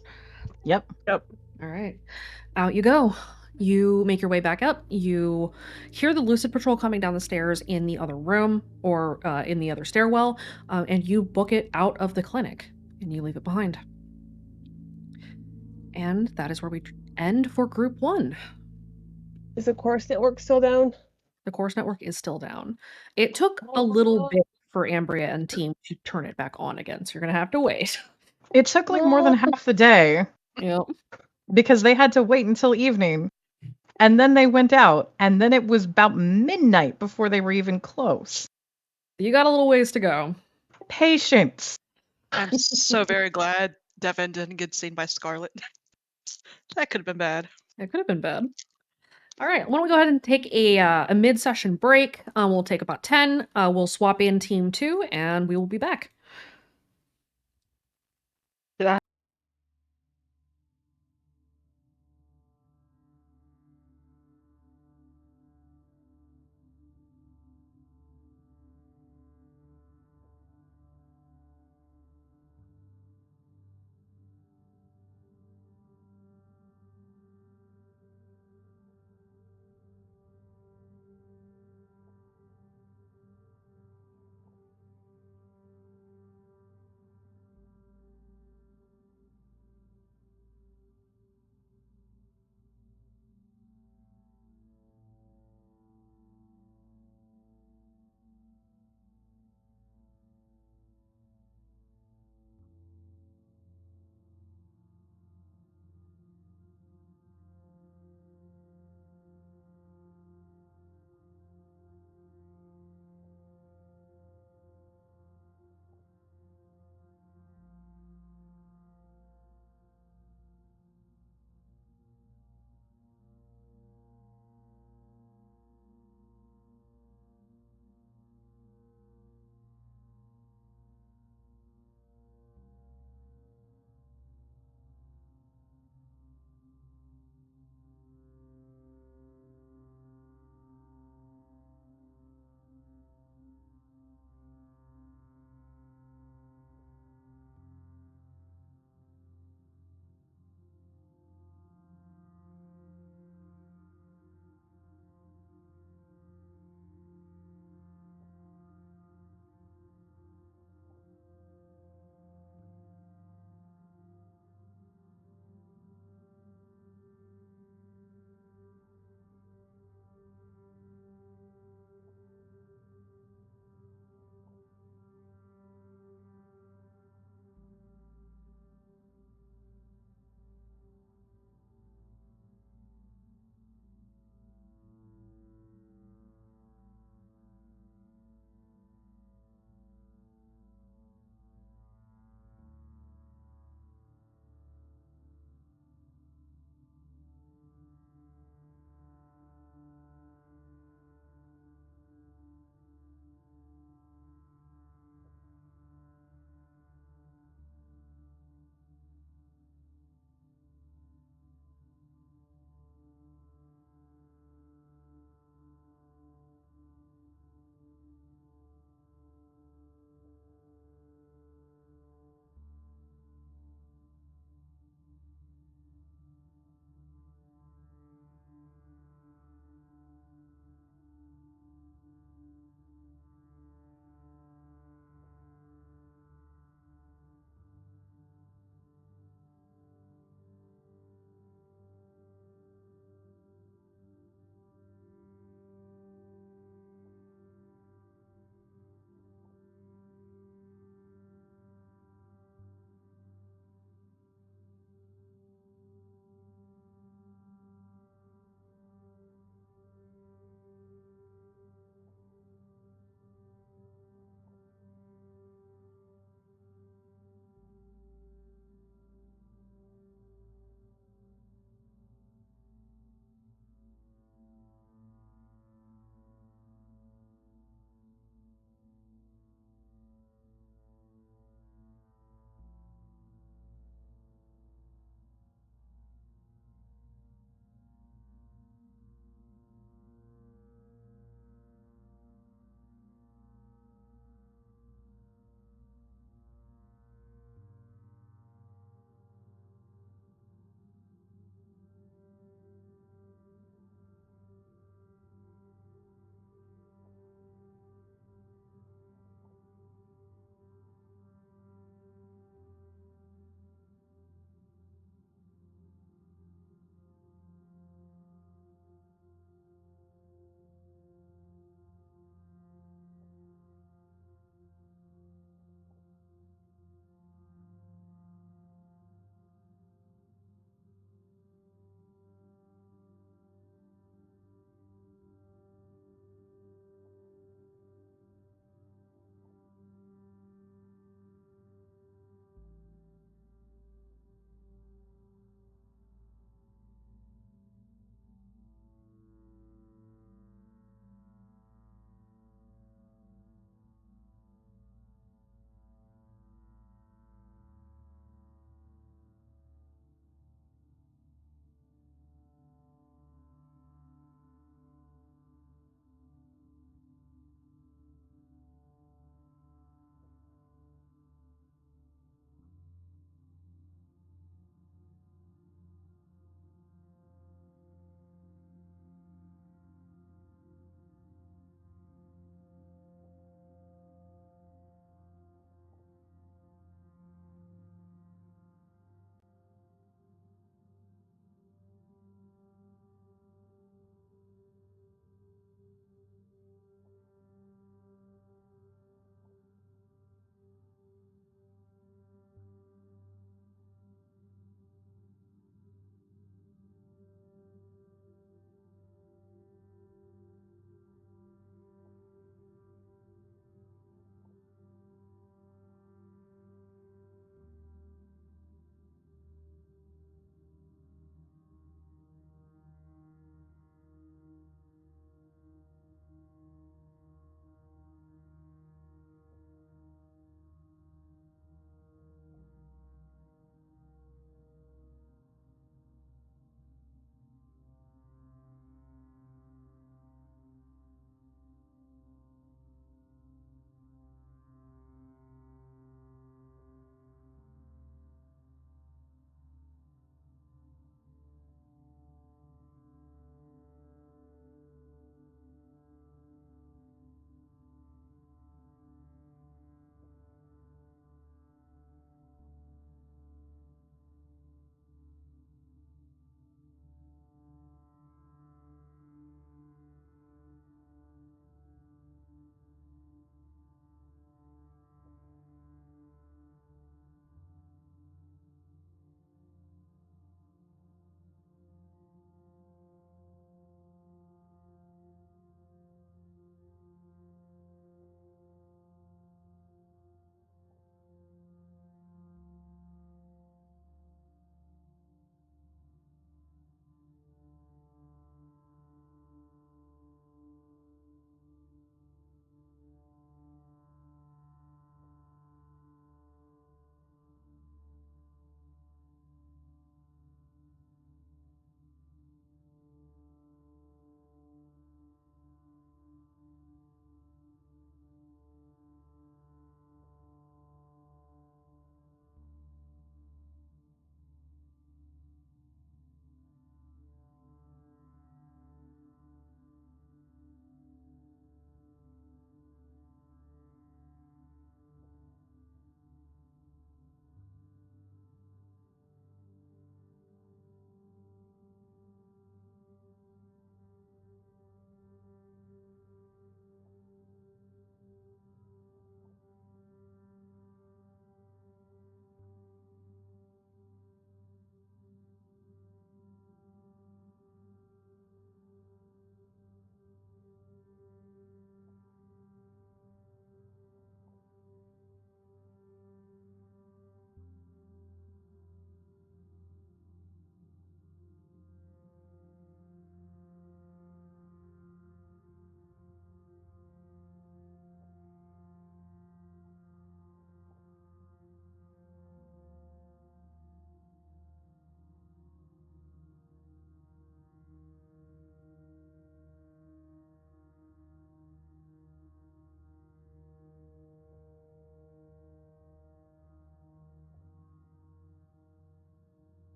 Yep.
All right. Out you go. You make your way back up. You hear the Lucid Patrol coming down the stairs in the other room or in the other stairwell, and you book it out of the clinic and you leave it behind. And that is where we end for Group 1.
Is the course network still down?
The course network is still down. It took a little bit for Ambria and team to turn it back on again, so you're gonna have to wait.
It took like more than half the day
Yep.
because they had to wait until evening. And then they went out, and then it was about midnight before they were even close.
You got a little ways to go.
Patience.
I'm so very glad Devin didn't get seen by Scarlet. That could have been bad.
It could have been bad. All right, why don't we go ahead and take a mid-session break? We'll take about 10. We'll swap in Team 2, and we will be back.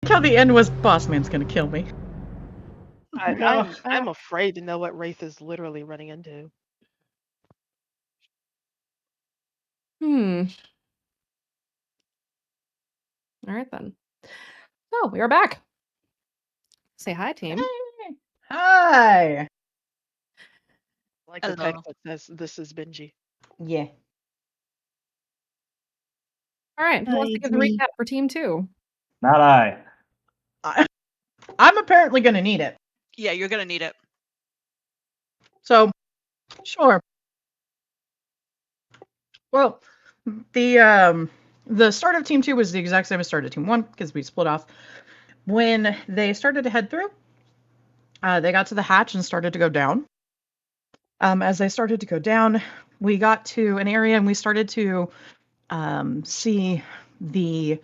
how the end was Boss Man's gonna kill me.
I'm afraid to know what Wraith is literally running into.
All right then. So we are back. Say hi, team.
Hi.
Like the text that says this is Benji.
Yeah.
All right. Who wants to give the recap for team 2?
Not I.
I'm apparently gonna need it.
Yeah, you're gonna need it.
So, sure. Well, the start of Team 2 was the exact same as start of Team 1 because we split off. When they started to head through, they got to the hatch and started to go down. As they started to go down, we got to an area and we started to see the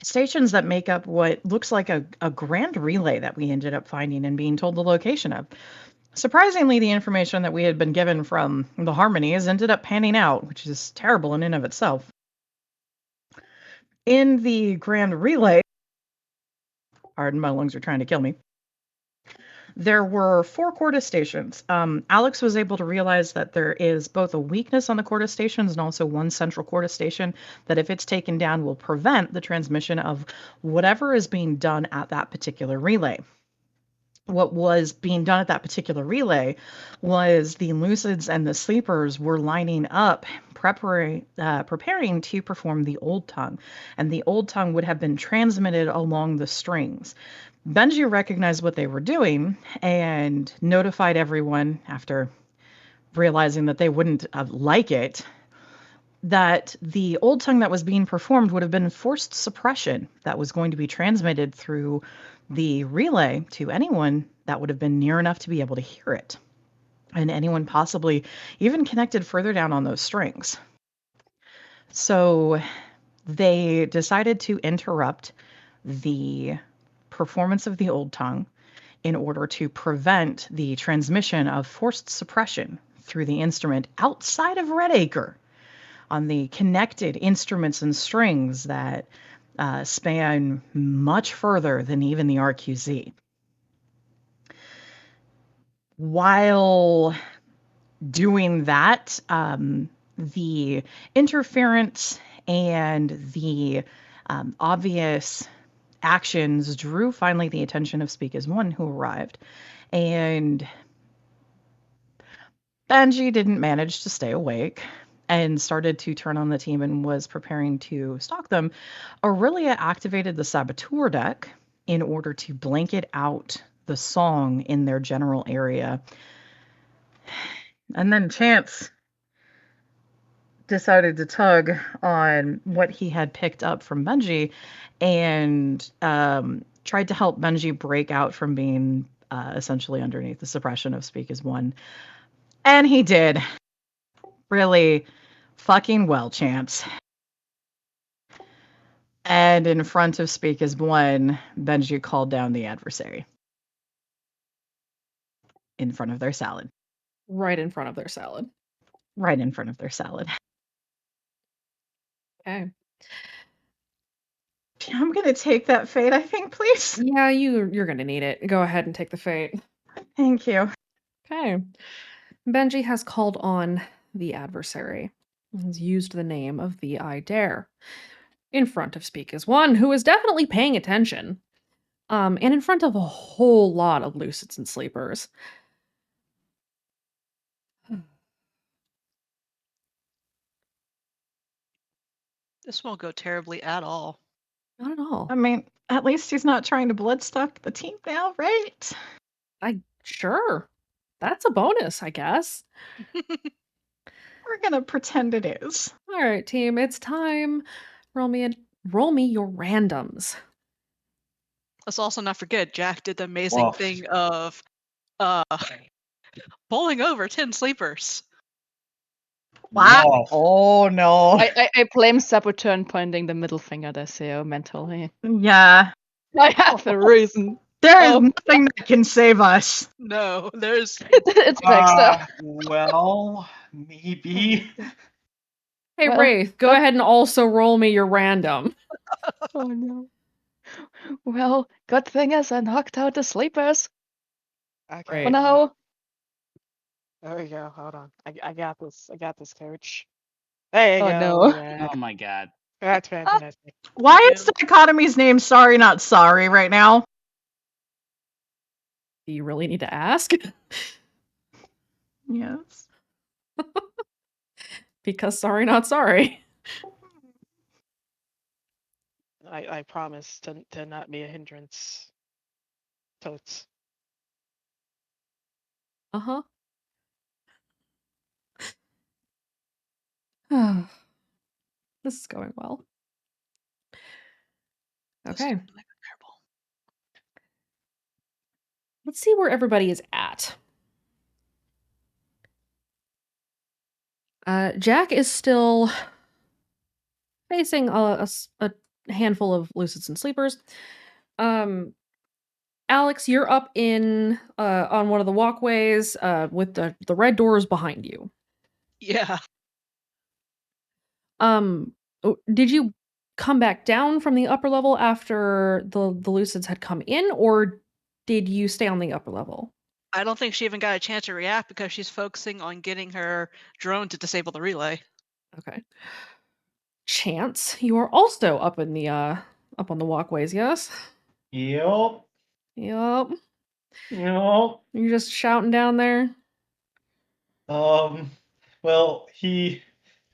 stations that make up what looks like a grand relay that we ended up finding and being told the location of. Surprisingly, the information that we had been given from the Harmonies ended up panning out, which is terrible in and of itself. In the grand relay, pardon, my lungs are trying to kill me, there were 4 Corda stations. Alex was able to realize that there is both a weakness on the Corda stations and also one central Corda station that if it's taken down will prevent the transmission of whatever is being done at that particular relay. What was being done at that particular relay was the Lucids and the Sleepers were lining up, preparing to perform the Old Tongue, and the Old Tongue would have been transmitted along the strings. Benji recognized what they were doing and notified everyone after realizing that they wouldn't like it, that the Old Tongue that was being performed would have been forced suppression that was going to be transmitted through the relay to anyone that would have been near enough to be able to hear it, and anyone possibly even connected further down on those strings. So they decided to interrupt the performance of the Old Tongue in order to prevent the transmission of forced suppression through the instrument outside of Redacre on the connected instruments and strings that span much further than even the RQZ. While doing that, the interference and the obvious actions drew finally the attention of Speak as One, who arrived. And Benji didn't manage to stay awake and started to turn on the team and was preparing to stalk them. Aurelia activated the Saboteur deck in order to blanket out the song in their general area. And then Chance decided to tug on what he had picked up from Benji and tried to help Benji break out from being essentially underneath the suppression of Speak as One. And he did. Really fucking well, Chance. And in front of Speak as One, Benji called down the adversary. In front of their salad.
Right in front of their salad.
Right in front of their salad.
Okay.
I'm gonna take that fate, I think, please.
Yeah, you're gonna need it. Go ahead and take the fate.
Thank you.
Okay. Benji has called on the adversary. He's used the name of the I Dare in front of Speak as One, who is definitely paying attention. And in front of a whole lot of Lucids and Sleepers.
This won't go terribly at all.
Not at all.
I mean, at least he's not trying to bloodstock the team now, right?
Sure. That's a bonus, I guess.
We're gonna pretend it is.
All right, team, it's time. Roll me your randoms.
Let's also not forget Jack did the amazing thing of bowling over 10 sleepers.
Wow. Oh no.
I blame Saboteur and pointing the middle finger at SEO mentally.
Yeah.
I have a reason.
There is nothing that can save us.
No, there's
it's Baxter.
Well, maybe.
Hey, Wraith, go ahead and also roll me your random.
Oh no. Well, good thing is I knocked out the sleepers.
Okay.
For now.
There we go. Hold on. I got this. I got this, coach. There you
Oh
go.
no.
Look at that.
Oh my god.
That's fantastic.
Why is Dichotomy's name Sorry Not Sorry right now?
Do you really need to ask?
Yes.
Because sorry, not sorry.
I promise to not be a hindrance. Totes.
Uh-huh. This is going well. Okay. Let's see where everybody is at. Jack is still facing a handful of lucids and sleepers. Alex, you're up in on one of the walkways with the red doors behind you.
Yeah.
Did you come back down from the upper level after the lucids had come in, or did you stay on the upper level?
I don't think she even got a chance to react because she's focusing on getting her drone to disable the relay.
Okay. Chance, you are also up in the up on the walkways, yes?
Yup.
Yup.
Yup.
You're just shouting down there?
Well,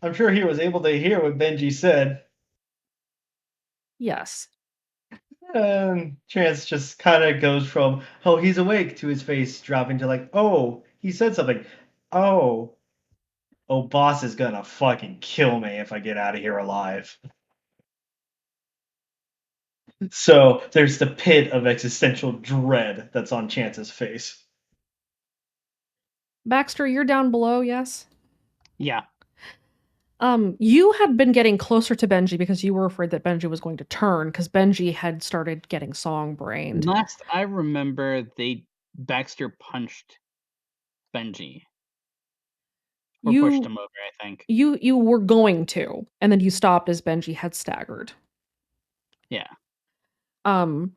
I'm sure he was able to hear what Benji said.
Yes.
And Chance just kind of goes from, oh, he's awake, to his face dropping to like, oh, he said something. Oh, boss is gonna fucking kill me if I get out of here alive. So there's the pit of existential dread that's on Chance's face.
Baxter, you're down below, yes?
Yeah.
You had been getting closer to Benji because you were afraid that Benji was going to turn, because Benji had started getting song-brained.
Last I remember, Baxter punched Benji. Or pushed him over, I think.
You were going to, and then you stopped as Benji had staggered.
Yeah.
Benji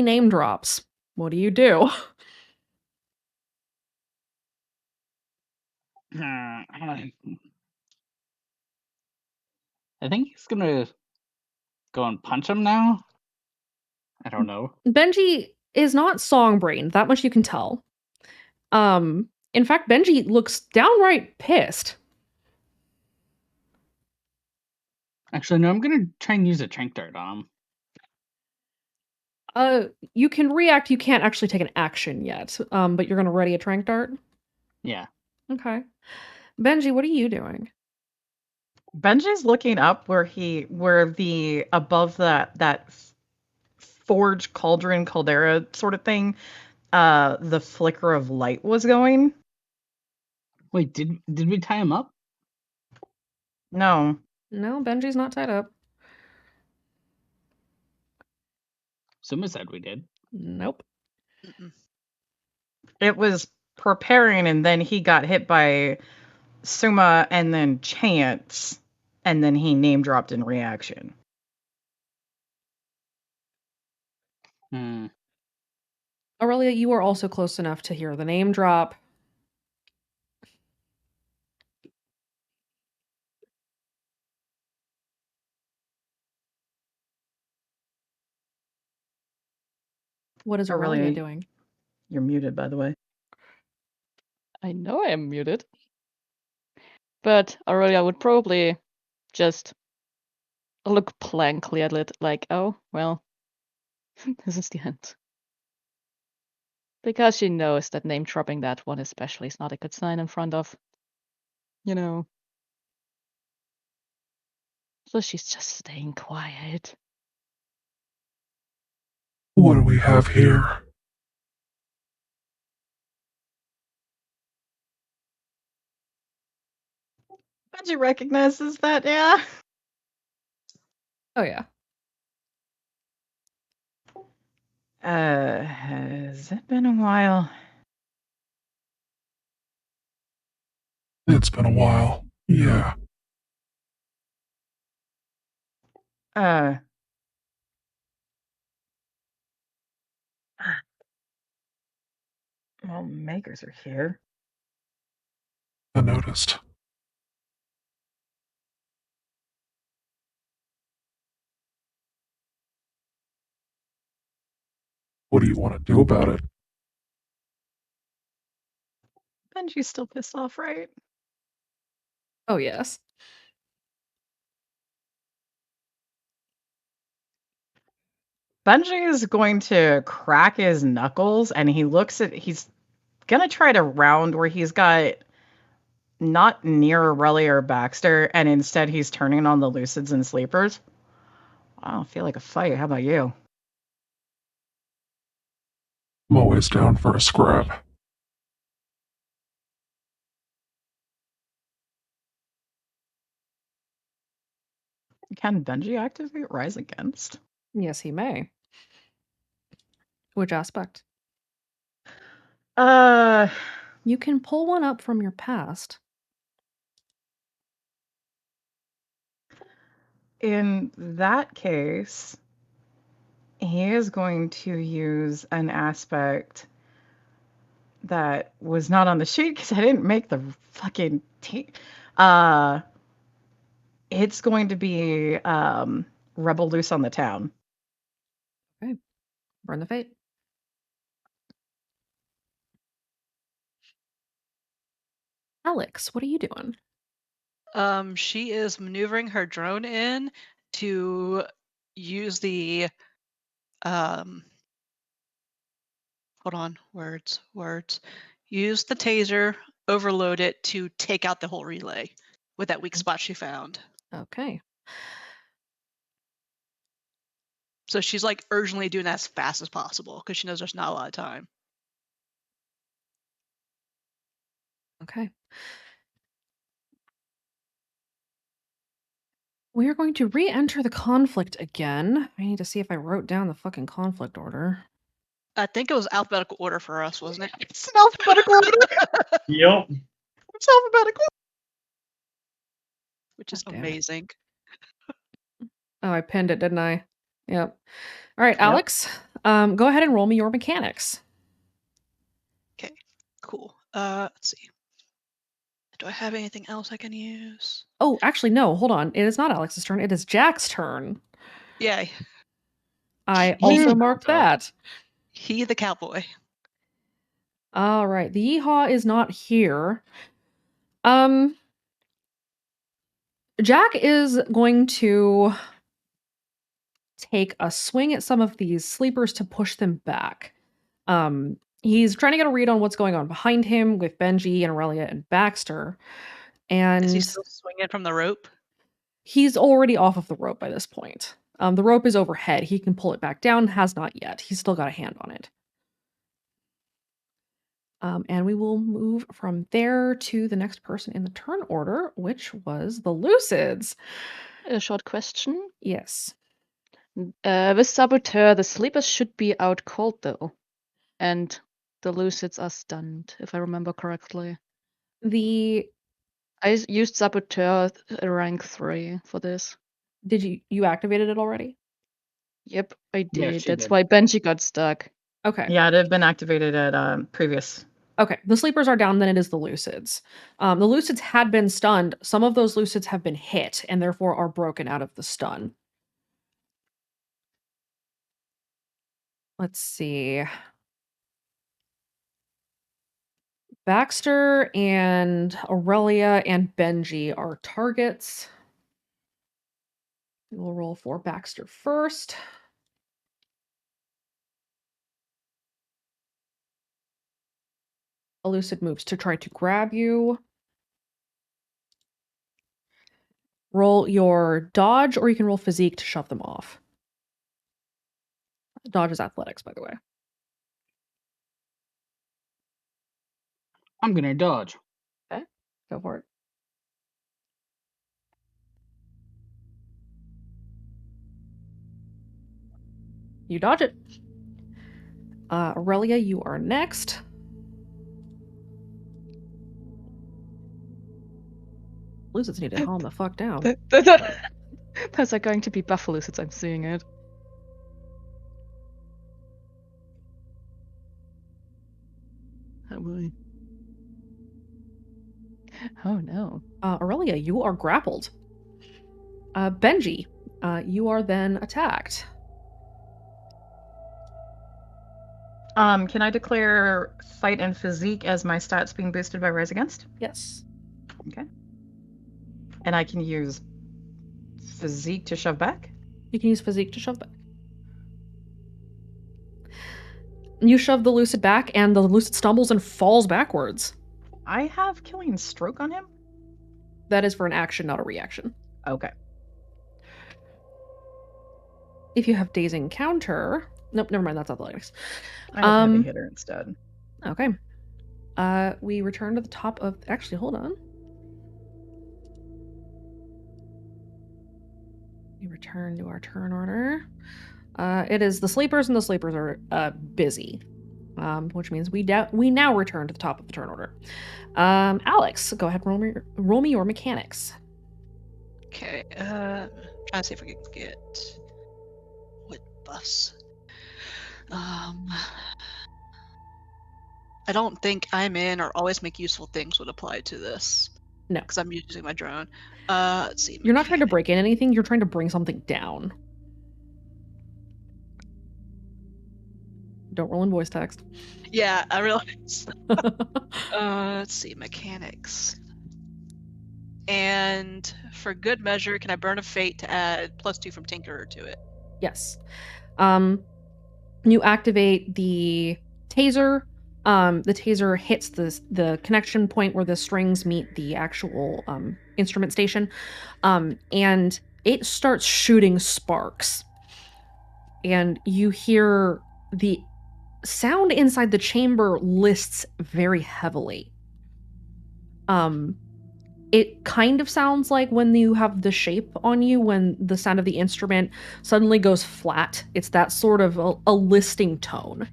name drops. What do you do?
I think he's gonna go and punch him now. I don't know.
Benji is not song-brained, that much you can tell. In fact, Benji looks downright pissed.
Actually, no, I'm gonna try and use a trank dart on him.
You can react, you can't actually take an action yet. But you're gonna ready a trank dart?
Yeah.
Okay. Benji, what are you doing?
Benji's looking up where the above that forge cauldron caldera sort of thing, the flicker of light was going.
Wait, did we tie him up?
No.
No, Benji's not tied up.
Suma said we did.
Nope.
It was preparing, and then he got hit by Suma and then Chance, and then he name dropped in reaction.
Aurelia, you are also close enough to hear the name drop. What is Aurelia doing?
You're muted, by the way.
I know I am muted. But Aurelia would probably just look blankly at it like, oh, well, this is the end. Because she knows that name dropping that one especially is not a good sign in front of, you know. So she's just staying quiet.
What do we have here?
Benji recognizes that, yeah.
Oh, yeah.
Has it been a while?
It's been a while, yeah.
Well, makers are here.
I noticed. What do you want to do about it?
Benji's still pissed off, right?
Oh, yes.
Benji is going to crack his knuckles and he's gonna try to round where he's got not near Aurelia or Baxter, and instead he's turning on the Lucids and Sleepers. I don't feel like a fight. How about you?
I'm always down for a scrap.
Can Benji activate Rise Against?
Yes, he may. Which aspect?
You
can pull one up from your past.
In that case, he is going to use an aspect that was not on the sheet because I didn't make the fucking team. It's going to be Rebel Loose on the Town.
Okay. Burn the fate. Alex, what are you doing?
She is maneuvering her drone in to use the hold on, words. Use the taser, overload it to take out the whole relay with that weak spot she found.
Okay.
So she's like urgently doing that as fast as possible because she knows there's not a lot of time.
Okay. We are going to re-enter the conflict again. I need to see if I wrote down the fucking conflict order.
I think it was alphabetical order for us, wasn't it?
It's an alphabetical order.
Yep.
It's alphabetical.
Which is
God damn it.
amazing.
Oh, I pinned it, didn't I? Yep. All right, Alex, go ahead and roll me your mechanics.
Okay, cool. Let's see. Do I have anything else I can use?
Oh, actually, no. Hold on. It is not Alex's turn. It is Jack's turn.
Yay.
I also marked that.
He the cowboy.
All right. The Yeehaw is not here. Jack is going to take a swing at some of these sleepers to push them back. He's trying to get a read on what's going on behind him with Benji and Aurelia and Baxter. And
is he still swinging from the rope?
He's already off of the rope by this point. The rope is overhead. He can pull it back down. Has not yet. He's still got a hand on it. And we will move from there to the next person in the turn order, which was the Lucids.
A short question.
Yes.
With Saboteur, the sleepers should be out cold though. And the Lucids are stunned, if I remember correctly. I used Saboteur rank 3 for this.
Did you activated it already?
Yep, I did.
Yeah,
That's
did.
why Benji got stuck.
Okay.
Yeah, it had been activated at previous.
Okay, the sleepers are down, then it is the Lucids. The Lucids had been stunned. Some of those Lucids have been hit and therefore are broken out of the stun. Let's see. Baxter and Aurelia and Benji are targets. We'll roll for Baxter first. A Lucid moves to try to grab you. Roll your dodge, or you can roll physique to shove them off. Dodge is athletics, by the way.
I'm gonna dodge.
Okay, go for it. You dodge it. Aurelia, you are next. Lucids need to calm the fuck down.
Those are going to be buff Lucids, I'm seeing it. boy. Oh no.
Aurelia, you are grappled. Benji, you are then attacked.
Can I declare fight and physique as my stats being boosted by Rise Against?
Yes.
Okay. And I can use physique to shove back?
You can use physique to shove back. You shove the Lucid back, and the Lucid stumbles and falls backwards.
I have Killing Stroke on him?
That is for an action, not a reaction.
Okay.
If you have Dazing Counter... Nope, never mind, that's athletics.
I have Heavy Hitter instead.
Okay. We return to the top of... Actually, hold on. We return to our turn order. It is the sleepers, and the sleepers are busy. Which means we now return to the top of the turn order. Alex, go ahead and roll me your mechanics.
Okay, trying to see if we can get what buffs. I don't think I'm in or always make useful things would apply to this.
No.
Because I'm using my drone. Let's see.
You're not trying to break in anything, you're trying to bring something down. Don't roll in voice text.
Yeah, I realize. Let's see, mechanics. And for good measure, can I burn a fate to add +2 from Tinkerer to it?
Yes. You activate the taser. The taser hits the connection point where the strings meet the actual instrument station, and it starts shooting sparks. And you hear the sound inside the chamber lists very heavily. It kind of sounds like when you have the shape on you, when the sound of the instrument suddenly goes flat. It's that sort of a listing tone.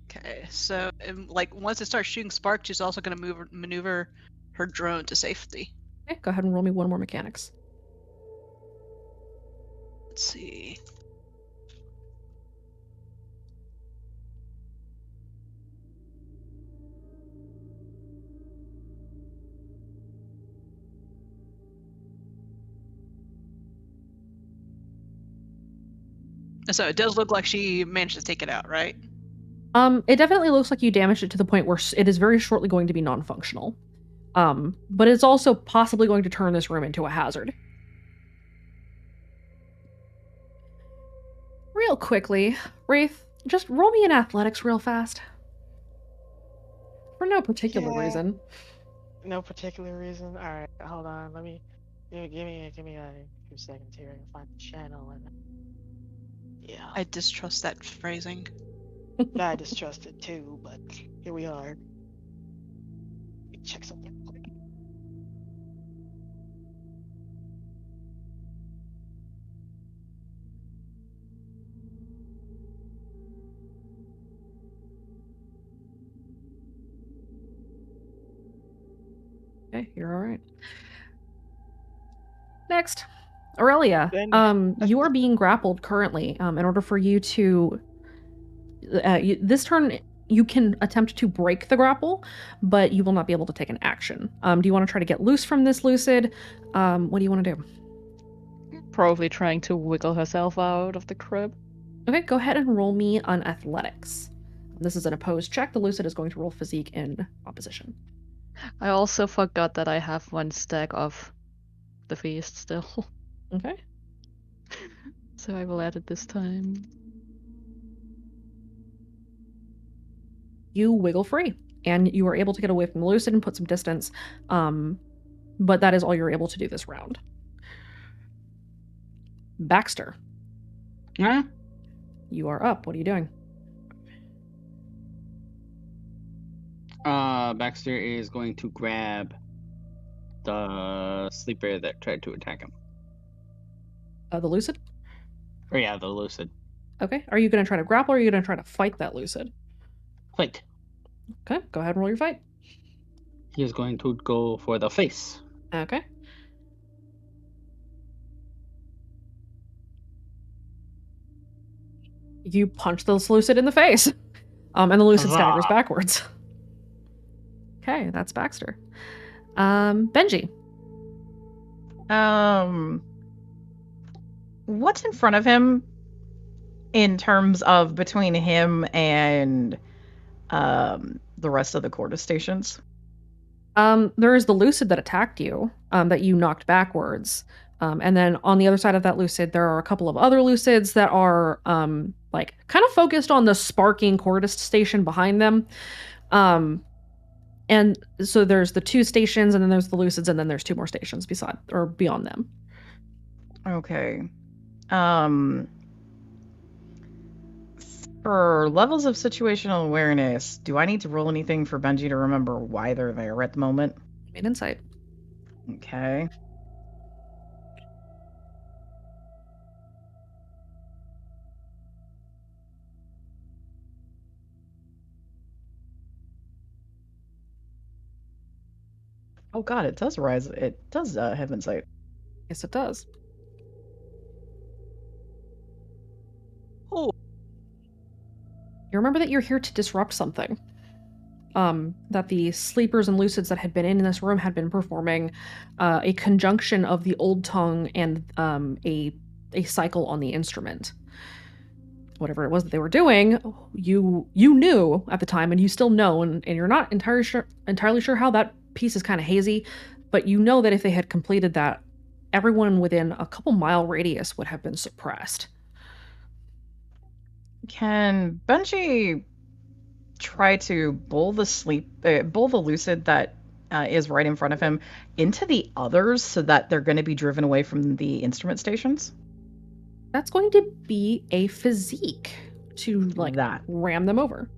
Okay, so like once it starts shooting sparks, she's also going to maneuver her drone to safety.
Okay, go ahead and roll me one more mechanics.
Let's see. So it does look like she managed to take it out, right?
It definitely looks like you damaged it to the point where it is very shortly going to be non-functional. But it's also possibly going to turn this room into a hazard. Real quickly, Wraith, just roll me in athletics real fast. For no particular reason.
No particular reason. All right, hold on. Let me give me a few seconds here and find the channel. And yeah,
I distrust that phrasing.
I distrust it too, but here we are. Let me check something quick.
Okay, you're all right. Next, Aurelia. You are being grappled currently. In order for you to this turn, you can attempt to break the grapple, but you will not be able to take an action. Do you want to try to get loose from this Lucid? What do you want to do?
Probably trying to wiggle herself out of the crib.
Okay, go ahead and roll me on athletics. This is an opposed check. The Lucid is going to roll physique in opposition.
I also forgot that I have one stack of the feast still.
Okay.
So I will add it this time.
You wiggle free, and you are able to get away from the Lucid and put some distance. But that is all you're able to do this round. Baxter.
Huh?
You are up. What are you doing?
Baxter is going to grab the sleeper that tried to attack him.
The Lucid?
Oh yeah, the Lucid.
Okay. Are you going to try to grapple, or are you going to try to fight that Lucid?
Fight.
Okay. Go ahead and roll your fight.
He is going to go for the face.
Okay. You punch this lucid in the face. And the lucid
Huzzah.
staggers backwards. Okay, that's Baxter. Benji.
What's in front of him in terms of between him and the rest of the Cordis stations?
There is the lucid that attacked you, that you knocked backwards. And then on the other side of that lucid, there are a couple of other lucids that are like kind of focused on the sparking Cordis station behind them. And so there's the 2 stations, and then there's the lucids, and then there's 2 more stations beside or beyond them.
Okay. For levels of situational awareness, do I need to roll anything for Benji to remember why they're there at the moment?
Made insight.
Okay. Oh god, it does rise. It does have insight.
Yes, it does.
Oh.
You remember that you're here to disrupt something. That the sleepers and lucids that had been in this room had been performing a conjunction of the old tongue and a cycle on the instrument. Whatever it was that they were doing, you knew at the time, and you still know, and you're not entirely sure how. That piece is kind of hazy, but you know that if they had completed that, everyone within a couple mile radius would have been suppressed.
Can Benji try to bull the lucid that is right in front of him into the others so that they're going to be driven away from the instrument stations?
That's going to be a physique to like
that
ram them over.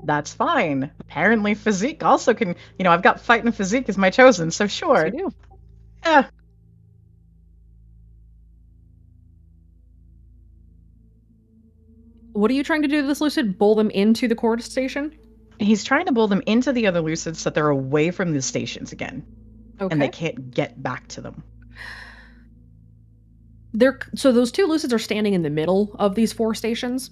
That's fine. Apparently physique also can, I've got fight and physique as my chosen, so sure.
Yes, you do.
Yeah.
What are you trying to do to this lucid? Bull them into the Cordis station?
He's trying to bull them into the other lucids so that they're away from the stations again.
Okay.
And they can't get back to them.
So those 2 lucids are standing in the middle of these 4 stations.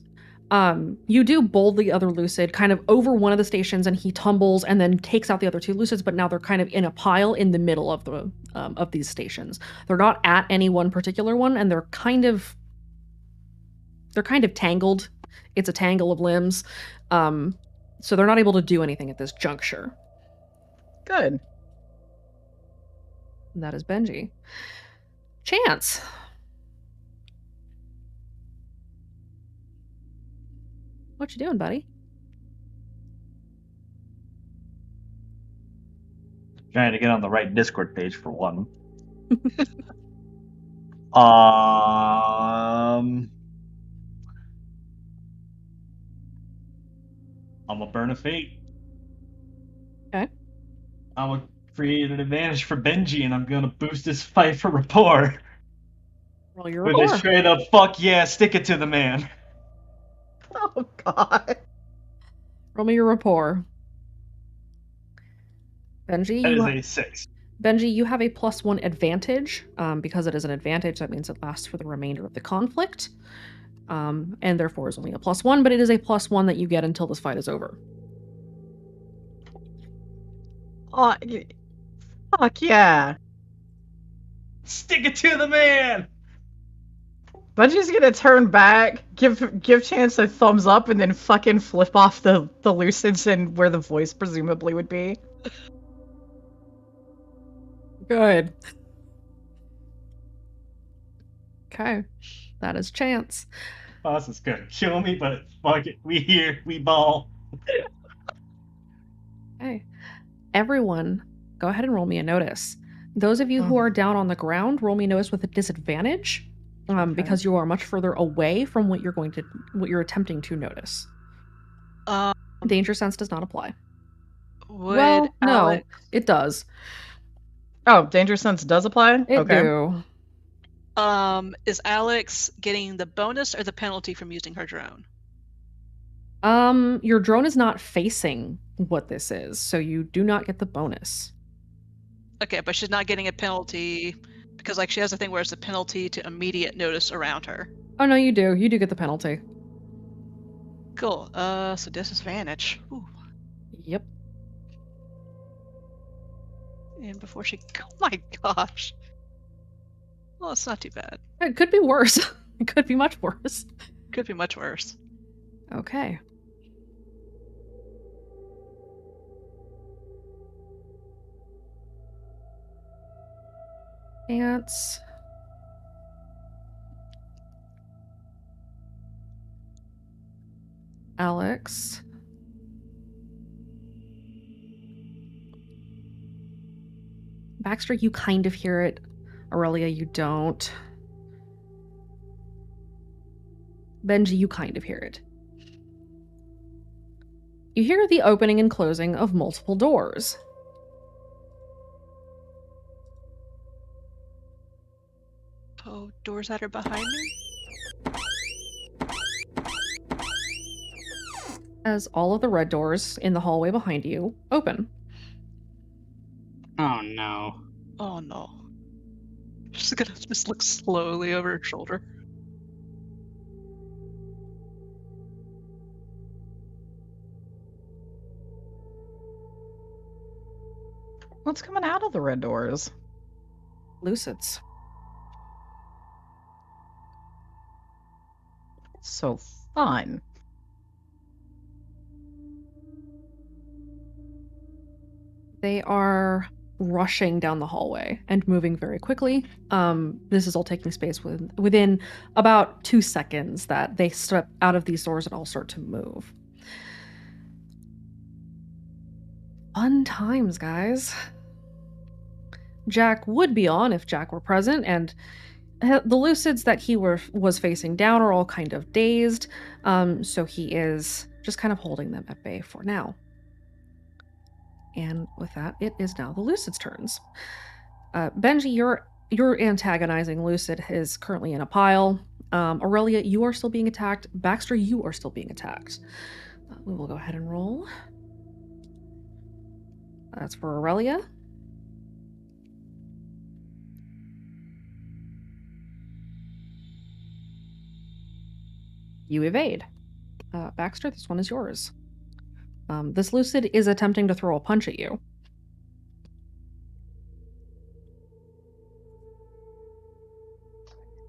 You do bowl the other lucid kind of over one of the stations, and he tumbles and then takes out the other 2 lucids, but now they're kind of in a pile in the middle of these stations. They're not at any one particular one, and they're kind of tangled. It's a tangle of limbs. So they're not able to do anything at this juncture.
Good.
And that is Benji. Chance. What you doing, buddy?
Trying to get on the right Discord page for one. I'm gonna burn a fate.
Okay.
I'm gonna create an advantage for Benji, and I'm gonna boost his fight for rapport.
Roll your
With
rapport.
a straight up fuck yeah, stick it to the man.
Oh god.
Roll me your rapport. Benji,
That is a 6.
Benji, you have a +1 advantage. Because it is an advantage, that means it lasts for the remainder of the conflict. And therefore is only a +1, but it is a +1 that you get until this fight is over.
Oh, fuck yeah.
Stick it to the man!
Benji's gonna turn back, give Chance a thumbs up, and then fucking flip off the lucids and where the voice presumably would be.
Good. Okay. That is Chance.
Boss is gonna kill me, but fuck it. We here. We ball.
Okay. Everyone, go ahead and roll me a notice. Those of you who are down on the ground, roll me a notice with a disadvantage, because you are much further away from what you're attempting to notice. Danger sense does not apply.
Would
no, it does.
Oh, danger sense does apply?
It
okay.
do.
Is Alex getting the bonus or the penalty from using her drone?
Your drone is not facing what this is, so you do not get the bonus.
Okay, but she's not getting a penalty because, she has a thing where it's a penalty to immediate notice around her.
Oh no, you do. You do get the penalty.
Cool. So disadvantage. Ooh.
Yep.
And before she, oh my gosh. Well, it's not too bad.
It could be worse. It could be much worse.
Could be much worse.
Okay. Ants. Alex. Baxter, you kind of hear it. Aurelia, you don't. Benji, you kind of hear it. You hear the opening and closing of multiple doors.
Oh, doors that are behind me?
As all of the red doors in the hallway behind you open.
Oh no.
Oh no. She's gonna just look slowly over her shoulder.
What's coming out of the red doors?
Lucids.
So fun.
They are rushing down the hallway and moving very quickly. This is all taking space within about 2 seconds that they step out of these doors and all start to move. Fun times, guys. Jack would be on if Jack were present, and the Lucids that he was facing down are all kind of dazed, so he is just kind of holding them at bay for now. And with that, it is now the Lucid's turns. Benji, you're antagonizing Lucid is currently in a pile. Aurelia, you are still being attacked. Baxter, you are still being attacked. We will go ahead and roll. That's for Aurelia. You evade. Baxter, this one is yours. This Lucid is attempting to throw a punch at you.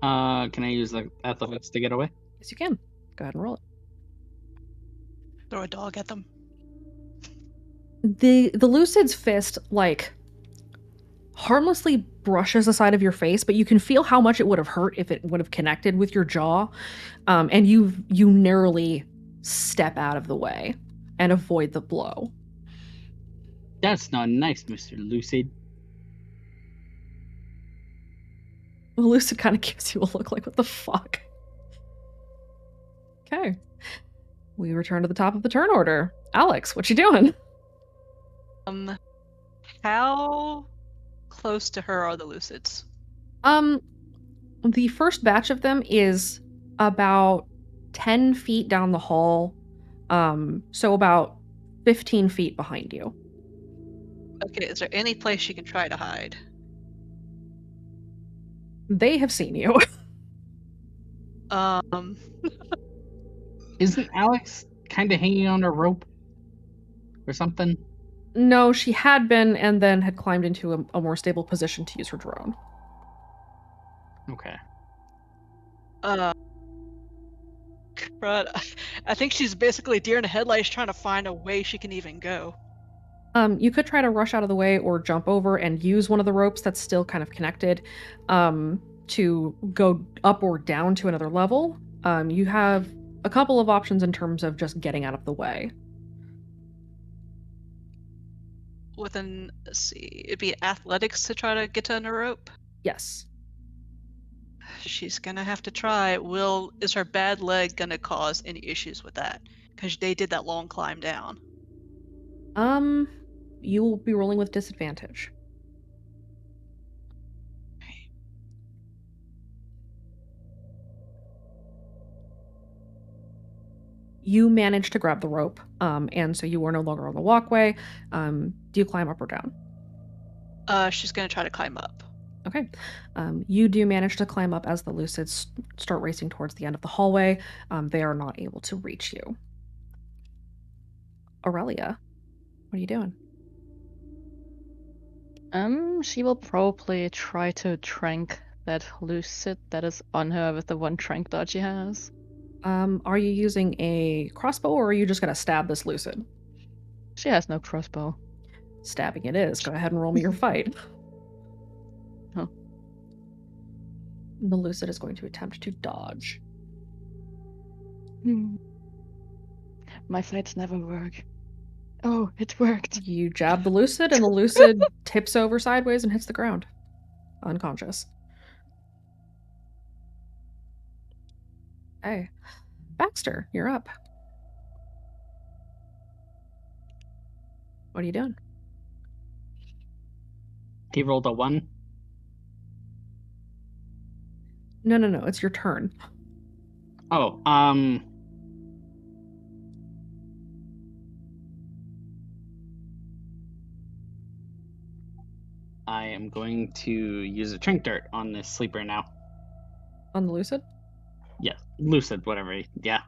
Can I use like athletics to get away?
Yes, you can. Go ahead and roll it.
Throw a dog at them.
The Lucid's fist, like, harmlessly brushes the side of your face, but you can feel how much it would have hurt if it would have connected with your jaw. And you narrowly step out of the way and avoid the blow.
That's not nice, Mr. Lucid.
Lucid kind of gives you a look like, what the fuck? Okay. We return to the top of the turn order. Alex, what you doing?
How close to her are the Lucids?
The first batch of them is about 10 feet down the hall. So about 15 feet behind you.
Okay, is there any place she can try to hide?
They have seen you.
Isn't Alex kind of hanging on a rope or something?
No, she had been and then had climbed into a more stable position to use her drone.
Okay.
But I think she's basically deer in the headlights trying to find a way she can even go.
You could try to rush out of the way or jump over and use one of the ropes that's still kind of connected to go up or down to another level. You have a couple of options in terms of just getting out of the way.
Let's see, it'd be athletics to try to get to a rope?
Yes.
She's gonna have to try. Is her bad leg gonna cause any issues with that? Because they did that long climb down.
You will be rolling with disadvantage. You manage to grab the rope, and so you are no longer on the walkway. Do you climb up or down?
She's gonna try to climb up.
Okay. You do manage to climb up as the Lucids start racing towards the end of the hallway. They are not able to reach you. Aurelia, what are you doing?
She will probably try to trank that lucid that is on her with the one trank dot she has.
Are you using a crossbow or are you just gonna stab this lucid?
She has no crossbow.
Stabbing it is. Go ahead and roll me your fight.
Oh.
The lucid is going to attempt to dodge.
My fights never work. Oh, it worked.
You jab the lucid, and the lucid tips over sideways and hits the ground. Unconscious. Hey. Baxter, you're up. What are you doing?
He rolled a 1.
No. It's your turn.
Oh, I am going to use a Trank Dart on this sleeper now.
On the lucid?
Yeah, lucid, whatever. Yeah,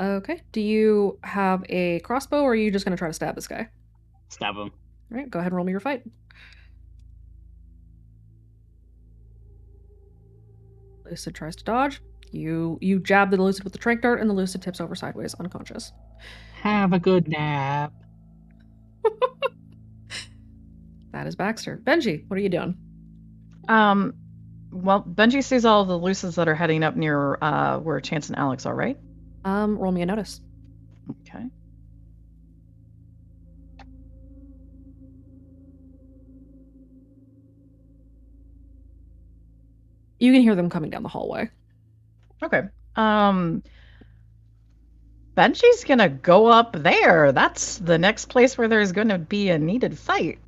Okay. Do you have a crossbow, or are you just going to try to stab this guy?
stab him.
All right, go ahead and roll me your fight. Lucid tries to dodge. You jab the lucid with the trank dart, and the lucid tips over sideways, unconscious.
Have a good nap.
That is Baxter. Benji, what are you doing?
Well, Benji sees all the lucids that are heading up near where Chance and Alex are, right?
Roll me a notice.
Okay.
You can hear them coming down the hallway.
Okay. Benji's gonna go up there. That's the next place where there's gonna be a needed fight.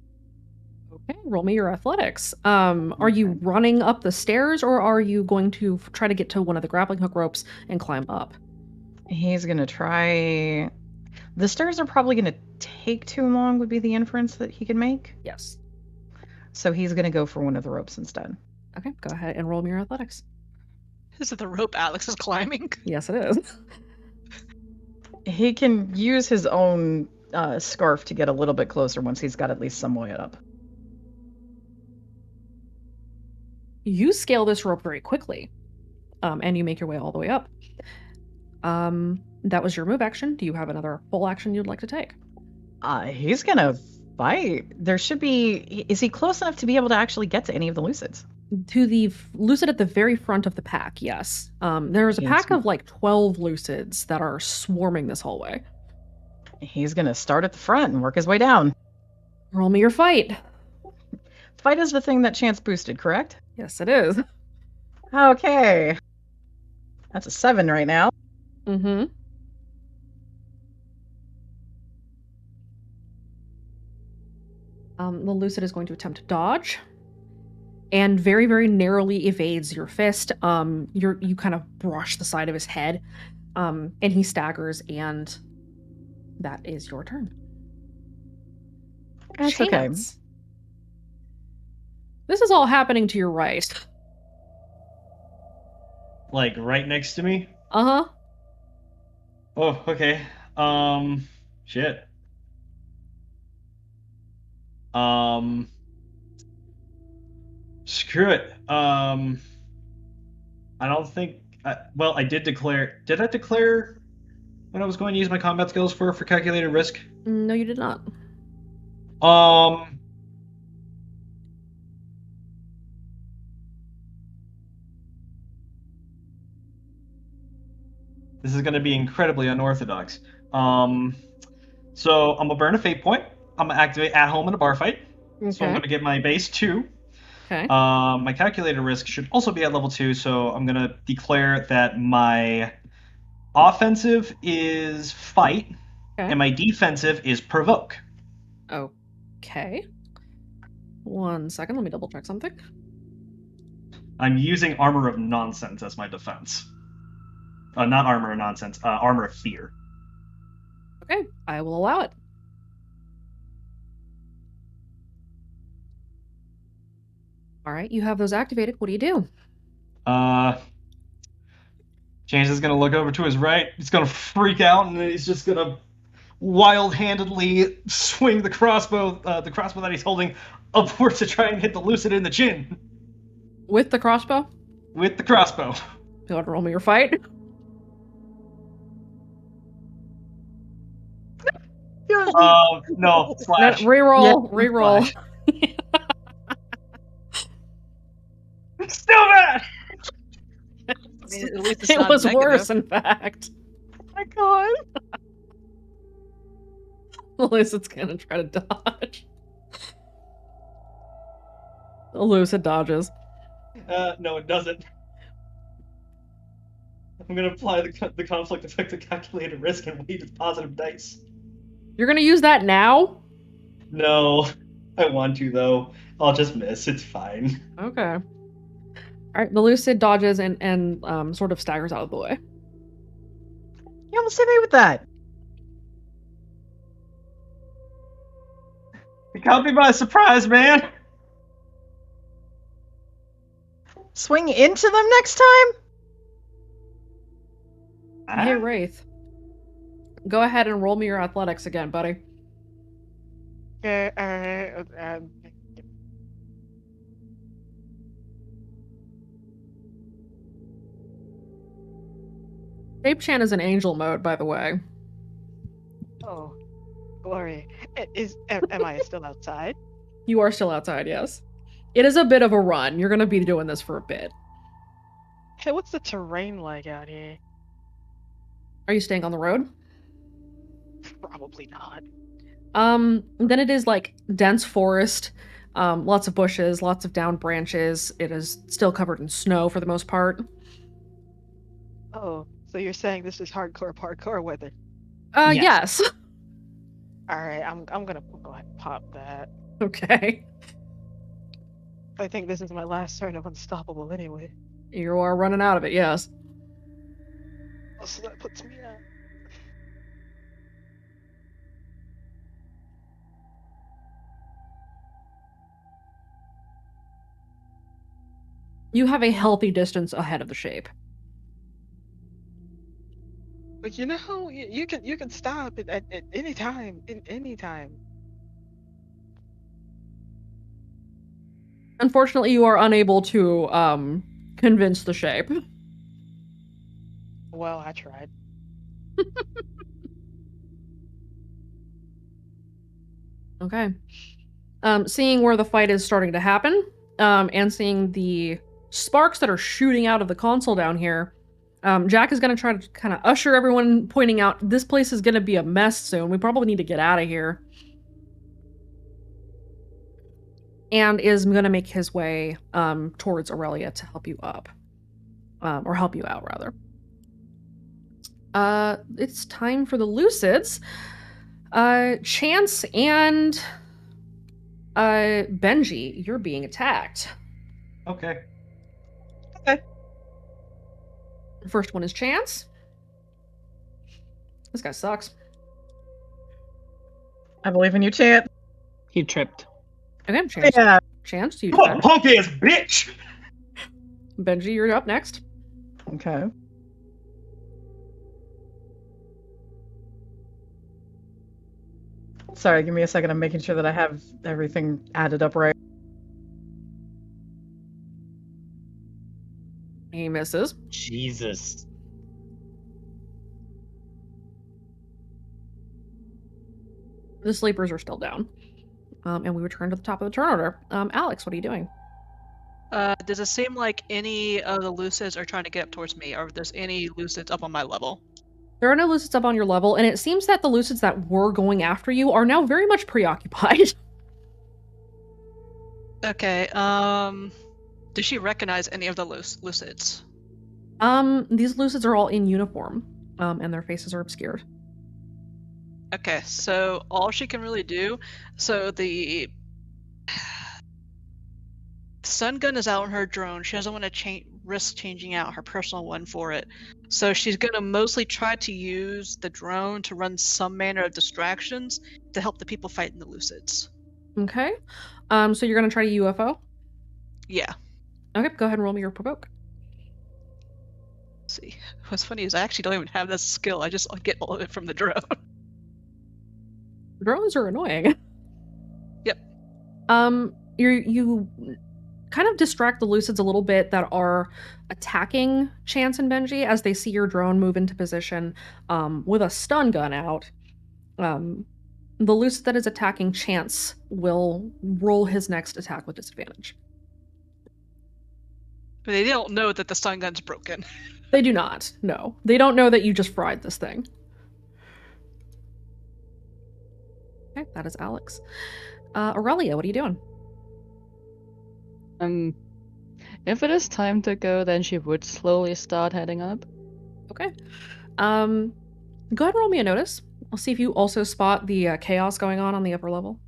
Okay, roll me your athletics. Are you running up the stairs, or are you going to try to get to one of the grappling hook ropes and climb up?
He's gonna try. The stairs are probably gonna take too long, would be the inference that he can make.
Yes.
So he's gonna go for one of the ropes instead.
Okay, go ahead and roll me your athletics.
Is it the rope Alex is climbing?
Yes, it is.
He can use his own scarf to get a little bit closer once he's got at least some way up.
You scale this rope very quickly, and you make your way all the way up. That was your move action. Do you have another full action you'd like to take?
He's gonna fight. There should be. Is he close enough to be able to actually get to any of the lucids?
To the lucid at the very front of the pack, yes. There's a pack of like 12 lucids that are swarming this hallway.
He's gonna start at the front and work his way down.
Roll me your fight.
Fight is the thing that Chance boosted, correct?
Yes, it is.
Okay. That's a 7 right now.
Mm-hmm. The lucid is going to attempt to dodge, and very, very narrowly evades your fist. You kind of brush the side of his head, and he staggers, and that is your turn.
That's okay.
Chance. This is all happening to your right.
Like right next to me?
Uh-huh.
Oh, okay. Shit. Screw it. I don't think. Well, I did declare. Did I declare what I was going to use my combat skills for calculated risk?
No, you did not.
This is going to be incredibly unorthodox. So I'm gonna burn a fate point. I'm gonna activate at home in a bar fight.
Okay.
So I'm gonna get my base 2.
Okay.
My calculated risk should also be at level 2, so I'm gonna declare that my offensive is fight,
Okay.
and my defensive is provoke.
Okay. 1 second, let me double check something.
I'm using Armor of Nonsense as my defense. Not Armor of Nonsense, Armor of Fear.
Okay, I will allow it. All right, you have those activated. What do you do?
James is gonna look over to his right. He's gonna freak out, and then he's just gonna wild-handedly swing the crossbow that he's holding upwards to try and hit the Lucid in the chin.
With the crossbow?
With the crossbow.
You want to roll me your fight?
No, slash.
Reroll, reroll.
Still bad!
I mean, at least it's
It
not
was
negative.
worse, in fact.
Oh my god.
Lucid's gonna try to dodge. Lucid dodges.
No, it doesn't. I'm gonna apply the conflict effect of calculated risk and weight as positive dice.
You're gonna use that now?
No, I want to though. I'll just miss. It's fine.
Okay. Alright, the Lucid dodges and sort of staggers out of the way.
You almost hit me with that.
You caught me by surprise, man!
Swing into them next time?
Hey, Wraith. Go ahead and roll me your athletics again, buddy. Shape-Chan is in angel mode, by the way.
Oh, glory. Am I still outside?
You are still outside, yes. It is a bit of a run. You're gonna be doing this for a bit.
Hey, what's the terrain like out here?
Are you staying on the road?
Probably not.
Then it is like dense forest, lots of bushes, lots of downed branches. It is still covered in snow for the most part.
Oh, so you're saying this is hardcore parkour weather?
Yes.
Alright, I'm gonna go ahead and pop that.
Okay.
I think this is my last turn of Unstoppable anyway.
You are running out of it, yes.
So that puts me at...
You have a healthy distance ahead of the shape.
But you know, you can stop it at any time, in any time.
Unfortunately, you are unable to convince the shape.
Well, I tried.
Okay. Seeing where the fight is starting to happen, and seeing the sparks that are shooting out of the console down here, Jack is going to try to kind of usher everyone, pointing out this place is going to be a mess soon. We probably need to get out of here. And is going to make his way towards Aurelia to help you up. Or help you out, rather. It's time for the Lucids. Chance and Benji, you're being attacked.
Okay.
The first one is Chance. This guy sucks.
I believe in you, Chance.
He tripped.
Okay, Chance.
Yeah.
Chance, you
What a punk ass bitch!
Benji, you're up next.
Okay. Sorry, give me a second. I'm making sure that I have everything added up right.
He misses.
Jesus.
The sleepers are still down. And we return to the top of the turn order. Alex, what are you doing?
Does it seem like any of the Lucids are trying to get up towards me, or if there's any Lucids up on my level?
There are no Lucids up on your level, and it seems that the Lucids that were going after you are now very much preoccupied.
Okay, does she recognize any of the Lucids?
These Lucids are all in uniform, and their faces are obscured.
Okay, so all she can really do, so the stun gun is out on her drone. She doesn't want to risk changing out her personal one for it. So she's going to mostly try to use the drone to run some manner of distractions to help the people fighting the Lucids.
Okay. So you're going to try to UFO?
Yeah.
Okay, go ahead and roll me your provoke.
Let's see. What's funny is I actually don't even have this skill. I just get all of it from the drone.
Drones are annoying.
Yep.
You kind of distract the Lucids a little bit that are attacking Chance and Benji as they see your drone move into position with a stun gun out. The Lucid that is attacking Chance will roll his next attack with disadvantage.
But they don't know that the stun gun's broken.
They do not. No. They don't know that you just fried this thing. Okay, that is Alex. Aurelia, what are you doing?
If it is time to go, then she would slowly start heading up.
Okay. Go ahead and roll me a notice. I'll see if you also spot the chaos going on the upper level.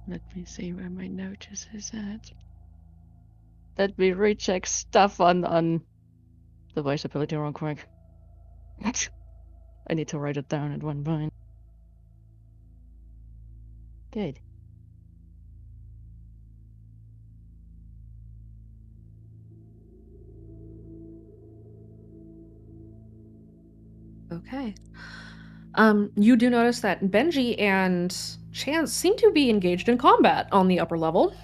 Let me see where my notice is at. Let me recheck stuff on the voice ability real quick. I need to write it down at one point. Good.
Okay. You do notice that Benji and Chance seem to be engaged in combat on the upper level.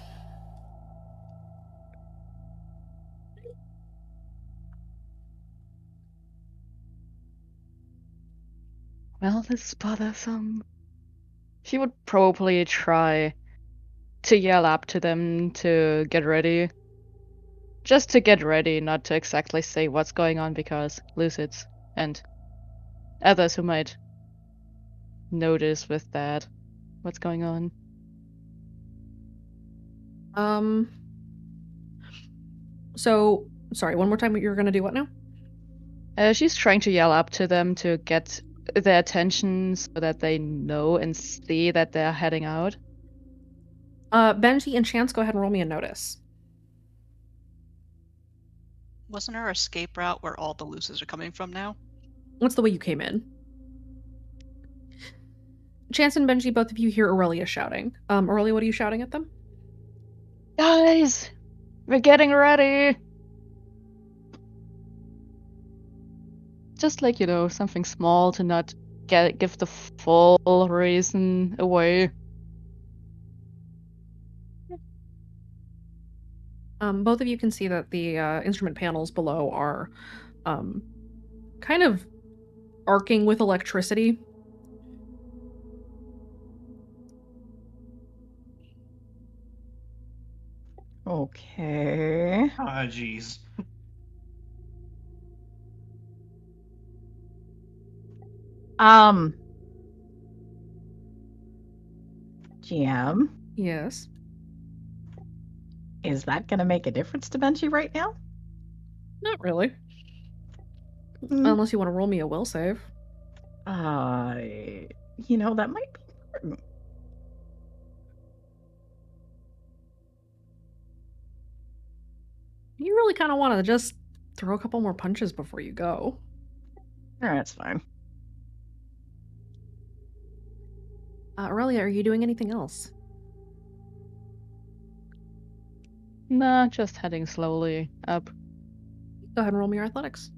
Well, this is bothersome. She would probably try to yell up to them to get ready. Just to get ready, not to exactly say what's going on, because Lucids and others who might notice with that what's going on.
So, sorry, one more time, you're gonna do what now?
She's trying to yell up to them to get their attention so that they know and see that they're heading out.
Benji and Chance, go ahead and roll me a notice.
Wasn't our escape route where all the Lucids are coming from now?
What's the way you came in? Chance and Benji, both of you hear Aurelia shouting. Aurelia, what are you shouting at them?
Guys, we're getting ready. Just like, something small to not give the full reason away.
Both of you can see that the instrument panels below are kind of arcing with electricity.
Okay.
Ah, jeez.
GM,
Yes.
is that gonna make a difference to Benji right now?
Not really.
Mm.
Unless you want to roll me a will save.
That might be important.
You really kind of want to just throw a couple more punches before you go.
That's fine.
Aurelia, are you doing anything else?
Nah, just heading slowly up.
Go ahead and roll me your athletics.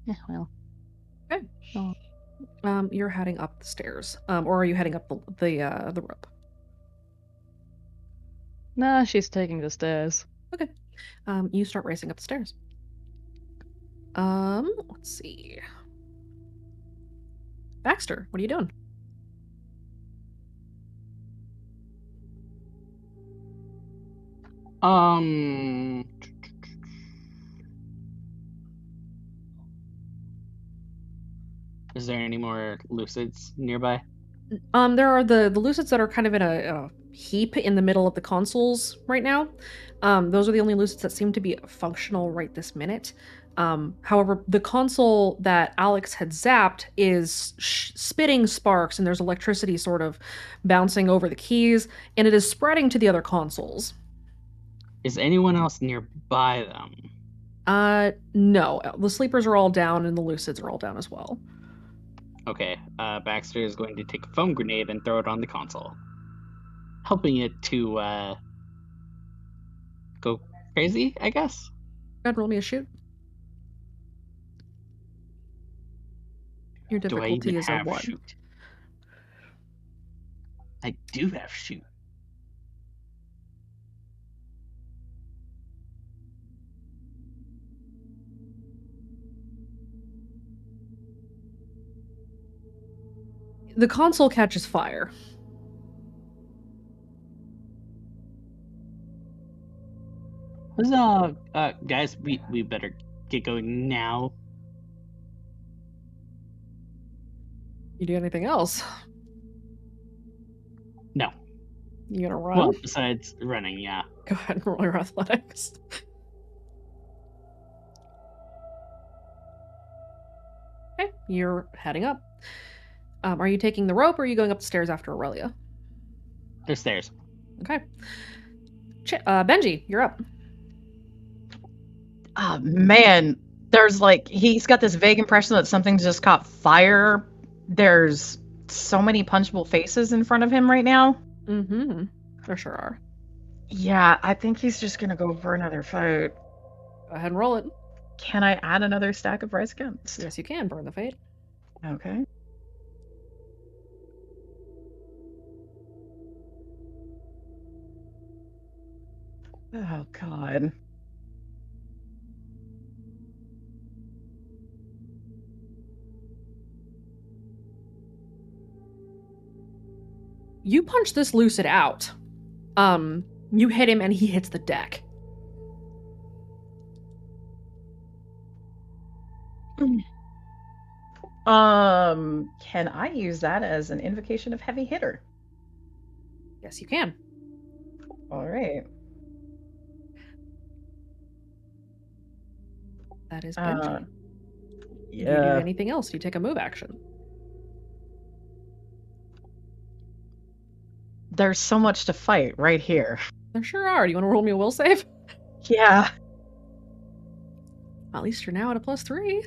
Yeah, well.
Okay.
Oh.
You're heading up the stairs. Or are you heading up the rope?
Nah, she's taking the stairs.
Okay. You start racing up the stairs. Let's see. Baxter, what are you doing?
Is there any more Lucids nearby?
There are the Lucids that are kind of in a heap in the middle of the consoles right now. Those are the only Lucids that seem to be functional right this minute. However, the console that Alex had zapped is spitting sparks, and there's electricity sort of bouncing over the keys, and it is spreading to the other consoles.
Is anyone else nearby them?
No. The sleepers are all down, and the Lucids are all down as well.
Okay, Baxter is going to take a foam grenade and throw it on the console, helping it to go crazy, I guess.
Go ahead and roll me a shoot. Your
Do I even
difficulty is a
have
1.
shoot? I do have shoot.
The console catches fire.
Let's guys, we better get going now.
You do anything else?
No.
You gonna run?
Well, besides running, yeah.
Go ahead and roll your athletics. Okay, you're heading up. Are you taking the rope or are you going up the stairs after Aurelia?
The stairs.
Okay. Benji, you're up.
Man, there's like, he's got this vague impression that something just caught fire. There's so many punchable faces in front of him right now.
Mm-hmm. There sure are.
Yeah, I think he's just gonna go for another fight.
Go ahead and roll it.
Can I add another stack of Rise Against?
Yes, you can. Burn the fate.
Okay. Oh, God.
You punch this Lucid out. You hit him and he hits the deck.
Can I use that as an invocation of heavy hitter?
Yes, you can.
All right.
That is Benji.
Yeah.
Do you do anything else? You take a move action.
There's so much to fight right here.
There sure are. Do you want to roll me a will save?
Yeah.
At least you're now at a +3.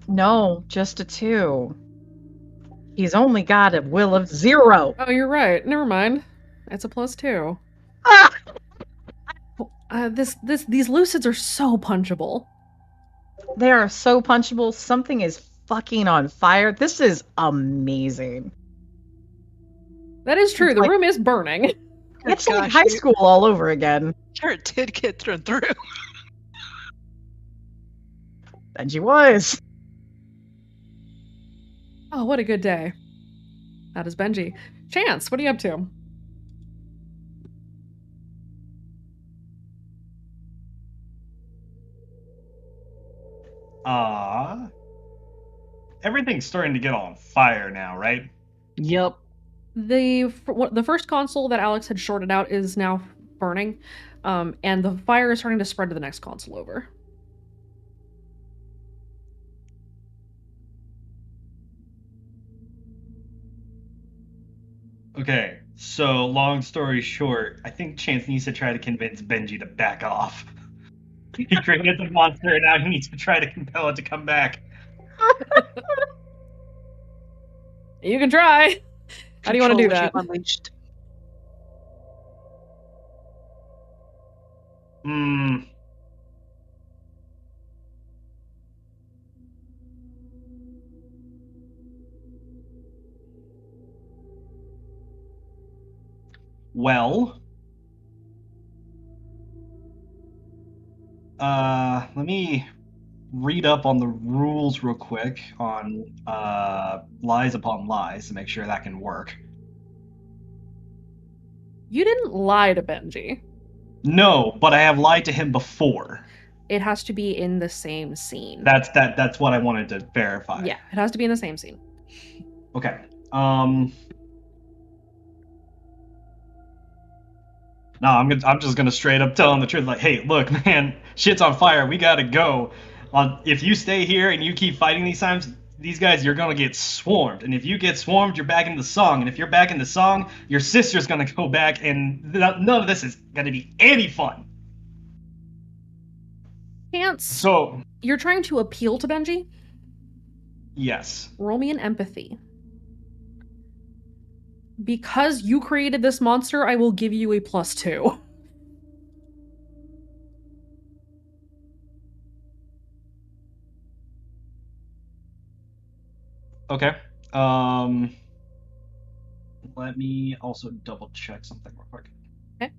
No, just a 2. He's only got a will of 0.
Oh, you're right. Never mind. It's a +2.
Ah!
These Lucids are so punchable.
They are so punchable. Something is fucking on fire. This is amazing.
That is true.
It's
The
like-
room is burning.
It's like high school all over again.
Sure, it did get thrown through.
Benji was.
Oh, what a good day. That is Benji. Chance, what are you up to?
Everything's starting to get on fire now, right?
Yep.
The first console that Alex had shorted out is now burning, and the fire is starting to spread to the next console over.
Okay, so long story short, I think Chance needs to try to convince Benji to back off. He created the monster and now he needs to try to compel it to come back.
You can try. How do you want to do
Control
that?
what you've unleashed.
Well, let me read up on the rules real quick on lies upon lies to make sure that can work.
You didn't lie to Benji.
No, but I have lied to him before.
It has to be in the same scene.
That's what I wanted to verify.
Yeah, it has to be in the same scene.
Okay. No, I'm just gonna straight up tell him the truth. Like, hey, look, man, shit's on fire. We gotta go. If you stay here and you keep fighting these guys, you're gonna get swarmed. And if you get swarmed, you're back in the song. And if you're back in the song, your sister's gonna go back, and none of this is gonna be any fun.
Chance.
So,
You're trying to appeal to Benji?
yes.
Roll me an empathy. Because you created this monster, I will give you a +2.
Okay. Let me also double check something real quick.
Okay.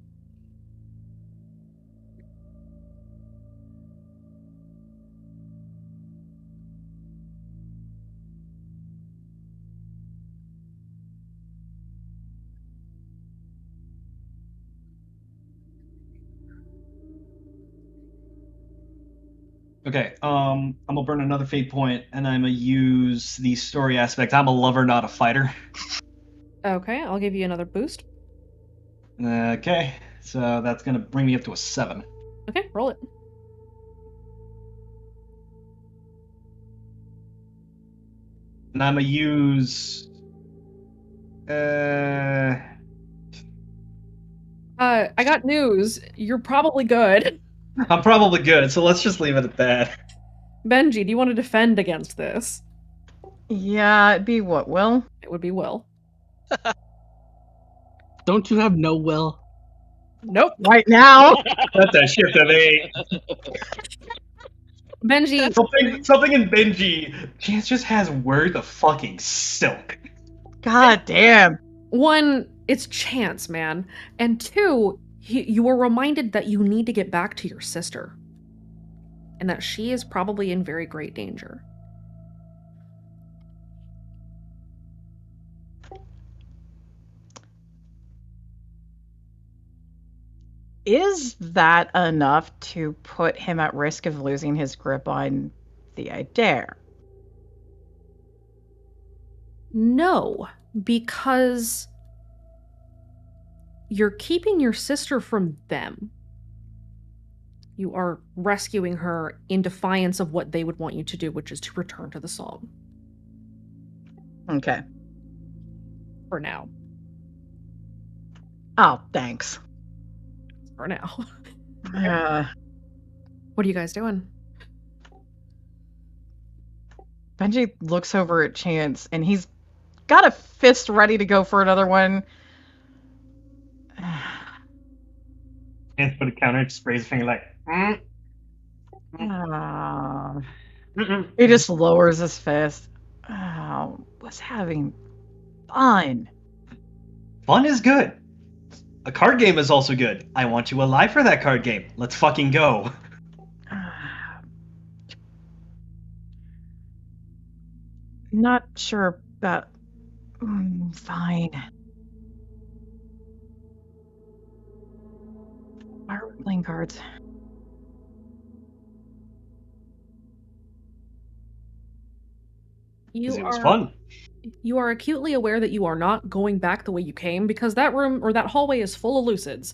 Okay, I'm gonna burn another fate point, and I'm gonna use the story aspect. I'm a lover, not a fighter.
Okay, I'll give you another boost.
Okay, so that's gonna bring me up to a 7.
Okay, roll it.
And I'm gonna use.
I got news. You're probably good.
I'm probably good, so let's just leave it at that.
Benji, do you want to defend against this?
Yeah, it'd be what, Will?
It would be Will.
Don't you have no will?
Nope.
Right now.
That's a shift of 8.
Benji.
Something in Benji. Chance just has words of fucking silk.
God damn.
One, it's chance, man. And two, you were reminded that you need to get back to your sister. And that she is probably in very great danger.
Is that enough to put him at risk of losing his grip on the Adair?
No, because you're keeping your sister from them. You are rescuing her in defiance of what they would want you to do, which is to return to the song.
Okay.
For now.
Oh, thanks.
For now. What are you guys doing?
Benji looks over at Chance, and he's got a fist ready to go for another one.
Chance put a counter, just raise a finger like.
He just lowers his fist. Oh, was having fun.
Fun is good. A card game is also good. I want you alive for that card game. Let's fucking go.
Not sure about. Fine. Why are we playing cards?
It was fun.
You are acutely aware that you are not going back the way you came because that room or that hallway is full of lucids.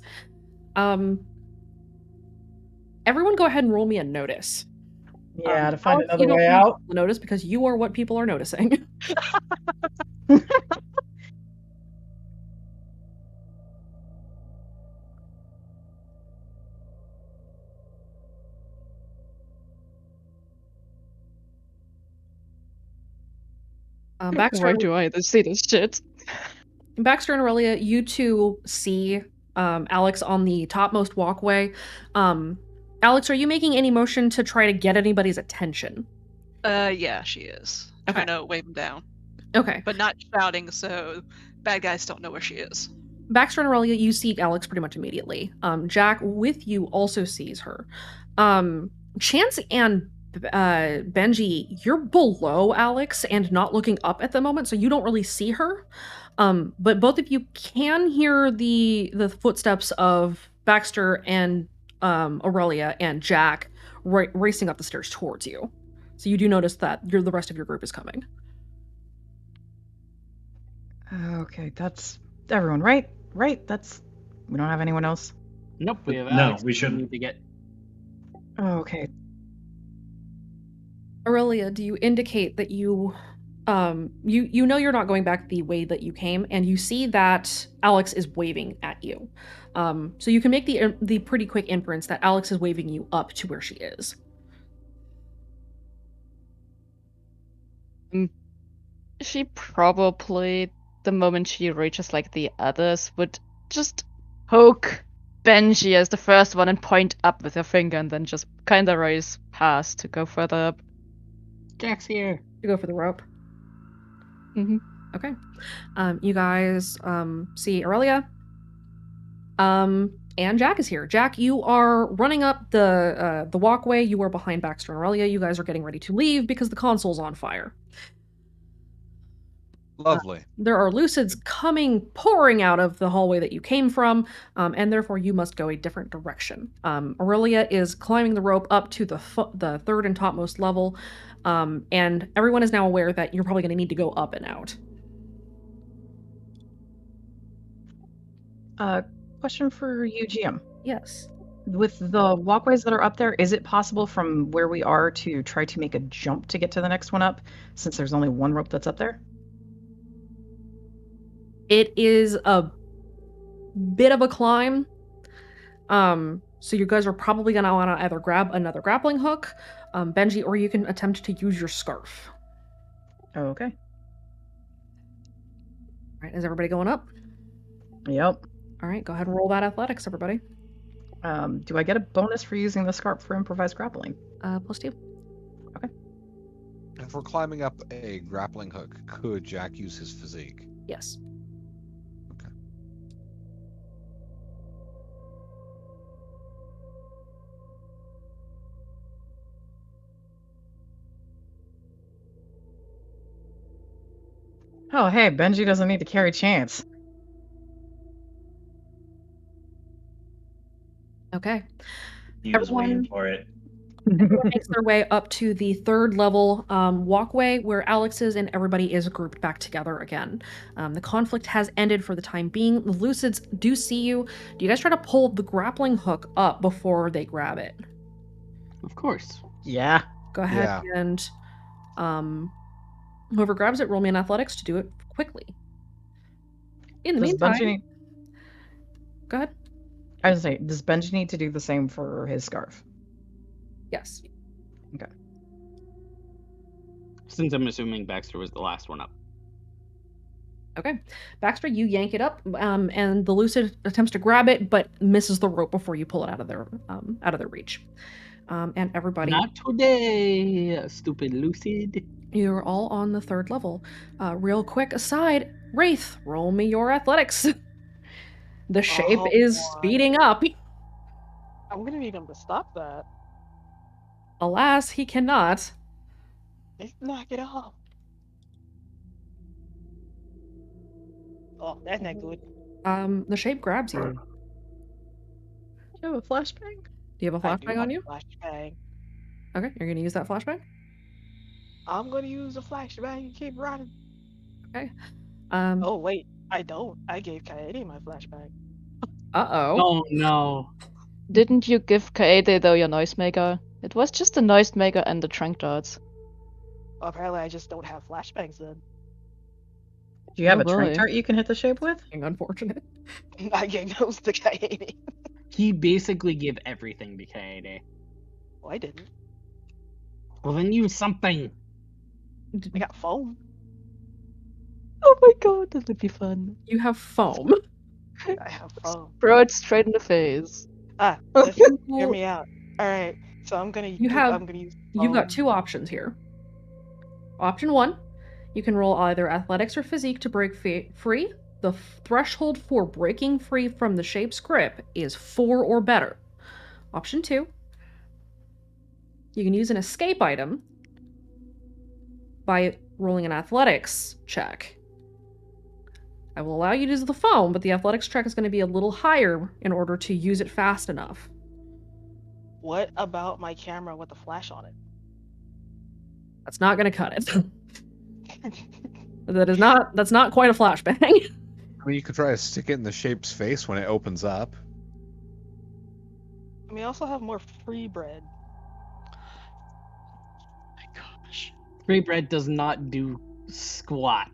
Everyone go ahead and roll me a notice.
Yeah, to find
Alex,
another
you don't
way
need
out.
to notice because you are what people are noticing. Baxter,
Why do I see this shit?
Baxter and Aurelia, you two see Alex on the topmost walkway. Alex, are you making any motion to try to get anybody's attention?
Yeah, she is. Trying to wave him down.
Okay.
But not shouting, so bad guys don't know where she is.
Baxter and Aurelia, you see Alex pretty much immediately. Jack, with you, also sees her. Chance and Benji, you're below Alex and not looking up at the moment, so you don't really see her. But both of you can hear the footsteps of Baxter and Aurelia and Jack racing up the stairs towards you. So you do notice that the rest of your group is coming.
Okay, that's everyone, right? Right? That's we don't have anyone else.
Nope, we have
No,
Alex.
we shouldn't.
Need to get.
Okay.
Aurelia, do you indicate that you know you're not going back the way that you came, and you see that Alex is waving at you. So you can make the pretty quick inference that Alex is waving you up to where she is.
She probably, the moment she reaches like the others, would just poke Benji as the first one and point up with her finger, and then just kind of raise past to go further up.
Jack's here.
To go for the rope.
Mm-hmm.
Okay. You guys see Aurelia. And Jack is here. Jack, you are running up the walkway. You are behind Baxter and Aurelia. You guys are getting ready to leave because the console's on fire.
Lovely.
There are lucids pouring out of the hallway that you came from, and therefore you must go a different direction. Aurelia is climbing the rope up to the third and topmost level, and everyone is now aware that you're probably going to need to go up and out.
Question for you, GM.
Yes.
With the walkways that are up there, is it possible from where we are to try to make a jump to get to the next one up, since there's only one rope that's up there?
It is a bit of a climb. So you guys are probably going to want to either grab another grappling hook, Benji, or you can attempt to use your scarf.
Okay.
All right, is everybody going up?
Yep.
All right, go ahead and roll that athletics, everybody.
Do I get a bonus for using the scarf for improvised grappling?
+2.
Okay.
If we're climbing up a grappling hook, could Jack use his physique?
Yes.
Okay.
Oh, hey, Benji doesn't need to carry Chance.
Okay.
He was waiting for it.
Everyone makes their way up to the third level walkway where Alex is, and everybody is grouped back together again. The conflict has ended for the time being. The lucids do see you. Do you guys try to pull the grappling hook up before they grab it?
Of course.
Yeah.
Go ahead and whoever grabs it, roll me an athletics to do it quickly. In the meantime, go ahead.
I was gonna say, does Benji need to do the same for his scarf?
Yes.
Okay.
Since I'm assuming Baxter was the last one up.
Okay. Baxter, you yank it up, and the lucid attempts to grab it, but misses the rope before you pull it out of their reach. And everybody.
Not today, stupid lucid.
You're all on the third level. Real quick aside, Wraith, roll me your athletics. The shape is speeding up.
I'm gonna need him to stop that.
Alas, he cannot.
Knock it off. Oh, that's not good.
The shape grabs you.
Do you have a flashbang?
Do you have a flashbang on you?
Flashbang.
Okay, you're gonna use that flashbang?
I'm gonna use a flashbang and keep running.
Okay.
Oh wait, I don't. I gave Kaede my flashbang.
Uh-oh.
Oh no.
Didn't you give Kaede though your noisemaker? It was just a noisemaker and the trank darts.
Well, apparently I just don't have flashbangs then.
Do you have
Oh,
a trank
boy.
dart you can hit the shape with?
Unfortunate.
I gave those to Kaede.
He basically gave everything to Kaede.
Well, I didn't.
Well, then use something.
I got foam.
Oh my god, that would be fun.
You have foam.
I have foam.
Throw it straight in the face.
Listen, hear me out. Alright, so I'm gonna
You've
use
got two options here. Option 1, you can roll either athletics or physique to break free. The threshold for breaking free from the shape's grip is 4 or better. Option 2, you can use an escape item by rolling an athletics check. I will allow you to use the foam, but the athletics check is going to be a little higher in order to use it fast enough.
What about my camera with the flash on it?
That's not going to cut it. That's not quite a flashbang.
I mean, you could try to stick it in the shape's face when it opens up.
I mean, I also have more free bread.
My gosh. Free bread does not do squat.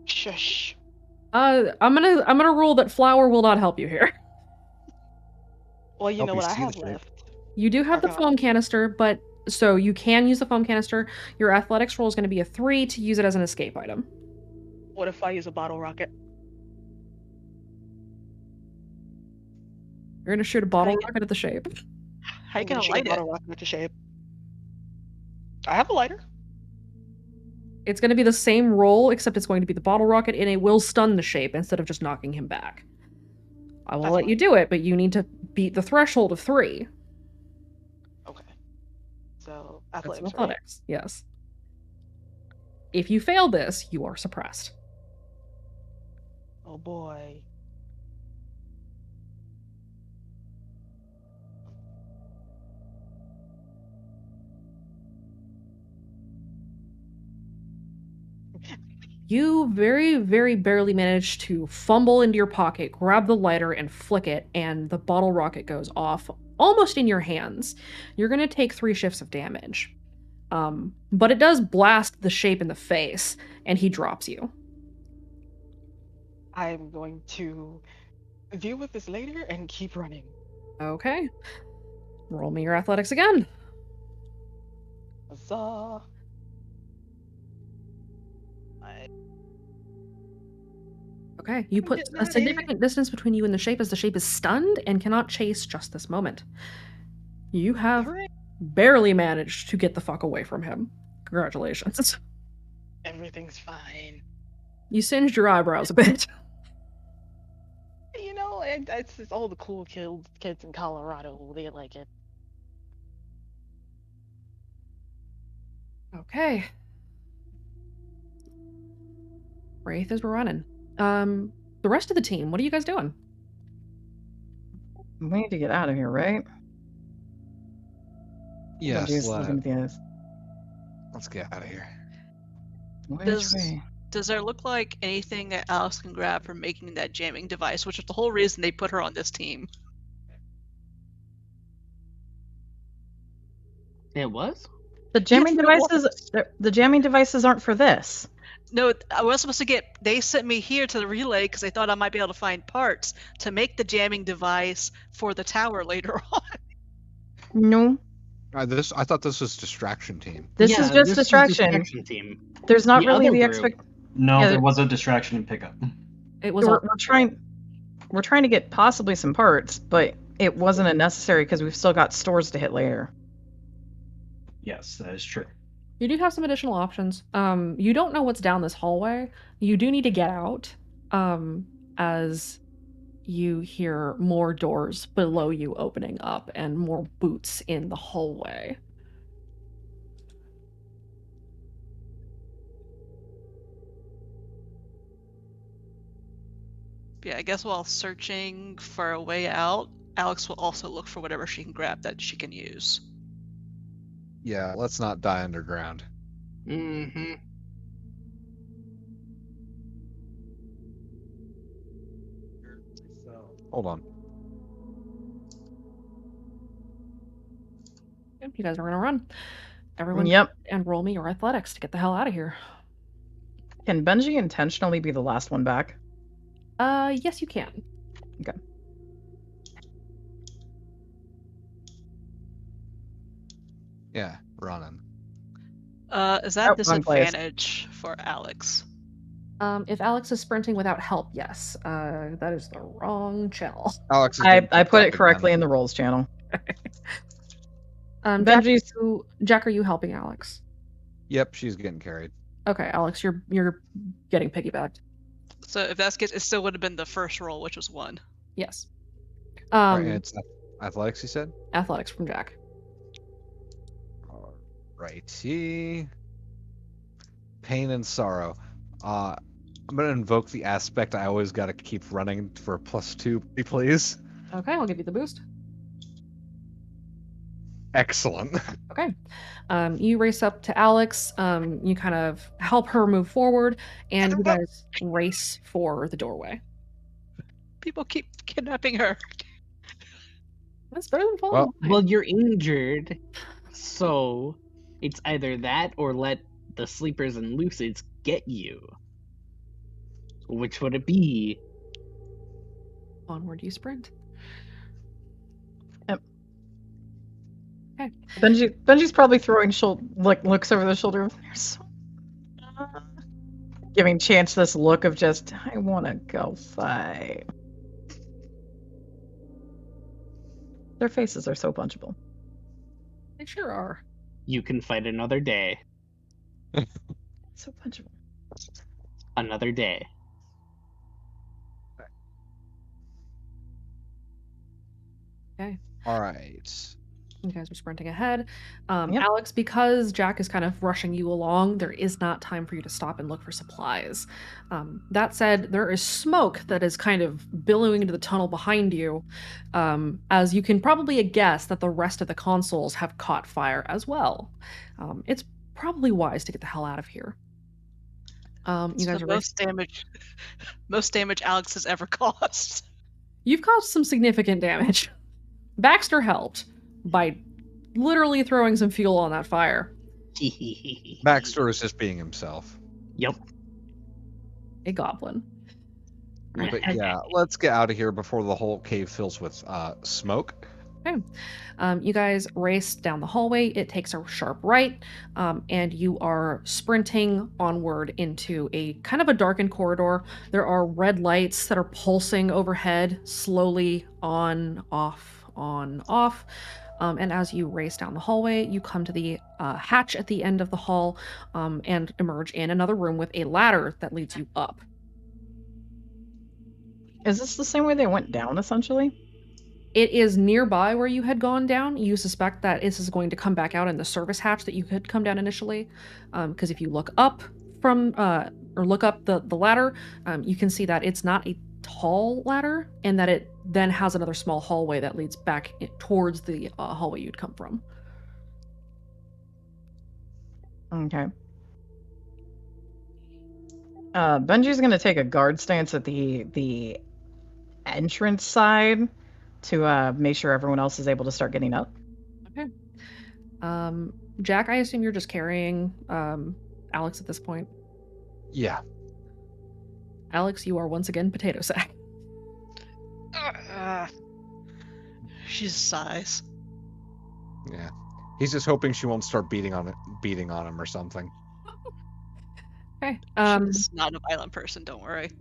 Shush.
I'm gonna rule that flour will not help you here.
Well, you know
Help
what
you
I
see
have
the
left.
You do have the foam canister, but so you can use the foam canister. Your athletics roll is going to be a 3 to use it as an escape item.
What if I use a bottle rocket?
You're going to shoot a bottle rocket at the shape.
How you gonna light a bottle rocket with the shape? I have a lighter.
It's going to be the same roll, except it's going to be the bottle rocket, and it will stun the shape instead of just knocking him back. I will
That's
let you do it, but you need to beat the threshold of 3.
Okay. So
That's
athletics, right?
athletics, yes. If you fail this, you are suppressed.
Oh boy.
You very, very barely manage to fumble into your pocket, grab the lighter, and flick it, and the bottle rocket goes off almost in your hands. You're going to take 3 shifts of damage. But it does blast the shape in the face, and he drops you.
I'm going to deal with this later and keep running.
Okay. Roll me your athletics again.
Huzzah.
Okay, you put a significant distance between you and the shape as the shape is stunned and cannot chase just this moment. You have barely managed to get the fuck away from him. Congratulations.
Everything's fine.
You singed your eyebrows a bit.
You know, it's just all the cool kids in Colorado. They like it.
Okay. Wraith is running. The rest of the team, what are you guys doing?
We need to get out of here, right?
Yes,
Benji's looking at the eyes.
let's get out of here.
Which way?
Does there look like anything that Alex can grab from making that jamming device, which is the whole reason they put her on this team?
It was?
The jamming devices. The jamming devices aren't for this.
No, I was supposed to get. They sent me here to the relay because they thought I might be able to find parts to make the jamming device for the tower later on.
No.
I thought this was distraction team.
This is just distraction.
Team.
There's not
The
really
other
the
group-
expect.
No,
Yeah,
there was a distraction in pickup.
It was.
We're trying. We're trying to get possibly some parts, but it wasn't a necessary because we've still got stores to hit later.
Yes, that is true.
You do have some additional options. You don't know what's down this hallway. You do need to get out, as you hear more doors below you opening up and more boots in the hallway.
Yeah, I guess while searching for a way out, Alex will also look for whatever she can grab that she can use.
Yeah, let's not die underground.
Mm-hmm.
Hold on.
You guys are gonna run. Everyone,
Yep.
and roll me your athletics to get the hell out of here.
Can Benji intentionally be the last one back?
Yes, you can.
Okay.
Yeah, running.
Is that
Oh, wrong place.
disadvantage for Alex?
If Alex is sprinting without help, yes. That is the wrong channel.
Alex is
I
getting
put
picked
it
up
correctly
again.
in the rolls channel.
Benji's... Jack, are you helping Alex?
Yep, she's getting carried.
Okay, Alex, you're getting piggybacked.
So if that's good, it still would have been the first roll, which was 1.
Yes.
Right, and it's athletics, you said?
Athletics from Jack.
Righty. Pain and sorrow. I'm gonna invoke the aspect I always gotta keep running for a +2, please.
Okay, I'll give you the boost.
Excellent.
Okay. You race up to Alex. You kind of help her move forward, and you guys race for the doorway.
People keep kidnapping her.
That's better than falling.
Well, you're injured, so it's either that or let the sleepers and lucids get you. Which would it be?
Onward you sprint.
Yep.
Okay.
Benji's probably throwing looks over the shoulder. There's giving Chance this look of just, I want to go fight. Their faces are so punchable.
They sure are.
You can fight another day.
So punchable.
Another day.
Okay.
All right.
You guys are sprinting ahead.
Yep.
Alex, because Jack is kind of rushing you along, there is not time for you to stop and look for supplies. That said, there is smoke that is kind of billowing into the tunnel behind you, as you can probably guess that the rest of the consoles have caught fire as well. It's probably wise to get the hell out of here. You
It's
guys
the
are
most damage Alex has ever caused.
You've caused some significant damage. Baxter helped by literally throwing some fuel on that fire.
Baxter is just being himself.
Yep.
A goblin.
But yeah, let's get out of here before the whole cave fills with smoke.
Okay. You guys race down the hallway. It takes a sharp right, and you are sprinting onward into a kind of a darkened corridor. There are red lights that are pulsing overhead, slowly on, off, on, off. And as you race down the hallway, you come to the hatch at the end of the hall and emerge in another room with a ladder that leads you up.
Is this the same way they went down, essentially?
It is nearby where you had gone down. You suspect that this is going to come back out in the service hatch that you could come down initially. Because if you look up from, or look up the ladder, you can see that it's not a tall ladder and that it then has another small hallway that leads back towards the hallway you'd come from.
Okay. Benji's gonna take a guard stance at the entrance side to make sure everyone else is able to start getting up.
Okay. Jack, I assume you're just carrying Alex at this point.
Yeah.
Alex, you are once again potato sack.
She's size.
Yeah. He's just hoping she won't start beating on him or something.
Okay.
She's not a violent person, don't worry.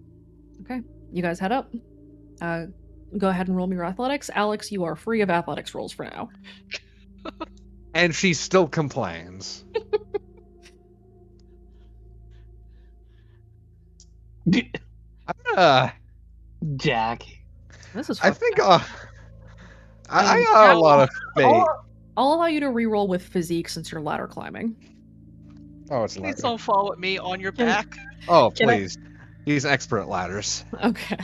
Okay. You guys head up. Go ahead and roll me your athletics. Alex, you are free of athletics rolls for now.
And she still complains.
Jack.
This is
I think I got a lot of fate.
I'll allow you to reroll with physique since you're ladder climbing.
Oh, it's
Please
ladder.
don't fall with me on your back.
Oh,
Can I-
please. He's an expert at ladders.
Okay.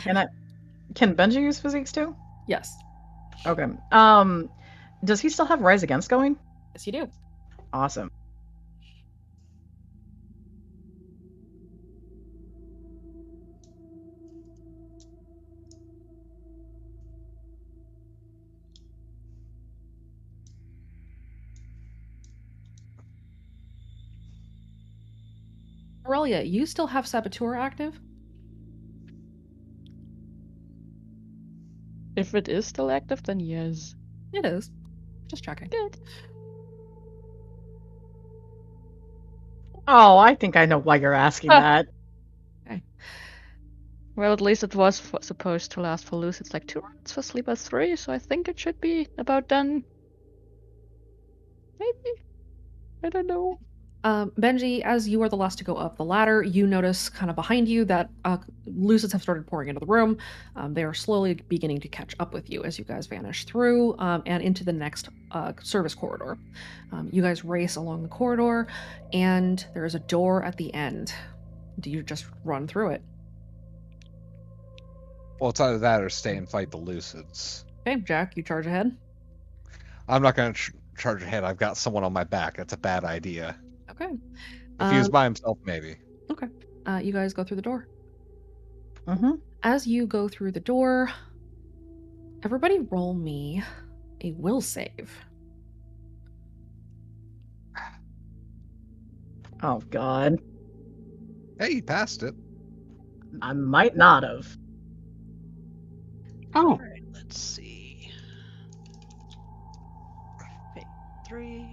Can Benji use physiques too?
Yes.
Okay. Does he still have Rise Against going?
Yes, you do.
Awesome.
Aurelia, you still have Saboteur active?
If it is still active, then yes.
It is. Just checking.
Good.
Oh, I think I know why you're asking that.
Okay.
Well, at least it was supposed to last for Luce. It's like 2 rounds for Sleeper 3, so I think it should be about done. Maybe? I don't know.
Benji, as you are the last to go up the ladder, you notice kind of behind you that Lucids have started pouring into the room. They are slowly beginning to catch up with you as you guys vanish through and into the next service corridor. You guys race along the corridor, and there is a door at the end. Do you just run through it?
Well, it's either that or stay and fight the Lucids.
Okay, Jack, you charge ahead.
I'm not going to charge ahead. I've got someone on my back. That's a bad idea.
Okay.
If he was by himself, maybe.
Okay. You guys go through the door.
Mm-hmm.
As you go through the door, everybody roll me a will save.
Oh, God.
Hey, you passed it.
I might not have.
Oh.
Alright, let's see. Okay, 3.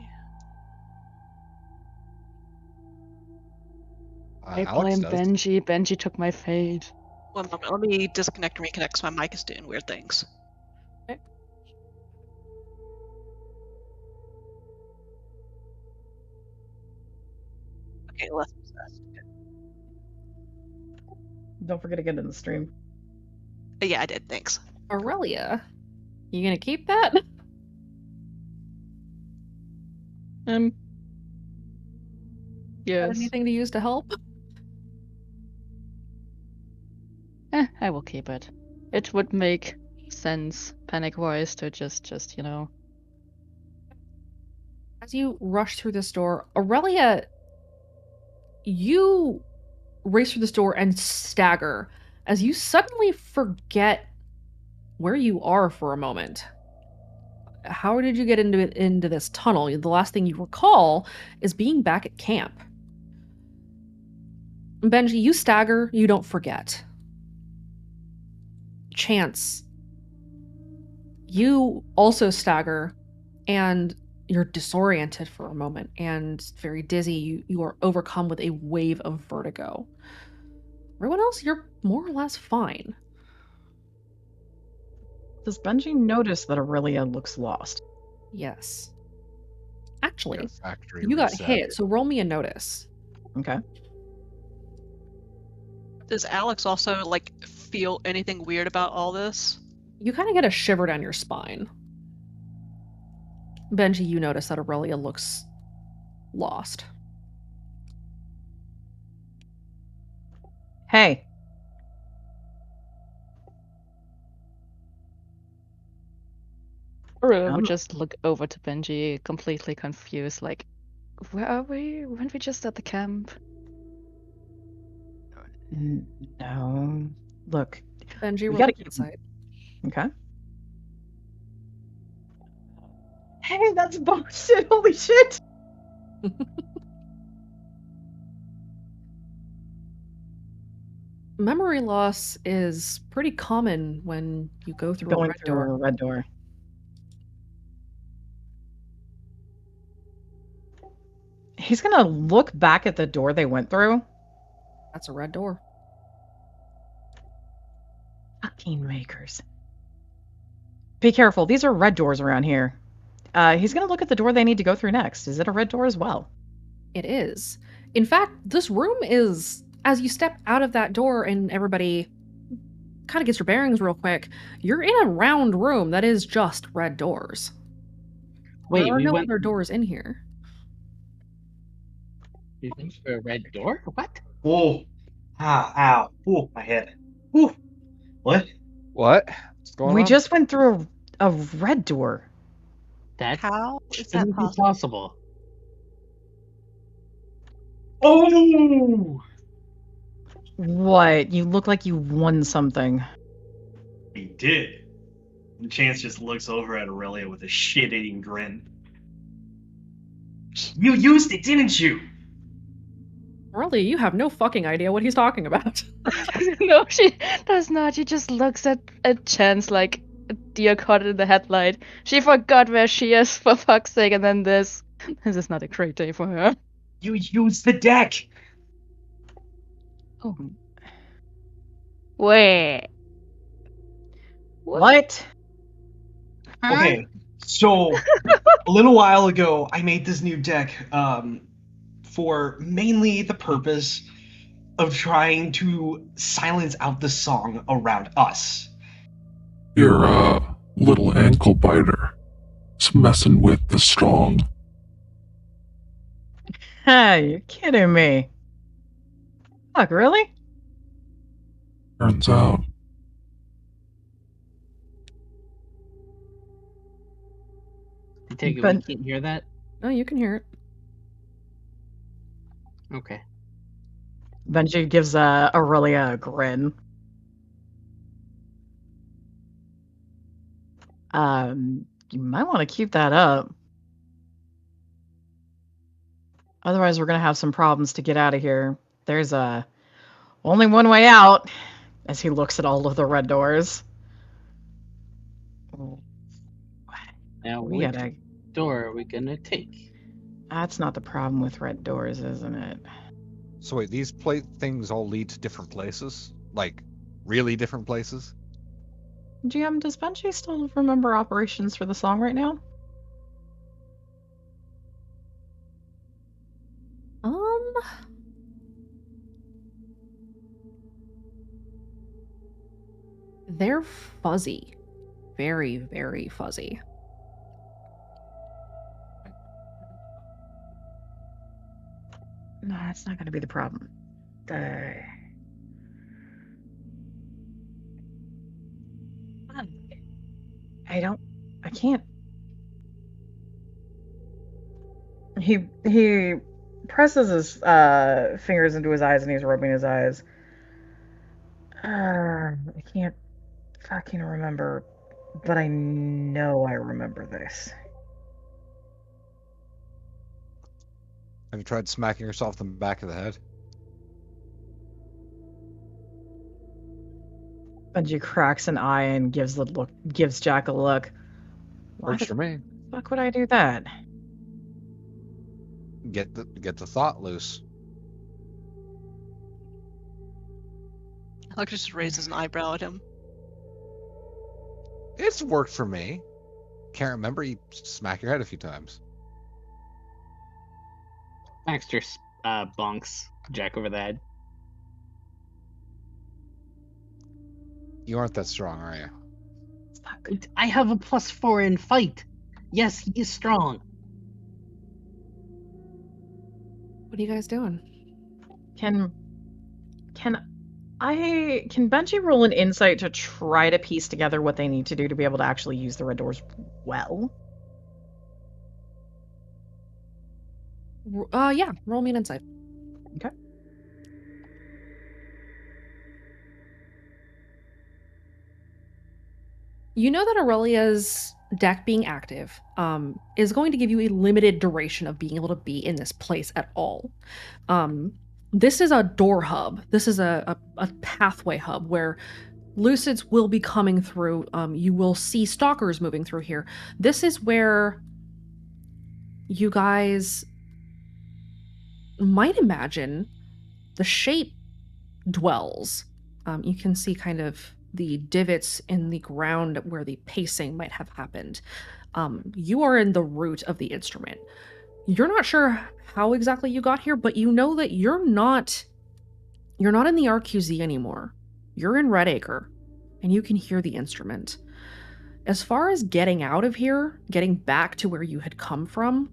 I
Alex
blame
does.
Benji. Benji took my fate.
One moment, let me disconnect and reconnect so my mic is doing weird things.
Okay.
Okay, let's
Don't forget to get in the stream.
Yeah, I did. Thanks.
Aurelia, you gonna keep that?
Yes.
Got anything to use to help?
I will keep it. It would make sense, panic-wise, to just, you know.
As you rush through this door, Aurelia, you race through this door and stagger as you suddenly forget where you are for a moment. How did you get into this tunnel? The last thing you recall is being back at camp. Benji, you stagger, you don't forget. Chance, you also stagger, and you're disoriented for a moment and very dizzy. You are overcome with a wave of vertigo. Everyone else, you're more or less fine.
Does Benji notice that Aurelia looks lost?
Yes. Actually,
Factory
you got
reset.
hit, so roll me a notice.
Okay.
Does Alex also like feel anything weird about all this?
You kind of get a shiver down your spine. Benji, you notice that Aurelia looks lost.
Hey.
Aurelia would just look over to Benji, completely confused, like, where are we? Weren't we just at the camp?
No. Look.
Benji,
we
roll
gotta
an insight.
Okay. Hey, that's bullshit. Holy shit.
Memory loss is pretty common when you go through
Going
a red
through
door.
a red door. He's gonna look back at the door they went through.
That's a red door.
Fucking makers. Be careful. These are red doors around here. He's gonna look at the door they need to go through next. Is it a red door as well?
It is. In fact, this room is, as you step out of that door and everybody kind of gets your bearings real quick, you're in a round room that is just red doors.
Wait,
there are
we
no
went
other doors in here.
You think for a red door? What?
Whoa. Ow. Ooh, my head. Ooh. What?
What? What's going
We
on?
just went through a red door.
That
How is that
shouldn't be
possible?
possible.
Oh!
What? You look like you won something.
He did. And Chance just looks over at Aurelia with a shit-eating grin. You used it, didn't you?
Aurelia, you have no fucking idea what he's talking about.
No, she does not. She just looks at Chance like a deer caught in the headlight. She forgot where she is, for fuck's sake, and then this. This is not a great day for her.
You used the deck!
Oh. Wait.
What?
Okay, so a little while ago, I made this new deck for mainly the purpose of trying to silence out the song around us.
You're a little ankle biter. It's messing with the strong.
Hey, you're kidding me. Fuck, really?
Turns out.
I take it
But-
we can't hear that?
No, you can hear it.
Okay.
Benji gives Aurelia a grin. You might want to keep that up. Otherwise, we're gonna have some problems to get out of here. There's only one way out, as he looks at all of the red doors.
Now,
We
which
gotta.
door are we gonna take?
That's not the problem with red doors, isn't it?
So wait, these things all lead to different places? Like, really different places?
GM, does Benji still remember operations for the song right now?
They're fuzzy. Very, very fuzzy.
No, that's not going to be the problem. I can't. He presses his fingers into his eyes and he's rubbing his eyes. I can't fucking remember, but I know I remember this.
Have you tried smacking yourself in the back of the head?
Benji cracks an eye and gives Jack a look. Why
Works
the
for me.
fuck would I do that?
Get the thought loose.
Alex just raises an eyebrow at him.
It's worked for me. Can't remember, you smack your head a few times.
Baxter bonks Jack over the head.
You aren't that strong, are you?
I have a +4 in fight. Yes, he is strong.
What are you guys doing?
Can Benji roll an insight to try to piece together what they need to do to be able to actually use the red doors well?
Yeah, roll me an insight.
Okay.
You know that Aurelia's deck being active is going to give you a limited duration of being able to be in this place at all. This is a door hub. This is a pathway hub where Lucids will be coming through. You will see stalkers moving through here. This is where you guys might imagine the shape dwells. You can see kind of the divots in the ground where the pacing might have happened. You are in the root of the instrument. You're not sure how exactly you got here, but you know that you're not in the RQZ anymore. You're in Redacre, and you can hear the instrument. As far as getting out of here, getting back to where you had come from,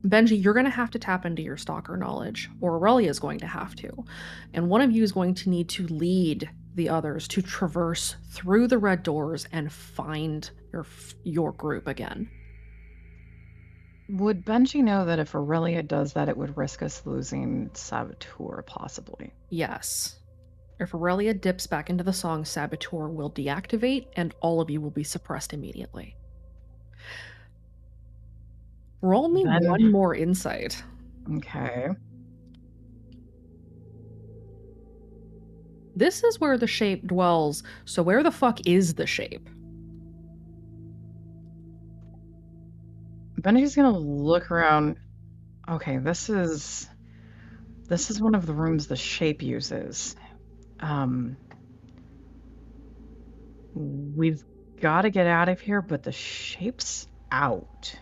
Benji, you're going to have to tap into your stalker knowledge, or Aurelia is going to have to. And one of you is going to need to lead the others to traverse through the red doors and find your group again.
Would Benji know that if Aurelia does that, it would risk us losing Saboteur, possibly?
Yes. If Aurelia dips back into the song, Saboteur will deactivate, and all of you will be suppressed immediately. Roll me one more insight.
Okay.
This is where the shape dwells, so where the fuck is the shape?
Benji's gonna look around. Okay, this is one of the rooms the shape uses. We've got to get out of here, but the shape's out.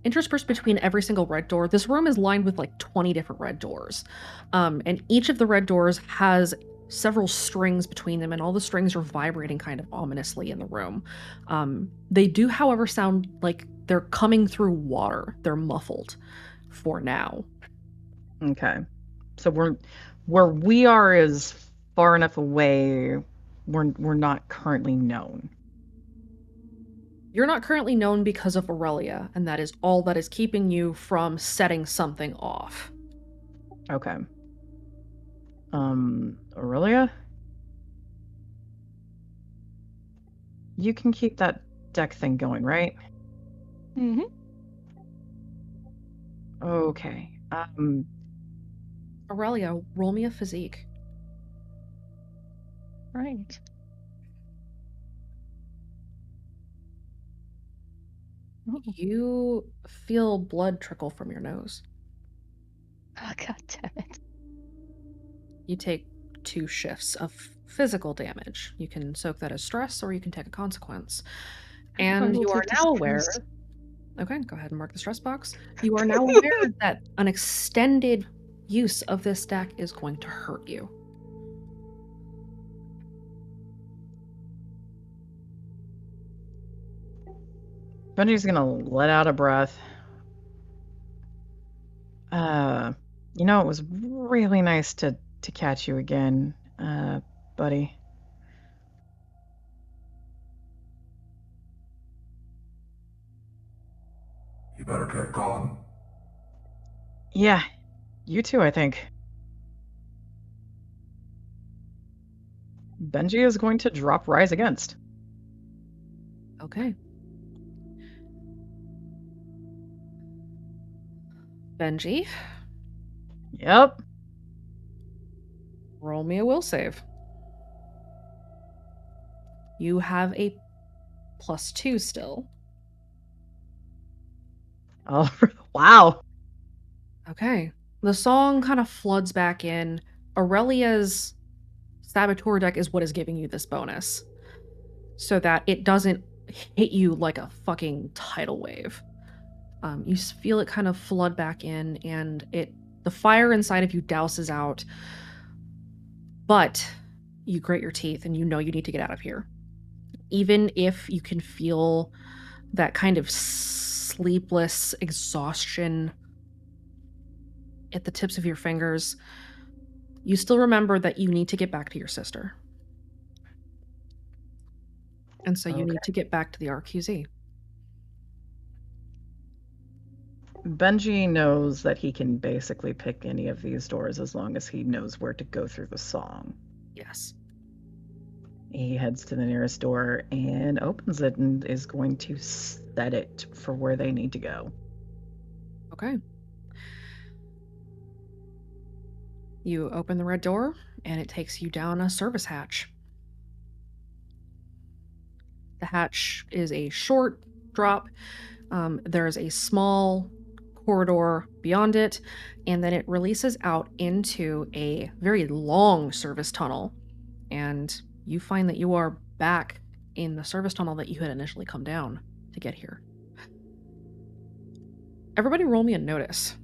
Interspersed between every single red door, this room is lined with like 20 different red doors. And each of the red doors has several strings between them, and all the strings are vibrating kind of ominously in the room. They do, however, sound like they're coming through water. They're muffled for now.
Okay. So where we are is far enough away. We're not currently known.
You're not currently known because of Aurelia, and that is all that is keeping you from setting something off.
Okay. Aurelia? You can keep that deck thing going, right?
Mm-hmm.
Okay.
Aurelia, roll me a physique.
Right.
You feel blood trickle from your nose.
Oh, God damn it.
You take 2 shifts of physical damage. You can soak that as stress, or you can take a consequence. And you are now aware Okay, go ahead and mark the stress box. You are now aware that an extended use of this deck is going to hurt you.
Benji's gonna let out a breath. You know, it was really nice to catch you again, buddy.
You better get going.
Yeah, you too, I think. Benji is going to drop Rise Against.
Okay. Benji,
Yep.
roll me a will save. You have a +2 still.
Oh, wow.
Okay. The song kind of floods back in. Aurelia's Saboteur deck is what is giving you this bonus, so that it doesn't hit you like a fucking tidal wave. You feel it kind of flood back in, and the fire inside of you douses out. But you grit your teeth, and you know you need to get out of here. Even if you can feel that kind of sleepless exhaustion at the tips of your fingers, you still remember that you need to get back to your sister. And so you need to get back to the RQZ.
Benji knows that he can basically pick any of these doors as long as he knows where to go through the song.
Yes.
He heads to the nearest door and opens it and is going to set it for where they need to go.
Okay. You open the red door, and it takes you down a service hatch. The hatch is a short drop. There's a small corridor beyond it, and then it releases out into a very long service tunnel. And you find that you are back in the service tunnel that you had initially come down to get here. Everybody roll me a notice.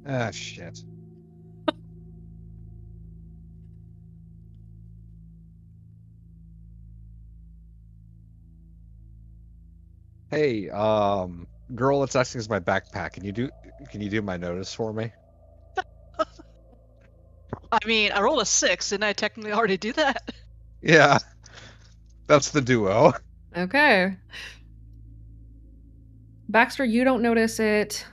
Ah, shit. Hey, girl that's acting as my backpack. Can you do my notice for me?
I mean, I rolled a 6. Didn't I technically already do that?
Yeah. That's the duo.
Okay. Baxter, you don't notice it.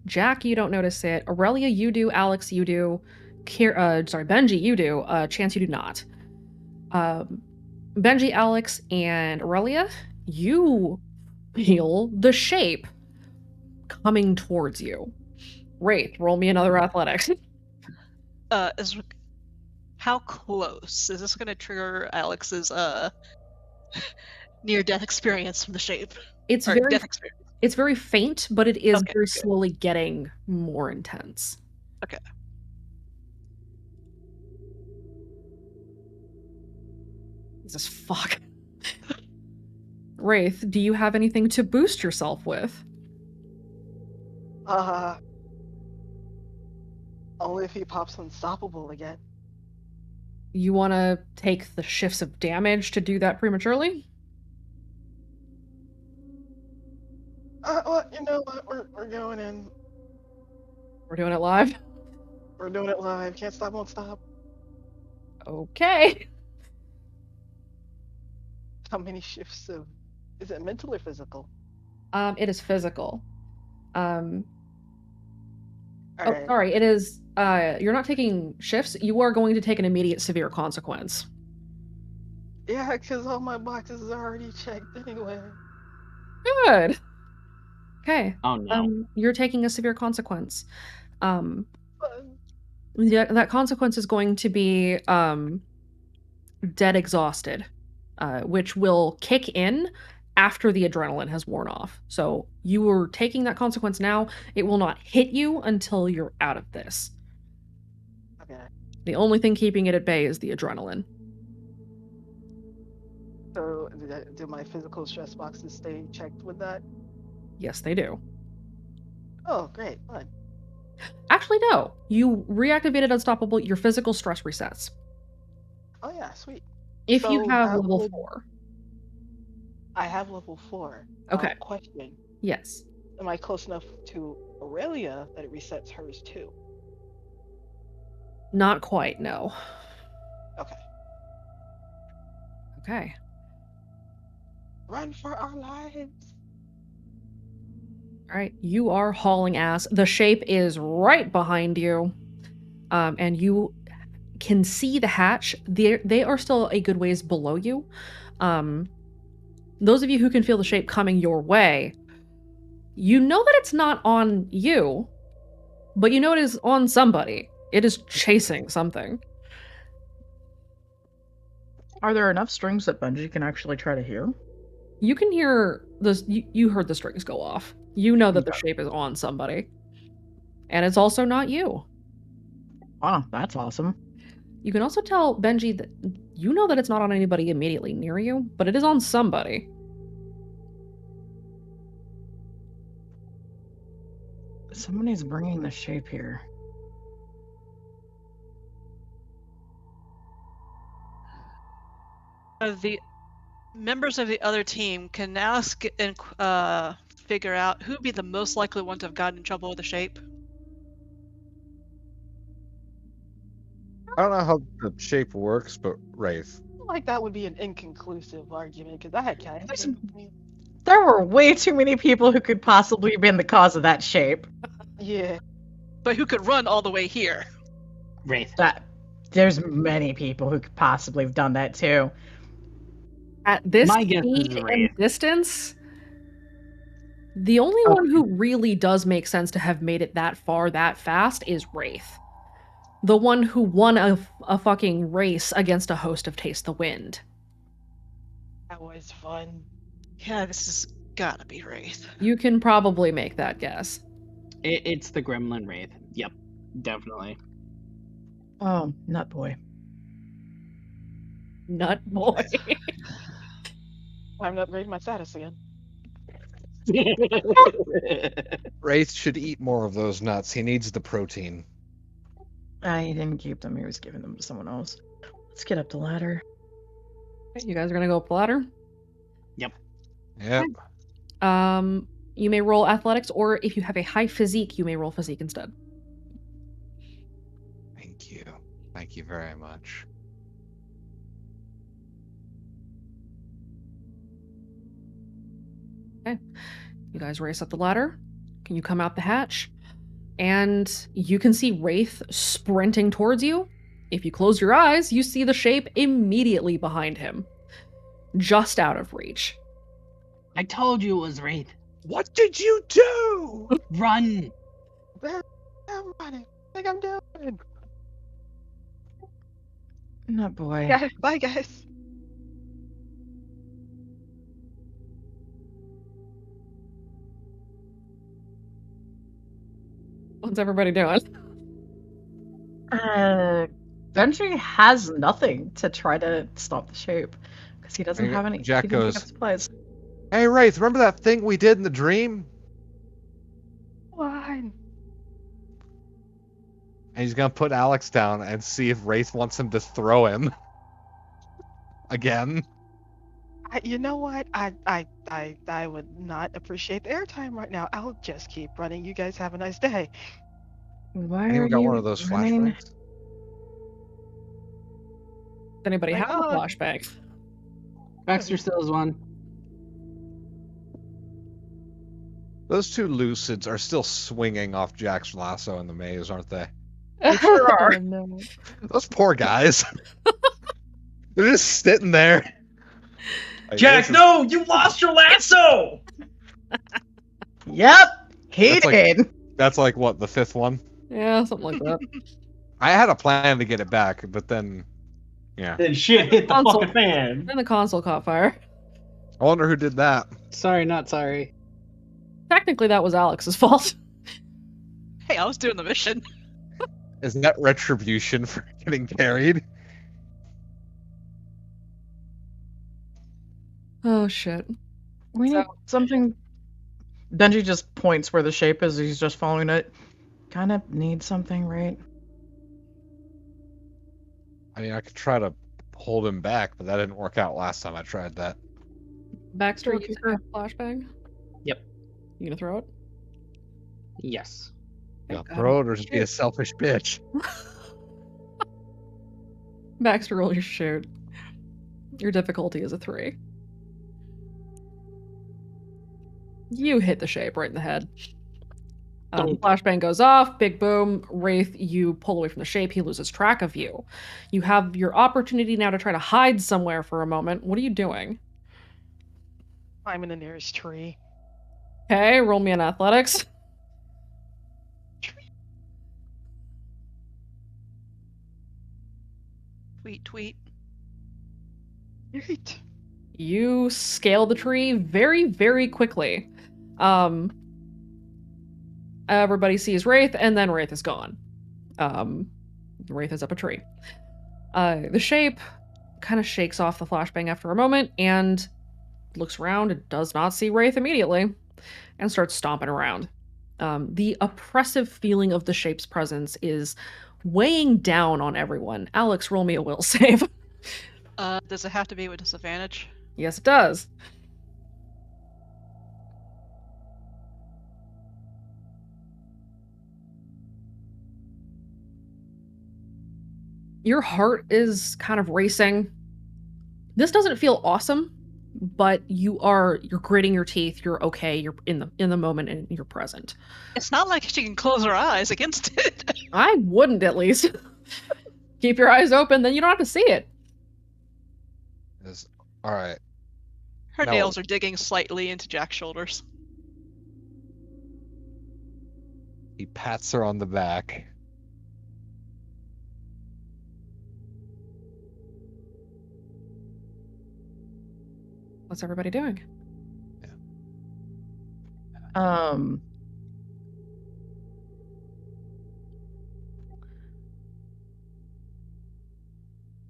Jack, you don't notice it. Aurelia, you do. Alex, you do. Benji, you do. Chance, you do not. Benji, Alex, and Aurelia, you feel the shape coming towards you. Wraith, roll me another athletics.
How close is this going to trigger Alex's near-death experience from the shape?
It's
Or
very
death experience.
It's very faint, but it is
Okay,
very
good.
slowly getting more intense.
Okay.
Jesus fuck. Wraith, do you have anything to boost yourself with?
Only if he pops unstoppable again.
You want to take the shifts of damage to do that prematurely?
Well, you know what? We're going in.
We're doing it live?
We're doing it live. Can't stop, won't stop.
Okay.
How many shifts of... Is it mental or physical?
It is physical.
Alright.
Sorry, it is, you're not taking shifts, you are going to take an immediate severe consequence.
Yeah, because all my boxes are already checked anyway.
Good. Okay.
Oh no.
You're taking a severe consequence. That consequence is going to be dead exhausted, which will kick in after the adrenaline has worn off. So you are taking that consequence now. It will not hit you until you're out of this.
Okay.
The only thing keeping it at bay is the adrenaline.
So, do my physical stress boxes stay checked with that?
Yes, they do.
Oh, great. Fun.
Actually, no. You reactivated Unstoppable, your physical stress resets.
Oh, yeah, sweet.
If you
So
have
that
level
would-
4.
I have level 4.
Okay.
Question.
Yes.
Am I close enough to Aurelia that it resets hers too?
Not quite, no.
Okay.
Okay.
Run for our lives.
All right, you are hauling ass. The shape is right behind you, and you can see the hatch. They are still a good ways below you. Those of you who can feel the shape coming your way, you know that it's not on you, but you know it is on somebody. It is chasing something.
Are there enough strings that Benji can actually try to hear?
You can hear this. You heard the strings go off. You know that the shape is on somebody, and it's also not you.
Oh, that's awesome.
You can also tell Benji that you know that it's not on anybody immediately near you, but it is on somebody.
Somebody's bringing the shape here.
The members of the other team can now figure out who would be the most likely one to have gotten in trouble with the shape.
I don't know how the shape works, but Wraith.
I feel like that would be an inconclusive argument because I had kind of.
There were way too many people who could possibly have been the cause of that shape.
Yeah.
But who could run all the way here?
Wraith.
There's many people who could possibly have done that too.
At this
My guess is
speed and
Wraith.
distance, the only one who really does make sense to have made it that far that fast is Wraith. The one who won a fucking race against a host of Taste the Wind.
That was fun.
Yeah, this has gotta be Wraith.
You can probably make that guess.
It's the Gremlin Wraith. Yep, definitely.
Oh, nut boy.
Nut boy.
I'm upgrading my status again.
Wraith should eat more of those nuts. He needs the protein.
He didn't keep them. He was giving them to someone else. Let's get up the ladder.
You guys are gonna go up the ladder?
Yep.
Yep.
You may roll athletics, or if you have a high physique, you may roll physique instead.
Thank you. Thank you very much.
Okay. You guys race up the ladder. Can you come out the hatch? And you can see Wraith sprinting towards you. If you close your eyes, you see the shape immediately behind him. Just out of reach.
I told you it was Wraith.
What did you do?
Run!
I'm running. I think I'm doing.
Nut boy.
Guys, bye guys.
What's everybody doing?
Benji has nothing to try to stop the shape because he doesn't have any.
Jack
he didn't pick
goes,
up supplies.
Hey, Wraith, remember that thing we did in the dream?
Fine.
And he's gonna put Alex down and see if Wraith wants him to throw him. Again.
You know what? I would not appreciate the airtime right now. I'll just keep running. You guys have a nice day.
Why
Anyone
are
got
you
one of those
running?
flashbangs?
Does anybody
My
have a
God.
flashbang?
Baxter still has one.
Those two Lucids are still swinging off Jack's lasso in the maze, aren't they?
Sure are.
Oh, no.
Those poor guys. They're just sitting there. Like,
Jack,
this is-
no! You lost your lasso!
Yep, he
That's like-
did.
That's like, what, the fifth one?
Yeah, something like that.
I had a plan to get it back, but then, yeah.
Then shit hit the
Console.
fucking fan.
Then the console caught fire.
I wonder who did that.
Sorry, not sorry.
Technically, that was Alex's fault.
Hey, I was doing the mission.
Is that retribution for getting carried?
Oh, shit.
We need something. Benji just points where the shape is. He's just following it. Kind of needs something, right?
I mean, I could try to hold him back, but that didn't work out last time I tried that.
Baxter, you
Okay.
have a flashbang?
Yep.
You gonna throw it?
Yes.
Yeah,
God.
throw it or just be a selfish bitch.
Baxter, roll your shoot. Your difficulty is a 3. You hit the shape right in the head. Flashbang goes off, big boom. Wraith, you pull away from the shape. He loses track of you. You have your opportunity now to try to hide somewhere for a moment. What are you doing?
I'm in the nearest tree.
Okay, roll me an athletics.
Tweet.
You scale the tree very, very quickly. Everybody sees Wraith, and then Wraith is gone. Wraith is up a tree. The shape kind of shakes off the flashbang after a moment and looks around and does not see Wraith immediately and starts stomping around. The oppressive feeling of the shape's presence is weighing down on everyone. Alex, roll me a will save.
Does it have to be with disadvantage?
Yes, it does. Your heart is kind of racing. This doesn't feel awesome, but you're gritting your teeth. You're okay. You're in the moment and you're present.
It's not like she can close her eyes against it.
I wouldn't, at least. Keep your eyes open, then you don't have to see it.
All right.
Her
Now-
nails are digging slightly into Jack's shoulders.
He pats her on the back.
What's everybody doing?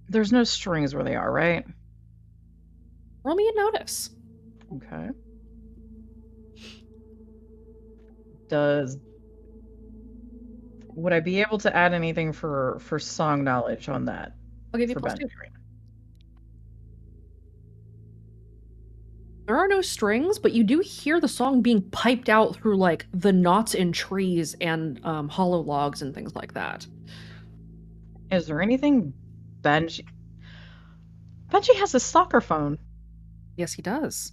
There's no strings where they are, right?
Roll me a notice.
Okay. Would I be able to add anything for song knowledge on that?
I'll give you
for
plus
Benji?
2. There are no strings, but you do hear the song being piped out through like the knots in trees and hollow logs and things like that.
Is there anything Benji has a soccer phone.
Yes, he does.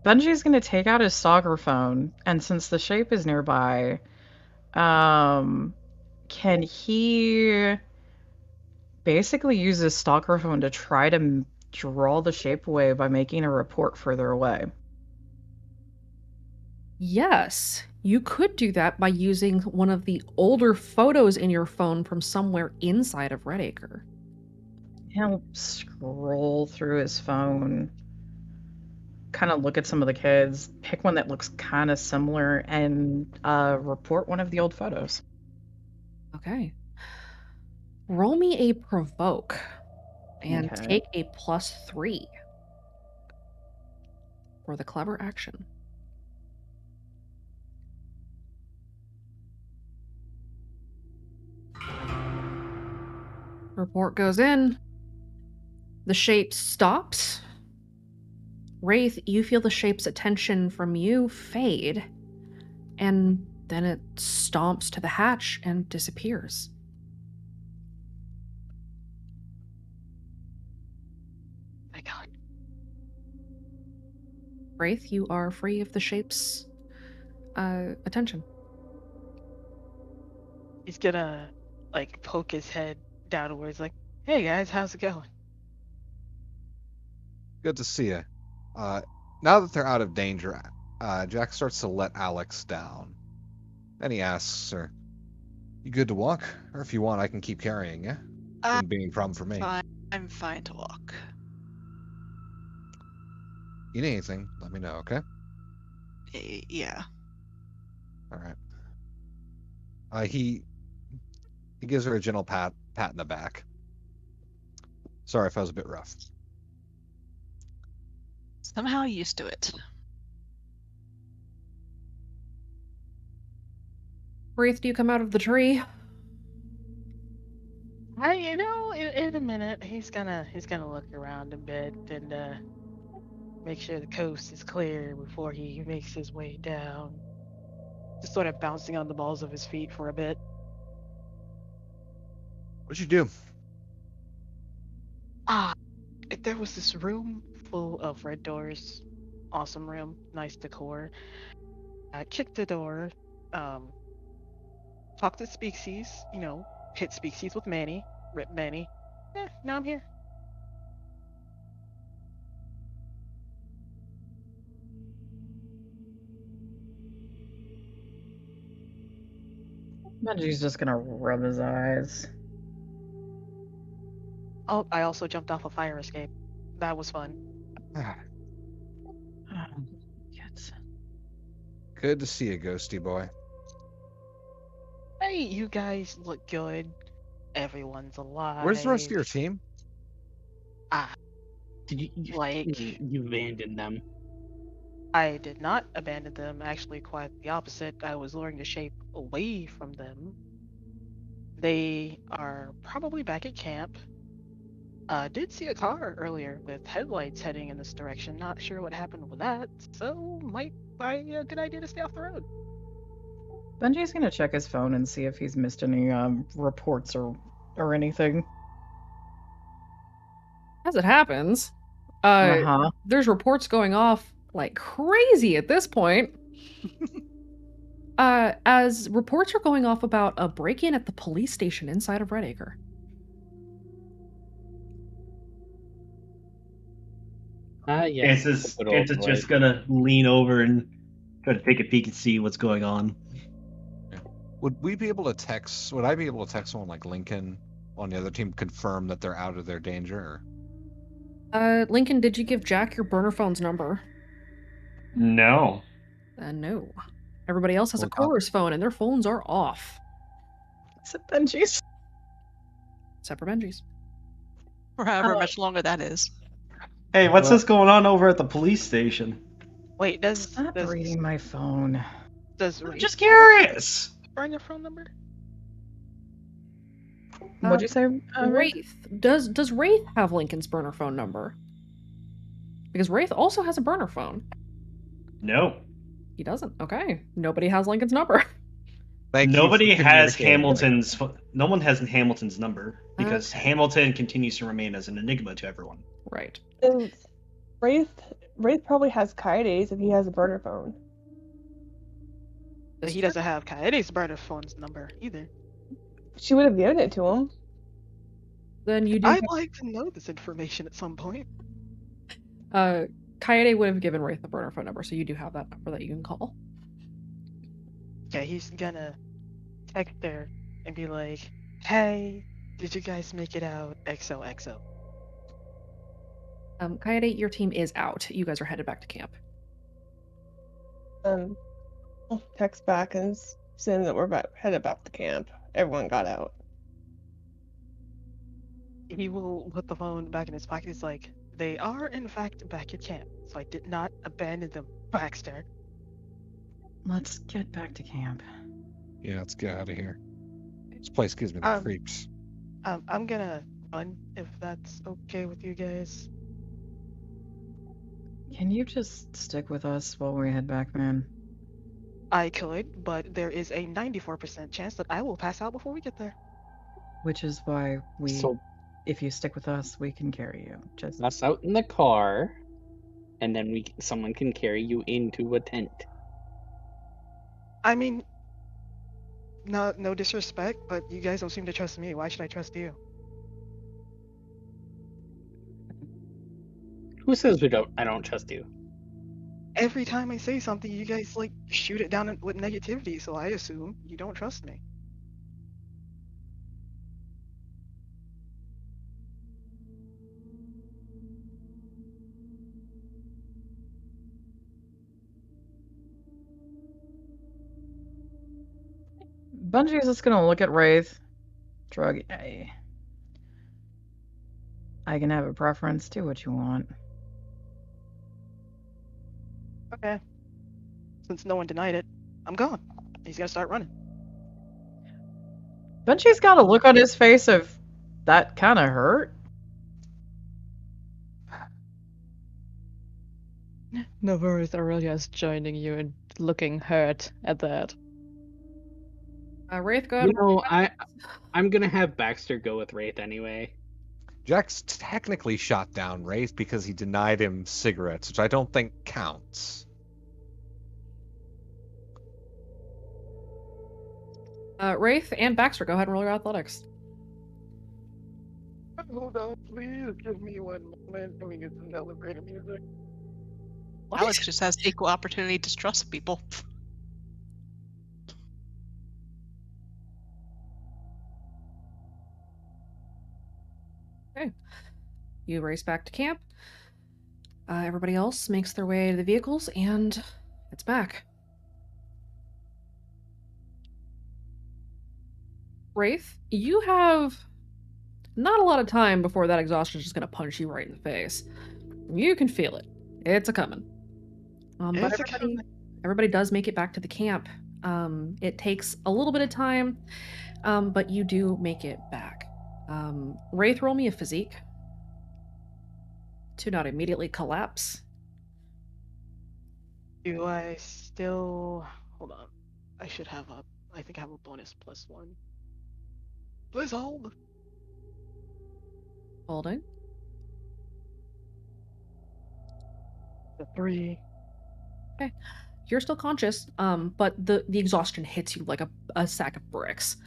Benji's gonna take out his soccer phone, and since the shape is nearby, can he basically use his stalker phone to try to draw the shape away by making a report further away?
Yes, you could do that by using one of the older photos in your phone from somewhere inside of Redacre.
He'll scroll through his phone, kind of look at some of the kids, pick one that looks kind of similar, and report one of the old photos.
Okay. Roll me a provoke and
Okay.
take a +3 for the clever action. Report goes in. The shape stops. Wraith, you feel the shape's attention from you fade, and then it stomps to the hatch and disappears.
My God.
Wraith, you are free of the shape's attention.
He's gonna like poke his head downwards, like, "Hey guys, how's it going?"
Good to see you. Now that they're out of danger, Jack starts to let Alex down. Then he asks her, "You good to walk? Or if you want, I can keep carrying you. Wouldn't be any problem for me.
Fine. I'm fine to walk.
You need anything, let me know, okay?
Yeah.
All right. He gives her a gentle pat in the back. Sorry if I was a bit rough.
Somehow used to it.
Wraith, do you come out of the tree?
In a minute, he's gonna look around a bit and make sure the coast is clear before he makes his way down. Just sort of bouncing on the balls of his feet for a bit.
What'd you do?
There was this room full of red doors. Awesome room, nice decor. I kicked the door, talked to Speaksies, hit Speaksies with Manny, rip Manny. Now I'm here.
Benji's just gonna rub his eyes.
Oh, I also jumped off a fire escape. That was fun.
Good to see you, Ghosty boy.
Hey, you guys look good. Everyone's alive.
Where's the rest of your team?
Did you abandoned them?
I did not abandon them. Actually, quite the opposite. I was luring the shape away from them. They are probably back at camp. Did see a car earlier with headlights heading in this direction. Not sure what happened with that, so might be a good idea to stay off the road.
Benji's gonna check his phone and see if he's missed any reports or anything.
As it happens,
Uh-huh.
there's reports going off like crazy at this point. As reports are going off about a break-in at the police station inside of Redacre.
Yes.
It's just gonna lean over and try to take a peek and see what's going on.
Would I be able to text someone like Lincoln on the other team, confirm that they're out of their danger?
Lincoln, did you give Jack your burner phone's number?
No.
No. Everybody else has a
Well,
Chorus phone and their phones are off.
Is it Benji's?
Except for Benji's.
For however much longer that is.
Hey, what's this going on over at the police station?
Wait,
Stop reading my phone.
Does
I'm just curious.
burn your phone number?
What'd you say?
Wraith. Does Wraith have Lincoln's burner phone number? Because Wraith also has a burner phone.
No.
He doesn't. Okay. Nobody has Lincoln's number.
Nobody has Hamilton's. No one has Hamilton's number because Hamilton continues to remain as an enigma to everyone.
Right.
And Wraith probably has Kaide's if he has a burner phone.
But he doesn't have Kaede's burner phone's number either.
She would have given it to him.
Then you do.
I'd like to know this information at some point.
Kaede would have given Wraith the burner phone number, so you do have that number that you can call.
Yeah, he's gonna text her and be like, "Hey, did you guys make it out? XOXO."
Kaede, your team is out. You guys are headed back to camp.
I'll text back and send that we're headed back to camp. Everyone got out.
He will put the phone back in his pocket. He's like, "They are in fact back at camp, so I did not abandon them, Baxter."
Let's get back to camp.
Yeah, let's get out of here. This place gives me the creeps.
I'm gonna run if that's okay with you guys.
Can you just stick with us while we head back, man?
I could, but there is a 94% chance that I will pass out before we get there.
Which is why
So-
if you stick with us, we can carry you. Just
Us out in the car, and then someone can carry you into a tent.
I mean, no disrespect, but you guys don't seem to trust me. Why should I trust you?
Who says I don't trust you?
Every time I say something, you guys like shoot it down with negativity, so I assume you don't trust me.
Bungie is just gonna look at Wraith. Shrug. Hey. I can have a preference. Do what you want.
Okay. Since no one denied it, I'm gone. He's gonna start running.
Benji's got a look on his face of that kind of hurt.
No worries, Aurelia is joining you and looking hurt at that.
Wraith, go ahead.
You know, I'm gonna have Baxter go with Wraith anyway.
Jack's technically shot down Wraith because he denied him cigarettes, which I don't think counts.
Wraith and Baxter, go ahead and roll your athletics.
Hold on, please give me 1 moment. Let me get some elevator music.
Alex just has equal opportunity to trust people.
Okay. You race back to camp. Everybody else makes their way to the vehicles, and it's back. Wraith, you have not a lot of time before that exhaustion is just going to punch you right in the face. You can feel it. It's a coming. But everybody does make it back to the camp. It takes a little bit of time, but you do make it back. Wraith, roll me a physique to not immediately collapse.
Do I still... Hold on. I should have a... I think I have a bonus +1. Please hold.
Holding.
The 3.
Okay. You're still conscious, but the exhaustion hits you like a sack of bricks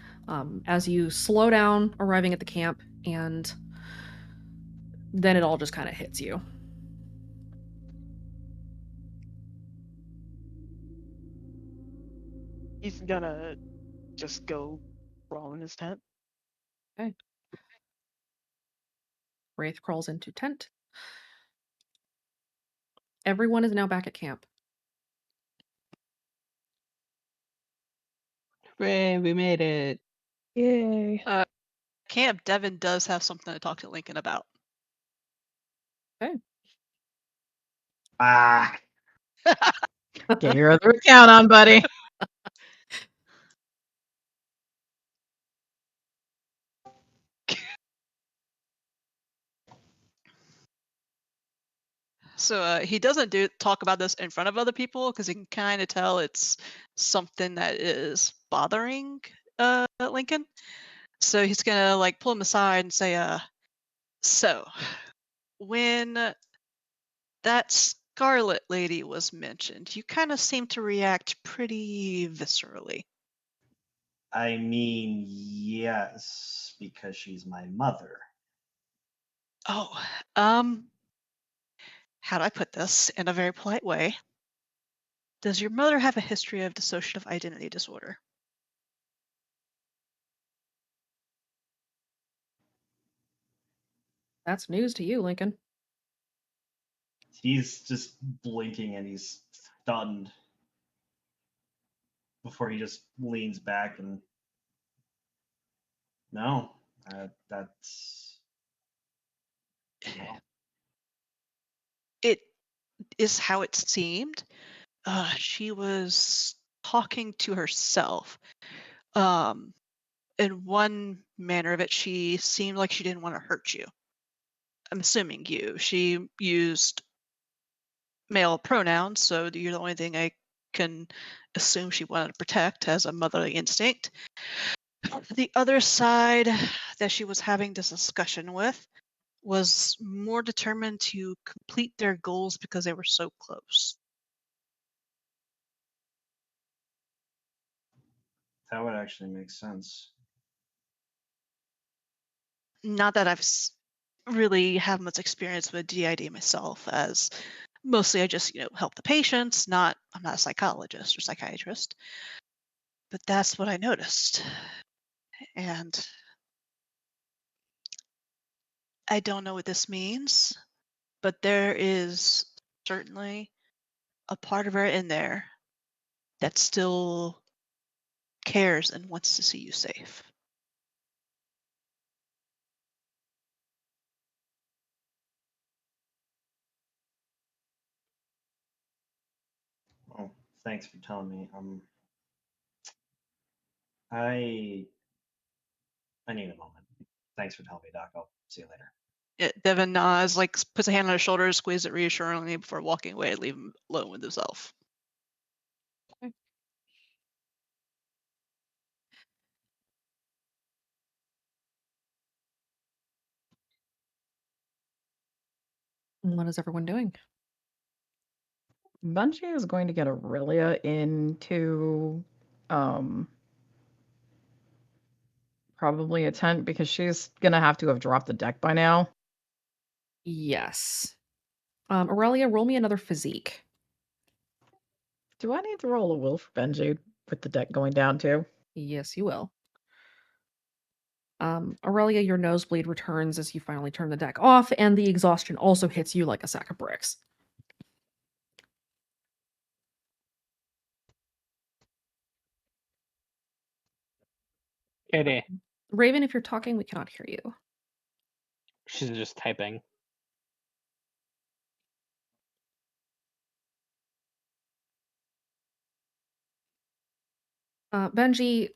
as you slow down arriving at the camp, and then it all just kind of hits you.
He's gonna just go crawl in his tent.
Okay. Wraith crawls into tent. Everyone is now back at camp.
Hooray, we made it.
Yay.
Camp Devin does have something to talk to Lincoln about.
Okay.
Ah.
Get your other account on, buddy.
So he doesn't talk about this in front of other people because he can kind of tell it's something that is bothering Lincoln. So he's gonna like pull him aside and say, so when that Scarlet lady was mentioned, you kind of seem to react pretty viscerally.
I mean, yes, because she's my mother.
Oh, how do I put this in a very polite way? Does your mother have a history of dissociative identity disorder?
That's news to you, Lincoln.
He's just blinking and he's stunned before he just leans back and no, that's
It is how it seemed. She was talking to herself. In one manner of it, she seemed like she didn't want to hurt you. I'm assuming you. She used male pronouns, so you're the only thing I can assume she wanted to protect as a motherly instinct. The other side that she was having this discussion with was more determined to complete their goals because they were so close.
that would actually make sense.
Not that I've really have much experience with DID myself, as mostly I just help the patients. I'm not a psychologist or psychiatrist, but that's what I noticed, and I don't know what this means, but there is certainly a part of her in there that still cares and wants to see you safe.
Well, thanks for telling me. I I need a moment. Thanks for telling me, Doc. I'll see you later.
Yeah, Devin nods, like puts a hand on his shoulder, squeezes it reassuringly before walking away and leave him alone with himself.
What is everyone doing?
Bungie is going to get Aurelia into probably a tent because she's gonna have to have dropped the deck by now.
Yes. Aurelia, roll me another physique.
Do I need to roll a will for Benji with the deck going down too?
Yes, you will. Aurelia, your nosebleed returns as you finally turn the deck off, and the exhaustion also hits you like a sack of bricks.
Kitty.
Raven, if you're talking, we cannot hear you.
She's just typing.
Benji,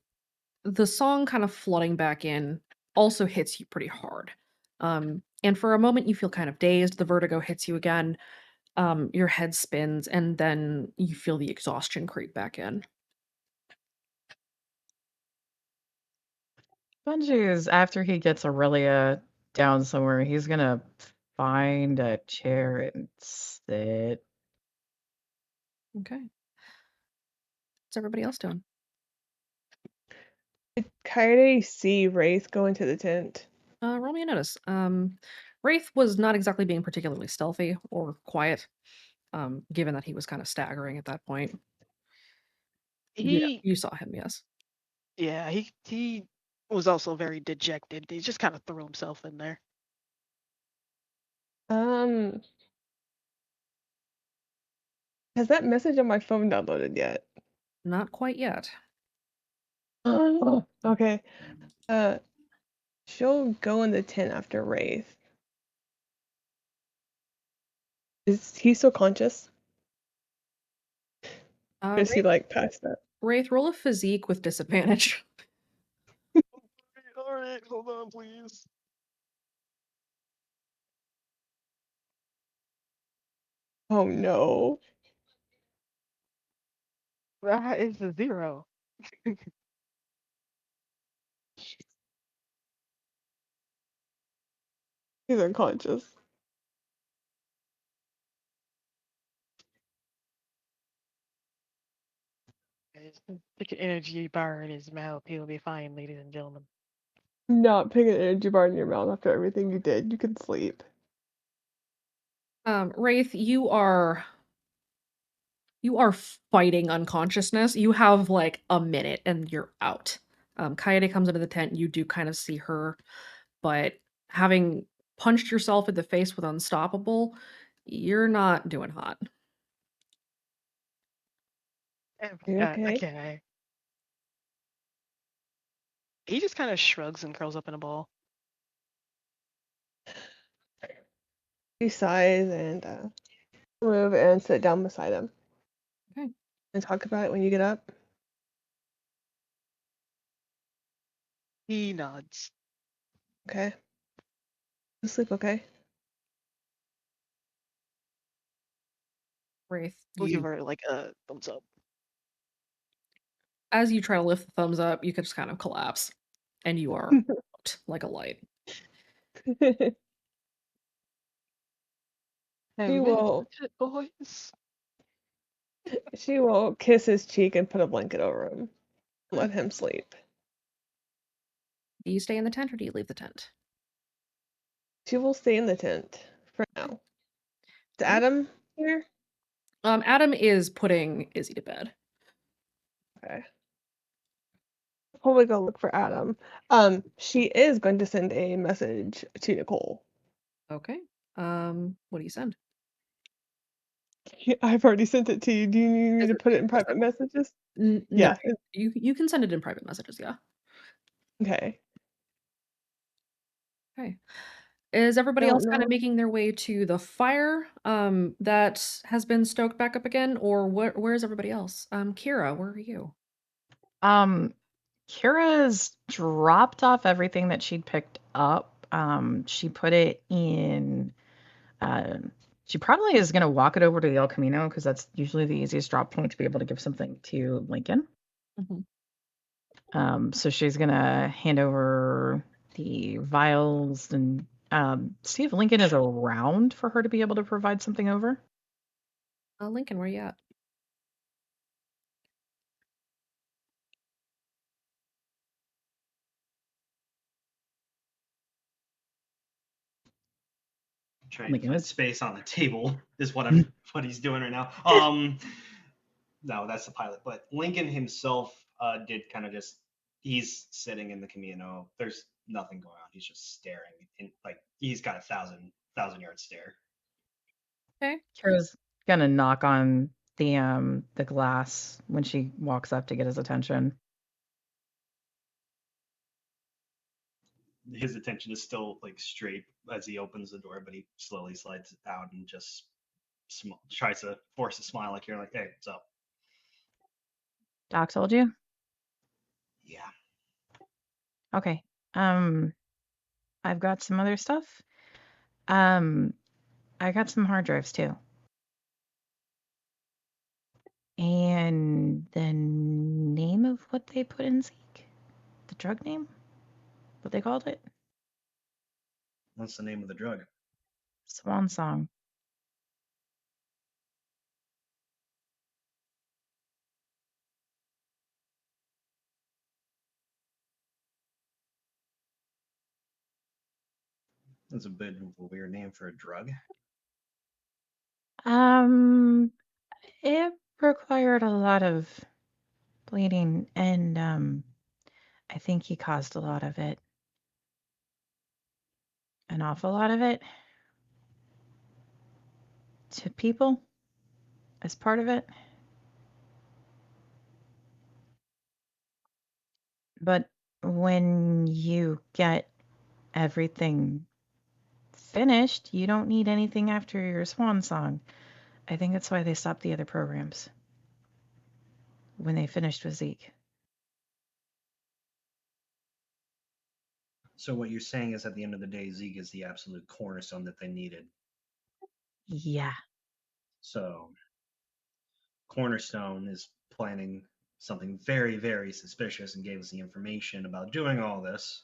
the song kind of flooding back in also hits you pretty hard. And for a moment, you feel kind of dazed. The vertigo hits you again. Your head spins, and then you feel the exhaustion creep back in.
Benji is after he gets Aurelia down somewhere, he's gonna find a chair and sit.
Okay. What's everybody else doing?
Did Kaede see Wraith go into the tent?
Roll me a notice. Wraith was not exactly being particularly stealthy or quiet, given that he was kind of staggering at that point. You saw him, yes.
Yeah, he was also very dejected. He just kind of threw himself in there.
Has that message on my phone downloaded yet?
Not quite yet.
Oh, okay. She'll go in the tent after Wraith. Is he still conscious? Or is he like past that?
Wraith, roll a physique with disadvantage.
Alright, hold on, please.
Oh no.
That is a 0.
He's unconscious.
Stick an energy bar in his mouth. He'll be fine, ladies and gentlemen.
Not putting an energy bar in your mouth after everything you did. You can sleep.
Wraith, you are fighting unconsciousness. You have like a minute and you're out. Kaede comes into the tent. You do kind of see her, but having punched yourself in the face with Unstoppable, you're not doing hot.
Okay.
Okay. He just kind of shrugs and curls up in a ball.
He sighs and move and sit down beside him.
Okay.
And talk about it when you get up.
He nods.
Okay. You sleep okay?
Wraith,
We'll give her like a thumbs up.
as you try to lift the thumbs up, you could just kind of collapse, and you are out like a light.
She will.
Boys.
She will kiss his cheek and put a blanket over him. Let him sleep.
Do you stay in the tent or do you leave the tent?
She will stay in the tent for now. Is Adam here?
Adam is putting Izzy to bed.
Okay. I'll probably go look for Adam. She is going to send a message to Nicole.
Okay. What do you send?
I've already sent it to you. Do you need me to put it in private messages?
No,
Yeah.
you can send it in private messages, yeah.
Okay.
Okay. Is everybody
Don't
else kind of
know.
making their way to the fire that has been stoked back up again, or where's everybody else? Kira, where are you?
Kira's dropped off everything that she'd picked up. She put it in. She probably is going to walk it over to the El Camino because that's usually the easiest drop point to be able to give something to Lincoln. So she's going to hand over the vials and see if Lincoln is around for her to be able to provide something over.
Lincoln, where you at?
Trying to find space on the table is what he's doing right now. No, that's the pilot. But Lincoln himself did kind of just, he's sitting in the Camino. There's nothing going on. He's just staring, and like he's got a thousand yard stare.
Okay.
Kira's gonna knock on the glass when she walks up to get his attention.
His attention is still like straight as he opens the door, but he slowly slides out and just tries to force a smile, like you're like, hey, what's up?
Doc told you?
Yeah.
Okay. I've got some other stuff. I got some hard drives too. And the name of what they put in Zeke? The drug name? What they called it?
What's the name of the drug?
Swan Song.
That's a bit of a weird name for a drug.
It required a lot of bleeding, and I think he caused a lot of it. An awful lot of it. To people as part of it. But when you get everything finished, you don't need anything after your swan song. I think that's why they stopped the other programs when they finished with Zeke.
So what you're saying is, at the end of the day, Zeke is the absolute cornerstone that they needed.
Yeah.
So Cornerstone is planning something very, very suspicious and gave us the information about doing all this.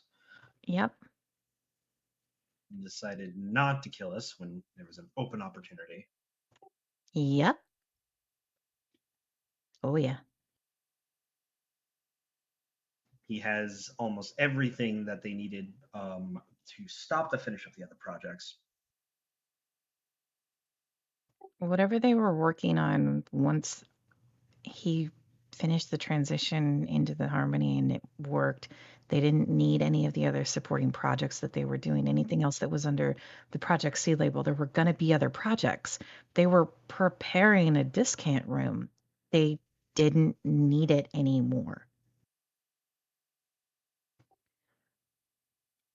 Yep.
And decided not to kill us when there was an open opportunity.
Yep. Oh, yeah.
He has almost everything that they needed to stop the finish of the other projects.
Whatever they were working on, once he finished the transition into the Harmony and it worked, they didn't need any of the other supporting projects that they were doing, anything else that was under the Project C label. There were going to be other projects. They were preparing a discount room. They didn't need it anymore.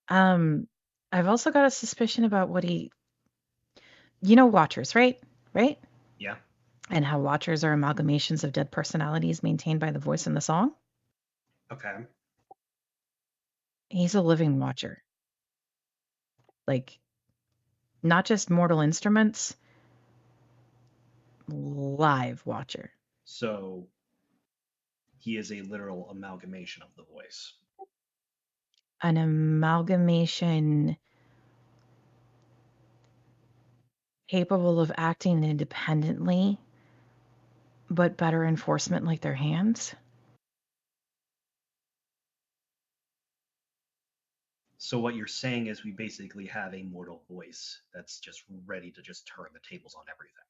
I've also got a suspicion about what he, Watchers, right? Right?
Yeah.
And how Watchers are amalgamations of dead personalities maintained by the voice in the song.
Okay.
He's a living Watcher. Like, not just Mortal Instruments, live Watcher.
So he is a literal amalgamation of the voice.
An amalgamation capable of acting independently, but better enforcement like their hands.
So what you're saying is we basically have a mortal voice that's just ready to just turn the tables on everything.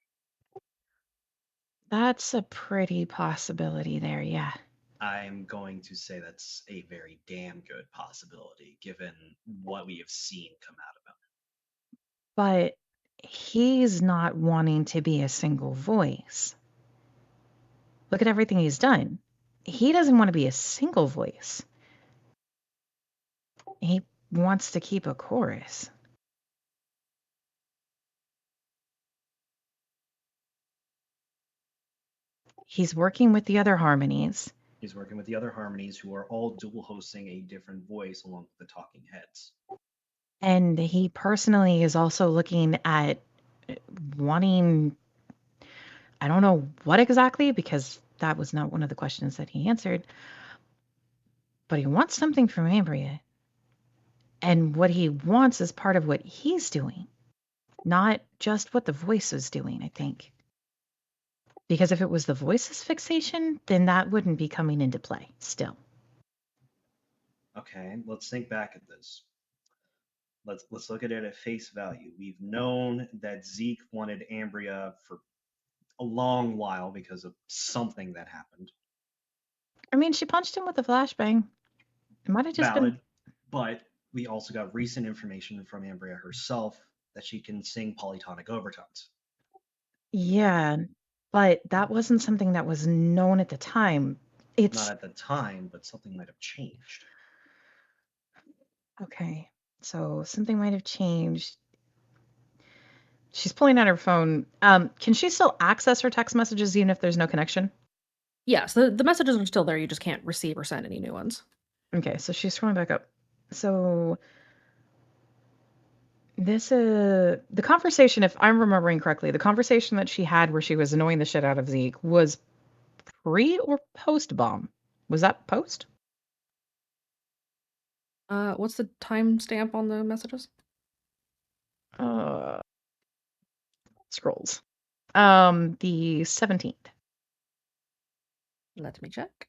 That's a pretty possibility there, yeah.
I'm going to say that's a very damn good possibility, given what we have seen come out of him.
But he's not wanting to be a single voice. Look at everything he's done. He doesn't want to be a single voice. He wants to keep a chorus. He's working with the other harmonies.
He's working with the other harmonies who are all dual hosting a different voice along with the talking heads.
And he personally is also looking at wanting, I don't know what exactly, because that was not one of the questions that he answered, but he wants something from Ambria. And what he wants is part of what he's doing, not just what the voice is doing, I think. Because if it was the voice's fixation, then that wouldn't be coming into play still.
Okay, let's think back at this. Let's look at it at face value. We've known that Zeke wanted Ambria for a long while because of something that happened.
I mean, she punched him with a flashbang. It might have just
Valid,
been.
but we also got recent information from Ambria herself that she can sing polytonic overtones.
Yeah, but that wasn't something that was known at the time. It's
Not at the time, but something might have changed.
okay. So something might have changed. She's pulling out her phone. Can she still access her text messages even if there's no connection?
Yes, the messages are still there. You just can't receive or send any new ones.
Okay, so she's scrolling back up. So this the conversation, if I'm remembering correctly, the conversation that she had where she was annoying the shit out of Zeke was pre or post bomb? Was that post?
What's the timestamp on the messages?
Scrolls. The 17th.
Let me check.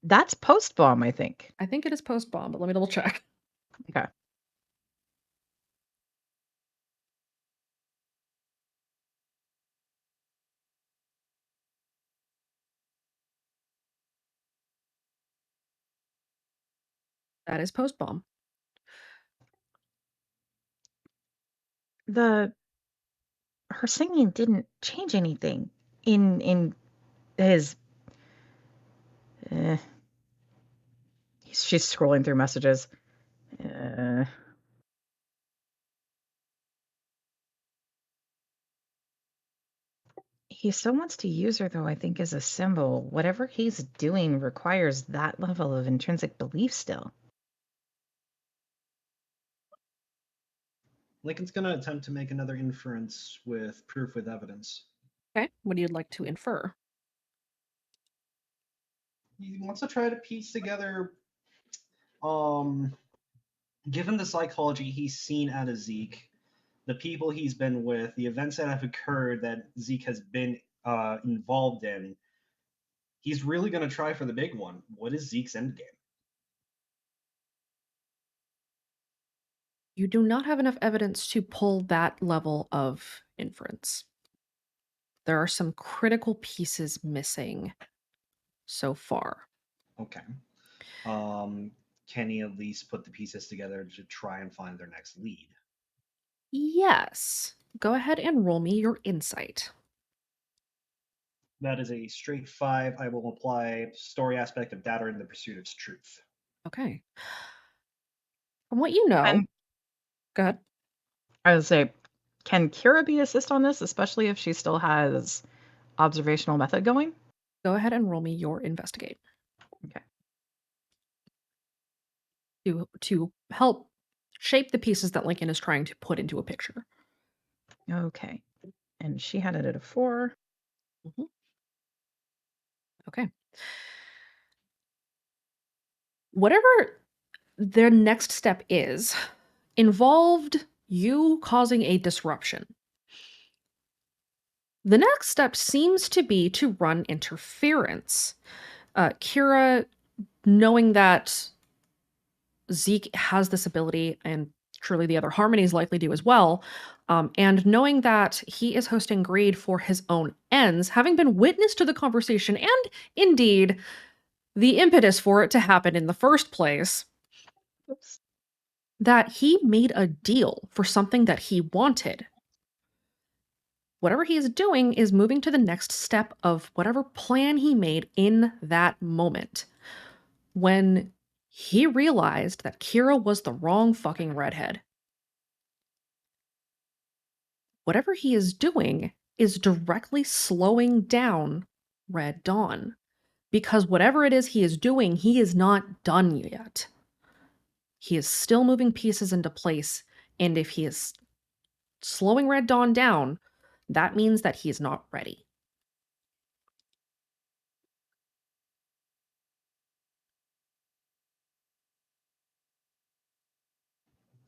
That's post bomb, I think.
I think it is post bomb, but let me double check.
Okay.
That is post bomb.
Her singing didn't change anything in his she's scrolling through messages. He still wants to use her, though, I think, as a symbol. Whatever he's doing requires that level of intrinsic belief still.
Lincoln's going to attempt to make another inference with proof with evidence.
Okay, what do you like to infer?
He wants to try to piece together, given the psychology he's seen out of Zeke, the people he's been with, the events that have occurred that Zeke has been involved in, he's really going to try for the big one. What is Zeke's endgame?
You do not have enough evidence to pull that level of inference. There are some critical pieces missing so far.
Okay. Can he at least put the pieces together to try and find their next lead?
Yes. Go ahead and roll me your insight.
That is a straight 5. I will apply story aspect of data in the pursuit of truth.
Okay. From what you know,
And
go ahead.
I would say, can Kira be assist on this, especially if she still has observational method going?
Go ahead and roll me your investigate.
Okay.
To help shape the pieces that Lincoln is trying to put into a picture.
Okay. And she had it at a 4.
Mm-hmm. Okay. Whatever their next step is, involved you causing a disruption. The next step seems to be to run interference. Kira, knowing that Zeke has this ability, and truly the other harmonies likely do as well, and knowing that he is hosting greed for his own ends, having been witness to the conversation and indeed the impetus for it to happen in the first place, that he made a deal for something that he wanted. Whatever he is doing is moving to the next step of whatever plan he made in that moment. When he realized that Kira was the wrong fucking redhead. Whatever he is doing is directly slowing down Red Dawn. because whatever it is he is doing, he is not done yet. He is still moving pieces into place, and if he is slowing Red Dawn down, that means that he is not ready.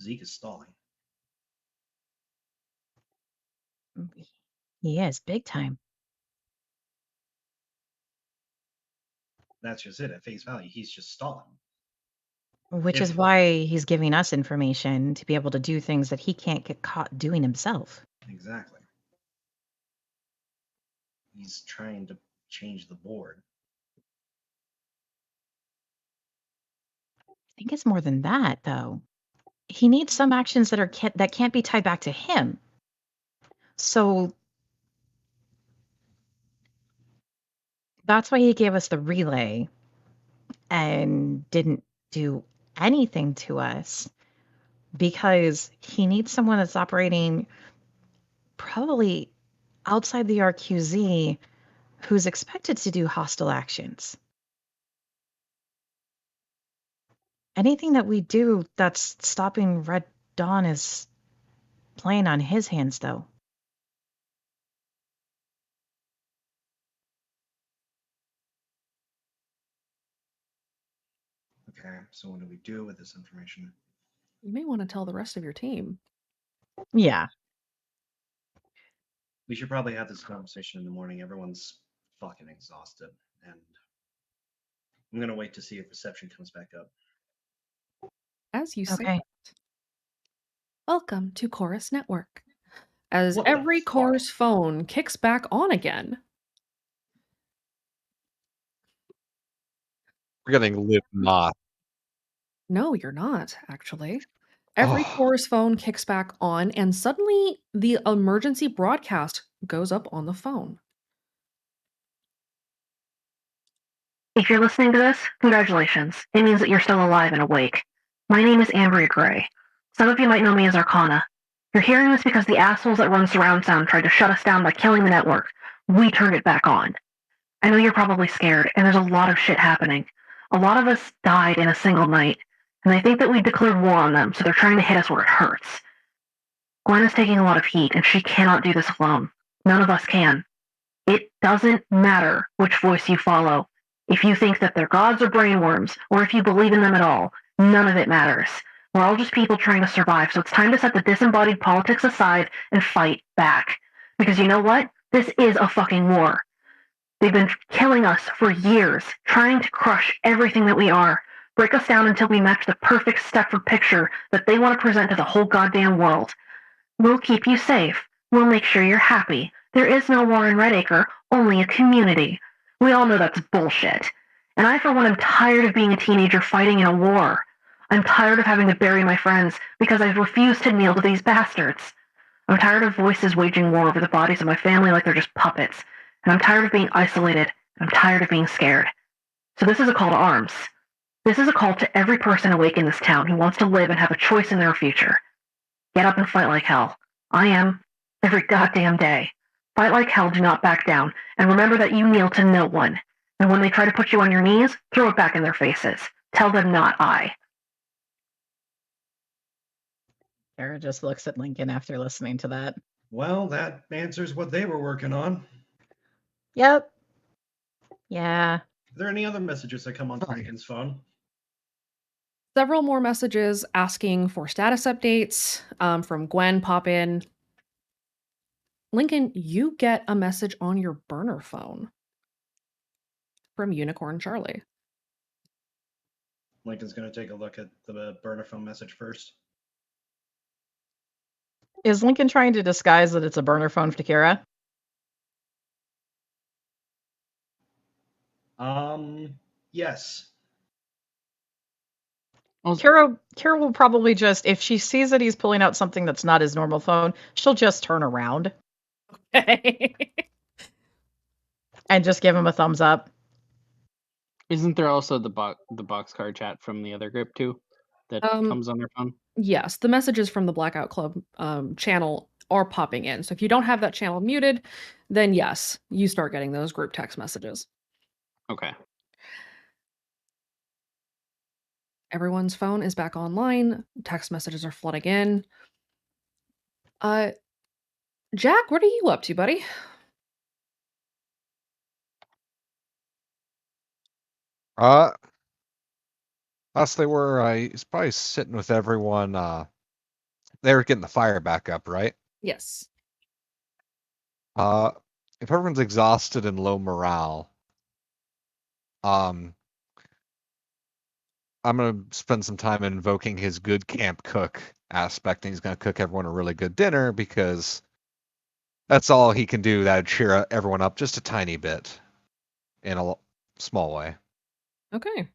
Zeke is stalling.
He is big time.
That's just it. At face value, he's just stalling.
Which is
If-
why he's giving us information to be able to do things that he can't get caught doing himself.
Exactly. He's trying to change the board.
I think it's more than that, though. He needs some actions that can't be tied back to him. So that's why he gave us the relay and didn't do anything to us, because he needs someone that's operating probably outside the RQZ who's expected to do hostile actions. Anything that we do that's stopping Red Dawn is playing on his hands, though.
Okay, so what do we do with this information?
You may want to tell the rest of your team.
Yeah.
We should probably have this conversation in the morning. Everyone's fucking exhausted, and I'm gonna wait to see if reception comes back up.
As you say
Okay.
that, welcome to Chorus Network. As
What the
every
fuck?
Chorus phone kicks back on again.
We're getting Liv Moth.
No, you're not, actually. Every
Oh.
Chorus phone kicks back on, and suddenly the emergency broadcast goes up on the phone.
If you're listening to this, congratulations. It means that you're still alive and awake. My name is Ambria Gray. Some of you might know me as Arcana. You're hearing this because the assholes that run Surround Sound tried to shut us down by killing the network. We turned it back on. I know you're probably scared, and there's a lot of shit happening. A lot of us died in a single night, and they think that we declared war on them, so they're trying to hit us where it hurts. Gwen is taking a lot of heat, and she cannot do this alone. None of us can. It doesn't matter which voice you follow. If you think that they're gods or brainworms, or if you believe in them at all, none of it matters. We're all just people trying to survive, so it's time to set the disembodied politics aside and fight back. Because you know what? This is a fucking war. They've been killing us for years, trying to crush everything that we are, break us down until we match the perfect Stepford picture that they want to present to the whole goddamn world. We'll keep you safe. We'll make sure you're happy. There is no war in Redacre, only a community. We all know that's bullshit. And I, for one, am tired of being a teenager fighting in a war. I'm tired of having to bury my friends because I've refused to kneel to these bastards. I'm tired of voices waging war over the bodies of my family like they're just puppets. And I'm tired of being isolated. I'm tired of being scared. So this is a call to arms. This is a call to every person awake in this town who wants to live and have a choice in their future. Get up and fight like hell. I am. Every goddamn day. Fight like hell, do not back down, and remember that you kneel to no one. And when they try to put you on your knees, throw it back in their faces. Tell them not I.
Kara just looks at Lincoln after listening to that.
Well, that answers what they were working on.
Yep. Yeah.
Are there any other messages that come on Lincoln's phone?
Several more messages asking for status updates from Gwen pop in. Lincoln, you get a message on your burner phone from Unicorn Charlie.
Lincoln's going to take a look at the burner phone message first.
Is Lincoln trying to disguise that it's a burner phone to Kira?
Yes.
Kira will probably just, if she sees that he's pulling out something that's not his normal phone, she'll just turn around.
Okay.
And just give him a thumbs up.
Isn't there also the boxcar chat from the other group too that comes on their phone?
Yes, the messages from the Blackout Club channel are popping in. So if you don't have that channel muted, then yes, you start getting those group text messages.
Okay.
Everyone's phone is back online. Text messages are flooding in. Jack, what are you up to, buddy?
Last they were, he's probably sitting with everyone. They were getting the fire back up, right?
Yes.
If everyone's exhausted and low morale, I'm gonna spend some time invoking his good camp cook aspect, and he's gonna cook everyone a really good dinner because that's all he can do that'd cheer everyone up just a tiny bit in a small way.
Okay.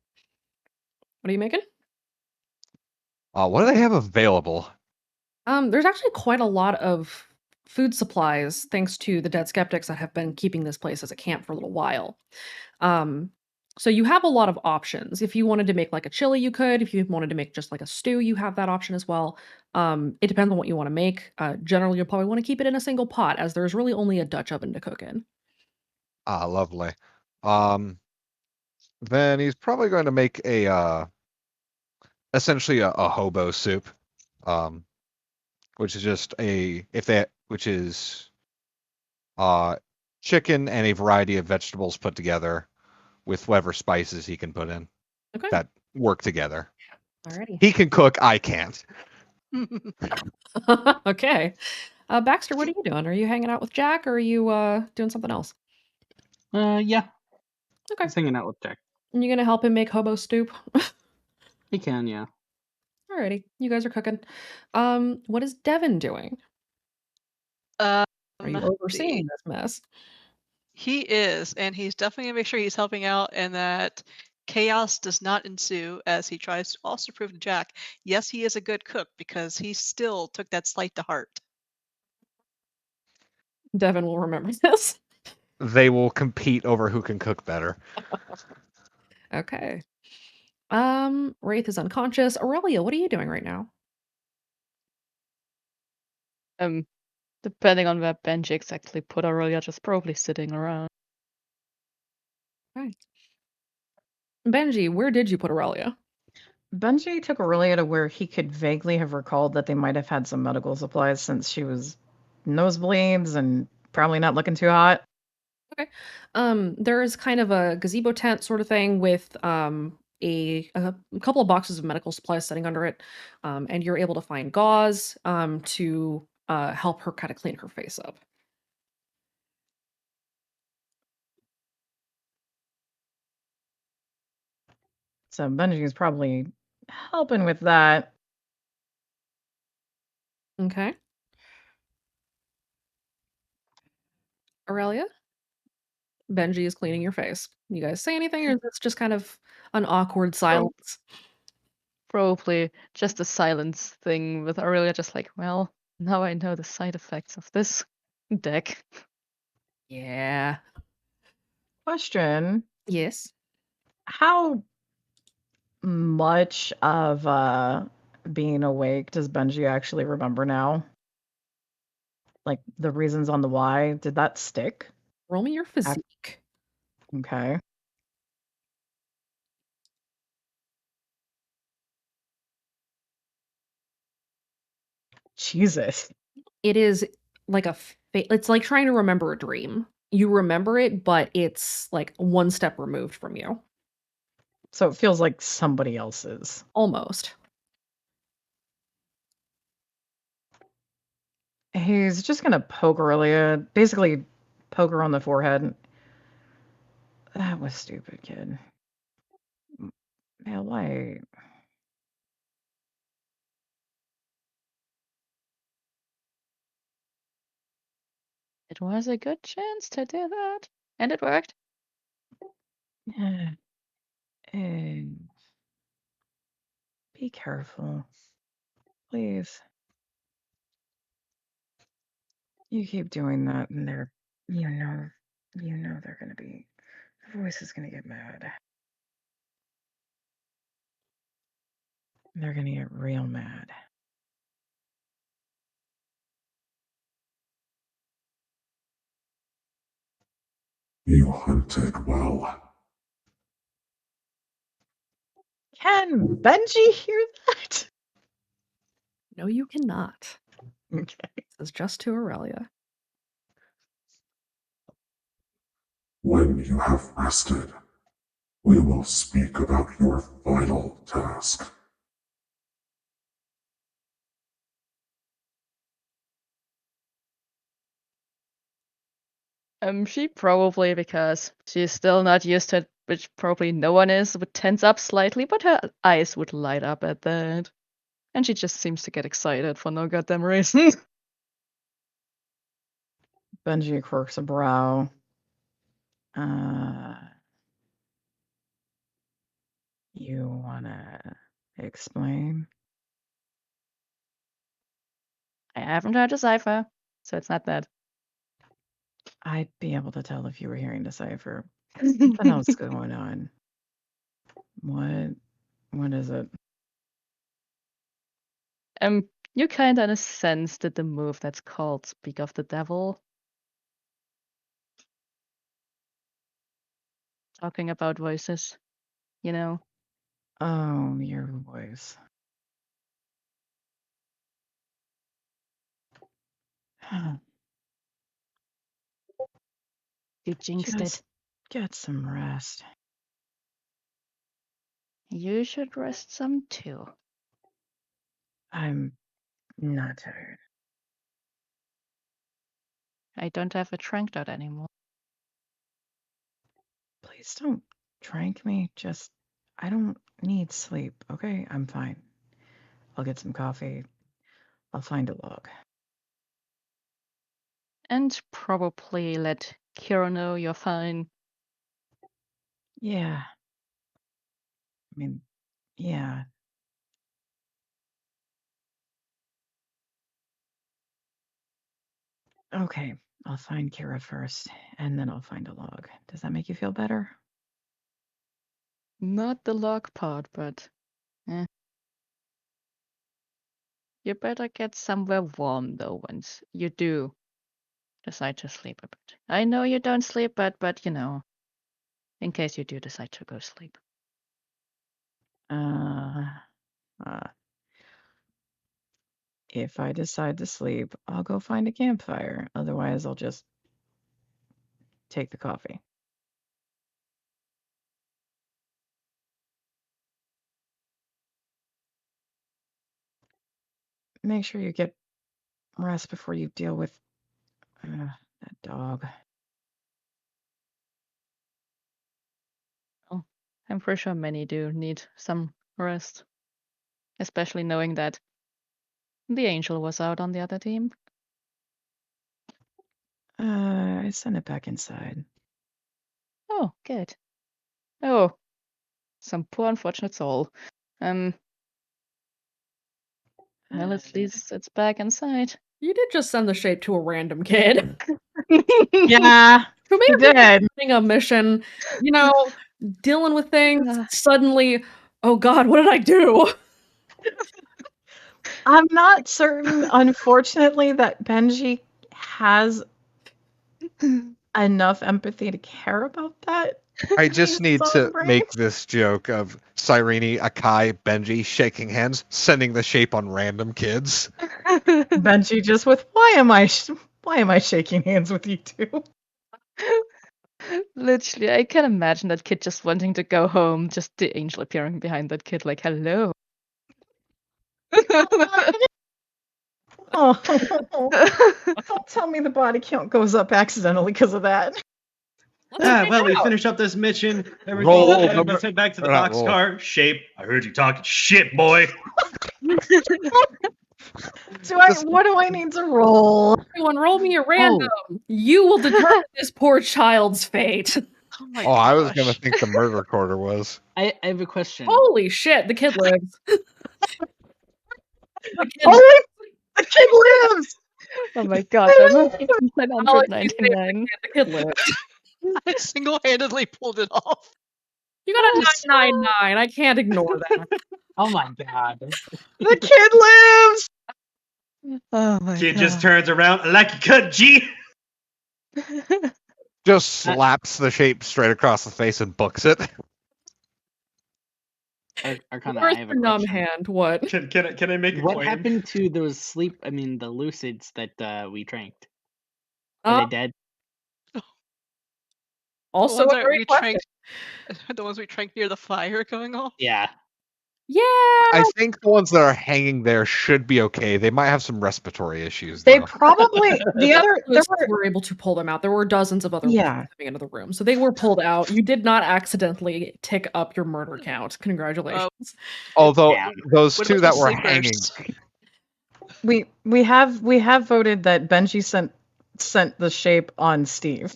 What are you making?
What do they have available?
There's actually quite a lot of food supplies thanks to the dead skeptics that have been keeping this place as a camp for a little while. So you have a lot of options. If you wanted to make like a chili, you could. If you wanted to make just like a stew, you have that option as well. It depends on what you want to make. Generally, you'll probably want to keep it in a single pot, as there's really only a Dutch oven to cook in.
Lovely. Then he's probably going to make essentially a hobo soup, which is just chicken and a variety of vegetables put together with whatever spices he can put in that work together.
Alrighty.
He can cook, I can't.
Okay. Baxter, what are you doing? Are you hanging out with Jack, or are you doing something else?
Yeah.
Okay.
He's hanging out with Jack.
And you gonna help him make hobo soup?
He can, yeah.
Alrighty, you guys are cooking. What is Devin doing? Are you overseeing this mess?
He is, and he's definitely gonna make sure he's helping out and that chaos does not ensue as he tries to also prove to Jack, yes, he is a good cook because he still took that slight to heart.
Devin will remember this.
They will compete over who can cook better.
Okay. Wraith is unconscious. Aurelia, what are you doing right now?
Depending on where Benji exactly put Aurelia, just probably sitting around.
Okay. Benji, where did you put Aurelia?
Benji took Aurelia to where he could vaguely have recalled that they might have had some medical supplies since she was nosebleeds and probably not looking too hot.
Okay. There is kind of a gazebo tent sort of thing with a couple of boxes of medical supplies sitting under it, and you're able to find gauze to help her kind of clean her face up.
So Benji is probably helping with that.
Okay. Aurelia? Benji is cleaning your face. You guys say anything, or is this just kind of an awkward silence?
Probably just a silence thing with Aurelia, just like, well, now I know the side effects of this deck.
Yeah.
Question.
Yes.
How much of being awake does Benji actually remember now? Like the reasons on the why, did that stick?
Roll me your physique.
Okay. Jesus.
It is like it's like trying to remember a dream. You remember it, but it's like one step removed from you.
So it feels like somebody else's.
Almost.
He's just gonna poke Aurelia, basically poke her on the forehead. That was stupid, kid. Man, why?
It was a good chance to do that, and it worked.
And be careful, please. You keep doing that, and you know they're gonna be. The voice is gonna get mad. They're gonna get real mad.
You hunted well.
Can Benji hear that?
No, you cannot.
Okay.
This is just to Aurelia.
When you have rested, we will speak about your final task.
She probably, because she's still not used to it, which probably no one is, would tense up slightly, but her eyes would light up at that. And she just seems to get excited for no goddamn reason.
Benji quirks a brow. You wanna explain?
I haven't heard Decipher, so it's not that.
I'd be able to tell if you were hearing Decipher. Something else going on. What is it?
You kinda sense that the move that's called Speak of the Devil. Talking about voices, you know.
Oh, your voice.
You jinxed
Just
it.
get some rest.
You should rest some too.
I'm not tired.
I don't have a trank dot anymore.
Please don't trank me. Just, I don't need sleep, okay? I'm fine. I'll get some coffee. I'll find a log.
And probably let Kira know you're fine.
Yeah. I mean, yeah. Okay, I'll find Kira first, and then I'll find a log. Does that make you feel better?
Not the log part, but you better get somewhere warm though once you do decide to sleep a bit. I know you don't sleep, but you know, in case you do decide to go sleep.
If I decide to sleep, I'll go find a campfire. Otherwise, I'll just take the coffee. Make sure you get rest before you deal with that dog.
Oh, I'm pretty sure many do need some rest, especially knowing that the angel was out on the other team.
I sent it back inside.
Oh, good. Oh, some poor unfortunate soul. Well, at least it's back inside.
You did just send the shape to a random kid.
Yeah,
Who may
he
have been
did.
doing a mission, you know, dealing with things, suddenly, oh god, what did I do?
I'm not certain, unfortunately, that Benji has enough empathy to care about that.
I just need
His
to
own brain.
make this joke of Cyrene, Akai, Benji shaking hands, sending the shape on random kids.
Benji just with why am I shaking hands with you two?
Literally, I can imagine that kid just wanting to go home, just the angel appearing behind that kid, like, hello.
Oh, don't tell me the body count goes up accidentally because of that.
Well, we finished up this mission.
Roll
Everything.
number-
Let's head back to the
or not roll.
boxcar. Shape. I heard you talking shit, boy.
What do I need to roll?
Everyone, roll me a random. You will determine this poor child's fate.
Oh, I was gonna think the murder recorder was.
I have a question.
Holy shit, the kid lives.
The kid lives!
Oh my god, I'm not even 999.
The kid lives.
I single-handedly pulled it off.
You got a 999. I can't ignore that.
Oh my god.
The kid lives!
Oh my
Kid
god.
just turns around. I like your cut, G.
Just slaps the shape straight across the face and books it.
Arcana,
Where's
I have
the
a
numb
question.
hand? What?
Can I make a
What
claim?
happened to those the lucids that we tranked? Are they dead?
Also
the
a
ones that
great
we
question.
tranked, the ones we tranked near the fire going off.
Yeah.
Yeah.
I think the ones that are hanging there should be okay. They might have some respiratory issues
They
though.
probably the other there
Specialists were able to pull them out. There were dozens of other ones
Yeah.
coming into the room, so they were pulled out. You did not accidentally tick up your murder count. Congratulations.
Although those
What
two
about
that
the
were
sleepers?
hanging,
we have voted that Benji sent the shape on Steve.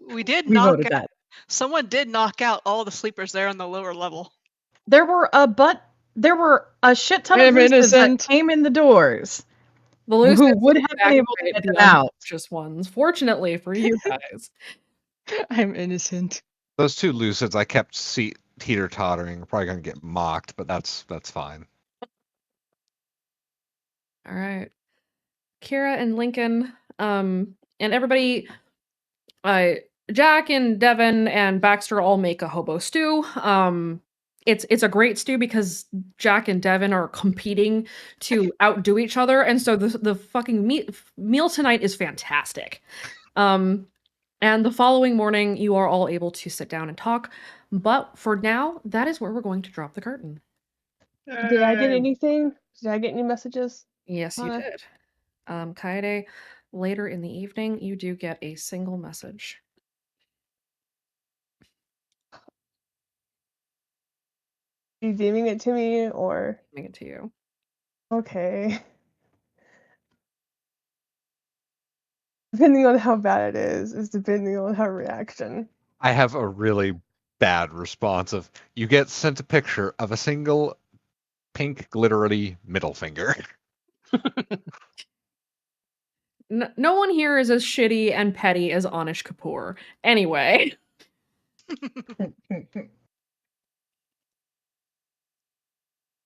We did
We
knock
voted
out.
that.
Someone did knock out all the sleepers there on the lower level.
There were a shit ton of
I'm
lucids that
innocent.
came in the doors.
The
Who
Lucids
would have been able to
evacuate
get
the
them out.
unconscious ones. Fortunately for you guys.
I'm innocent.
those two lucids I kept teeter tottering. Probably gonna get mocked, but that's fine.
All right. Kira and Lincoln, and everybody, Jack and Devin and Baxter all make a hobo stew. It's a great stew because Jack and Devin are competing to outdo each other, and so the fucking meal tonight is fantastic. And the following morning, you are all able to sit down and talk. But for now, that is where we're going to drop the curtain.
Did I get anything? Did I get any messages?
Yes, you did. Kaede, later in the evening, you do get a single message.
Are you DMing it to me or?
Giving it to you.
Okay. Depending on how bad it is depending on her reaction.
I have a really bad response of you get sent a picture of a single pink glittery middle finger.
No one here is as shitty and petty as Anish Kapoor. Anyway.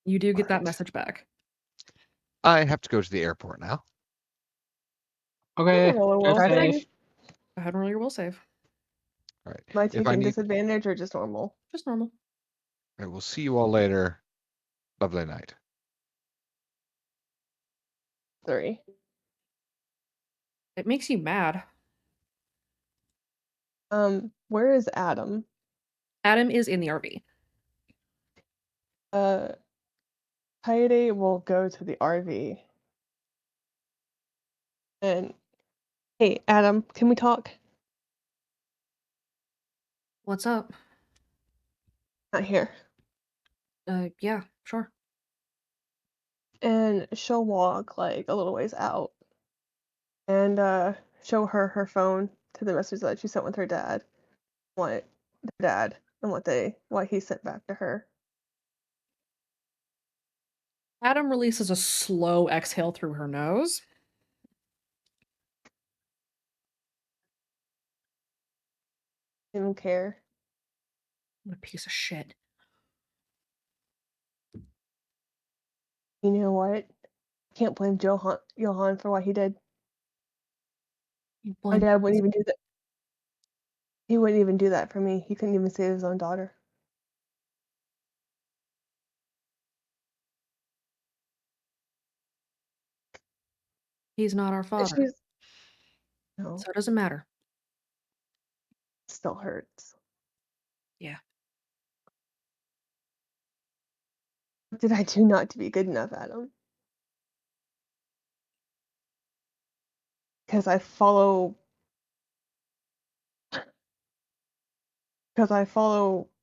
You do get that message back.
I have to go to the airport now.
Okay.
Roll a will
Drive
save.
safe.
Go ahead and roll your will save.
All right.
Am I
If I
taking
need,
disadvantage or just normal?
Just normal.
I will see you all later. Lovely night.
3.
It makes you mad.
Where is Adam?
Adam is in the RV.
Kaede will go to the RV. And hey, Adam, can we talk?
What's up?
Not here.
Yeah, sure.
And she'll walk like a little ways out and show her phone to the message that she sent with her dad. What the dad and what he sent back to her.
Adam releases a slow exhale through her nose.
Didn't care.
What a piece of shit.
You know what? Can't blame Johan for what he did. My dad wouldn't even do that. He wouldn't even do that for me. He couldn't even save his own daughter.
He's not our father.
No.
So it doesn't matter.
Still hurts.
Yeah.
What did I do not to be good enough, Adam? Because I follow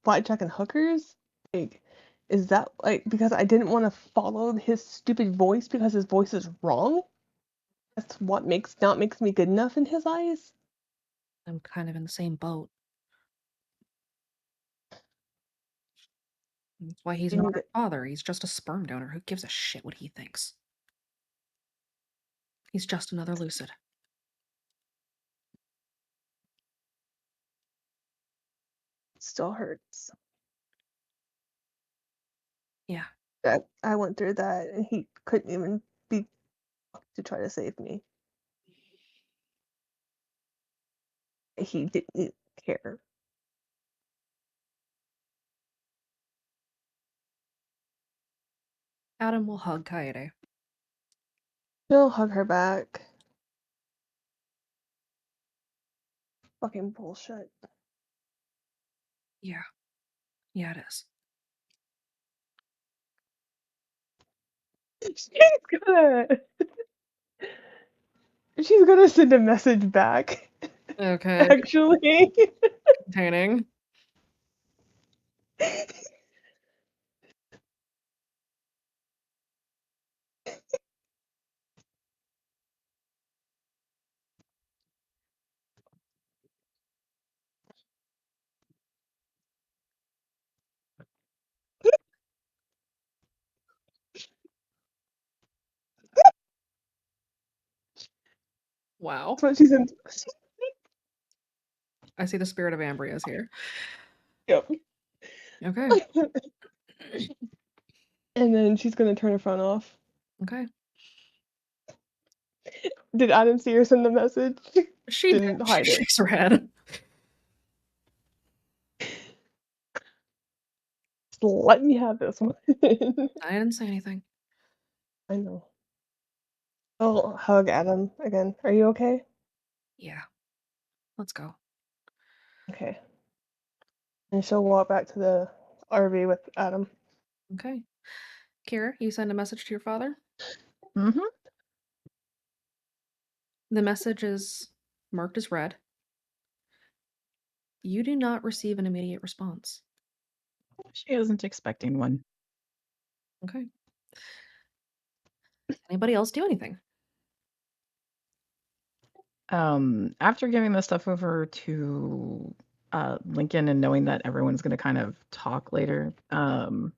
blackjack and hookers? Like, is that like because I didn't want to follow his stupid voice because his voice is wrong? That's what makes me good enough in his eyes?
I'm kind of in the same boat. That's why he's not our father. He's just a sperm donor. Who gives a shit what he thinks? He's just another lucid.
Still hurts.
Yeah.
I went through that and he couldn't even be to try to save me. He didn't care.
Adam will hug Kaede.
He'll hug her back. Fucking bullshit.
Yeah. Yeah, it is.
She's gonna send a message back.
Okay.
Actually.
Containing. Wow.
That's what she's in.
I see the spirit of Ambria is here.
Yep.
Okay.
And then she's gonna turn her phone off.
Okay.
Did Adam see her send the message?
She
didn't hide
she
it.
shakes her head.
Just let me have this one.
I didn't say anything.
I know. I'll hug Adam again. Are you okay?
Yeah. Let's go.
Okay. And she'll walk back to the RV with Adam.
Okay. Kira, you send a message to your father?
Mm-hmm.
The message is marked as read. You do not receive an immediate response.
She isn't expecting one.
Okay. Anybody else do anything?
After giving this stuff over to Lincoln and knowing that everyone's gonna kind of talk later, Kira's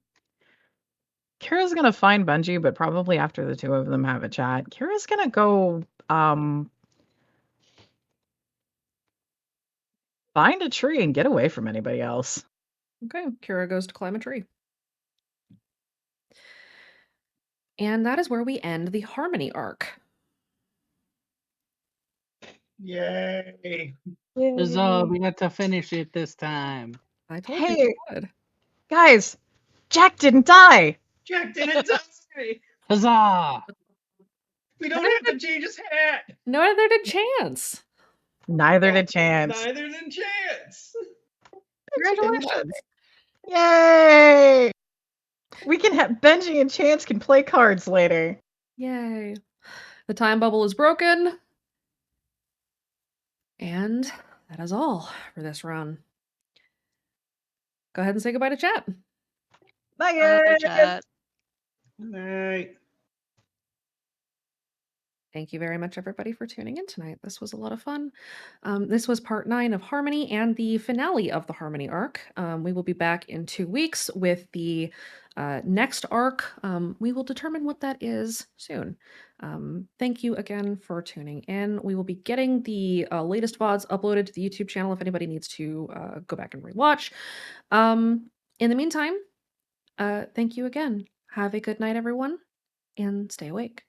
gonna find Bungie, but probably after the two of them have a chat, Kira's gonna go find a tree and get away from anybody else.
Okay. Kira goes to climb a tree. And that is where we end the Harmony arc.
Yay!
Yay.
Huzzah, we got to finish it this time.
I told you
Hey,
we would.
guys, Jack didn't die.
Jack didn't die.
Huzzah!
We don't have to change his hat.
Neither did Chance.
Neither did Chance.
Neither than Chance.
Congratulations.
Yay! We can have Benji and Chance can play cards later.
Yay. The time bubble is broken. And that is all for this run. Go ahead and say goodbye to chat.
Bye,
Bye,
guys.
chat.
Night.
Thank you very much, everybody, for tuning in tonight. This was a lot of fun. This was part 9 of Harmony and the finale of the Harmony arc. We will be back in 2 weeks with the next arc. We will determine what that is soon. Thank you again for tuning in. We will be getting the latest VODs uploaded to the YouTube channel if anybody needs to go back and rewatch. In the meantime, thank you again. Have a good night, everyone, and stay awake.